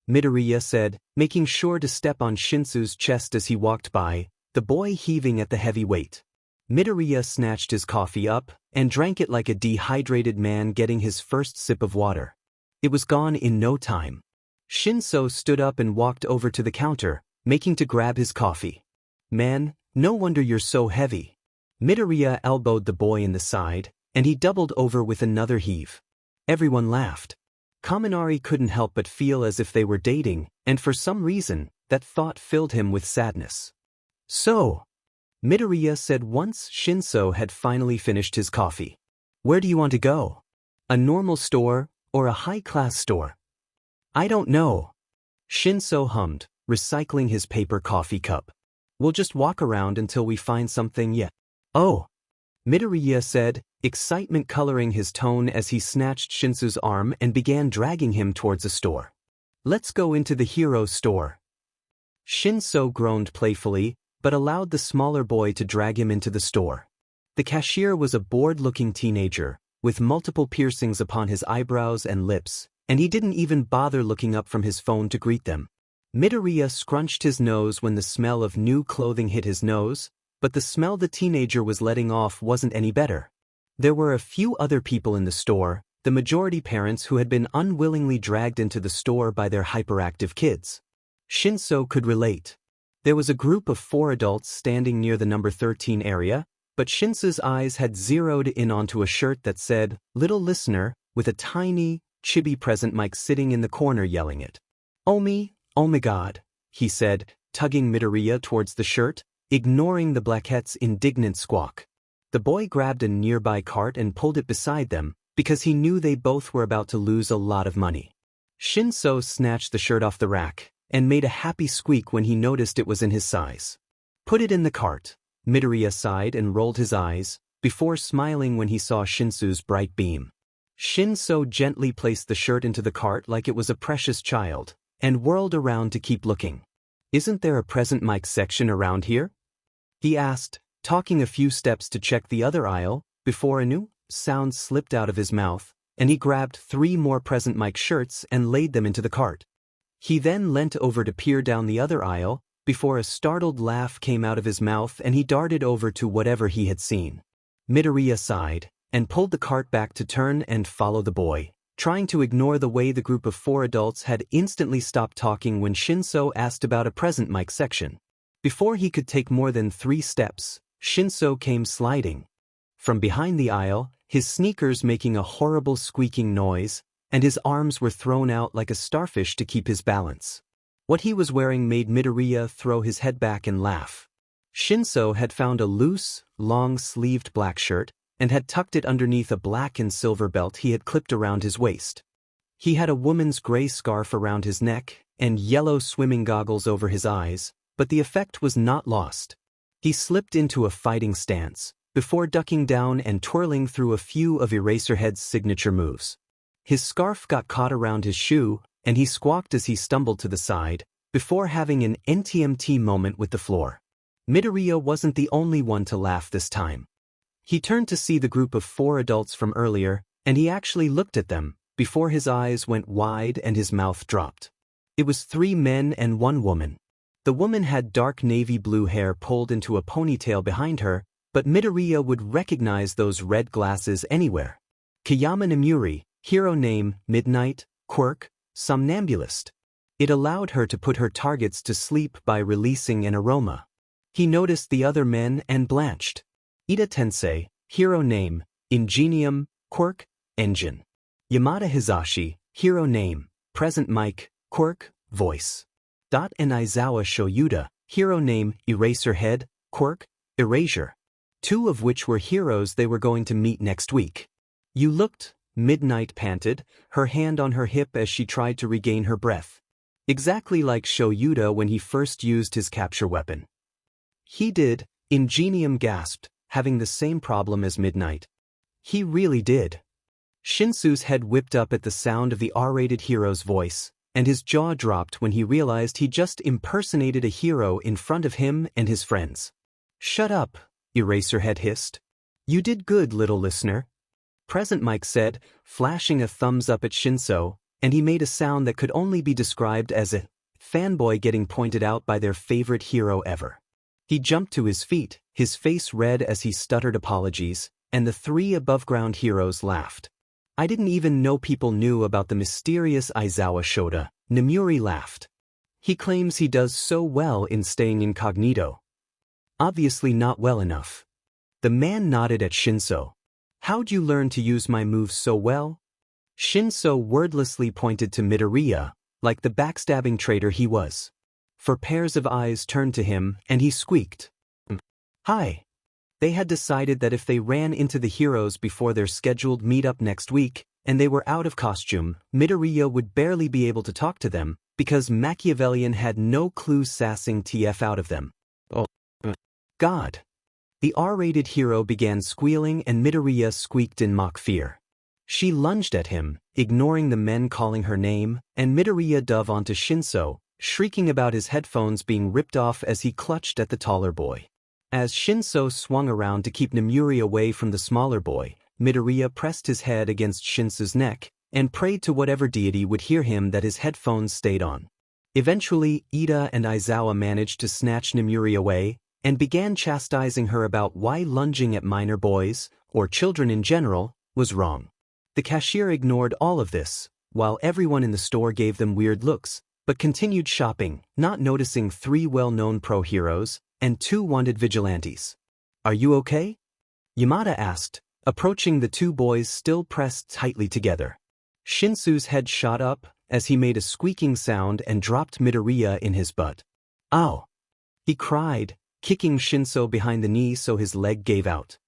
Midoriya said, making sure to step on Shinso's chest as he walked by, the boy heaving at the heavy weight. Midoriya snatched his coffee up and drank it like a dehydrated man getting his first sip of water. It was gone in no time. Shinso stood up and walked over to the counter, making to grab his coffee. "Man, no wonder you're so heavy." Midoriya elbowed the boy in the side, and he doubled over with another heave. Everyone laughed. Kaminari couldn't help but feel as if they were dating, and for some reason, that thought filled him with sadness. "So," Midoriya said once Shinso had finally finished his coffee. "Where do you want to go? A normal store, or a high-class store?" "I don't know." Shinso hummed, recycling his paper coffee cup. "We'll just walk around until we find something yet." "Oh," Midoriya said, excitement coloring his tone as he snatched Shinso's arm and began dragging him towards a store. "Let's go into the hero store." Shinso groaned playfully, but allowed the smaller boy to drag him into the store. The cashier was a bored-looking teenager, with multiple piercings upon his eyebrows and lips, and he didn't even bother looking up from his phone to greet them. Midoriya scrunched his nose when the smell of new clothing hit his nose, but the smell the teenager was letting off wasn't any better. There were a few other people in the store, the majority parents who had been unwillingly dragged into the store by their hyperactive kids. Shinso could relate. There was a group of 4 adults standing near the number 13 area, but Shinso's eyes had zeroed in onto a shirt that said, "Little Listener," with a tiny, chibi present mic sitting in the corner yelling it. Oh my God," he said, tugging Midoriya towards the shirt, ignoring the Blackette's indignant squawk. The boy grabbed a nearby cart and pulled it beside them, because he knew they both were about to lose a lot of money. Shinso snatched the shirt off the rack, and made a happy squeak when he noticed it was in his size. "Put it in the cart," Midoriya sighed and rolled his eyes, before smiling when he saw Shinso's bright beam. Shinso gently placed the shirt into the cart like it was a precious child, and whirled around to keep looking. "Isn't there a present mic section around here?" he asked, talking a few steps to check the other aisle, before a new sound slipped out of his mouth, and he grabbed 3 more present mic shirts and laid them into the cart. He then leant over to peer down the other aisle, before a startled laugh came out of his mouth and he darted over to whatever he had seen. Midoriya sighed, and pulled the cart back to turn and follow the boy, trying to ignore the way the group of 4 adults had instantly stopped talking when Shinso asked about a present mic section. Before he could take more than 3 steps, Shinso came sliding from behind the aisle, his sneakers making a horrible squeaking noise, and his arms were thrown out like a starfish to keep his balance. What he was wearing made Midoriya throw his head back and laugh. Shinso had found a loose, long-sleeved black shirt and had tucked it underneath a black and silver belt he had clipped around his waist. He had a woman's gray scarf around his neck and yellow swimming goggles over his eyes, but the effect was not lost. He slipped into a fighting stance, before ducking down and twirling through a few of Eraserhead's signature moves. His scarf got caught around his shoe, and he squawked as he stumbled to the side, before having an NTMT moment with the floor. Midoriya wasn't the only one to laugh this time. He turned to see the group of 4 adults from earlier, and he actually looked at them, before his eyes went wide and his mouth dropped. It was 3 men and 1 woman. The woman had dark navy blue hair pulled into a ponytail behind her, but Midoriya would recognize those red glasses anywhere. Kayama Namuri, hero name, Midnight, quirk, somnambulist. It allowed her to put her targets to sleep by releasing an aroma. He noticed the other men and blanched. Ida Tensei, hero name, Ingenium, quirk, engine. Yamada Hizashi, hero name, present mic, quirk, voice. And Aizawa Shoyuda, hero name, Eraserhead, quirk, erasure. 2 of which were heroes they were going to meet next week. You looked, Midnight panted, her hand on her hip as she tried to regain her breath. Exactly like Shoyuda when he first used his capture weapon. He did, Ingenium gasped, having the same problem as Midnight. He really did. Shinsu's head whipped up at the sound of the R-rated hero's voice, and his jaw dropped when he realized he just impersonated a hero in front of him and his friends. Shut up, Eraserhead hissed. You did good, little listener. Present Mike said, flashing a thumbs up at Shinso, and he made a sound that could only be described as a fanboy getting pointed out by their favorite hero ever. He jumped to his feet, his face red as he stuttered apologies, and the 3 above-ground heroes laughed. I didn't even know people knew about the mysterious Aizawa Shoda, Namuri laughed. He claims he does so well in staying incognito. Obviously not well enough. The man nodded at Shinso. How'd you learn to use my moves so well? Shinso wordlessly pointed to Midoriya, like the backstabbing traitor he was. 4 pairs of eyes turned to him, and he squeaked. Hi. They had decided that if they ran into the heroes before their scheduled meet-up next week, and they were out of costume, Midoriya would barely be able to talk to them, because Machiavellian had no clue sassing TF out of them. Oh. God. The R-rated hero began squealing and Midoriya squeaked in mock fear. She lunged at him, ignoring the men calling her name, and Midoriya dove onto Shinso, shrieking about his headphones being ripped off as he clutched at the taller boy. As Shinso swung around to keep Namuri away from the smaller boy, Midoriya pressed his head against Shinso's neck and prayed to whatever deity would hear him that his headphones stayed on. Eventually, Ida and Aizawa managed to snatch Namuri away and began chastising her about why lunging at minor boys, or children in general, was wrong. The cashier ignored all of this, while everyone in the store gave them weird looks, but continued shopping, not noticing 3 well-known pro heroes and 2 wanted vigilantes. Are you okay? Yamada asked, approaching the 2 boys still pressed tightly together. Shinsu's head shot up as he made a squeaking sound and dropped Midoriya in his butt. Ow! He cried, kicking Shinso behind the knee so his leg gave out.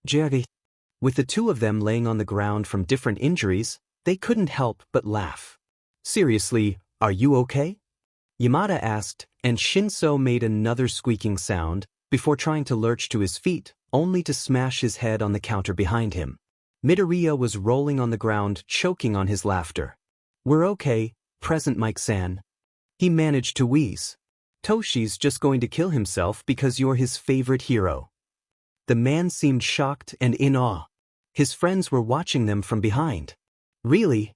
Jerry. With the 2 of them laying on the ground from different injuries, they couldn't help but laugh. Seriously, are you okay? Yamada asked, and Shinso made another squeaking sound, before trying to lurch to his feet, only to smash his head on the counter behind him. Midoriya was rolling on the ground, choking on his laughter. We're okay, present Mike-san. He managed to wheeze. Toshi's just going to kill himself because you're his favorite hero. The man seemed shocked and in awe. His friends were watching them from behind. Really?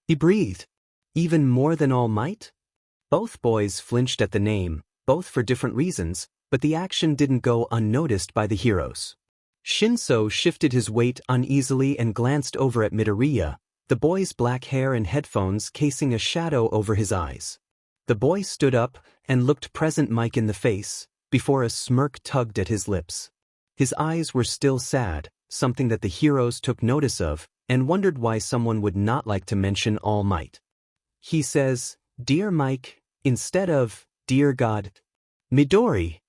He breathed. Even more than All Might? Both boys flinched at the name, both for different reasons, but the action didn't go unnoticed by the heroes. Shinso shifted his weight uneasily and glanced over at Midoriya, the boy's black hair and headphones casing a shadow over his eyes. The boy stood up and looked present Mike in the face, before a smirk tugged at his lips. His eyes were still sad, something that the heroes took notice of, and wondered why someone would not like to mention All Might. He says, "Dear Mike," instead of, "Dear God." "Midori!"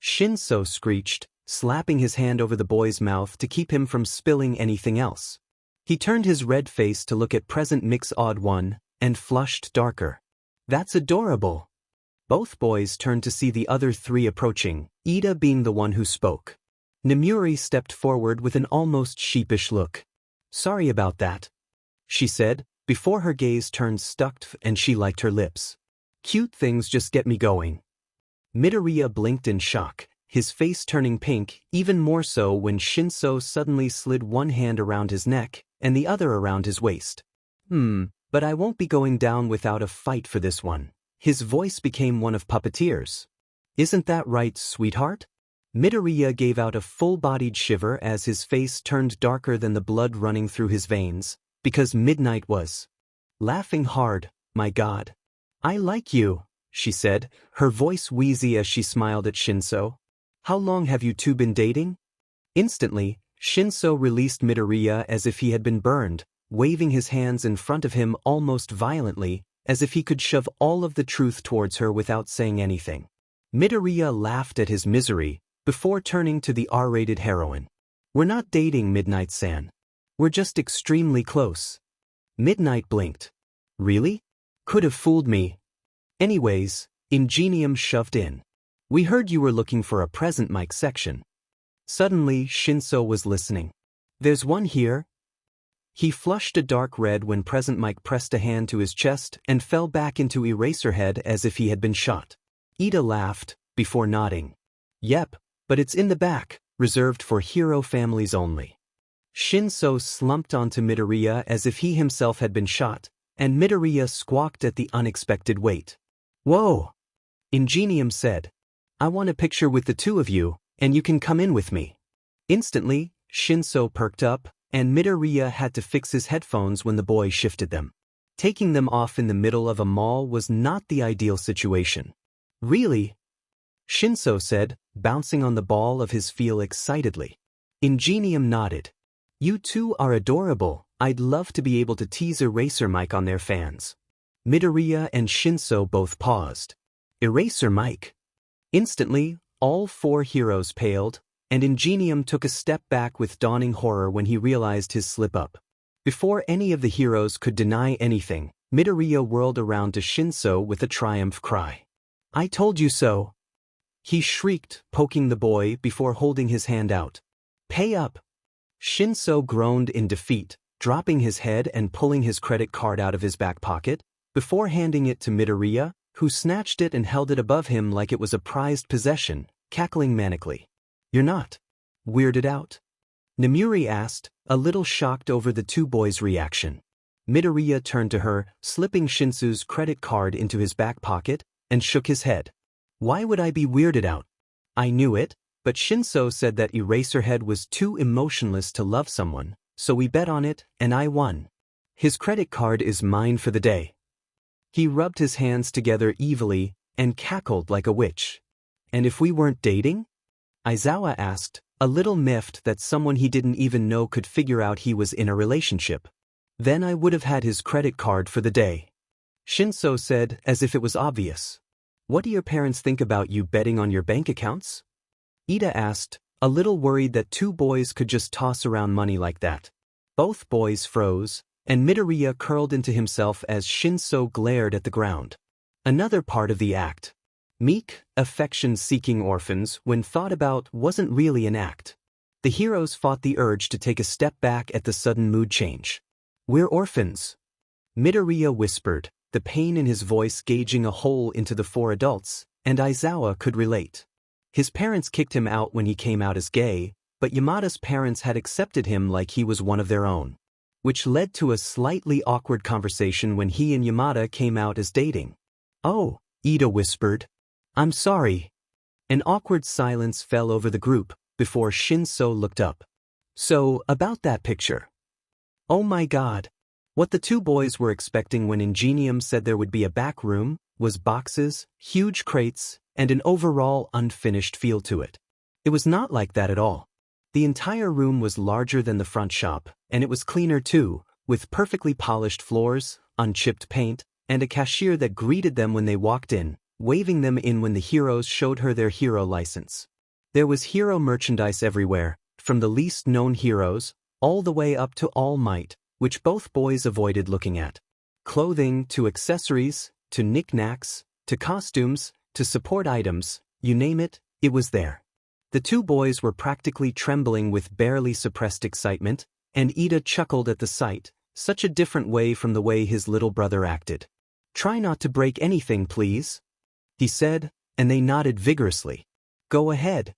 Shinso screeched, slapping his hand over the boy's mouth to keep him from spilling anything else. He turned his red face to look at present Mix Odd One, and flushed darker. "That's adorable." Both boys turned to see the other three approaching, Ida being the one who spoke. Nemuri stepped forward with an almost sheepish look. "Sorry about that," she said, before her gaze turned stuck and she liked her lips. "Cute things just get me going." Midoriya blinked in shock, his face turning pink, even more so when Shinso suddenly slid one hand around his neck and the other around his waist. But I won't be going down without a fight for this one." His voice became one of puppeteers. "Isn't that right, sweetheart?" Midoriya gave out a full-bodied shiver as his face turned darker than the blood running through his veins, because Midnight was laughing hard. "My God. I like you," she said, her voice wheezy as she smiled at Shinso. "How long have you two been dating?" Instantly, Shinso released Midoriya as if he had been burned, waving his hands in front of him almost violently, as if he could shove all of the truth towards her without saying anything. Midoriya laughed at his misery, before turning to the R-rated heroine. "We're not dating, Midnight-san. We're just extremely close." Midnight blinked. "Really? Could have fooled me. Anyways," Ingenium shoved in. "We heard you were looking for a present mic section." Suddenly, Shinso was listening. "There's one here." He flushed a dark red when Present Mike pressed a hand to his chest and fell back into Eraserhead as if he had been shot. Ida laughed, before nodding. "Yep, but it's in the back, reserved for hero families only." Shinso slumped onto Midoriya as if he himself had been shot, and Midoriya squawked at the unexpected weight. "Whoa!" Ingenium said. "I want a picture with the two of you, and you can come in with me." Instantly, Shinso perked up, and Midoriya had to fix his headphones when the boy shifted them. Taking them off in the middle of a mall was not the ideal situation. "Really?" Shinso said, bouncing on the ball of his feel excitedly. Ingenium nodded. "You two are adorable. I'd love to be able to tease Eraser Mike on their fans." Midoriya and Shinso both paused. "Eraser Mike?" Instantly, all four heroes paled, and Ingenium took a step back with dawning horror when he realized his slip-up. Before any of the heroes could deny anything, Midoriya whirled around to Shinso with a triumph cry. "I told you so!" He shrieked, poking the boy before holding his hand out. "Pay up!" Shinso groaned in defeat, dropping his head and pulling his credit card out of his back pocket, before handing it to Midoriya, who snatched it and held it above him like it was a prized possession, cackling manically. "You're not weirded out?" Nemuri asked, a little shocked over the two boys' reaction. Midoriya turned to her, slipping Shinsu's credit card into his back pocket, and shook his head. "Why would I be weirded out?" "I knew it, but Shinso said that Eraserhead was too emotionless to love someone, so we bet on it, and I won. His credit card is mine for the day." He rubbed his hands together evilly and cackled like a witch. "And if we weren't dating?" Aizawa asked, a little miffed that someone he didn't even know could figure out he was in a relationship. "Then I would have had his credit card for the day." Shinso said, as if it was obvious. "What do your parents think about you betting on your bank accounts?" Ida asked, a little worried that two boys could just toss around money like that. Both boys froze, and Midoriya curled into himself as Shinso glared at the ground. Another part of the act. Meek, affection-seeking orphans, when thought about, wasn't really an act. The heroes fought the urge to take a step back at the sudden mood change. "We're orphans," Midoriya whispered, the pain in his voice gauging a hole into the four adults, and Aizawa could relate. His parents kicked him out when he came out as gay, but Yamada's parents had accepted him like he was one of their own. Which led to a slightly awkward conversation when he and Yamada came out as dating. "Oh," Ida whispered. "I'm sorry." An awkward silence fell over the group, before Shinso looked up. "So, about that picture." Oh my God. What the two boys were expecting when Ingenium said there would be a back room was boxes, huge crates, and an overall unfinished feel to it. It was not like that at all. The entire room was larger than the front shop, and it was cleaner too, with perfectly polished floors, unchipped paint, and a cashier that greeted them when they walked in, waving them in when the heroes showed her their hero license. There was hero merchandise everywhere, from the least known heroes, all the way up to All Might, which both boys avoided looking at. Clothing, to accessories, to knickknacks, to costumes, to support items, you name it, it was there. The two boys were practically trembling with barely suppressed excitement, and Ida chuckled at the sight, such a different way from the way his little brother acted. "Try not to break anything, please," he said, and they nodded vigorously. "Go ahead."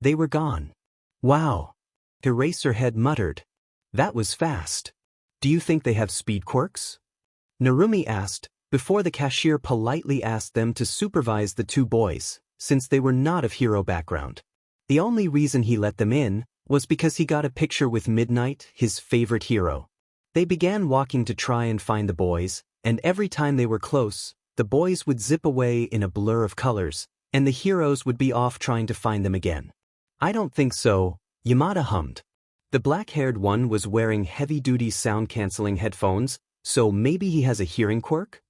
They were gone. "Wow," Eraserhead muttered. "That was fast. Do you think they have speed quirks?" Narumi asked, before the cashier politely asked them to supervise the two boys, since they were not of hero background. The only reason he let them in was because he got a picture with Midnight, his favorite hero. They began walking to try and find the boys, and every time they were close, the boys would zip away in a blur of colors, and the heroes would be off trying to find them again. "I don't think so," Yamada hummed. The black-haired one was wearing heavy-duty sound-canceling headphones, so maybe he has a hearing quirk?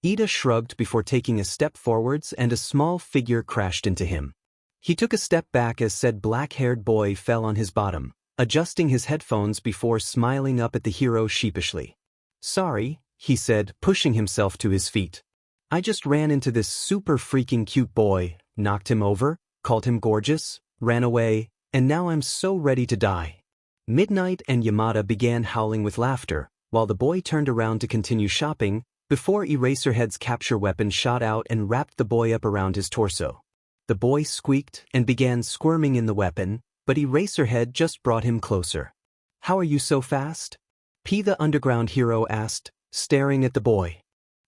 Ida shrugged before taking a step forwards, and a small figure crashed into him. He took a step back as said black-haired boy fell on his bottom, adjusting his headphones before smiling up at the hero sheepishly. "Sorry," he said, pushing himself to his feet. "I just ran into this super freaking cute boy, knocked him over, called him gorgeous, ran away, and now I'm so ready to die." Midnight and Yamada began howling with laughter, while the boy turned around to continue shopping, before Eraserhead's capture weapon shot out and wrapped the boy up around his torso. The boy squeaked and began squirming in the weapon, but Eraserhead just brought him closer. "How are you so fast?" P the underground hero asked, staring at the boy.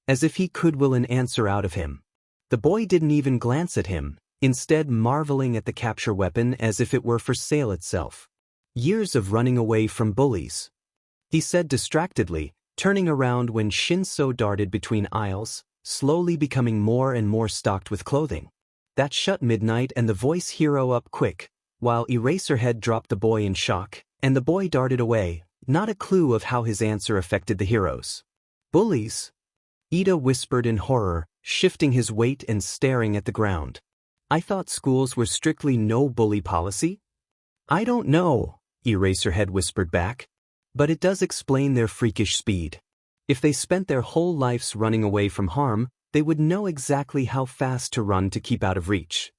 As if he could will an answer out of him. The boy didn't even glance at him, instead marveling at the capture weapon as if it were for sale itself. "Years of running away from bullies," he said distractedly, turning around when Shinso darted between aisles, slowly becoming more and more stocked with clothing. That shut Midnight and the voice hero up quick, while Eraserhead dropped the boy in shock, and the boy darted away, not a clue of how his answer affected the heroes. "Bullies?" Ida whispered in horror, shifting his weight and staring at the ground. "I thought schools were strictly no bully policy?" "I don't know," Eraserhead whispered back. "But it does explain their freakish speed. If they spent their whole lives running away from harm, they would know exactly how fast to run to keep out of reach."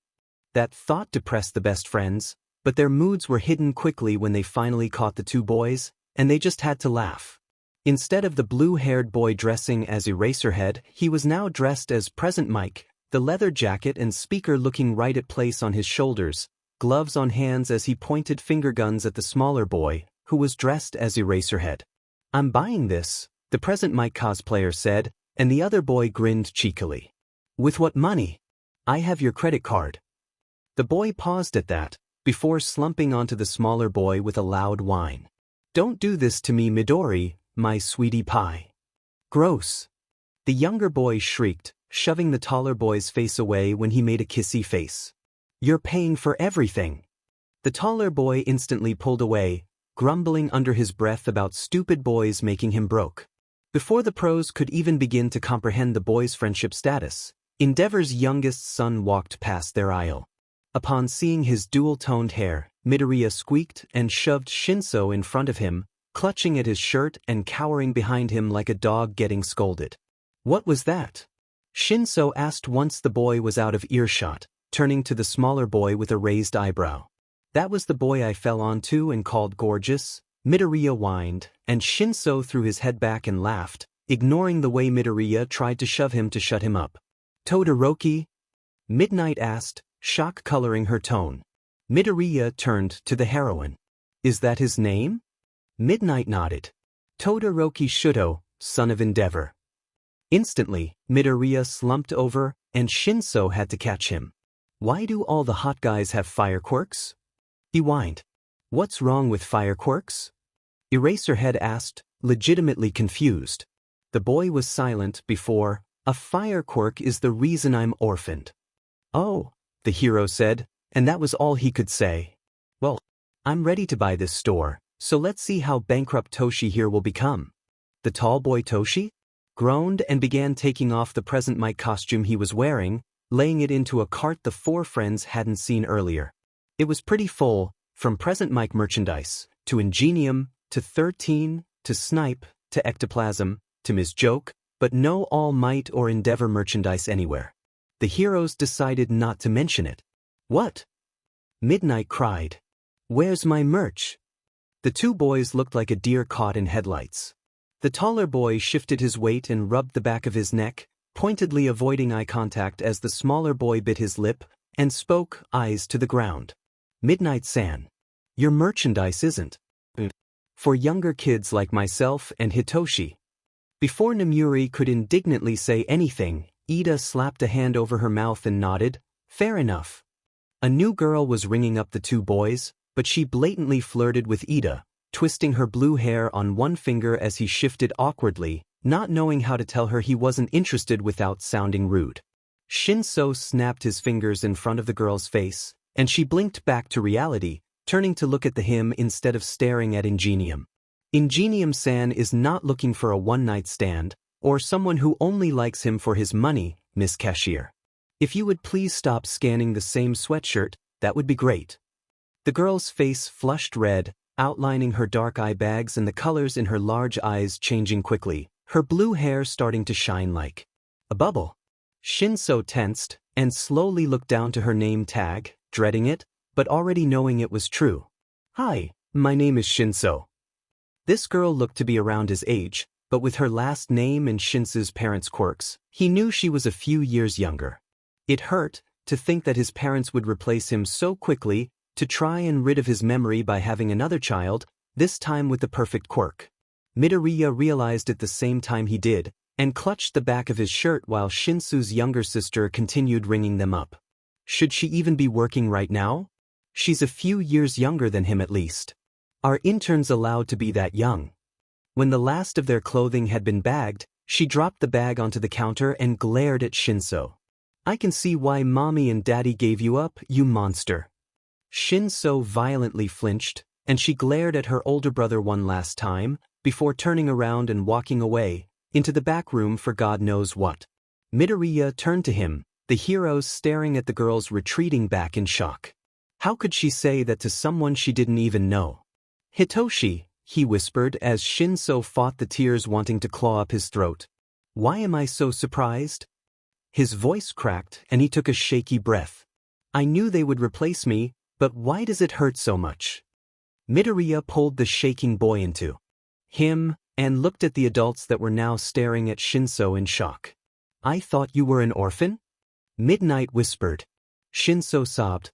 That thought depressed the best friends, but their moods were hidden quickly when they finally caught the two boys, and they just had to laugh. Instead of the blue-haired boy dressing as Eraserhead, he was now dressed as Present Mike, the leather jacket and speaker looking right at place on his shoulders, gloves on hands as he pointed finger guns at the smaller boy, who was dressed as Eraserhead. "I'm buying this," the Present Mike cosplayer said, and the other boy grinned cheekily. "With what money?" "I have your credit card." The boy paused at that, before slumping onto the smaller boy with a loud whine. "Don't do this to me, Midori, my sweetie pie." "Gross." The younger boy shrieked, shoving the taller boy's face away when he made a kissy face. "You're paying for everything." The taller boy instantly pulled away, grumbling under his breath about stupid boys making him broke. Before the pros could even begin to comprehend the boys' friendship status, Endeavor's youngest son walked past their aisle. Upon seeing his dual-toned hair, Midoriya squeaked and shoved Shinso in front of him, clutching at his shirt and cowering behind him like a dog getting scolded. "What was that?" Shinso asked once the boy was out of earshot, turning to the smaller boy with a raised eyebrow. "That was the boy I fell onto and called gorgeous," Midoriya whined, and Shinso threw his head back and laughed, ignoring the way Midoriya tried to shove him to shut him up. "Todoroki?" Midnight asked, shock coloring her tone. Midoriya turned to the heroine. "Is that his name?" Midnight nodded. "Todoroki Shuto, son of Endeavor." Instantly, Midoriya slumped over, and Shinso had to catch him. "Why do all the hot guys have fire quirks?" he whined. "What's wrong with fire quirks?" Eraserhead asked, legitimately confused. The boy was silent before, "A fire quirk is the reason I'm orphaned." "Oh," the hero said, And that was all he could say. Well, I'm ready to buy this store, so let's see how bankrupt Toshi here will become. The tall boy Toshi groaned and began taking off the present Mike costume he was wearing, laying it into a cart the four friends hadn't seen earlier. It was pretty full, from present Mike merchandise, to Ingenium, to 13, to Snipe, to Ectoplasm, to Ms. Joke, but no All Might or Endeavor merchandise anywhere. The heroes decided not to mention it. What? Midnight cried. Where's my merch? The two boys looked like a deer caught in headlights. The taller boy shifted his weight and rubbed the back of his neck, pointedly avoiding eye contact as the smaller boy bit his lip and spoke, eyes to the ground. Midnight-san, your merchandise isn't for younger kids like myself and Hitoshi. Before Namuri could indignantly say anything, Ida slapped a hand over her mouth and nodded, fair enough. A new girl was ringing up the two boys, but she blatantly flirted with Ida, twisting her blue hair on one finger as he shifted awkwardly, not knowing how to tell her he wasn't interested without sounding rude. Shinso snapped his fingers in front of the girl's face, and she blinked back to reality, turning to look at him instead of staring at Ingenium. Ingenium-san is not looking for a one-night stand, or someone who only likes him for his money, Miss Cashier. If you would please stop scanning the same sweatshirt, that would be great. The girl's face flushed red, outlining her dark eye bags and the colors in her large eyes changing quickly, her blue hair starting to shine like a bubble. Shinso tensed, and slowly looked down to her name tag, dreading it, but already knowing it was true. Hi, my name is Shinso. This girl looked to be around his age, but with her last name and Shinso's parents' quirks, he knew she was a few years younger. It hurt to think that his parents would replace him so quickly, to try and rid of his memory by having another child, this time with the perfect quirk. Midoriya realized at the same time he did, and clutched the back of his shirt while Shinso's younger sister continued ringing them up. Should she even be working right now? She's a few years younger than him at least. Are interns allowed to be that young? When the last of their clothing had been bagged, she dropped the bag onto the counter and glared at Shinso. I can see why mommy and daddy gave you up, you monster. Shinso violently flinched, and she glared at her older brother one last time, before turning around and walking away, into the back room for God knows what. Midoriya turned to him, the heroes staring at the girls retreating back in shock. How could she say that to someone she didn't even know? Hitoshi, he whispered as Shinso fought the tears wanting to claw up his throat. Why am I so surprised? His voice cracked and he took a shaky breath. I knew they would replace me, but why does it hurt so much? Midoriya pulled the shaking boy into him and looked at the adults that were now staring at Shinso in shock. I thought you were an orphan? Midnight whispered. Shinso sobbed.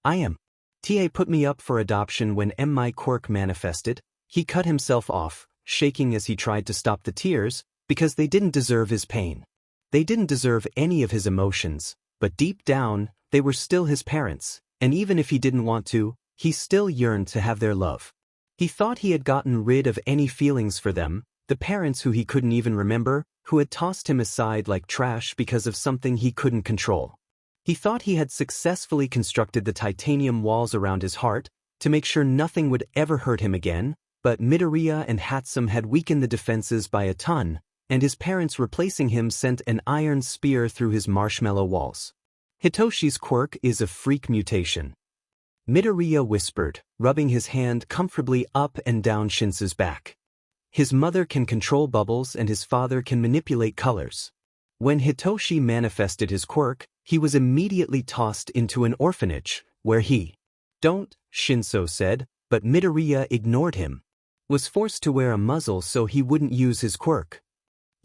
I am. TA put me up for adoption when my quirk manifested. He cut himself off, shaking as he tried to stop the tears, because they didn't deserve his pain. They didn't deserve any of his emotions, but deep down, they were still his parents, and even if he didn't want to, he still yearned to have their love. He thought he had gotten rid of any feelings for them, the parents who he couldn't even remember, who had tossed him aside like trash because of something he couldn't control. He thought he had successfully constructed the titanium walls around his heart to make sure nothing would ever hurt him again, but Midoriya and Hatsum had weakened the defenses by a ton, and his parents replacing him sent an iron spear through his marshmallow walls. Hitoshi's quirk is a freak mutation. Midoriya whispered, rubbing his hand comfortably up and down Shinso's back. His mother can control bubbles and his father can manipulate colors. When Hitoshi manifested his quirk, he was immediately tossed into an orphanage, where he don't, Shinso said, but Midoriya ignored him. Was forced to wear a muzzle so he wouldn't use his quirk.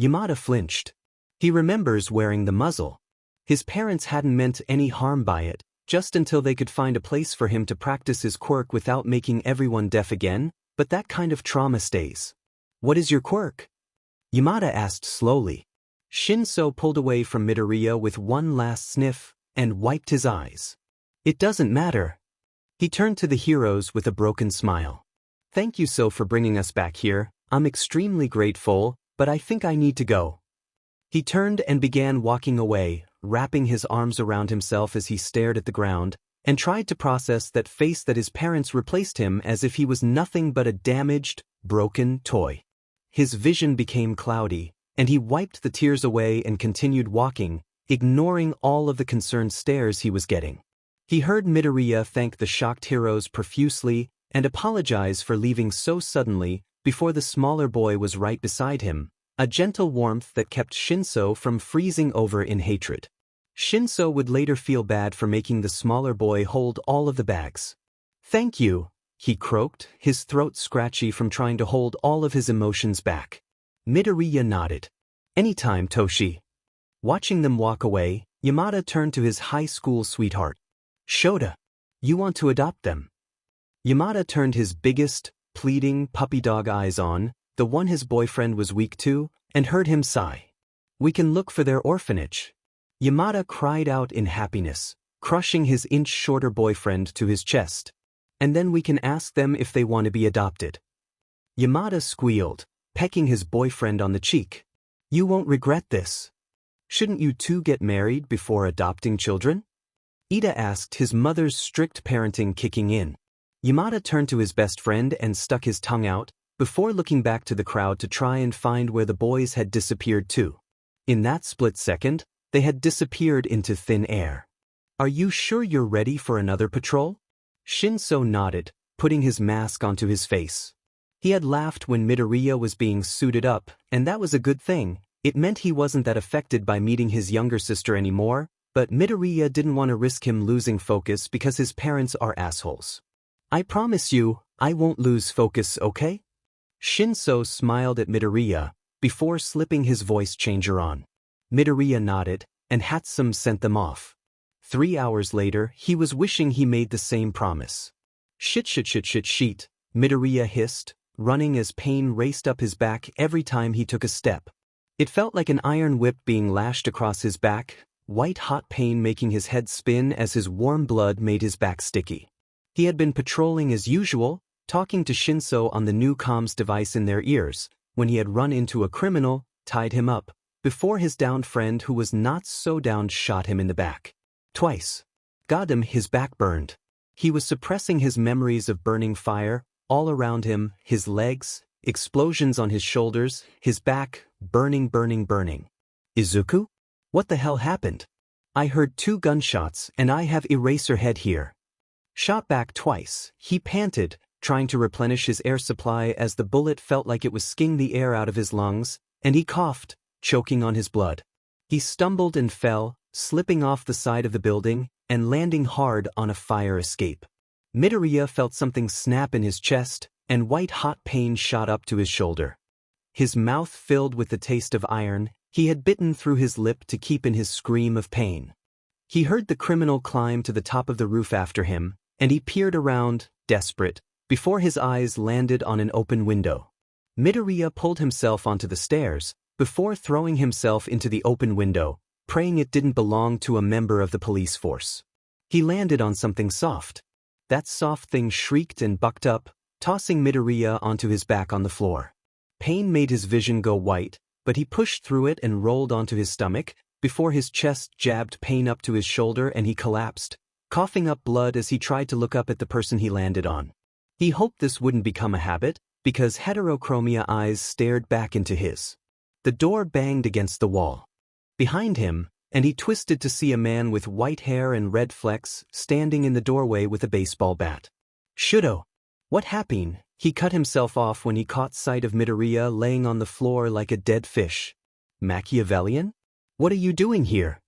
Yamada flinched. He remembers wearing the muzzle. His parents hadn't meant any harm by it, just until they could find a place for him to practice his quirk without making everyone deaf again, but that kind of trauma stays. What is your quirk? Yamada asked slowly. Shinso pulled away from Midoriya with one last sniff, and wiped his eyes. It doesn't matter. He turned to the heroes with a broken smile. Thank you so for bringing us back here, I'm extremely grateful, but I think I need to go. He turned and began walking away, wrapping his arms around himself as he stared at the ground, and tried to process that face that his parents replaced him as if he was nothing but a damaged, broken toy. His vision became cloudy, and he wiped the tears away and continued walking, ignoring all of the concerned stares he was getting. He heard Midoriya thank the shocked heroes profusely and apologize for leaving so suddenly before the smaller boy was right beside him, a gentle warmth that kept Shinso from freezing over in hatred. Shinso would later feel bad for making the smaller boy hold all of the bags. "Thank you," he croaked, his throat scratchy from trying to hold all of his emotions back. Midoriya nodded. "Anytime, Toshi." Watching them walk away, Yamada turned to his high school sweetheart. "Shota, you want to adopt them?" Yamada turned his biggest, pleading puppy dog eyes on, the one his boyfriend was weak to, and heard him sigh. "We can look for their orphanage." Yamada cried out in happiness, crushing his inch-shorter boyfriend to his chest. "And then we can ask them if they want to be adopted." Yamada squealed, pecking his boyfriend on the cheek. "You won't regret this. Shouldn't you two get married before adopting children?" Ida asked, his mother's strict parenting kicking in. Yamada turned to his best friend and stuck his tongue out, before looking back to the crowd to try and find where the boys had disappeared to. In that split second, they had disappeared into thin air. "Are you sure you're ready for another patrol?" Shinso nodded, putting his mask onto his face. He had laughed when Midoriya was being suited up, and that was a good thing. It meant he wasn't that affected by meeting his younger sister anymore, but Midoriya didn't want to risk him losing focus because his parents are assholes. "I promise you, I won't lose focus, okay?" Shinso smiled at Midoriya, before slipping his voice changer on. Midoriya nodded, and Hatsum sent them off. 3 hours later, he was wishing he made the same promise. Shit, Midoriya hissed, running as pain raced up his back every time he took a step. It felt like an iron whip being lashed across his back, white-hot pain making his head spin as his warm blood made his back sticky. He had been patrolling as usual, talking to Shinso on the new comms device in their ears, when he had run into a criminal, tied him up, before his downed friend who was not so downed shot him in the back. Twice. Got him, his back burned. He was suppressing his memories of burning fire, all around him, his legs, explosions on his shoulders, his back, burning. "Izuku? What the hell happened? I heard 2 gunshots and I have Eraserhead here." Shot back twice, he panted, trying to replenish his air supply as the bullet felt like it was skiing the air out of his lungs, and he coughed, choking on his blood. He stumbled and fell, slipping off the side of the building and landing hard on a fire escape. Midoriya felt something snap in his chest, and white-hot pain shot up to his shoulder. His mouth filled with the taste of iron, he had bitten through his lip to keep in his scream of pain. He heard the criminal climb to the top of the roof after him, and he peered around, desperate, before his eyes landed on an open window. Midoriya pulled himself onto the stairs, before throwing himself into the open window, praying it didn't belong to a member of the police force. He landed on something soft. That soft thing shrieked and bucked up, tossing Midoriya onto his back on the floor. Pain made his vision go white, but he pushed through it and rolled onto his stomach, before his chest jabbed pain up to his shoulder and he collapsed, coughing up blood as he tried to look up at the person he landed on. He hoped this wouldn't become a habit, because heterochromia eyes stared back into his. The door banged against the wall. Behind him, and he twisted to see a man with white hair and red flecks standing in the doorway with a baseball bat. "Shudo! What happened?" He cut himself off when he caught sight of Midoriya laying on the floor like a dead fish. "Machiavellian? What are you doing here?"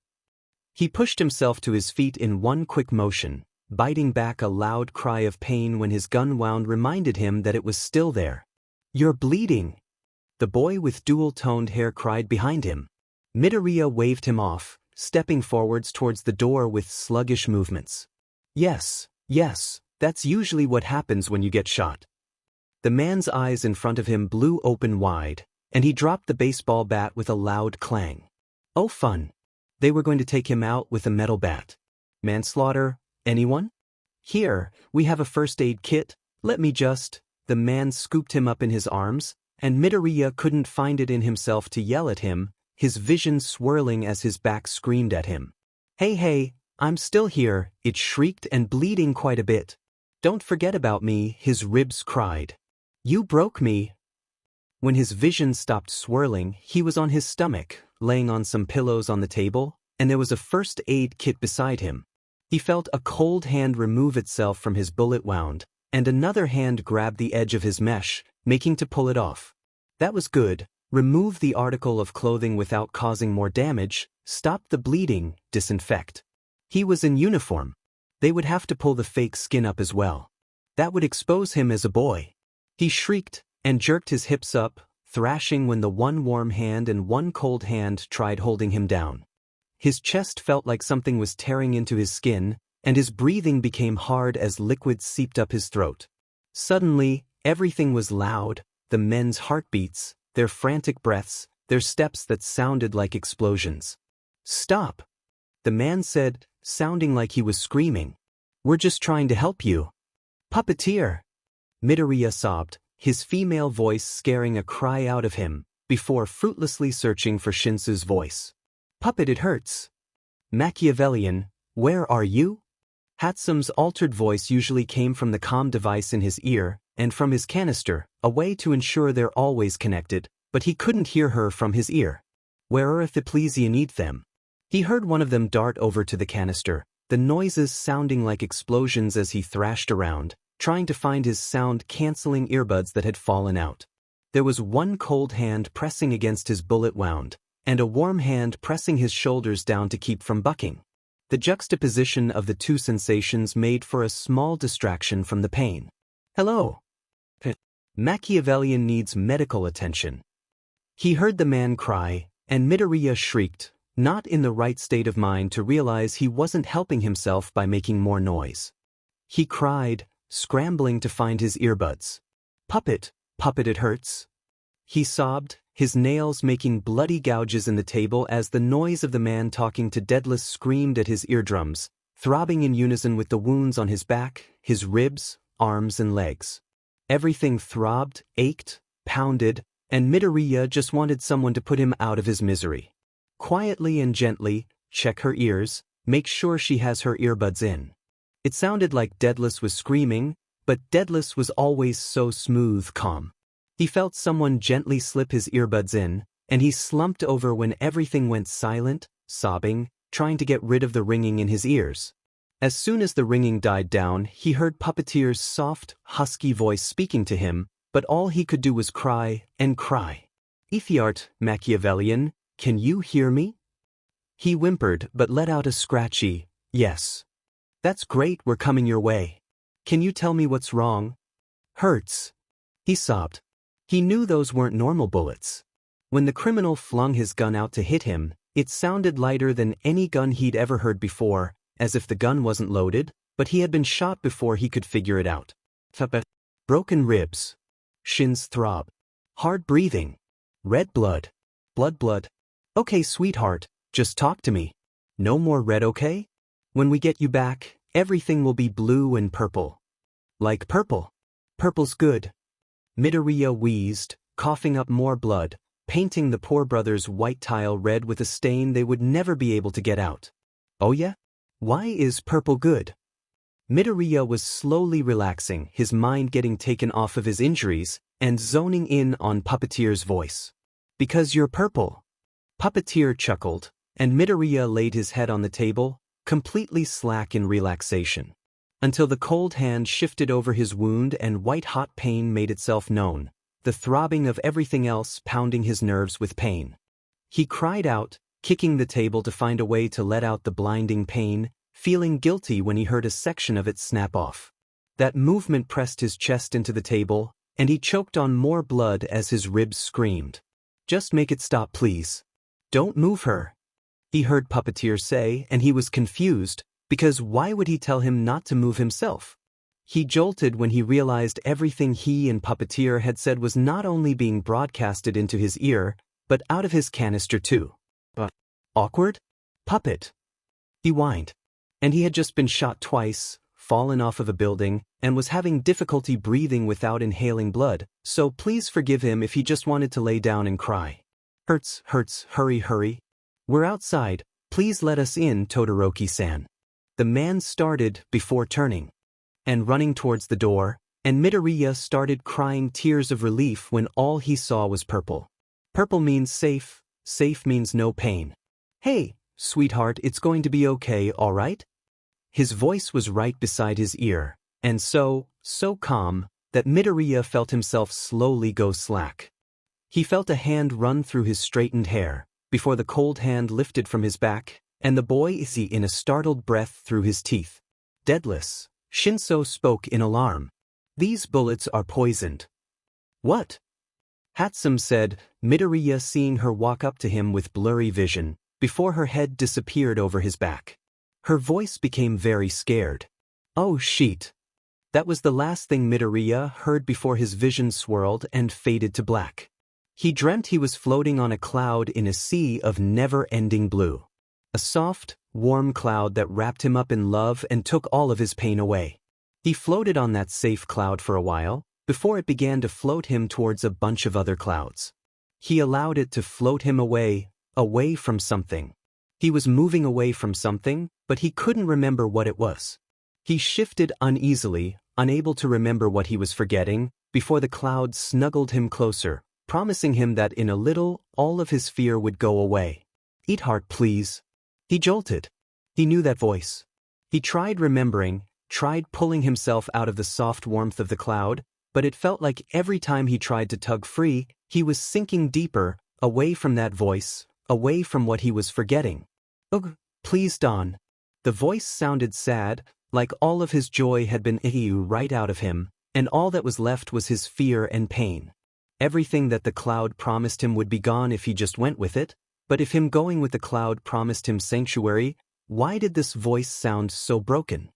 He pushed himself to his feet in one quick motion, biting back a loud cry of pain when his gun wound reminded him that it was still there. "You're bleeding!" The boy with dual-toned hair cried behind him. Midoriya waved him off, stepping forwards towards the door with sluggish movements. Yes, that's usually what happens when you get shot." The man's eyes in front of him blew open wide, and he dropped the baseball bat with a loud clang. Oh fun. They were going to take him out with a metal bat. Manslaughter, anyone? Here, we have a first aid kit, let me just... The man scooped him up in his arms, and Midoriya couldn't find it in himself to yell at him, his vision swirling as his back screamed at him. Hey, I'm still here, it shrieked and bleeding quite a bit. Don't forget about me, his ribs cried. You broke me. When his vision stopped swirling, he was on his stomach, laying on some pillows on the table, and there was a first aid kit beside him. He felt a cold hand remove itself from his bullet wound, and another hand grabbed the edge of his mesh, making to pull it off. That was good. Remove the article of clothing without causing more damage, stop the bleeding, disinfect. He was in uniform. They would have to pull the fake skin up as well. That would expose him as a boy. He shrieked and jerked his hips up, thrashing when the one warm hand and one cold hand tried holding him down. His chest felt like something was tearing into his skin, and his breathing became hard as liquid seeped up his throat. Suddenly, everything was loud, the men's heartbeats, their frantic breaths, their steps that sounded like explosions. Stop! The man said, sounding like he was screaming. We're just trying to help you. Puppeteer! Midoriya sobbed, his female voice scaring a cry out of him, before fruitlessly searching for Shinsu's voice. Puppet, it hurts. Machiavellian, where are you? Hatsum's altered voice usually came from the comm device in his ear, and from his canister, a way to ensure they're always connected, but he couldn't hear her from his ear. Where are the Ecclesian eat them? He heard one of them dart over to the canister, the noises sounding like explosions as he thrashed around, trying to find his sound-canceling earbuds that had fallen out. There was one cold hand pressing against his bullet wound, and a warm hand pressing his shoulders down to keep from bucking. The juxtaposition of the two sensations made for a small distraction from the pain. Hello. Machiavellian needs medical attention. He heard the man cry, and Midoriya shrieked, not in the right state of mind to realize he wasn't helping himself by making more noise. He cried, scrambling to find his earbuds. Puppet, it hurts. He sobbed, his nails making bloody gouges in the table as the noise of the man talking to Daedalus screamed at his eardrums, throbbing in unison with the wounds on his back, his ribs, arms and legs. Everything throbbed, ached, pounded, and Midoriya just wanted someone to put him out of his misery. Quietly and gently, check her ears, make sure she has her earbuds in. It sounded like Daedalus was screaming, but Daedalus was always so smooth, calm. He felt someone gently slip his earbuds in, and he slumped over when everything went silent, sobbing, trying to get rid of the ringing in his ears. As soon as the ringing died down, he heard Puppeteer's soft, husky voice speaking to him, but all he could do was cry and cry. Ethiart, Machiavellian, can you hear me? He whimpered but let out a scratchy, yes. That's great, we're coming your way. Can you tell me what's wrong? Hurts. He sobbed. He knew those weren't normal bullets. When the criminal flung his gun out to hit him, it sounded lighter than any gun he'd ever heard before, as if the gun wasn't loaded, but he had been shot before he could figure it out. Broken ribs. Shins throb. Hard breathing. Red blood. Blood. Okay, sweetheart, just talk to me. No more red, okay? When we get you back, everything will be blue and purple. Like purple. Purple's good. Midoriya wheezed, coughing up more blood, painting the poor brother's white tile red with a stain they would never be able to get out. Oh yeah? Why is purple good? Midoriya was slowly relaxing, his mind getting taken off of his injuries, and zoning in on Puppeteer's voice. Because you're purple. Puppeteer chuckled, and Midoriya laid his head on the table, completely slack in relaxation. Until the cold hand shifted over his wound and white-hot pain made itself known, the throbbing of everything else pounding his nerves with pain. He cried out, kicking the table to find a way to let out the blinding pain, feeling guilty when he heard a section of it snap off. That movement pressed his chest into the table, and he choked on more blood as his ribs screamed. Just make it stop, please. Don't move her. He heard Puppeteer say, and he was confused, because why would he tell him not to move himself? He jolted when he realized everything he and Puppeteer had said was not only being broadcasted into his ear, but out of his canister too. But awkward? Puppet. He whined. And he had just been shot twice, fallen off of a building, and was having difficulty breathing without inhaling blood, so please forgive him if he just wanted to lay down and cry. Hurts, hurry. We're outside, please let us in, Todoroki-san. the man started before turning and running towards the door, and Midoriya started crying tears of relief when all he saw was purple. Purple means safe, safe means no pain. Hey, sweetheart, it's going to be okay, alright? His voice was right beside his ear, and so calm, that Midoriya felt himself slowly go slack. He felt a hand run through his straightened hair, before the cold hand lifted from his back, and the boy issued in a startled breath through his teeth. Deadless, Shinso spoke in alarm. These bullets are poisoned. What? Hatsum said, Midoriya seeing her walk up to him with blurry vision, before her head disappeared over his back. Her voice became very scared. Oh shit. That was the last thing Midoriya heard before his vision swirled and faded to black. He dreamt he was floating on a cloud in a sea of never-ending blue. A soft, warm cloud that wrapped him up in love and took all of his pain away. He floated on that safe cloud for a while, before it began to float him towards a bunch of other clouds. He allowed it to float him away from something. He was moving away from something, but he couldn't remember what it was. He shifted uneasily, unable to remember what he was forgetting, before the cloud snuggled him closer, promising him that in a little, all of his fear would go away. Eat heart, please. He jolted. He knew that voice. He tried remembering, tried pulling himself out of the soft warmth of the cloud, but it felt like every time he tried to tug free, he was sinking deeper, away from that voice, away from what he was forgetting. Ugh, please Don. The voice sounded sad, like all of his joy had been right out of him, and all that was left was his fear and pain. Everything that the cloud promised him would be gone if he just went with it, but if him going with the cloud promised him sanctuary, why did this voice sound so broken?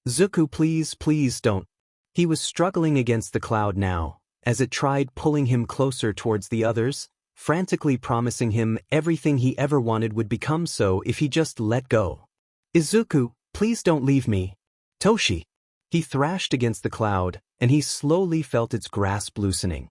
Zuku, please don't. He was struggling against the cloud now, as it tried pulling him closer towards the others, frantically promising him everything he ever wanted would become so if he just let go. Izuku, please don't leave me. Toshi. He thrashed against the cloud, and he slowly felt its grasp loosening.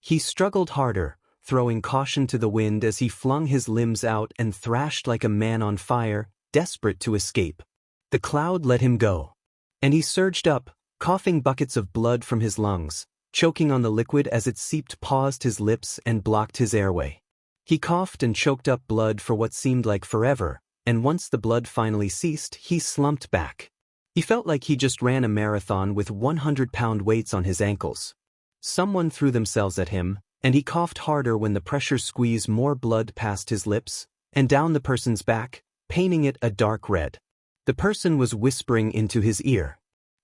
He struggled harder, throwing caution to the wind as he flung his limbs out and thrashed like a man on fire, desperate to escape. The cloud let him go. And he surged up, coughing buckets of blood from his lungs, choking on the liquid as it seeped paused his lips and blocked his airway. He coughed and choked up blood for what seemed like forever, and once the blood finally ceased, he slumped back. He felt like he just ran a marathon with 100-pound weights on his ankles. Someone threw themselves at him, and he coughed harder when the pressure squeezed more blood past his lips, and down the person's back, painting it a dark red. The person was whispering into his ear.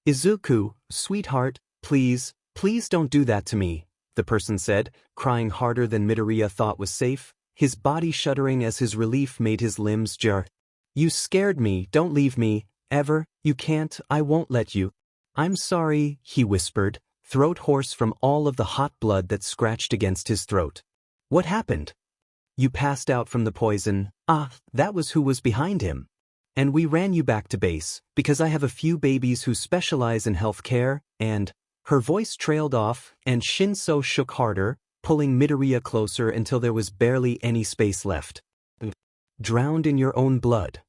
Izuku, sweetheart, please don't do that to me, the person said, crying harder than Midoriya thought was safe, his body shuddering as his relief made his limbs jar. You scared me, don't leave me, ever, you can't, I won't let you. I'm sorry, he whispered, throat hoarse from all of the hot blood that scratched against his throat. What happened? You passed out from the poison. Ah, that was who was behind him. And we ran you back to base, because I have a few babies who specialize in health care, and... Her voice trailed off, and Shinso shook harder, pulling Midoriya closer until there was barely any space left. Drowned in your own blood.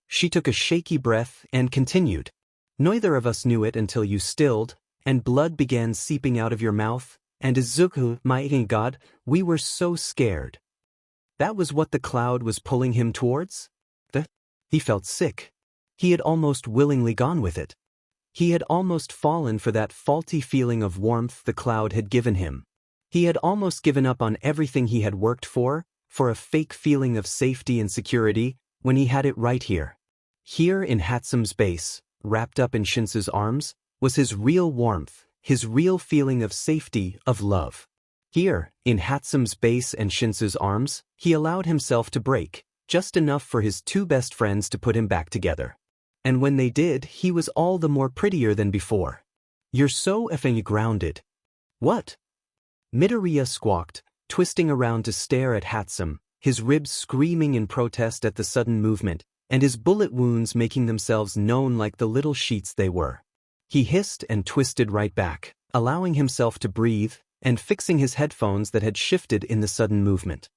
She took a shaky breath and continued. Neither of us knew it until you stilled, and blood began seeping out of your mouth, and Izuku, my god, we were so scared. That was what the cloud was pulling him towards? He felt sick. He had almost willingly gone with it. He had almost fallen for that faulty feeling of warmth the cloud had given him. He had almost given up on everything he had worked for a fake feeling of safety and security, when he had it right here. Here in Hatsum's base, wrapped up in Shinso's arms, was his real warmth, his real feeling of safety, of love. Here, in Hatsum's base and Shinso's arms, he allowed himself to break, just enough for his two best friends to put him back together. And when they did, he was all the more prettier than before. You're so effing grounded. What? Midoriya squawked, twisting around to stare at Hatsum, his ribs screaming in protest at the sudden movement, and his bullet wounds making themselves known like the little sheets they were. He hissed and twisted right back, allowing himself to breathe, and fixing his headphones that had shifted in the sudden movement.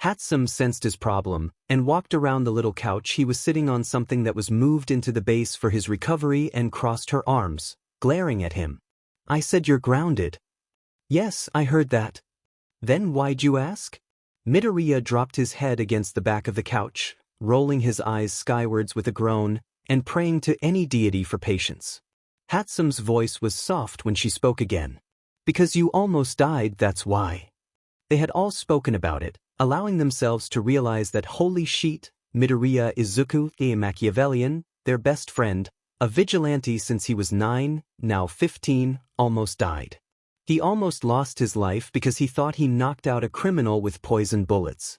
Hatsum sensed his problem and walked around the little couch he was sitting on, something that was moved into the base for his recovery, and crossed her arms, glaring at him. "I said you're grounded." "Yes, I heard that." "Then why'd you ask?" Midoriya dropped his head against the back of the couch, rolling his eyes skywards with a groan, and praying to any deity for patience. Hatsum's voice was soft when she spoke again. "Because you almost died, that's why." They had all spoken about it, allowing themselves to realize that holy shit, Midoriya Izuku, a Machiavellian, their best friend, a vigilante since he was 9, now 15, almost died. He almost lost his life because he thought he knocked out a criminal with poison bullets.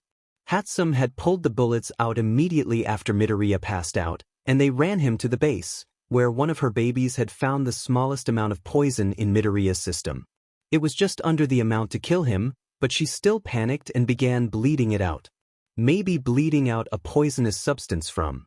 Hatsum had pulled the bullets out immediately after Midoriya passed out, and they ran him to the base, where one of her babies had found the smallest amount of poison in Midoriya's system. It was just under the amount to kill him, but she still panicked and began bleeding it out. Maybe bleeding out a poisonous substance from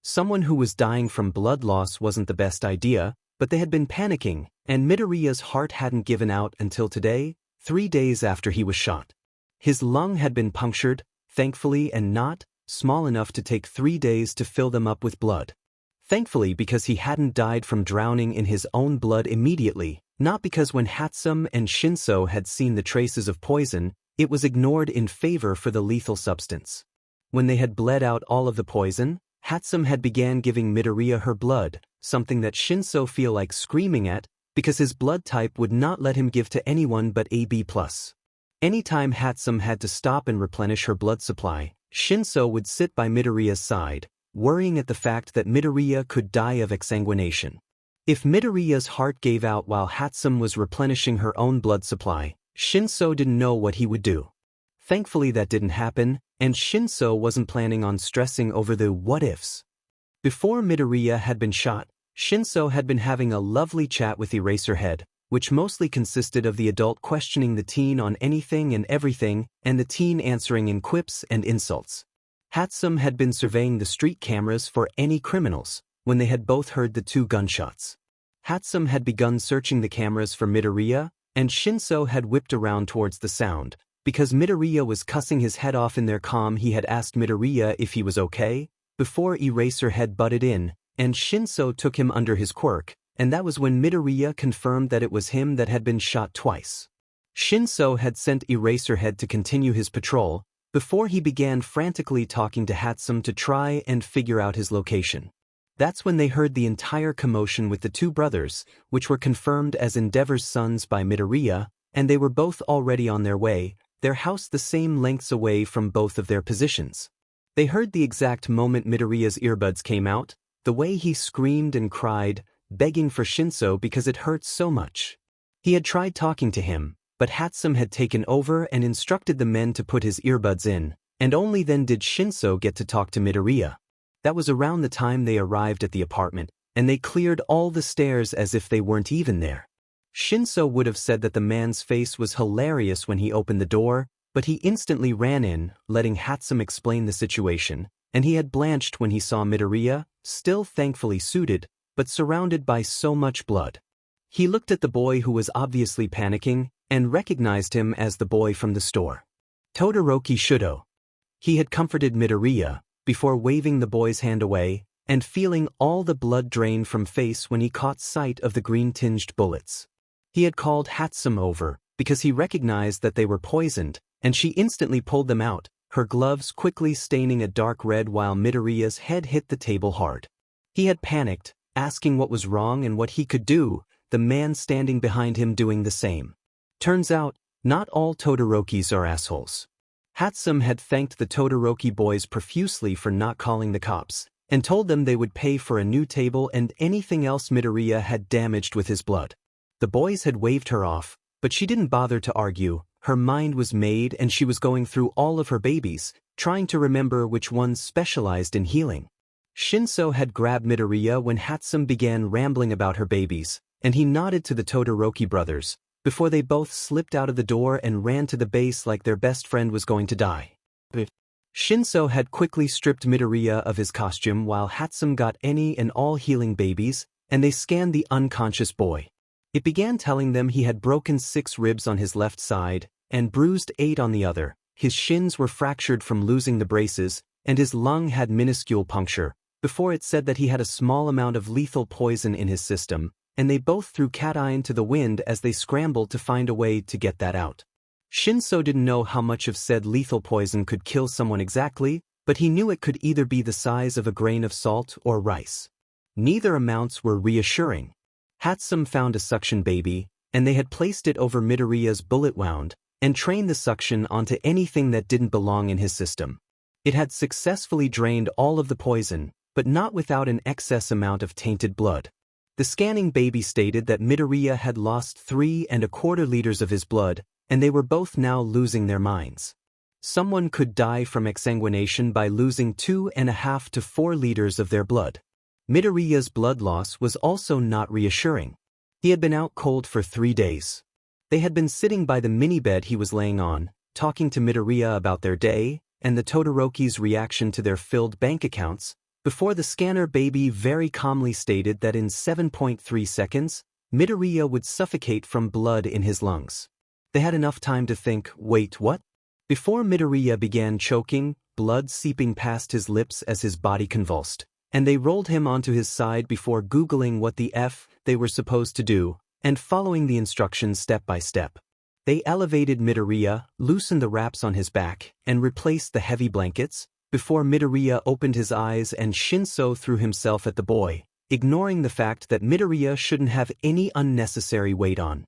someone who was dying from blood loss wasn't the best idea, but they had been panicking, and Midoriya's heart hadn't given out until today, 3 days after he was shot. His lung had been punctured, thankfully, and not small enough to take 3 days to fill them up with blood. Thankfully, because he hadn't died from drowning in his own blood immediately, not because when Hatsum and Shinso had seen the traces of poison, it was ignored in favor for the lethal substance. When they had bled out all of the poison, Hatsum had began giving Midoriya her blood, something that Shinso feel like screaming at, because his blood type would not let him give to anyone but AB+. Anytime Hatsum had to stop and replenish her blood supply, Shinso would sit by Midoriya's side, worrying at the fact that Midoriya could die of exsanguination. If Midoriya's heart gave out while Hatsum was replenishing her own blood supply, Shinso didn't know what he would do. Thankfully that didn't happen, and Shinso wasn't planning on stressing over the what-ifs. Before Midoriya had been shot, Shinso had been having a lovely chat with Eraserhead, which mostly consisted of the adult questioning the teen on anything and everything, and the teen answering in quips and insults. Hatsum had been surveying the street cameras for any criminals, when they had both heard the 2 gunshots. Hatsum had begun searching the cameras for Midoriya, and Shinso had whipped around towards the sound. Because Midoriya was cussing his head off in their comm, he had asked Midoriya if he was okay, before Eraserhead butted in, and Shinso took him under his quirk, and that was when Midoriya confirmed that it was him that had been shot twice. Shinso had sent Eraserhead to continue his patrol, before he began frantically talking to Hatsum to try and figure out his location. That's when they heard the entire commotion with the 2 brothers, which were confirmed as Endeavor's sons by Midoriya, and they were both already on their way, their house the same lengths away from both of their positions. They heard the exact moment Midoriya's earbuds came out, the way he screamed and cried, begging for Shinso because it hurt so much. He had tried talking to him, but Hatsum had taken over and instructed the men to put his earbuds in, and only then did Shinso get to talk to Midoriya. That was around the time they arrived at the apartment, and they cleared all the stairs as if they weren't even there. Shinso would have said that the man's face was hilarious when he opened the door, but he instantly ran in, letting Hatsum explain the situation, and he had blanched when he saw Midoriya, still thankfully suited, but surrounded by so much blood. He looked at the boy who was obviously panicking, and recognized him as the boy from the store. Todoroki Shudo. He had comforted Midoriya, before waving the boy's hand away, and feeling all the blood drain from face when he caught sight of the green-tinged bullets. He had called Hatsum over, because he recognized that they were poisoned, and she instantly pulled them out, her gloves quickly staining a dark red while Midoriya's head hit the table hard. He had panicked, asking what was wrong and what he could do, the man standing behind him doing the same. Turns out, not all Todorokis are assholes. Hatsum had thanked the Todoroki boys profusely for not calling the cops, and told them they would pay for a new table and anything else Midoriya had damaged with his blood. The boys had waved her off, but she didn't bother to argue. Her mind was made and she was going through all of her babies, trying to remember which ones specialized in healing. Shinso had grabbed Midoriya when Hatsum began rambling about her babies, and he nodded to the Todoroki brothers, before they both slipped out of the door and ran to the base like their best friend was going to die. Shinso had quickly stripped Midoriya of his costume while Hatsum got any and all healing babies, and they scanned the unconscious boy. It began telling them he had broken 6 ribs on his left side, and bruised 8 on the other, his shins were fractured from losing the braces, and his lung had minuscule puncture. Before it said that he had a small amount of lethal poison in his system, and they both threw cat-eye to the wind as they scrambled to find a way to get that out. Shinso didn't know how much of said lethal poison could kill someone exactly, but he knew it could either be the size of a grain of salt or rice. Neither amounts were reassuring. Hatsum found a suction baby, and they had placed it over Midoriya's bullet wound, and trained the suction onto anything that didn't belong in his system. It had successfully drained all of the poison, but not without an excess amount of tainted blood. The scanning baby stated that Midoriya had lost 3¼ liters of his blood, and they were both now losing their minds. Someone could die from exsanguination by losing 2½ to 4 liters of their blood. Midoriya's blood loss was also not reassuring. He had been out cold for 3 days. They had been sitting by the mini-bed he was laying on, talking to Midoriya about their day, and the Todoroki's reaction to their filled bank accounts, before the scanner baby very calmly stated that in 7.3 seconds, Midoriya would suffocate from blood in his lungs. They had enough time to think, wait, what? Before Midoriya began choking, blood seeping past his lips as his body convulsed, and they rolled him onto his side before Googling what the F they were supposed to do, and following the instructions step by step. They elevated Midoriya, loosened the wraps on his back, and replaced the heavy blankets, before Midoriya opened his eyes and Shinso threw himself at the boy, ignoring the fact that Midoriya shouldn't have any unnecessary weight on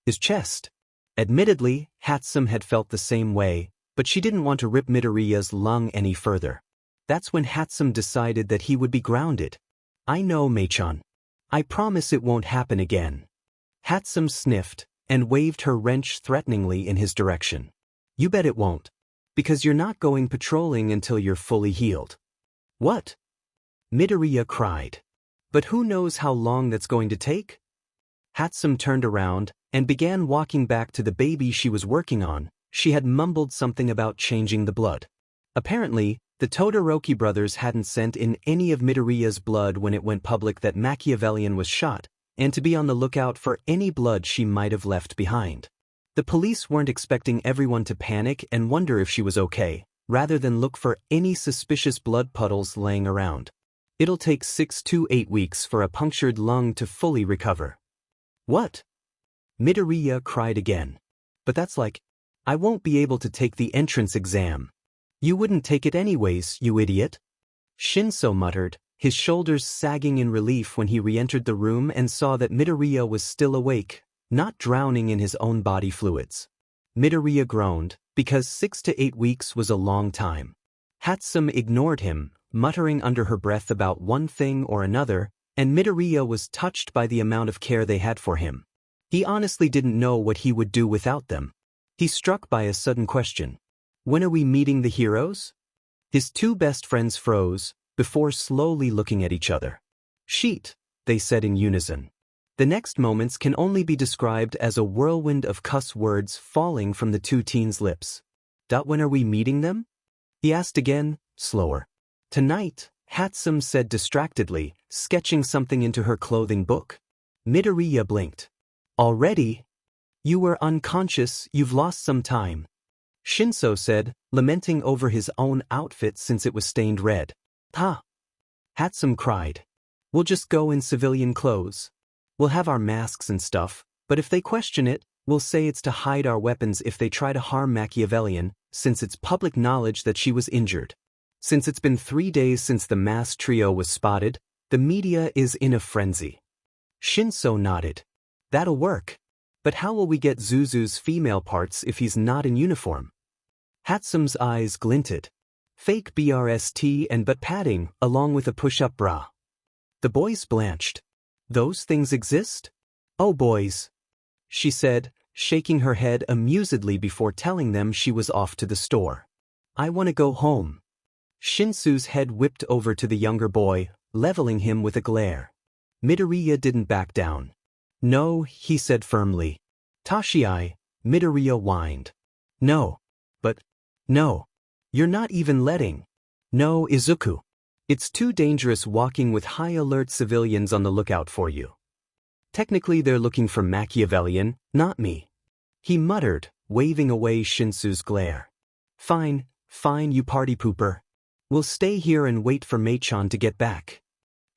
his chest. Admittedly, Hatsum had felt the same way, but she didn't want to rip Midoriya's lung any further. That's when Hatsum decided that he would be grounded. I know, Mei-chan. I promise it won't happen again. Hatsum sniffed and waved her wrench threateningly in his direction. You bet it won't. Because you're not going patrolling until you're fully healed. What? Midoriya cried. But who knows how long that's going to take? Hatsum turned around and began walking back to the baby she was working on. She had mumbled something about changing the blood. Apparently, the Todoroki brothers hadn't sent in any of Midoriya's blood when it went public that Machiavellian was shot, and to be on the lookout for any blood she might have left behind. The police weren't expecting everyone to panic and wonder if she was okay, rather than look for any suspicious blood puddles laying around. It'll take 6 to 8 weeks for a punctured lung to fully recover. What? Midoriya cried again. But that's like, I won't be able to take the entrance exam. You wouldn't take it anyways, you idiot. Shinso muttered, his shoulders sagging in relief when he re-entered the room and saw that Midoriya was still awake, not drowning in his own body fluids. Midoriya groaned, because 6 to 8 weeks was a long time. Hatsum ignored him, muttering under her breath about one thing or another, and Midoriya was touched by the amount of care they had for him. He honestly didn't know what he would do without them. He struck by a sudden question. When are we meeting the heroes? His 2 best friends froze, before slowly looking at each other. Sheet, they said in unison. The next moments can only be described as a whirlwind of cuss words falling from the 2 teens' lips. When are we meeting them? He asked again, slower. Tonight, Hatsum said distractedly, sketching something into her clothing book. Midoriya blinked. Already? You were unconscious, you've lost some time. Shinso said, lamenting over his own outfit since it was stained red. Ha! Hatsum cried. We'll just go in civilian clothes. We'll have our masks and stuff, but if they question it, we'll say it's to hide our weapons if they try to harm Machiavellian, since it's public knowledge that she was injured. Since it's been 3 days since the masked trio was spotted, the media is in a frenzy. Shinso nodded. That'll work. But how will we get Zuzu's female parts if he's not in uniform? Hatsum's eyes glinted. Fake BRST and butt padding, along with a push-up bra. The boys blanched. Those things exist? Oh boys, she said, shaking her head amusedly before telling them she was off to the store. I want to go home. Shinsu's head whipped over to the younger boy, leveling him with a glare. Midoriya didn't back down. No, he said firmly. Tashi-ai, Midoriya whined. No. But, no. You're not even letting. No, Izuku. It's too dangerous walking with high-alert civilians on the lookout for you. Technically they're looking for Machiavellian, not me. He muttered, waving away Shinsu's glare. Fine, fine you party pooper. We'll stay here and wait for Mei-chan to get back.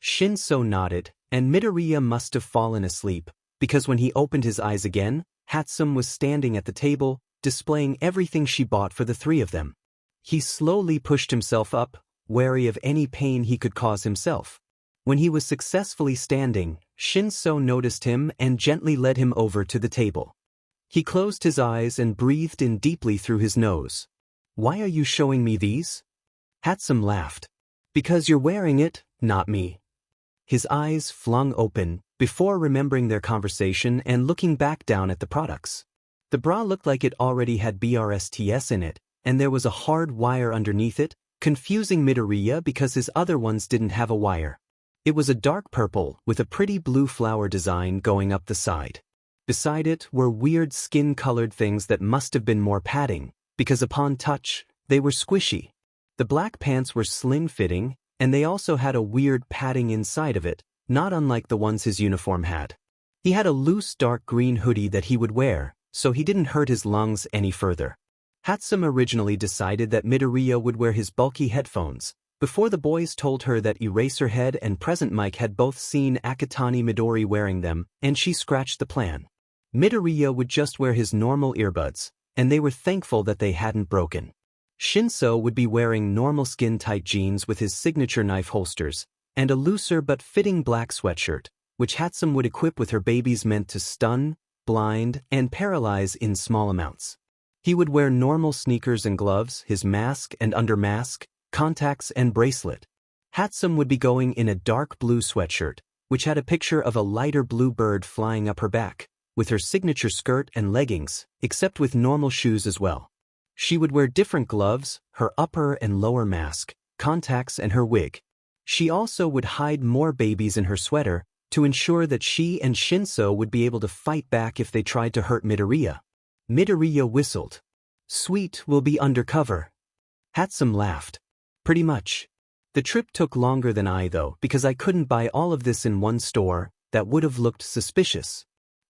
Shinso nodded, and Midoriya must have fallen asleep, because when he opened his eyes again, Hatsum was standing at the table, displaying everything she bought for the three of them. He slowly pushed himself up, wary of any pain he could cause himself. When he was successfully standing, Shinso noticed him and gently led him over to the table. He closed his eyes and breathed in deeply through his nose. Why are you showing me these? Hatsum laughed. Because you're wearing it, not me. His eyes flung open, before remembering their conversation and looking back down at the products. The bra looked like it already had BRSTS in it, and there was a hard wire underneath it, confusing Midoriya because his other ones didn't have a wire. It was a dark purple with a pretty blue flower design going up the side. Beside it were weird skin-colored things that must have been more padding, because upon touch, they were squishy. The black pants were slim-fitting, and they also had a weird padding inside of it, not unlike the ones his uniform had. He had a loose dark green hoodie that he would wear, so he didn't hurt his lungs any further. Hatsum originally decided that Midoriya would wear his bulky headphones, before the boys told her that Eraserhead and Present Mike had both seen Akatani Midori wearing them, and she scratched the plan. Midoriya would just wear his normal earbuds, and they were thankful that they hadn't broken. Shinso would be wearing normal skin-tight jeans with his signature knife holsters, and a looser but fitting black sweatshirt, which Hatsum would equip with her babies meant to stun, blind, and paralyze in small amounts. He would wear normal sneakers and gloves, his mask and under mask, contacts and bracelet. Hatsum would be going in a dark blue sweatshirt, which had a picture of a lighter blue bird flying up her back, with her signature skirt and leggings, except with normal shoes as well. She would wear different gloves, her upper and lower mask, contacts and her wig. She also would hide more babies in her sweater, to ensure that she and Shinso would be able to fight back if they tried to hurt Midoriya. Midoriya whistled. Sweet, we'll be undercover. Hatsum laughed. Pretty much. The trip took longer than I though, because I couldn't buy all of this in one store, that would have looked suspicious.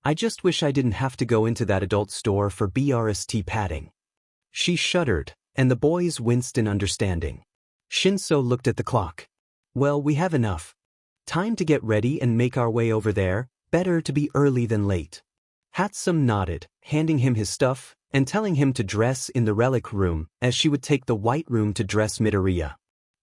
I just wish I didn't have to go into that adult store for BRST padding. She shuddered, and the boys winced in understanding. Shinso looked at the clock. Well, we have enough. Time to get ready and make our way over there, better to be early than late. Hatsum nodded, handing him his stuff, and telling him to dress in the relic room, as she would take the white room to dress Midoriya.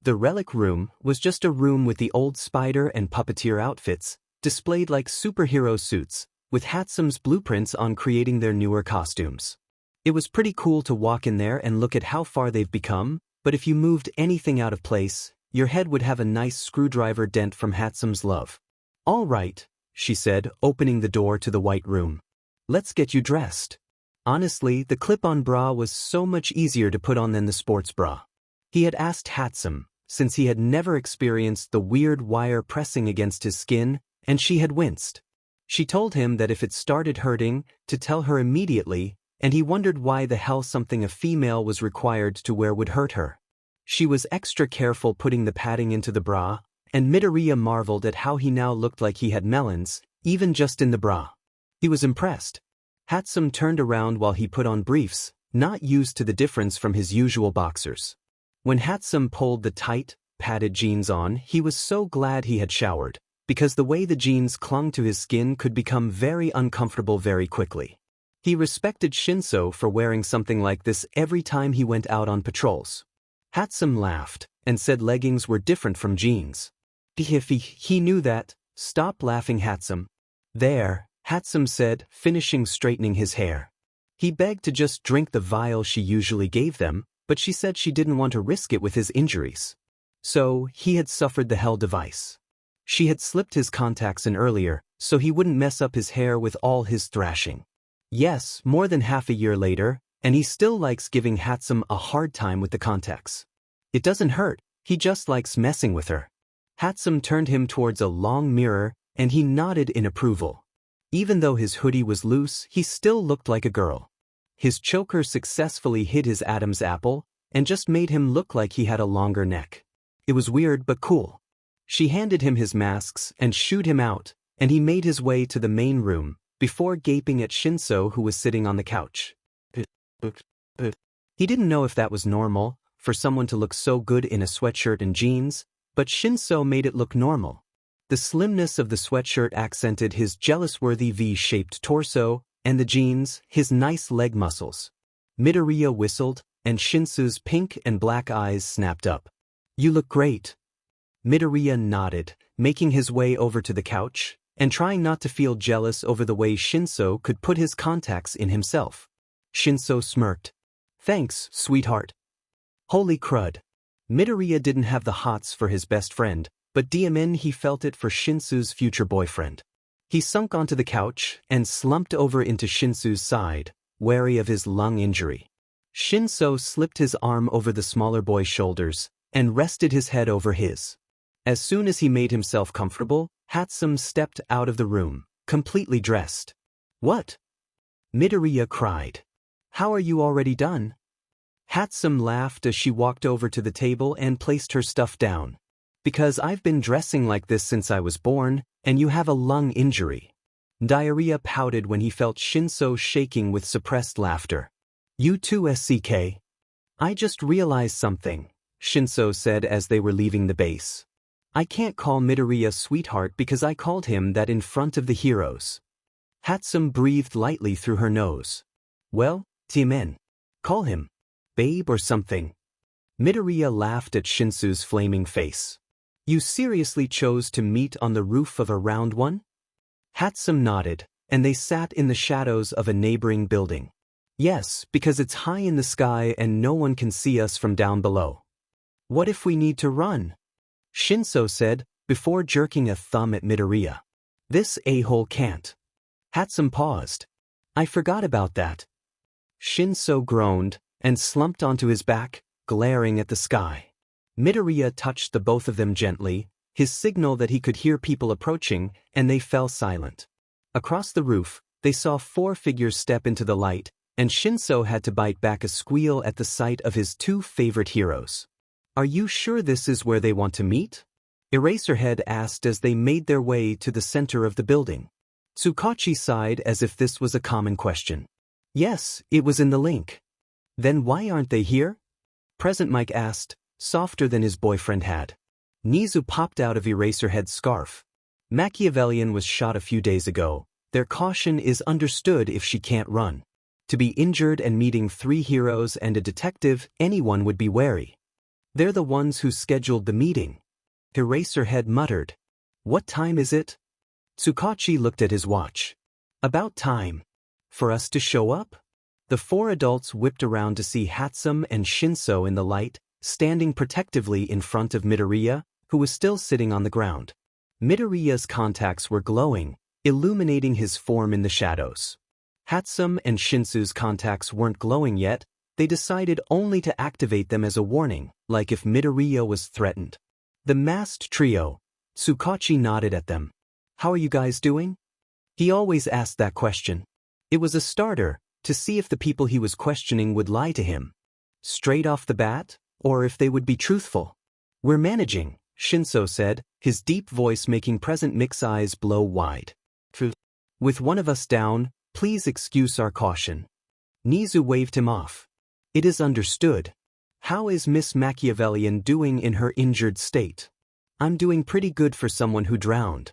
The relic room was just a room with the old spider and puppeteer outfits, displayed like superhero suits, with Hatsum's blueprints on creating their newer costumes. It was pretty cool to walk in there and look at how far they've become, but if you moved anything out of place, your head would have a nice screwdriver dent from Hatsum's love. All right, she said, opening the door to the white room. Let's get you dressed. Honestly, the clip-on bra was so much easier to put on than the sports bra. He had asked Hatsum, since he had never experienced the weird wire pressing against his skin, and she had winced. She told him that if it started hurting, to tell her immediately, and he wondered why the hell something a female was required to wear would hurt her. She was extra careful putting the padding into the bra, and Midoriya marveled at how he now looked like he had melons, even just in the bra. He was impressed. Hatsum turned around while he put on briefs, not used to the difference from his usual boxers. When Hatsum pulled the tight, padded jeans on, he was so glad he had showered, because the way the jeans clung to his skin could become very uncomfortable very quickly. He respected Shinso for wearing something like this every time he went out on patrols. Hatsum laughed, and said leggings were different from jeans. If he knew that, stop laughing Hatsum. There, Hatsum said, finishing straightening his hair. He begged to just drink the vial she usually gave them, but she said she didn't want to risk it with his injuries. So, he had suffered the hell device. She had slipped his contacts in earlier, so he wouldn't mess up his hair with all his thrashing. Yes, more than half a year later, and he still likes giving Hatsum a hard time with the contacts. It doesn't hurt, he just likes messing with her. Hatsum turned him towards a long mirror, and he nodded in approval. Even though his hoodie was loose, he still looked like a girl. His choker successfully hid his Adam's apple, and just made him look like he had a longer neck. It was weird but cool. She handed him his masks and shooed him out, and he made his way to the main room, before gaping at Shinso who was sitting on the couch. He didn't know if that was normal, for someone to look so good in a sweatshirt and jeans, but Shinso made it look normal. The slimness of the sweatshirt accented his jealous-worthy V-shaped torso, and the jeans, his nice leg muscles. Midoriya whistled, and Shinso's pink and black eyes snapped up. "You look great." Midoriya nodded, making his way over to the couch, and trying not to feel jealous over the way Shinso could put his contacts in himself. Shinso smirked. "Thanks, sweetheart." Holy crud. Midoriya didn't have the hots for his best friend, but DMN he felt it for Shinso's future boyfriend. He sunk onto the couch and slumped over into Shinso's side, wary of his lung injury. Shinso slipped his arm over the smaller boy's shoulders and rested his head over his. As soon as he made himself comfortable, Hatsum stepped out of the room, completely dressed. "What?" Midoriya cried. "How are you already done?" Hatsum laughed as she walked over to the table and placed her stuff down. "Because I've been dressing like this since I was born, and you have a lung injury." Diarrhea pouted when he felt Shinso shaking with suppressed laughter. "You too, SCK. I just realized something," Shinso said as they were leaving the base. "I can't call Midoriya sweetheart because I called him that in front of the heroes." Hatsum breathed lightly through her nose. "Well, Timen. Call him babe or something." Midoriya laughed at Shinso's flaming face. "You seriously chose to meet on the roof of a round one?" Hatsum nodded, and they sat in the shadows of a neighboring building. "Yes, because it's high in the sky and no one can see us from down below." "What if we need to run?" Shinso said, before jerking a thumb at Midoriya. "This a-hole can't." Hatsum paused. "I forgot about that." Shinso groaned and slumped onto his back, glaring at the sky. Midoriya touched the both of them gently, his signal that he could hear people approaching, and they fell silent. Across the roof, they saw 4 figures step into the light, and Shinso had to bite back a squeal at the sight of his 2 favorite heroes. "Are you sure this is where they want to meet?" Eraserhead asked as they made their way to the center of the building. Tsukachi sighed as if this was a common question. "Yes, it was in the link." "Then why aren't they here?" Present Mike asked, softer than his boyfriend had. Nizu popped out of Eraserhead's scarf. "Machiavellian was shot a few days ago. Their caution is understood if she can't run. To be injured and meeting 3 heroes and a detective, anyone would be wary. They're the ones who scheduled the meeting." Eraserhead muttered. "What time is it?" Tsukachi looked at his watch. "About time. For us to show up?" The 4 adults whipped around to see Hatsum and Shinso in the light, standing protectively in front of Midoriya, who was still sitting on the ground. Midoriya's contacts were glowing, illuminating his form in the shadows. Hatsum and Shinso's contacts weren't glowing yet. They decided only to activate them as a warning, like if Midoriya was threatened. The masked trio. Tsukachi nodded at them. "How are you guys doing?" He always asked that question. It was a starter, to see if the people he was questioning would lie to him. Straight off the bat, or if they would be truthful. "We're managing," Shinso said, his deep voice making Present Mix's eyes blow wide. "With one of us down, please excuse our caution." Nizu waved him off. "It is understood. How is Miss Machiavellian doing in her injured state?" "I'm doing pretty good for someone who drowned."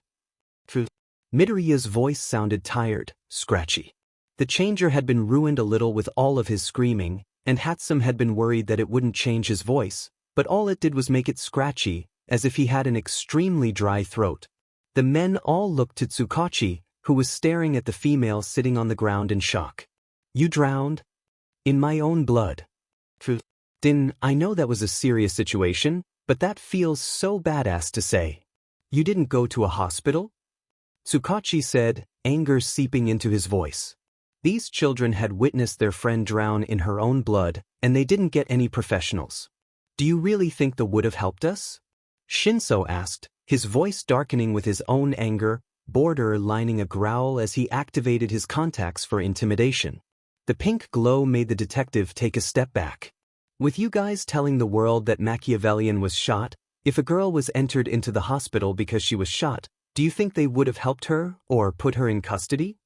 Midoriya's voice sounded tired, scratchy. The changer had been ruined a little with all of his screaming, and Hatsum had been worried that it wouldn't change his voice, but all it did was make it scratchy, as if he had an extremely dry throat. The men all looked to Tsukachi, who was staring at the female sitting on the ground in shock. "You drowned?" "In my own blood." "Din, I know that was a serious situation, but that feels so badass to say." "You didn't go to a hospital?" Tsukachi said, anger seeping into his voice. These children had witnessed their friend drown in her own blood, and they didn't get any professionals. "Do you really think that would have helped us?" Shinso asked, his voice darkening with his own anger, border lining a growl as he activated his contacts for intimidation. The pink glow made the detective take a step back. "With you guys telling the world that Machiavellian was shot, if a girl was entered into the hospital because she was shot, do you think they would have helped her or put her in custody?"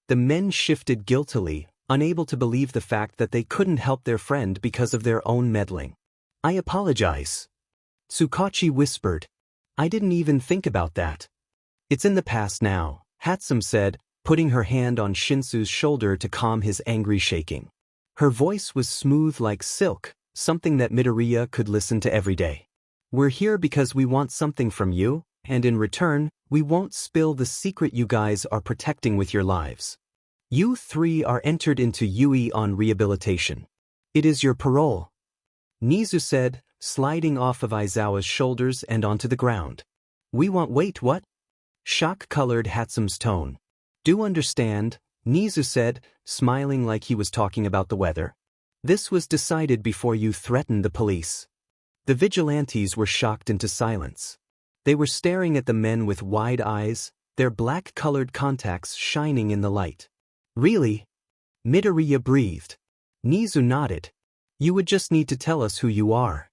The men shifted guiltily, unable to believe the fact that they couldn't help their friend because of their own meddling. I apologize. Tsukachi whispered. I didn't even think about that. It's in the past now, Hatsum said, putting her hand on Shinsu's shoulder to calm his angry shaking. Her voice was smooth like silk, something that Midoriya could listen to every day. We're here because we want something from you, and in return, we won't spill the secret you guys are protecting with your lives. You three are entered into Yuuei on rehabilitation. It is your parole. Nizu said, sliding off of Aizawa's shoulders and onto the ground. Wait, what? Shock-colored Hatsum's tone. Do understand, Nizu said, smiling like he was talking about the weather. This was decided before you threatened the police. The vigilantes were shocked into silence. They were staring at the men with wide eyes, their black-colored contacts shining in the light. Really? Midoriya breathed. Nizu nodded. You would just need to tell us who you are.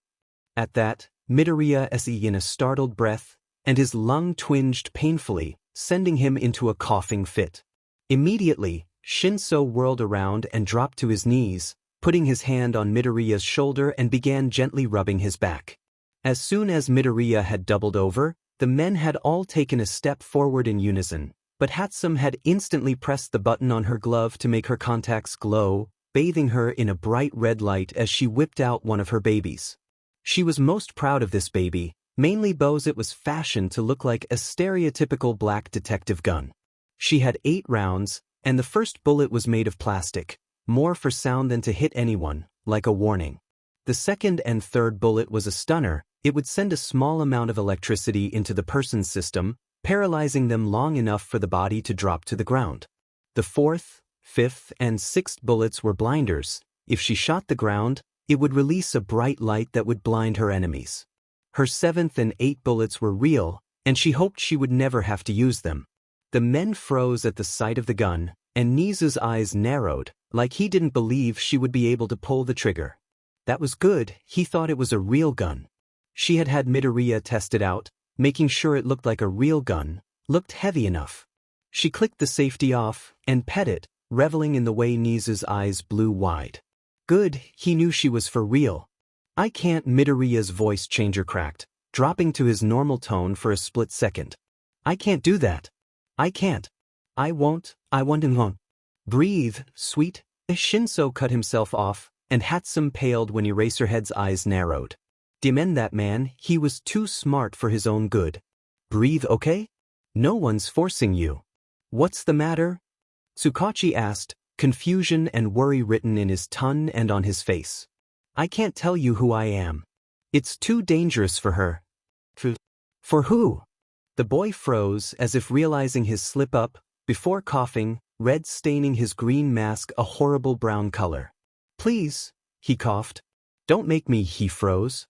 At that, Midoriya said in a startled breath, and his lung twinged painfully, sending him into a coughing fit. Immediately, Shinso whirled around and dropped to his knees, putting his hand on Midoriya's shoulder and began gently rubbing his back. As soon as Midoriya had doubled over, the men had all taken a step forward in unison, but Hatsum had instantly pressed the button on her glove to make her contacts glow, bathing her in a bright red light as she whipped out one of her babies. She was most proud of this baby, mainly because it was fashioned to look like a stereotypical black detective gun. She had 8 rounds, and the first bullet was made of plastic, more for sound than to hit anyone, like a warning. The second and third bullet was a stunner. It would send a small amount of electricity into the person's system, paralyzing them long enough for the body to drop to the ground. The fourth, fifth, and sixth bullets were blinders. If she shot the ground, it would release a bright light that would blind her enemies. Her seventh and eighth bullets were real, and she hoped she would never have to use them. The men froze at the sight of the gun, and Nizu's eyes narrowed, like he didn't believe she would be able to pull the trigger. That was good, he thought it was a real gun. She had Midoriya test it out, making sure it looked like a real gun, looked heavy enough. She clicked the safety off, and pet it, reveling in the way Nizu's eyes blew wide. Good, he knew she was for real. I can't, Midoriya's voice changer cracked, dropping to his normal tone for a split second. I can't do that. I can't. I won't, I won't. Breathe, sweet. Shinso cut himself off, and Hatsum paled when Eraserhead's eyes narrowed. Demend that man, he was too smart for his own good. Breathe, okay? No one's forcing you. What's the matter? Tsukachi asked, confusion and worry written in his tongue and on his face. I can't tell you who I am. It's too dangerous for her. For who? The boy froze as if realizing his slip-up, before coughing, red staining his green mask a horrible brown color. Please, he coughed. Don't make me, he froze.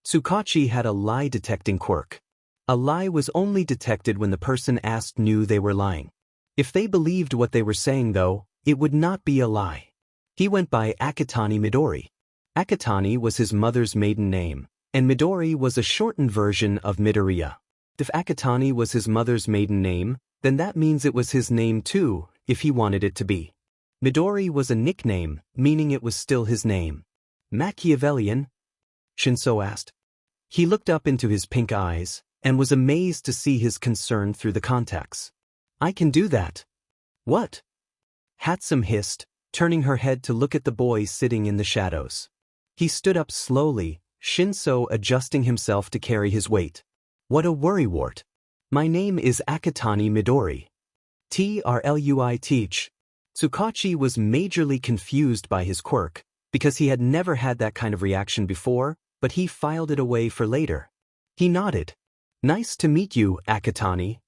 Tsukachi had a lie-detecting quirk. A lie was only detected when the person asked knew they were lying. If they believed what they were saying though, it would not be a lie. He went by Akatani Midori. Akatani was his mother's maiden name, and Midori was a shortened version of Midoriya. If Akatani was his mother's maiden name, then that means it was his name too, if he wanted it to be. Midori was a nickname, meaning it was still his name. Machiavellian? Shinso asked. He looked up into his pink eyes, and was amazed to see his concern through the contacts. I can do that. What? Hatsum hissed, turning her head to look at the boy sitting in the shadows. He stood up slowly, Shinso adjusting himself to carry his weight. What a worrywart. My name is Akatani Midori. Trlui teach. Tsukachi was majorly confused by his quirk, because he had never had that kind of reaction before, but he filed it away for later. He nodded. Nice to meet you, Akatani.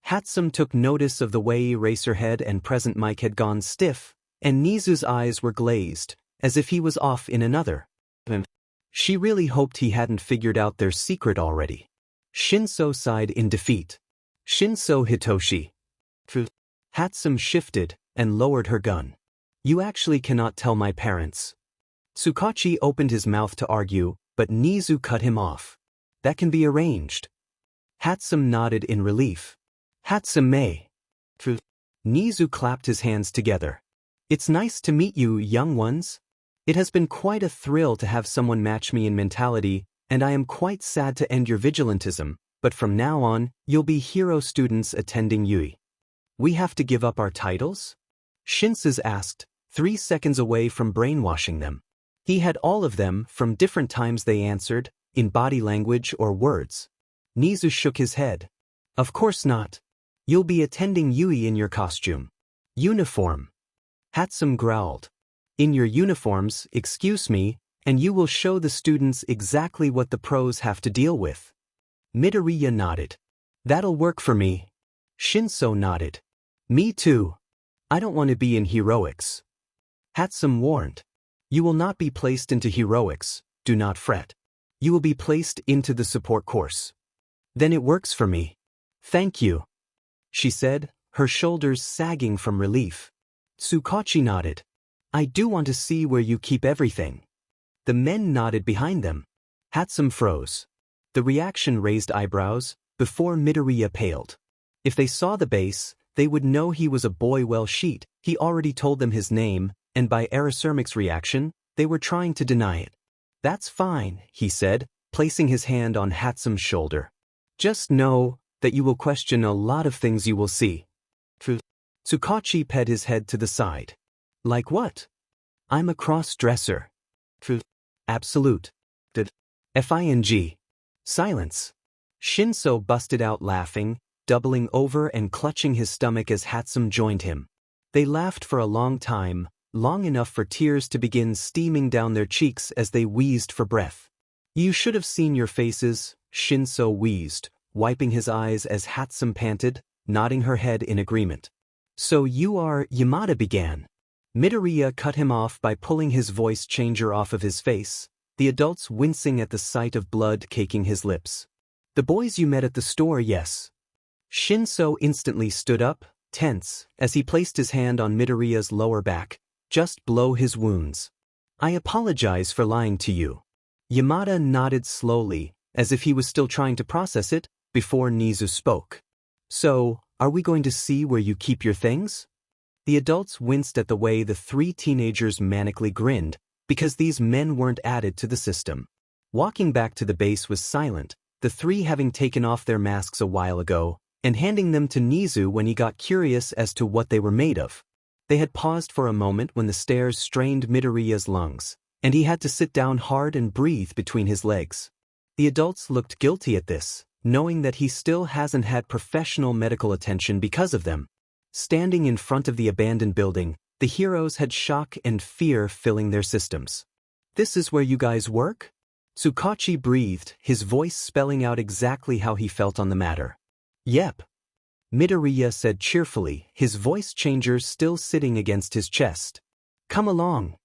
Hatsum took notice of the way Eraserhead and Present Mike had gone stiff, and Nizu's eyes were glazed, as if he was off in another. She really hoped he hadn't figured out their secret already. Shinso sighed in defeat. Shinso Hitoshi. Hatsum shifted and lowered her gun. You actually cannot tell my parents. Tsukachi opened his mouth to argue, but Nizu cut him off. That can be arranged. Hatsum nodded in relief. Hatsum may. Nizu clapped his hands together. It's nice to meet you, young ones. It has been quite a thrill to have someone match me in mentality, and I am quite sad to end your vigilantism, but from now on, you'll be hero students attending Yuuei. We have to give up our titles? Shinsu asked, 3 seconds away from brainwashing them. He had all of them from different times they answered, in body language or words. Nizu shook his head. Of course not. You'll be attending Yuuei in your costume. Uniform. Hatsum growled. In your uniforms, excuse me, and you will show the students exactly what the pros have to deal with. Midoriya nodded. That'll work for me. Shinsu nodded. Me too. I don't want to be in heroics. Hatsum warned. You will not be placed into heroics, do not fret. You will be placed into the support course. Then it works for me. Thank you, she said, her shoulders sagging from relief. Tsukachi nodded. I do want to see where you keep everything. The men nodded behind them. Hatsum froze. The reaction raised eyebrows, before Midoriya paled. If they saw the base, they would know he was a boy well sheet. He already told them his name, and by Arasermic's reaction, they were trying to deny it. That's fine, he said, placing his hand on Hatsum's shoulder. Just know that you will question a lot of things you will see. Tsukachi ped his head to the side. Like what? I'm a cross-dresser. Absolute. Fing. Silence. Shinsu busted out laughing, doubling over and clutching his stomach as Hatsum joined him. They laughed for a long time, long enough for tears to begin steaming down their cheeks as they wheezed for breath. You should have seen your faces, Shinsu wheezed, wiping his eyes as Hatsum panted, nodding her head in agreement. So you are, Yamada began. Midoriya cut him off by pulling his voice changer off of his face, the adults wincing at the sight of blood caking his lips. The boys you met at the store, yes. Shinsu instantly stood up, tense, as he placed his hand on Midoriya's lower back, just below his wounds. I apologize for lying to you. Yamada nodded slowly, as if he was still trying to process it, before Nizu spoke. So, are we going to see where you keep your things? The adults winced at the way the 3 teenagers manically grinned, because these men weren't added to the system. Walking back to the base was silent, the 3 having taken off their masks a while ago, and handing them to Nizu when he got curious as to what they were made of. They had paused for a moment when the stairs strained Midoriya's lungs, and he had to sit down hard and breathe between his legs. The adults looked guilty at this, knowing that he still hasn't had professional medical attention because of them. Standing in front of the abandoned building, the heroes had shock and fear filling their systems. This is where you guys work? Tsukachi breathed, his voice spelling out exactly how he felt on the matter. Yep. Midoriya said cheerfully, his voice changer still sitting against his chest. Come along.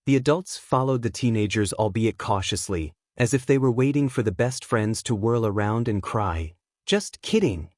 The adults followed the teenagers, albeit cautiously, as if they were waiting for the best friends to whirl around and cry, "Just kidding."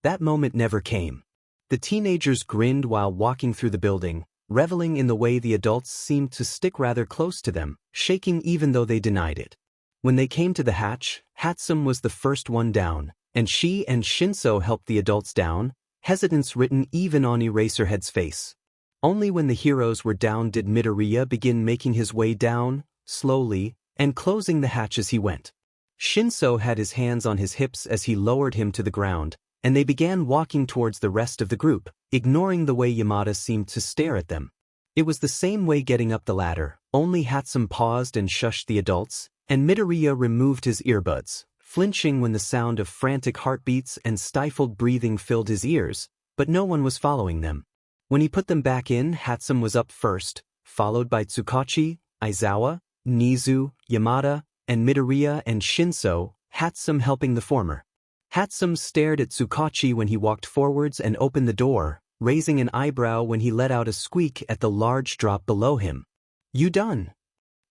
That moment never came. The teenagers grinned while walking through the building, reveling in the way the adults seemed to stick rather close to them, shaking even though they denied it. When they came to the hatch, Hatsum was the first one down, and she and Shinsu helped the adults down, hesitance written even on Eraserhead's face. Only when the heroes were down did Midoriya begin making his way down, slowly, and closing the hatch as he went. Shinsu had his hands on his hips as he lowered him to the ground, and they began walking towards the rest of the group, ignoring the way Yamada seemed to stare at them. It was the same way getting up the ladder, only Hatsum paused and shushed the adults, and Midoriya removed his earbuds, flinching when the sound of frantic heartbeats and stifled breathing filled his ears, but no one was following them. When he put them back in, Hatsum was up first, followed by Tsukachi, Aizawa, Nizu, Yamada, and Midoriya and Shinsu, Hatsum helping the former. Hatsum stared at Tsukachi when he walked forwards and opened the door, raising an eyebrow when he let out a squeak at the large drop below him. You done?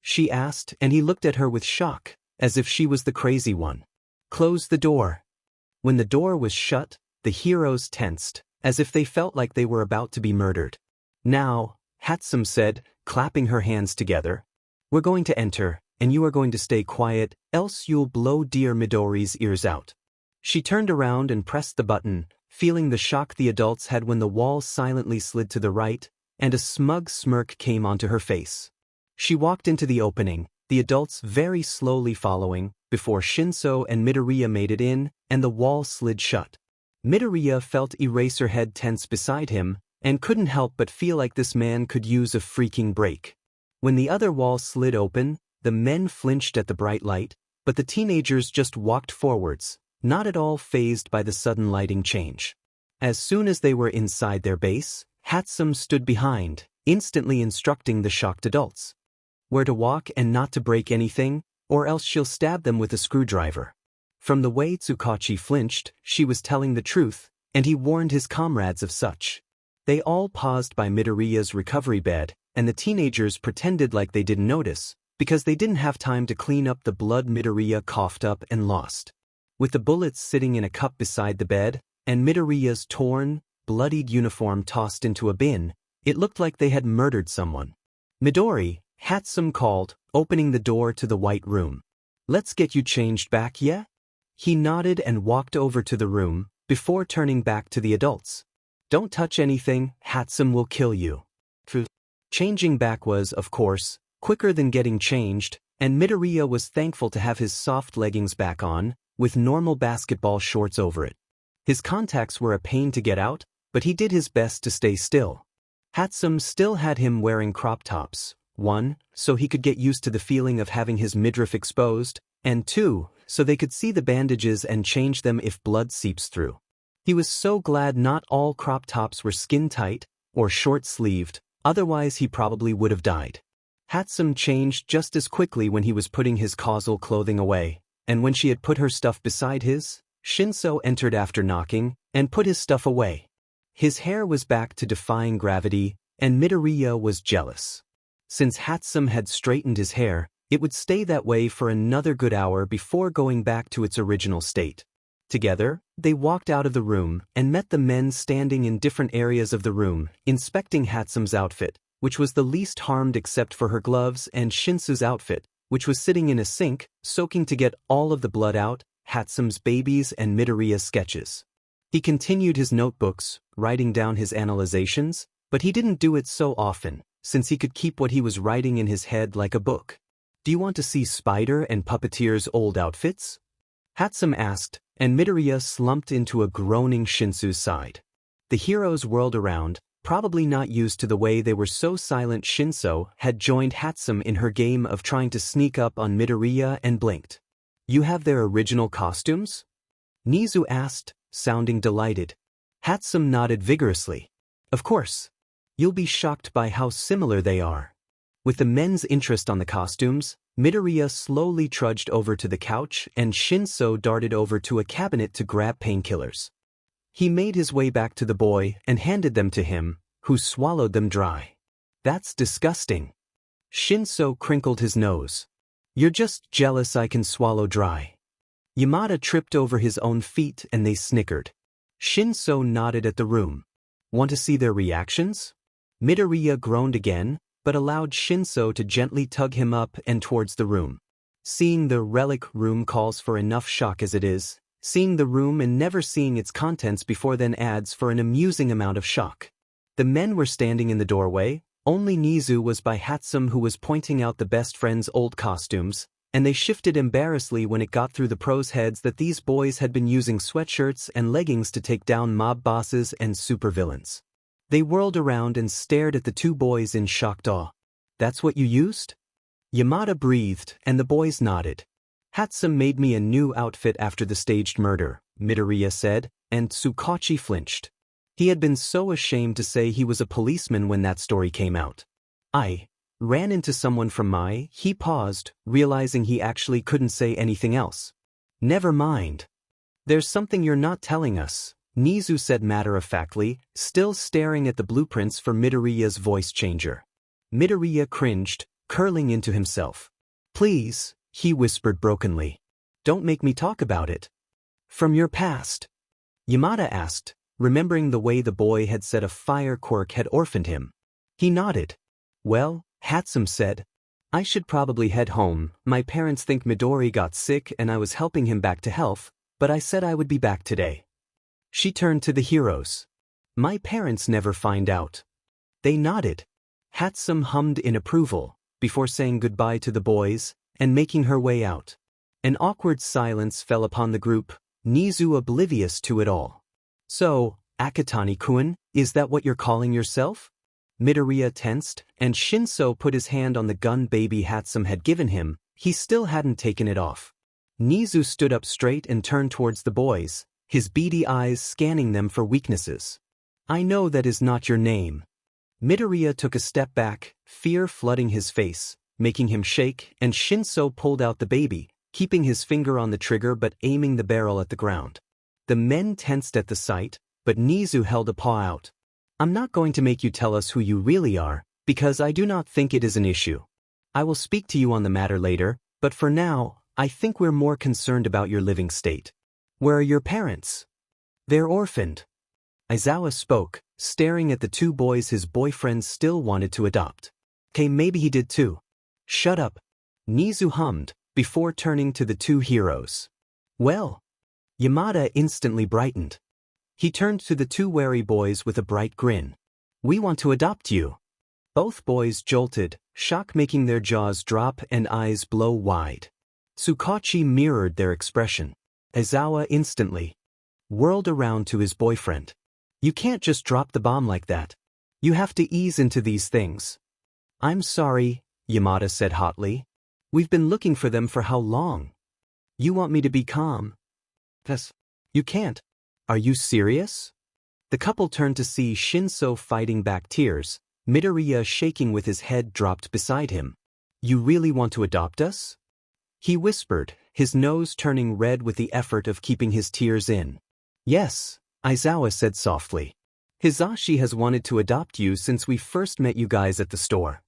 She asked, and he looked at her with shock, as if she was the crazy one. Close the door. When the door was shut, the heroes tensed, as if they felt like they were about to be murdered. Now, Hatsum said, clapping her hands together, we're going to enter, and you are going to stay quiet, else you'll blow dear Midori's ears out. She turned around and pressed the button, feeling the shock the adults had when the wall silently slid to the right, and a smug smirk came onto her face. She walked into the opening, the adults very slowly following, before Shinso and Midoriya made it in, and the wall slid shut. Midoriya felt Eraserhead tense beside him, and couldn't help but feel like this man could use a freaking break. When the other wall slid open, the men flinched at the bright light, but the teenagers just walked forwards, not at all fazed by the sudden lighting change. As soon as they were inside their base, Hatsum stood behind, instantly instructing the shocked adults where to walk and not to break anything, or else she'll stab them with a screwdriver. From the way Tsukachi flinched, she was telling the truth, and he warned his comrades of such. They all paused by Midoriya's recovery bed, and the teenagers pretended like they didn't notice, because they didn't have time to clean up the blood Midoriya coughed up and lost. With the bullets sitting in a cup beside the bed, and Midoriya's torn, bloodied uniform tossed into a bin, it looked like they had murdered someone. "Midori," Hatsum called, opening the door to the white room. "Let's get you changed back, yeah?" He nodded and walked over to the room, before turning back to the adults. "Don't touch anything, Hatsum will kill you." Changing back was, of course, quicker than getting changed, and Midoriya was thankful to have his soft leggings back on, with normal basketball shorts over it. His contacts were a pain to get out, but he did his best to stay still. Hatsum still had him wearing crop tops, 1, so he could get used to the feeling of having his midriff exposed, and 2, so they could see the bandages and change them if blood seeps through. He was so glad not all crop tops were skin-tight, or short-sleeved, otherwise he probably would have died. Hatsum changed just as quickly when he was putting his causal clothing away, and when she had put her stuff beside his, Shinso entered after knocking, and put his stuff away. His hair was back to defying gravity, and Midoriya was jealous. Since Hatsum had straightened his hair, it would stay that way for another good hour before going back to its original state. Together, they walked out of the room and met the men standing in different areas of the room, inspecting Hatsum's outfit, which was the least harmed except for her gloves, and Shinsu's outfit, which was sitting in a sink, soaking to get all of the blood out, Hatsum's babies and Midoriya's sketches. He continued his notebooks, writing down his analyzations, but he didn't do it so often, since he could keep what he was writing in his head like a book. "Do you want to see Spider and Puppeteer's old outfits?" Hatsum asked, and Midoriya slumped into a groaning Shinsu's side. The heroes whirled around, probably not used to the way they were so silent. Shinso had joined Hatsum in her game of trying to sneak up on Midoriya and blinked. "You have their original costumes?" Nizu asked, sounding delighted. Hatsum nodded vigorously. "Of course. You'll be shocked by how similar they are." With the men's interest on the costumes, Midoriya slowly trudged over to the couch and Shinso darted over to a cabinet to grab painkillers. He made his way back to the boy and handed them to him, who swallowed them dry. "That's disgusting." Shinso crinkled his nose. "You're just jealous I can swallow dry." Yamada tripped over his own feet and they snickered. Shinso nodded at the room. "Want to see their reactions?" Midoriya groaned again, but allowed Shinso to gently tug him up and towards the room. Seeing the relic room calls for enough shock as it is. Seeing the room and never seeing its contents before then adds for an amusing amount of shock. The men were standing in the doorway, only Nizu was by Hatsum who was pointing out the best friend's old costumes, and they shifted embarrassedly when it got through the pros' heads that these boys had been using sweatshirts and leggings to take down mob bosses and supervillains. They whirled around and stared at the two boys in shocked awe. "That's what you used?" Yamada breathed, and the boys nodded. "Hatsum made me a new outfit after the staged murder," Midoriya said, and Tsukachi flinched. He had been so ashamed to say he was a policeman when that story came out. "I ran into someone from my..." He paused, realizing he actually couldn't say anything else. "Never mind. There's something you're not telling us," Nizu said matter-of-factly, still staring at the blueprints for Midoriya's voice changer. Midoriya cringed, curling into himself. "Please," he whispered brokenly. "Don't make me talk about it." "From your past?" Yamada asked, remembering the way the boy had said a fire quirk had orphaned him. He nodded. "Well," Hatsum said, "I should probably head home. My parents think Midori got sick and I was helping him back to health, but I said I would be back today." She turned to the heroes. "My parents never find out." They nodded. Hatsum hummed in approval, before saying goodbye to the boys, and making her way out. An awkward silence fell upon the group, Nizu oblivious to it all. So, Akatani-kun, is that what you're calling yourself? Midoriya tensed, and Shinso put his hand on the gun baby Hatsum had given him. He still hadn't taken it off. Nizu stood up straight and turned towards the boys, his beady eyes scanning them for weaknesses. I know that is not your name. Midoriya took a step back, fear flooding his face, making him shake, and Shinso pulled out the baby, keeping his finger on the trigger but aiming the barrel at the ground. The men tensed at the sight, but Nizu held a paw out. I'm not going to make you tell us who you really are, because I do not think it is an issue. I will speak to you on the matter later, but for now, I think we're more concerned about your living state. Where are your parents? They're orphaned. Aizawa spoke, staring at the two boys his boyfriend still wanted to adopt. Okay, maybe he did too. Shut up. Nizu hummed, before turning to the two heroes. Well. Yamada instantly brightened. He turned to the two wary boys with a bright grin. We want to adopt you. Both boys jolted, shock making their jaws drop and eyes blow wide. Tsukachi mirrored their expression. Aizawa instantly whirled around to his boyfriend. You can't just drop the bomb like that. You have to ease into these things. I'm sorry, Yamada said hotly. We've been looking for them for how long? You want me to be calm? Yes. You can't. Are you serious? The couple turned to see Shinso fighting back tears, Midoriya shaking with his head dropped beside him. You really want to adopt us? He whispered, his nose turning red with the effort of keeping his tears in. Yes, Aizawa said softly. Hisashi has wanted to adopt you since we first met you guys at the store.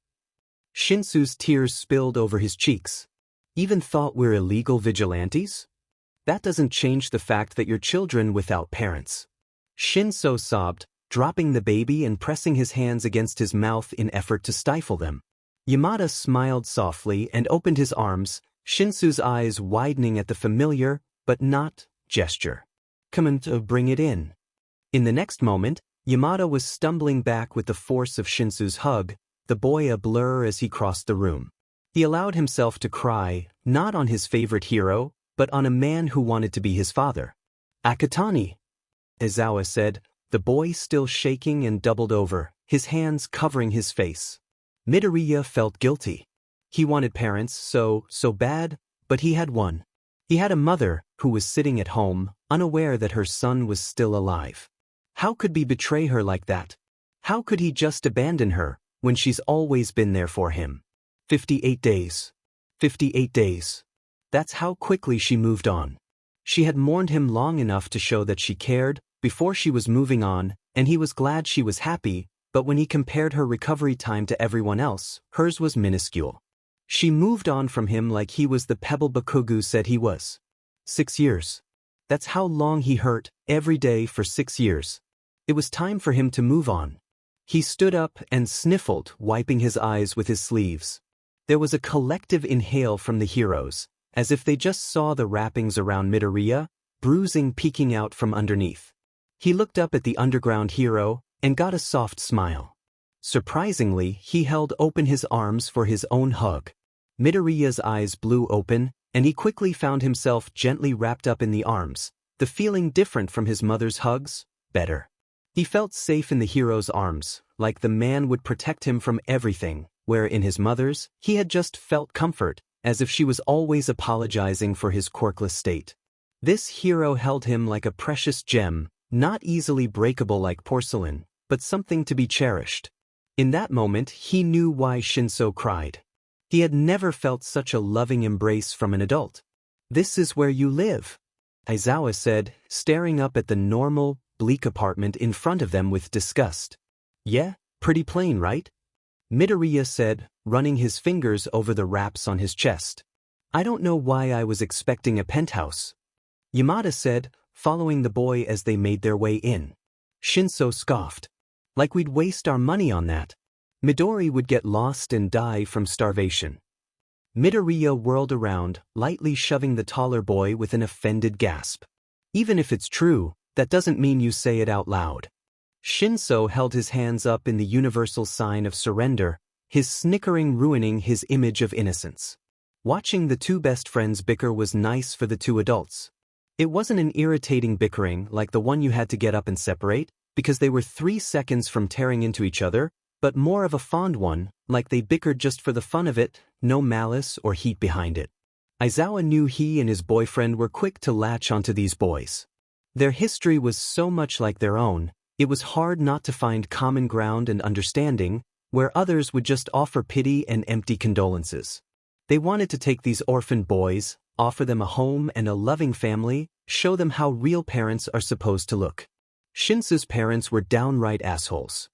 Shinsu's tears spilled over his cheeks. Even thought we're illegal vigilantes? That doesn't change the fact that you're children without parents. Shinso sobbed, dropping the baby and pressing his hands against his mouth in effort to stifle them. Yamada smiled softly and opened his arms, Shinsu's eyes widening at the familiar, but not, gesture. Come on, bring it in. In the next moment, Yamada was stumbling back with the force of Shinsu's hug, the boy a blur as he crossed the room. He allowed himself to cry, not on his favorite hero, but on a man who wanted to be his father. Akatani, Aizawa said, the boy still shaking and doubled over, his hands covering his face. Midoriya felt guilty. He wanted parents so bad, but he had one. He had a mother who was sitting at home, unaware that her son was still alive. How could he betray her like that? How could he just abandon her, when she's always been there for him? 58 days. 58 days. That's how quickly she moved on. She had mourned him long enough to show that she cared, before she was moving on, and he was glad she was happy, but when he compared her recovery time to everyone else, hers was minuscule. She moved on from him like he was the pebble Bakugo said he was. 6 years. That's how long he hurt, every day for 6 years. It was time for him to move on. He stood up and sniffled, wiping his eyes with his sleeves. There was a collective inhale from the heroes, as if they just saw the wrappings around Midoriya, bruising peeking out from underneath. He looked up at the underground hero, and got a soft smile. Surprisingly, he held open his arms for his own hug. Midoriya's eyes blew open, and he quickly found himself gently wrapped up in the arms, the feeling different from his mother's hugs, better. He felt safe in the hero's arms, like the man would protect him from everything, where in his mother's, he had just felt comfort, as if she was always apologizing for his quirkless state. This hero held him like a precious gem, not easily breakable like porcelain, but something to be cherished. In that moment, he knew why Shinso cried. He had never felt such a loving embrace from an adult. This is where you live, Aizawa said, staring up at the normal, bleak apartment in front of them with disgust. Yeah, pretty plain, right? Midoriya said, running his fingers over the wraps on his chest. I don't know why I was expecting a penthouse. Yamada said, following the boy as they made their way in. Shinso scoffed. Like we'd waste our money on that. Midori would get lost and die from starvation. Midoriya whirled around, lightly shoving the taller boy with an offended gasp. Even if it's true, that doesn't mean you say it out loud. Shinso held his hands up in the universal sign of surrender, his snickering ruining his image of innocence. Watching the two best friends bicker was nice for the two adults. It wasn't an irritating bickering like the one you had to get up and separate, because they were 3 seconds from tearing into each other, but more of a fond one, like they bickered just for the fun of it, no malice or heat behind it. Aizawa knew he and his boyfriend were quick to latch onto these boys. Their history was so much like their own, it was hard not to find common ground and understanding, where others would just offer pity and empty condolences. They wanted to take these orphaned boys, offer them a home and a loving family, show them how real parents are supposed to look. Shinsu's parents were downright assholes.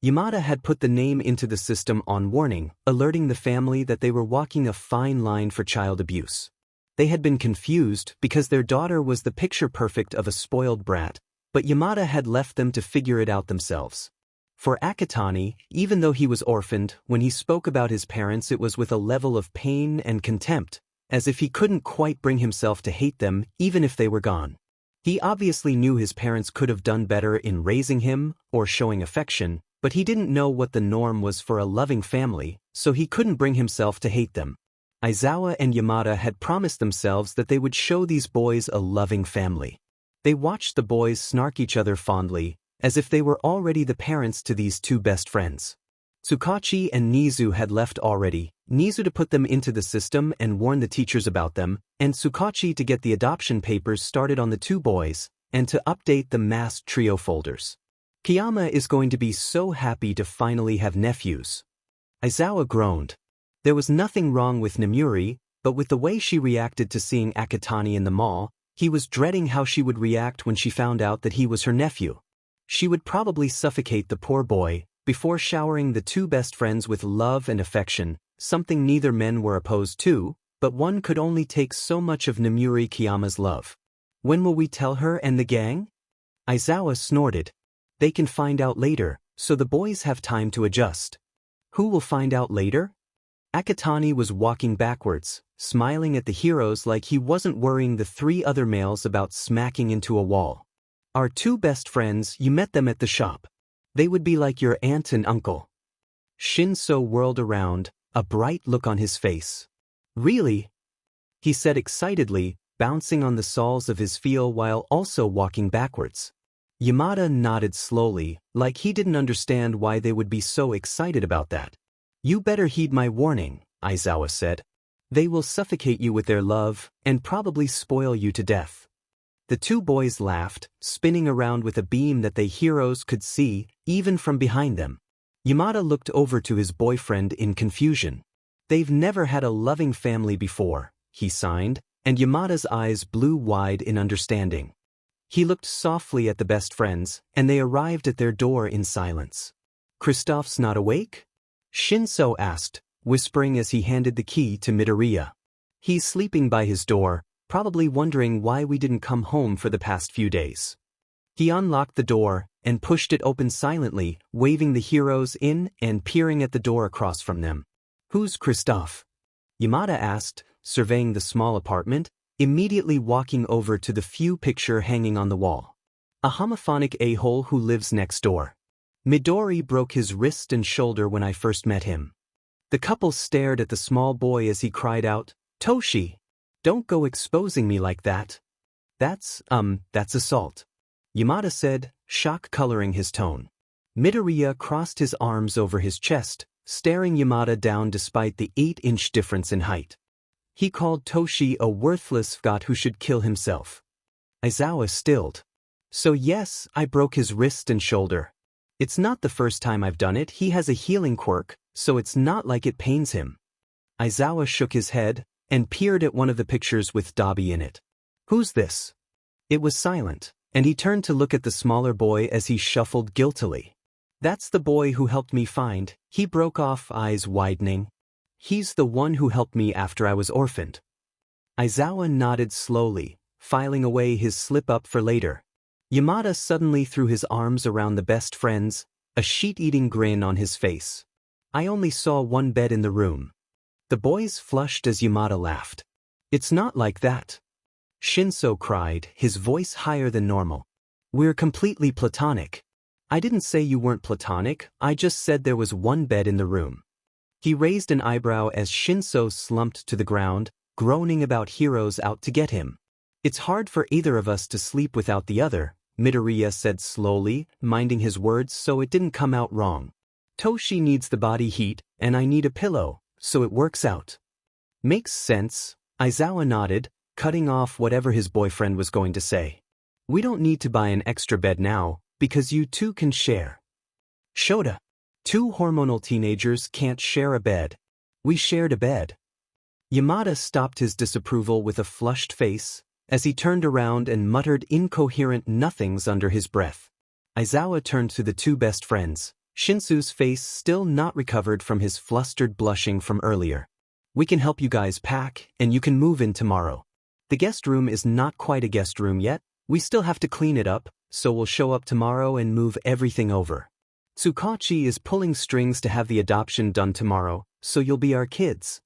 Yamada had put the name into the system on warning, alerting the family that they were walking a fine line for child abuse. They had been confused because their daughter was the picture perfect of a spoiled brat, but Yamada had left them to figure it out themselves. For Akatani, even though he was orphaned, when he spoke about his parents it was with a level of pain and contempt, as if he couldn't quite bring himself to hate them even if they were gone. He obviously knew his parents could have done better in raising him or showing affection, but he didn't know what the norm was for a loving family, so he couldn't bring himself to hate them. Aizawa and Yamada had promised themselves that they would show these boys a loving family. They watched the boys snark each other fondly, as if they were already the parents to these two best friends. Tsukachi and Nizu had left already, Nizu to put them into the system and warn the teachers about them, and Tsukachi to get the adoption papers started on the two boys, and to update the masked trio folders. Kiyama is going to be so happy to finally have nephews. Aizawa groaned. There was nothing wrong with Nemuri, but with the way she reacted to seeing Akatani in the mall, he was dreading how she would react when she found out that he was her nephew. She would probably suffocate the poor boy, before showering the two best friends with love and affection, something neither men were opposed to, but one could only take so much of Nemuri Kiyama's love. When will we tell her and the gang? Aizawa snorted. They can find out later, so the boys have time to adjust. Who will find out later? Akatani was walking backwards, smiling at the heroes like he wasn't worrying the 3 other males about smacking into a wall. Our two best friends, you met them at the shop. They would be like your aunt and uncle. Shinso whirled around, a bright look on his face. Really? He said excitedly, bouncing on the soles of his feel while also walking backwards. Yamada nodded slowly, like he didn't understand why they would be so excited about that. You better heed my warning, Aizawa said. They will suffocate you with their love, and probably spoil you to death. The two boys laughed, spinning around with a beam that they heroes could see, even from behind them. Yamada looked over to his boyfriend in confusion. They've never had a loving family before, he signed, and Yamada's eyes blew wide in understanding. He looked softly at the best friends, and they arrived at their door in silence. Kristoff's not awake? Shinso asked, whispering as he handed the key to Midoriya. He's sleeping by his door, probably wondering why we didn't come home for the past few days. He unlocked the door and pushed it open silently, waving the heroes in and peering at the door across from them. Who's Kristoff? Yamada asked, surveying the small apartment, immediately walking over to the few picture hanging on the wall. A homophonic a-hole who lives next door. Midori broke his wrist and shoulder when I first met him. The couple stared at the small boy as he cried out, Toshi! Don't go exposing me like that. That's assault. Yamada said, shock coloring his tone. Midoriya crossed his arms over his chest, staring Yamada down despite the 8-inch difference in height. He called Toshi a worthless fgot who should kill himself. Aizawa stilled. So yes, I broke his wrist and shoulder. It's not the first time I've done it. He has a healing quirk, so it's not like it pains him. Aizawa shook his head and peered at one of the pictures with Dabi in it. Who's this? It was silent, and he turned to look at the smaller boy as he shuffled guiltily. That's the boy who helped me find, he broke off, eyes widening. He's the one who helped me after I was orphaned. Aizawa nodded slowly, filing away his slip-up for later. Yamada suddenly threw his arms around the best friends, a sheet-eating grin on his face. I only saw one bed in the room. The boys flushed as Yamada laughed. It's not like that. Shinso cried, his voice higher than normal. We're completely platonic. I didn't say you weren't platonic, I just said there was one bed in the room. He raised an eyebrow as Shinso slumped to the ground, groaning about heroes out to get him. It's hard for either of us to sleep without the other, Midoriya said slowly, minding his words so it didn't come out wrong. Toshi needs the body heat, and I need a pillow, so it works out. Makes sense, Aizawa nodded, cutting off whatever his boyfriend was going to say. We don't need to buy an extra bed now, because you two can share. Shota. Two hormonal teenagers can't share a bed. We shared a bed. Yamada stopped his disapproval with a flushed face, as he turned around and muttered incoherent nothings under his breath. Aizawa turned to the two best friends, Shinsu's face still not recovered from his flustered blushing from earlier. We can help you guys pack, and you can move in tomorrow. The guest room is not quite a guest room yet, we still have to clean it up, so we'll show up tomorrow and move everything over. Tsukachi is pulling strings to have the adoption done tomorrow, so you'll be our kids.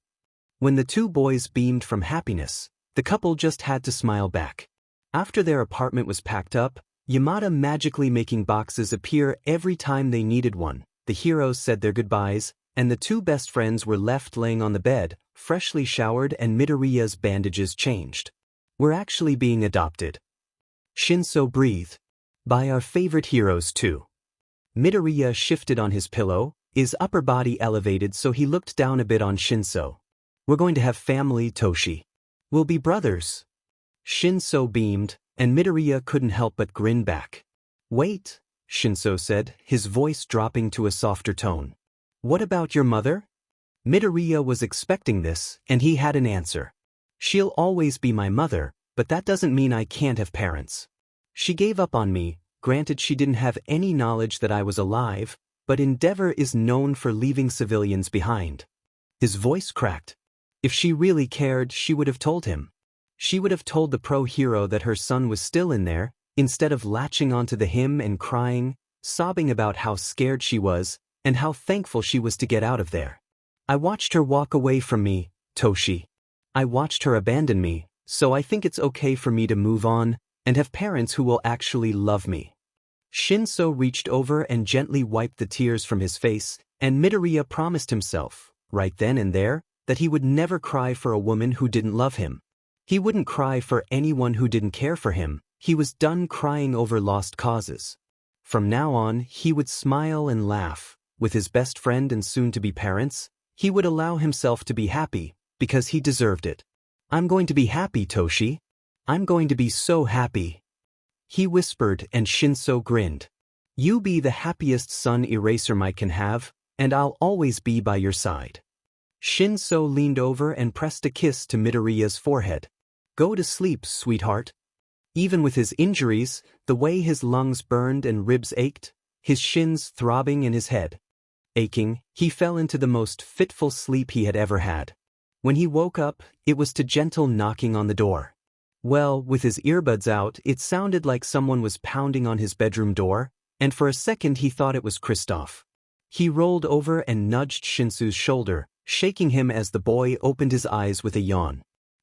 When the two boys beamed from happiness, the couple just had to smile back. After their apartment was packed up, Yamada magically making boxes appear every time they needed one, the heroes said their goodbyes, and the two best friends were left laying on the bed, freshly showered and Midoriya's bandages changed. We're actually being adopted. Shinso breathed. By our favorite heroes too. Midoriya shifted on his pillow, his upper body elevated so he looked down a bit on Shinso. We're going to have family, Toshi. We'll be brothers. Shinso beamed, and Midoriya couldn't help but grin back. Wait, Shinso said, his voice dropping to a softer tone. What about your mother? Midoriya was expecting this, and he had an answer. She'll always be my mother, but that doesn't mean I can't have parents. She gave up on me, granted she didn't have any knowledge that I was alive, but Endeavor is known for leaving civilians behind. His voice cracked. If she really cared, she would have told him. She would have told the pro-hero that her son was still in there, instead of latching onto him and crying, sobbing about how scared she was, and how thankful she was to get out of there. I watched her walk away from me, Toshi. I watched her abandon me, so I think it's okay for me to move on, and have parents who will actually love me. Shinso reached over and gently wiped the tears from his face, and Midoriya promised himself, right then and there, that he would never cry for a woman who didn't love him. He wouldn't cry for anyone who didn't care for him, he was done crying over lost causes. From now on, he would smile and laugh. With his best friend and soon-to-be parents, he would allow himself to be happy, because he deserved it. I'm going to be happy, Toshi. I'm going to be so happy. He whispered and Shinso grinned. You be the happiest son Eraser Mike can have, and I'll always be by your side. Shinso leaned over and pressed a kiss to Midoriya's forehead. Go to sleep, sweetheart. Even with his injuries, the way his lungs burned and ribs ached, his shins throbbing in his head aching, he fell into the most fitful sleep he had ever had. When he woke up, it was to gentle knocking on the door. Well, with his earbuds out, it sounded like someone was pounding on his bedroom door, and for a second he thought it was Kristoff. He rolled over and nudged Shinsu's shoulder, shaking him as the boy opened his eyes with a yawn.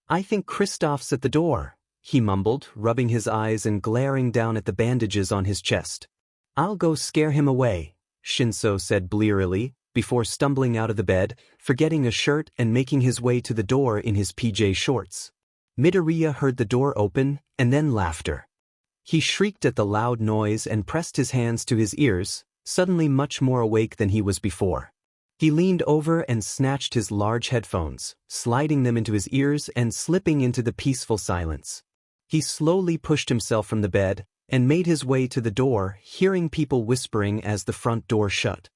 I think Kristoff's at the door, he mumbled, rubbing his eyes and glaring down at the bandages on his chest. I'll go scare him away, Shinso said blearily, before stumbling out of the bed, forgetting a shirt and making his way to the door in his PJ shorts. Midoriya heard the door open, and then laughter. He shrieked at the loud noise and pressed his hands to his ears, suddenly much more awake than he was before. He leaned over and snatched his large headphones, sliding them into his ears and slipping into the peaceful silence. He slowly pushed himself from the bed, and made his way to the door, hearing people whispering as the front door shut.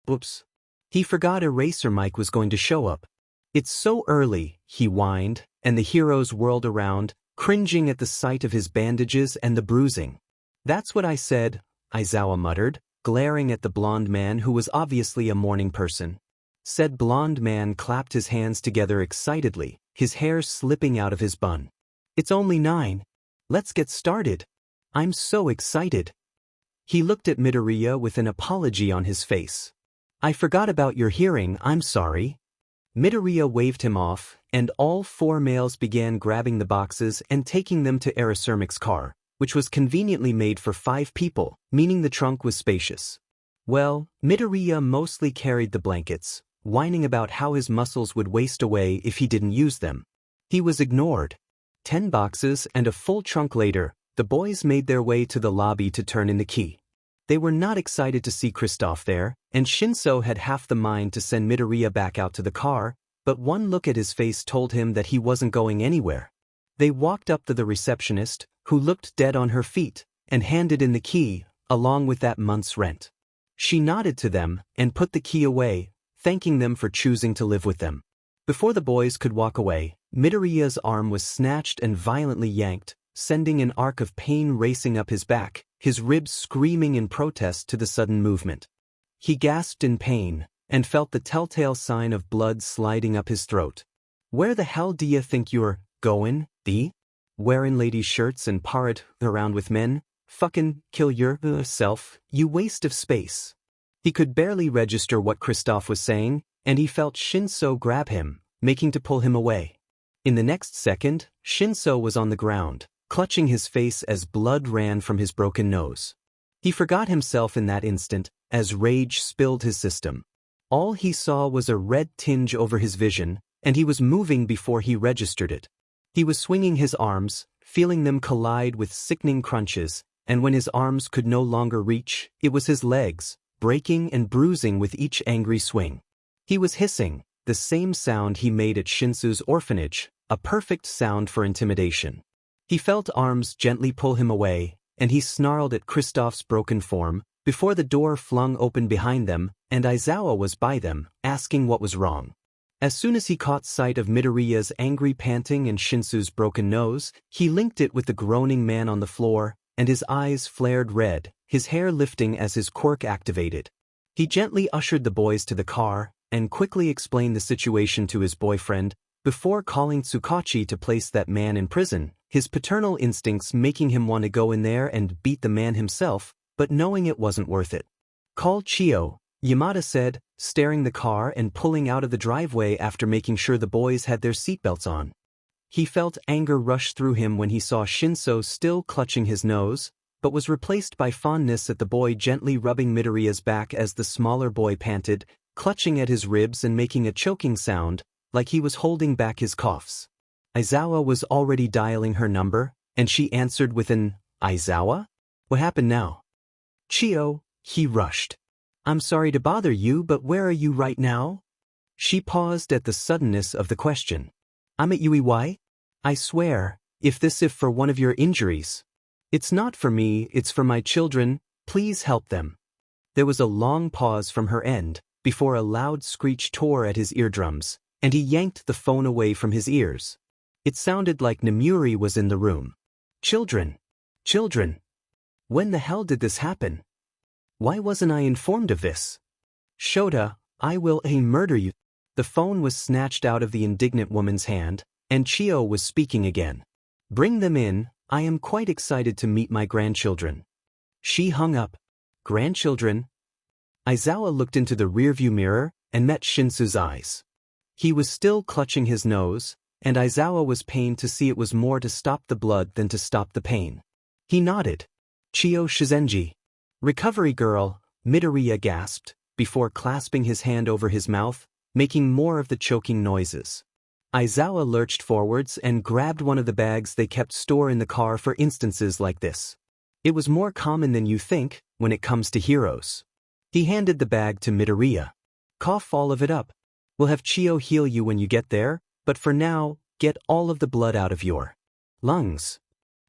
Oops. He forgot Eraser Mike was going to show up. It's so early, he whined, and the heroes whirled around, cringing at the sight of his bandages and the bruising. That's what I said, Aizawa muttered, glaring at the blonde man who was obviously a morning person. Said blonde man clapped his hands together excitedly, his hair slipping out of his bun. It's only 9. Let's get started. I'm so excited. He looked at Midoriya with an apology on his face. I forgot about your hearing, I'm sorry. Midoriya waved him off, and all 4 males began grabbing the boxes and taking them to Erasermic's car, which was conveniently made for 5 people, meaning the trunk was spacious. Well, Midoriya mostly carried the blankets, whining about how his muscles would waste away if he didn't use them. He was ignored. 10 boxes and a full trunk later, the boys made their way to the lobby to turn in the key. They were not excited to see Kristoff there, and Shinso had half the mind to send Midoriya back out to the car, but one look at his face told him that he wasn't going anywhere. They walked up to the receptionist, who looked dead on her feet, and handed in the key, along with that month's rent. She nodded to them and put the key away, thanking them for choosing to live with them. Before the boys could walk away, Midoriya's arm was snatched and violently yanked, sending an arc of pain racing up his back, his ribs screaming in protest to the sudden movement. He gasped in pain, and felt the telltale sign of blood sliding up his throat. "Where the hell do you think you're goin', wearing ladies' shirts and parrot around with men? Fucking kill yourself, you waste of space." He could barely register what Kristoff was saying, and he felt Shinso grab him, making to pull him away. In the next second, Shinso was on the ground, clutching his face as blood ran from his broken nose. He forgot himself in that instant, as rage spilled his system. All he saw was a red tinge over his vision, and he was moving before he registered it. He was swinging his arms, feeling them collide with sickening crunches, and when his arms could no longer reach, it was his legs, breaking and bruising with each angry swing. He was hissing, the same sound he made at Shinsu's orphanage, a perfect sound for intimidation. He felt arms gently pull him away, and he snarled at Kristoff's broken form, before the door flung open behind them, and Aizawa was by them, asking what was wrong. As soon as he caught sight of Midoriya's angry panting and Shinsu's broken nose, he linked it with the groaning man on the floor, and his eyes flared red, his hair lifting as his quirk activated. He gently ushered the boys to the car, and quickly explained the situation to his boyfriend, before calling Tsukachi to place that man in prison, his paternal instincts making him want to go in there and beat the man himself, but knowing it wasn't worth it. "Call Chio," Yamada said, staring the car and pulling out of the driveway after making sure the boys had their seatbelts on. He felt anger rush through him when he saw Shinso still clutching his nose, but was replaced by fondness at the boy gently rubbing Midoriya's back as the smaller boy panted, clutching at his ribs and making a choking sound, like he was holding back his coughs. Aizawa was already dialing her number, and she answered with an, "Aizawa? What happened now?" "Chio," he rushed. "I'm sorry to bother you, but where are you right now?" She paused at the suddenness of the question. "I'm at Yuuei. I swear, if for one of your injuries. It's not for me, it's for my children, please help them." There was a long pause from her end, before a loud screech tore at his eardrums, and he yanked the phone away from his ears. It sounded like Nemuri was in the room. Children. Children. When the hell did this happen? Why wasn't I informed of this? Shota, I will murder you. The phone was snatched out of the indignant woman's hand, and Chio was speaking again. "Bring them in, I am quite excited to meet my grandchildren." She hung up. Grandchildren? Aizawa looked into the rearview mirror and met Shinsu's eyes. He was still clutching his nose, and Aizawa was pained to see it was more to stop the blood than to stop the pain. He nodded. "Chio Shizenji." "Recovery girl," Midoriya gasped, before clasping his hand over his mouth, making more of the choking noises. Aizawa lurched forwards and grabbed one of the bags they kept store in the car for instances like this. It was more common than you think, when it comes to heroes. He handed the bag to Midoriya. "Cough all of it up. We'll have Chio heal you when you get there, but for now, get all of the blood out of your lungs."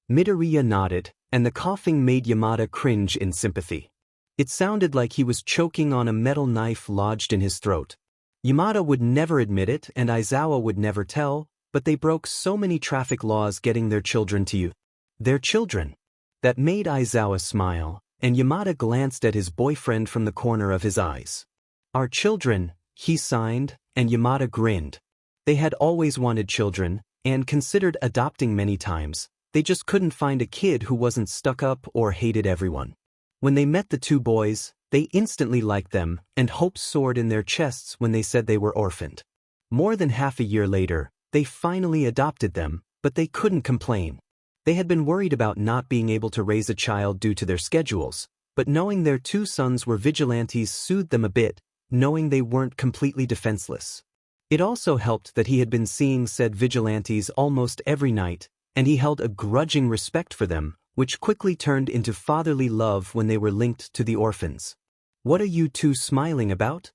Midoriya nodded, and the coughing made Yamada cringe in sympathy. It sounded like he was choking on a metal knife lodged in his throat. Yamada would never admit it and Aizawa would never tell, but they broke so many traffic laws getting their children to you. Their children. That made Aizawa smile, and Yamada glanced at his boyfriend from the corner of his eyes. "Our children," he signed, and Yamada grinned. They had always wanted children, and considered adopting many times. They just couldn't find a kid who wasn't stuck up or hated everyone. When they met the two boys, they instantly liked them, and hope soared in their chests when they said they were orphaned. More than half a year later, they finally adopted them, but they couldn't complain. They had been worried about not being able to raise a child due to their schedules, but knowing their 2 sons were vigilantes soothed them a bit, knowing they weren't completely defenseless. It also helped that he had been seeing said vigilantes almost every night, and he held a grudging respect for them, which quickly turned into fatherly love when they were linked to the orphans. "What are you two smiling about?"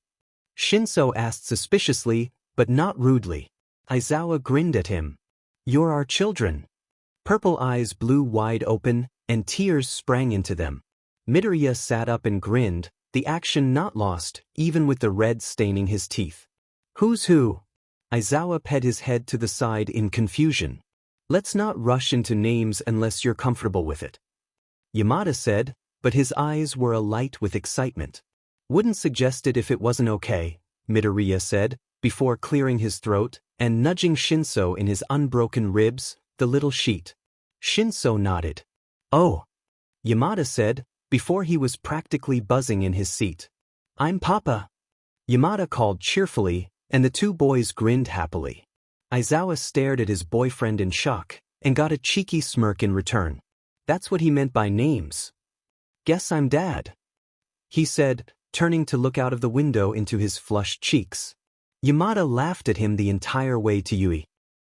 Shinso asked suspiciously, but not rudely. Aizawa grinned at him. "You're our children." Purple eyes blew wide open, and tears sprang into them. Midoriya sat up and grinned, the action not lost, even with the red staining his teeth. "Who's who?" Aizawa pet his head to the side in confusion. "Let's not rush into names unless you're comfortable with it," Yamada said, but his eyes were alight with excitement. "Wouldn't suggest it if it wasn't okay," Midoriya said, before clearing his throat and nudging Shinso in his unbroken ribs, the little sheet. Shinso nodded. "Oh," Yamada said, before he was practically buzzing in his seat. "I'm Papa," Yamada called cheerfully, and the 2 boys grinned happily. Aizawa stared at his boyfriend in shock, and got a cheeky smirk in return. That's what he meant by names. "Guess I'm Dad," he said, turning to look out of the window into his flushed cheeks. Yamada laughed at him the entire way to Yuuei.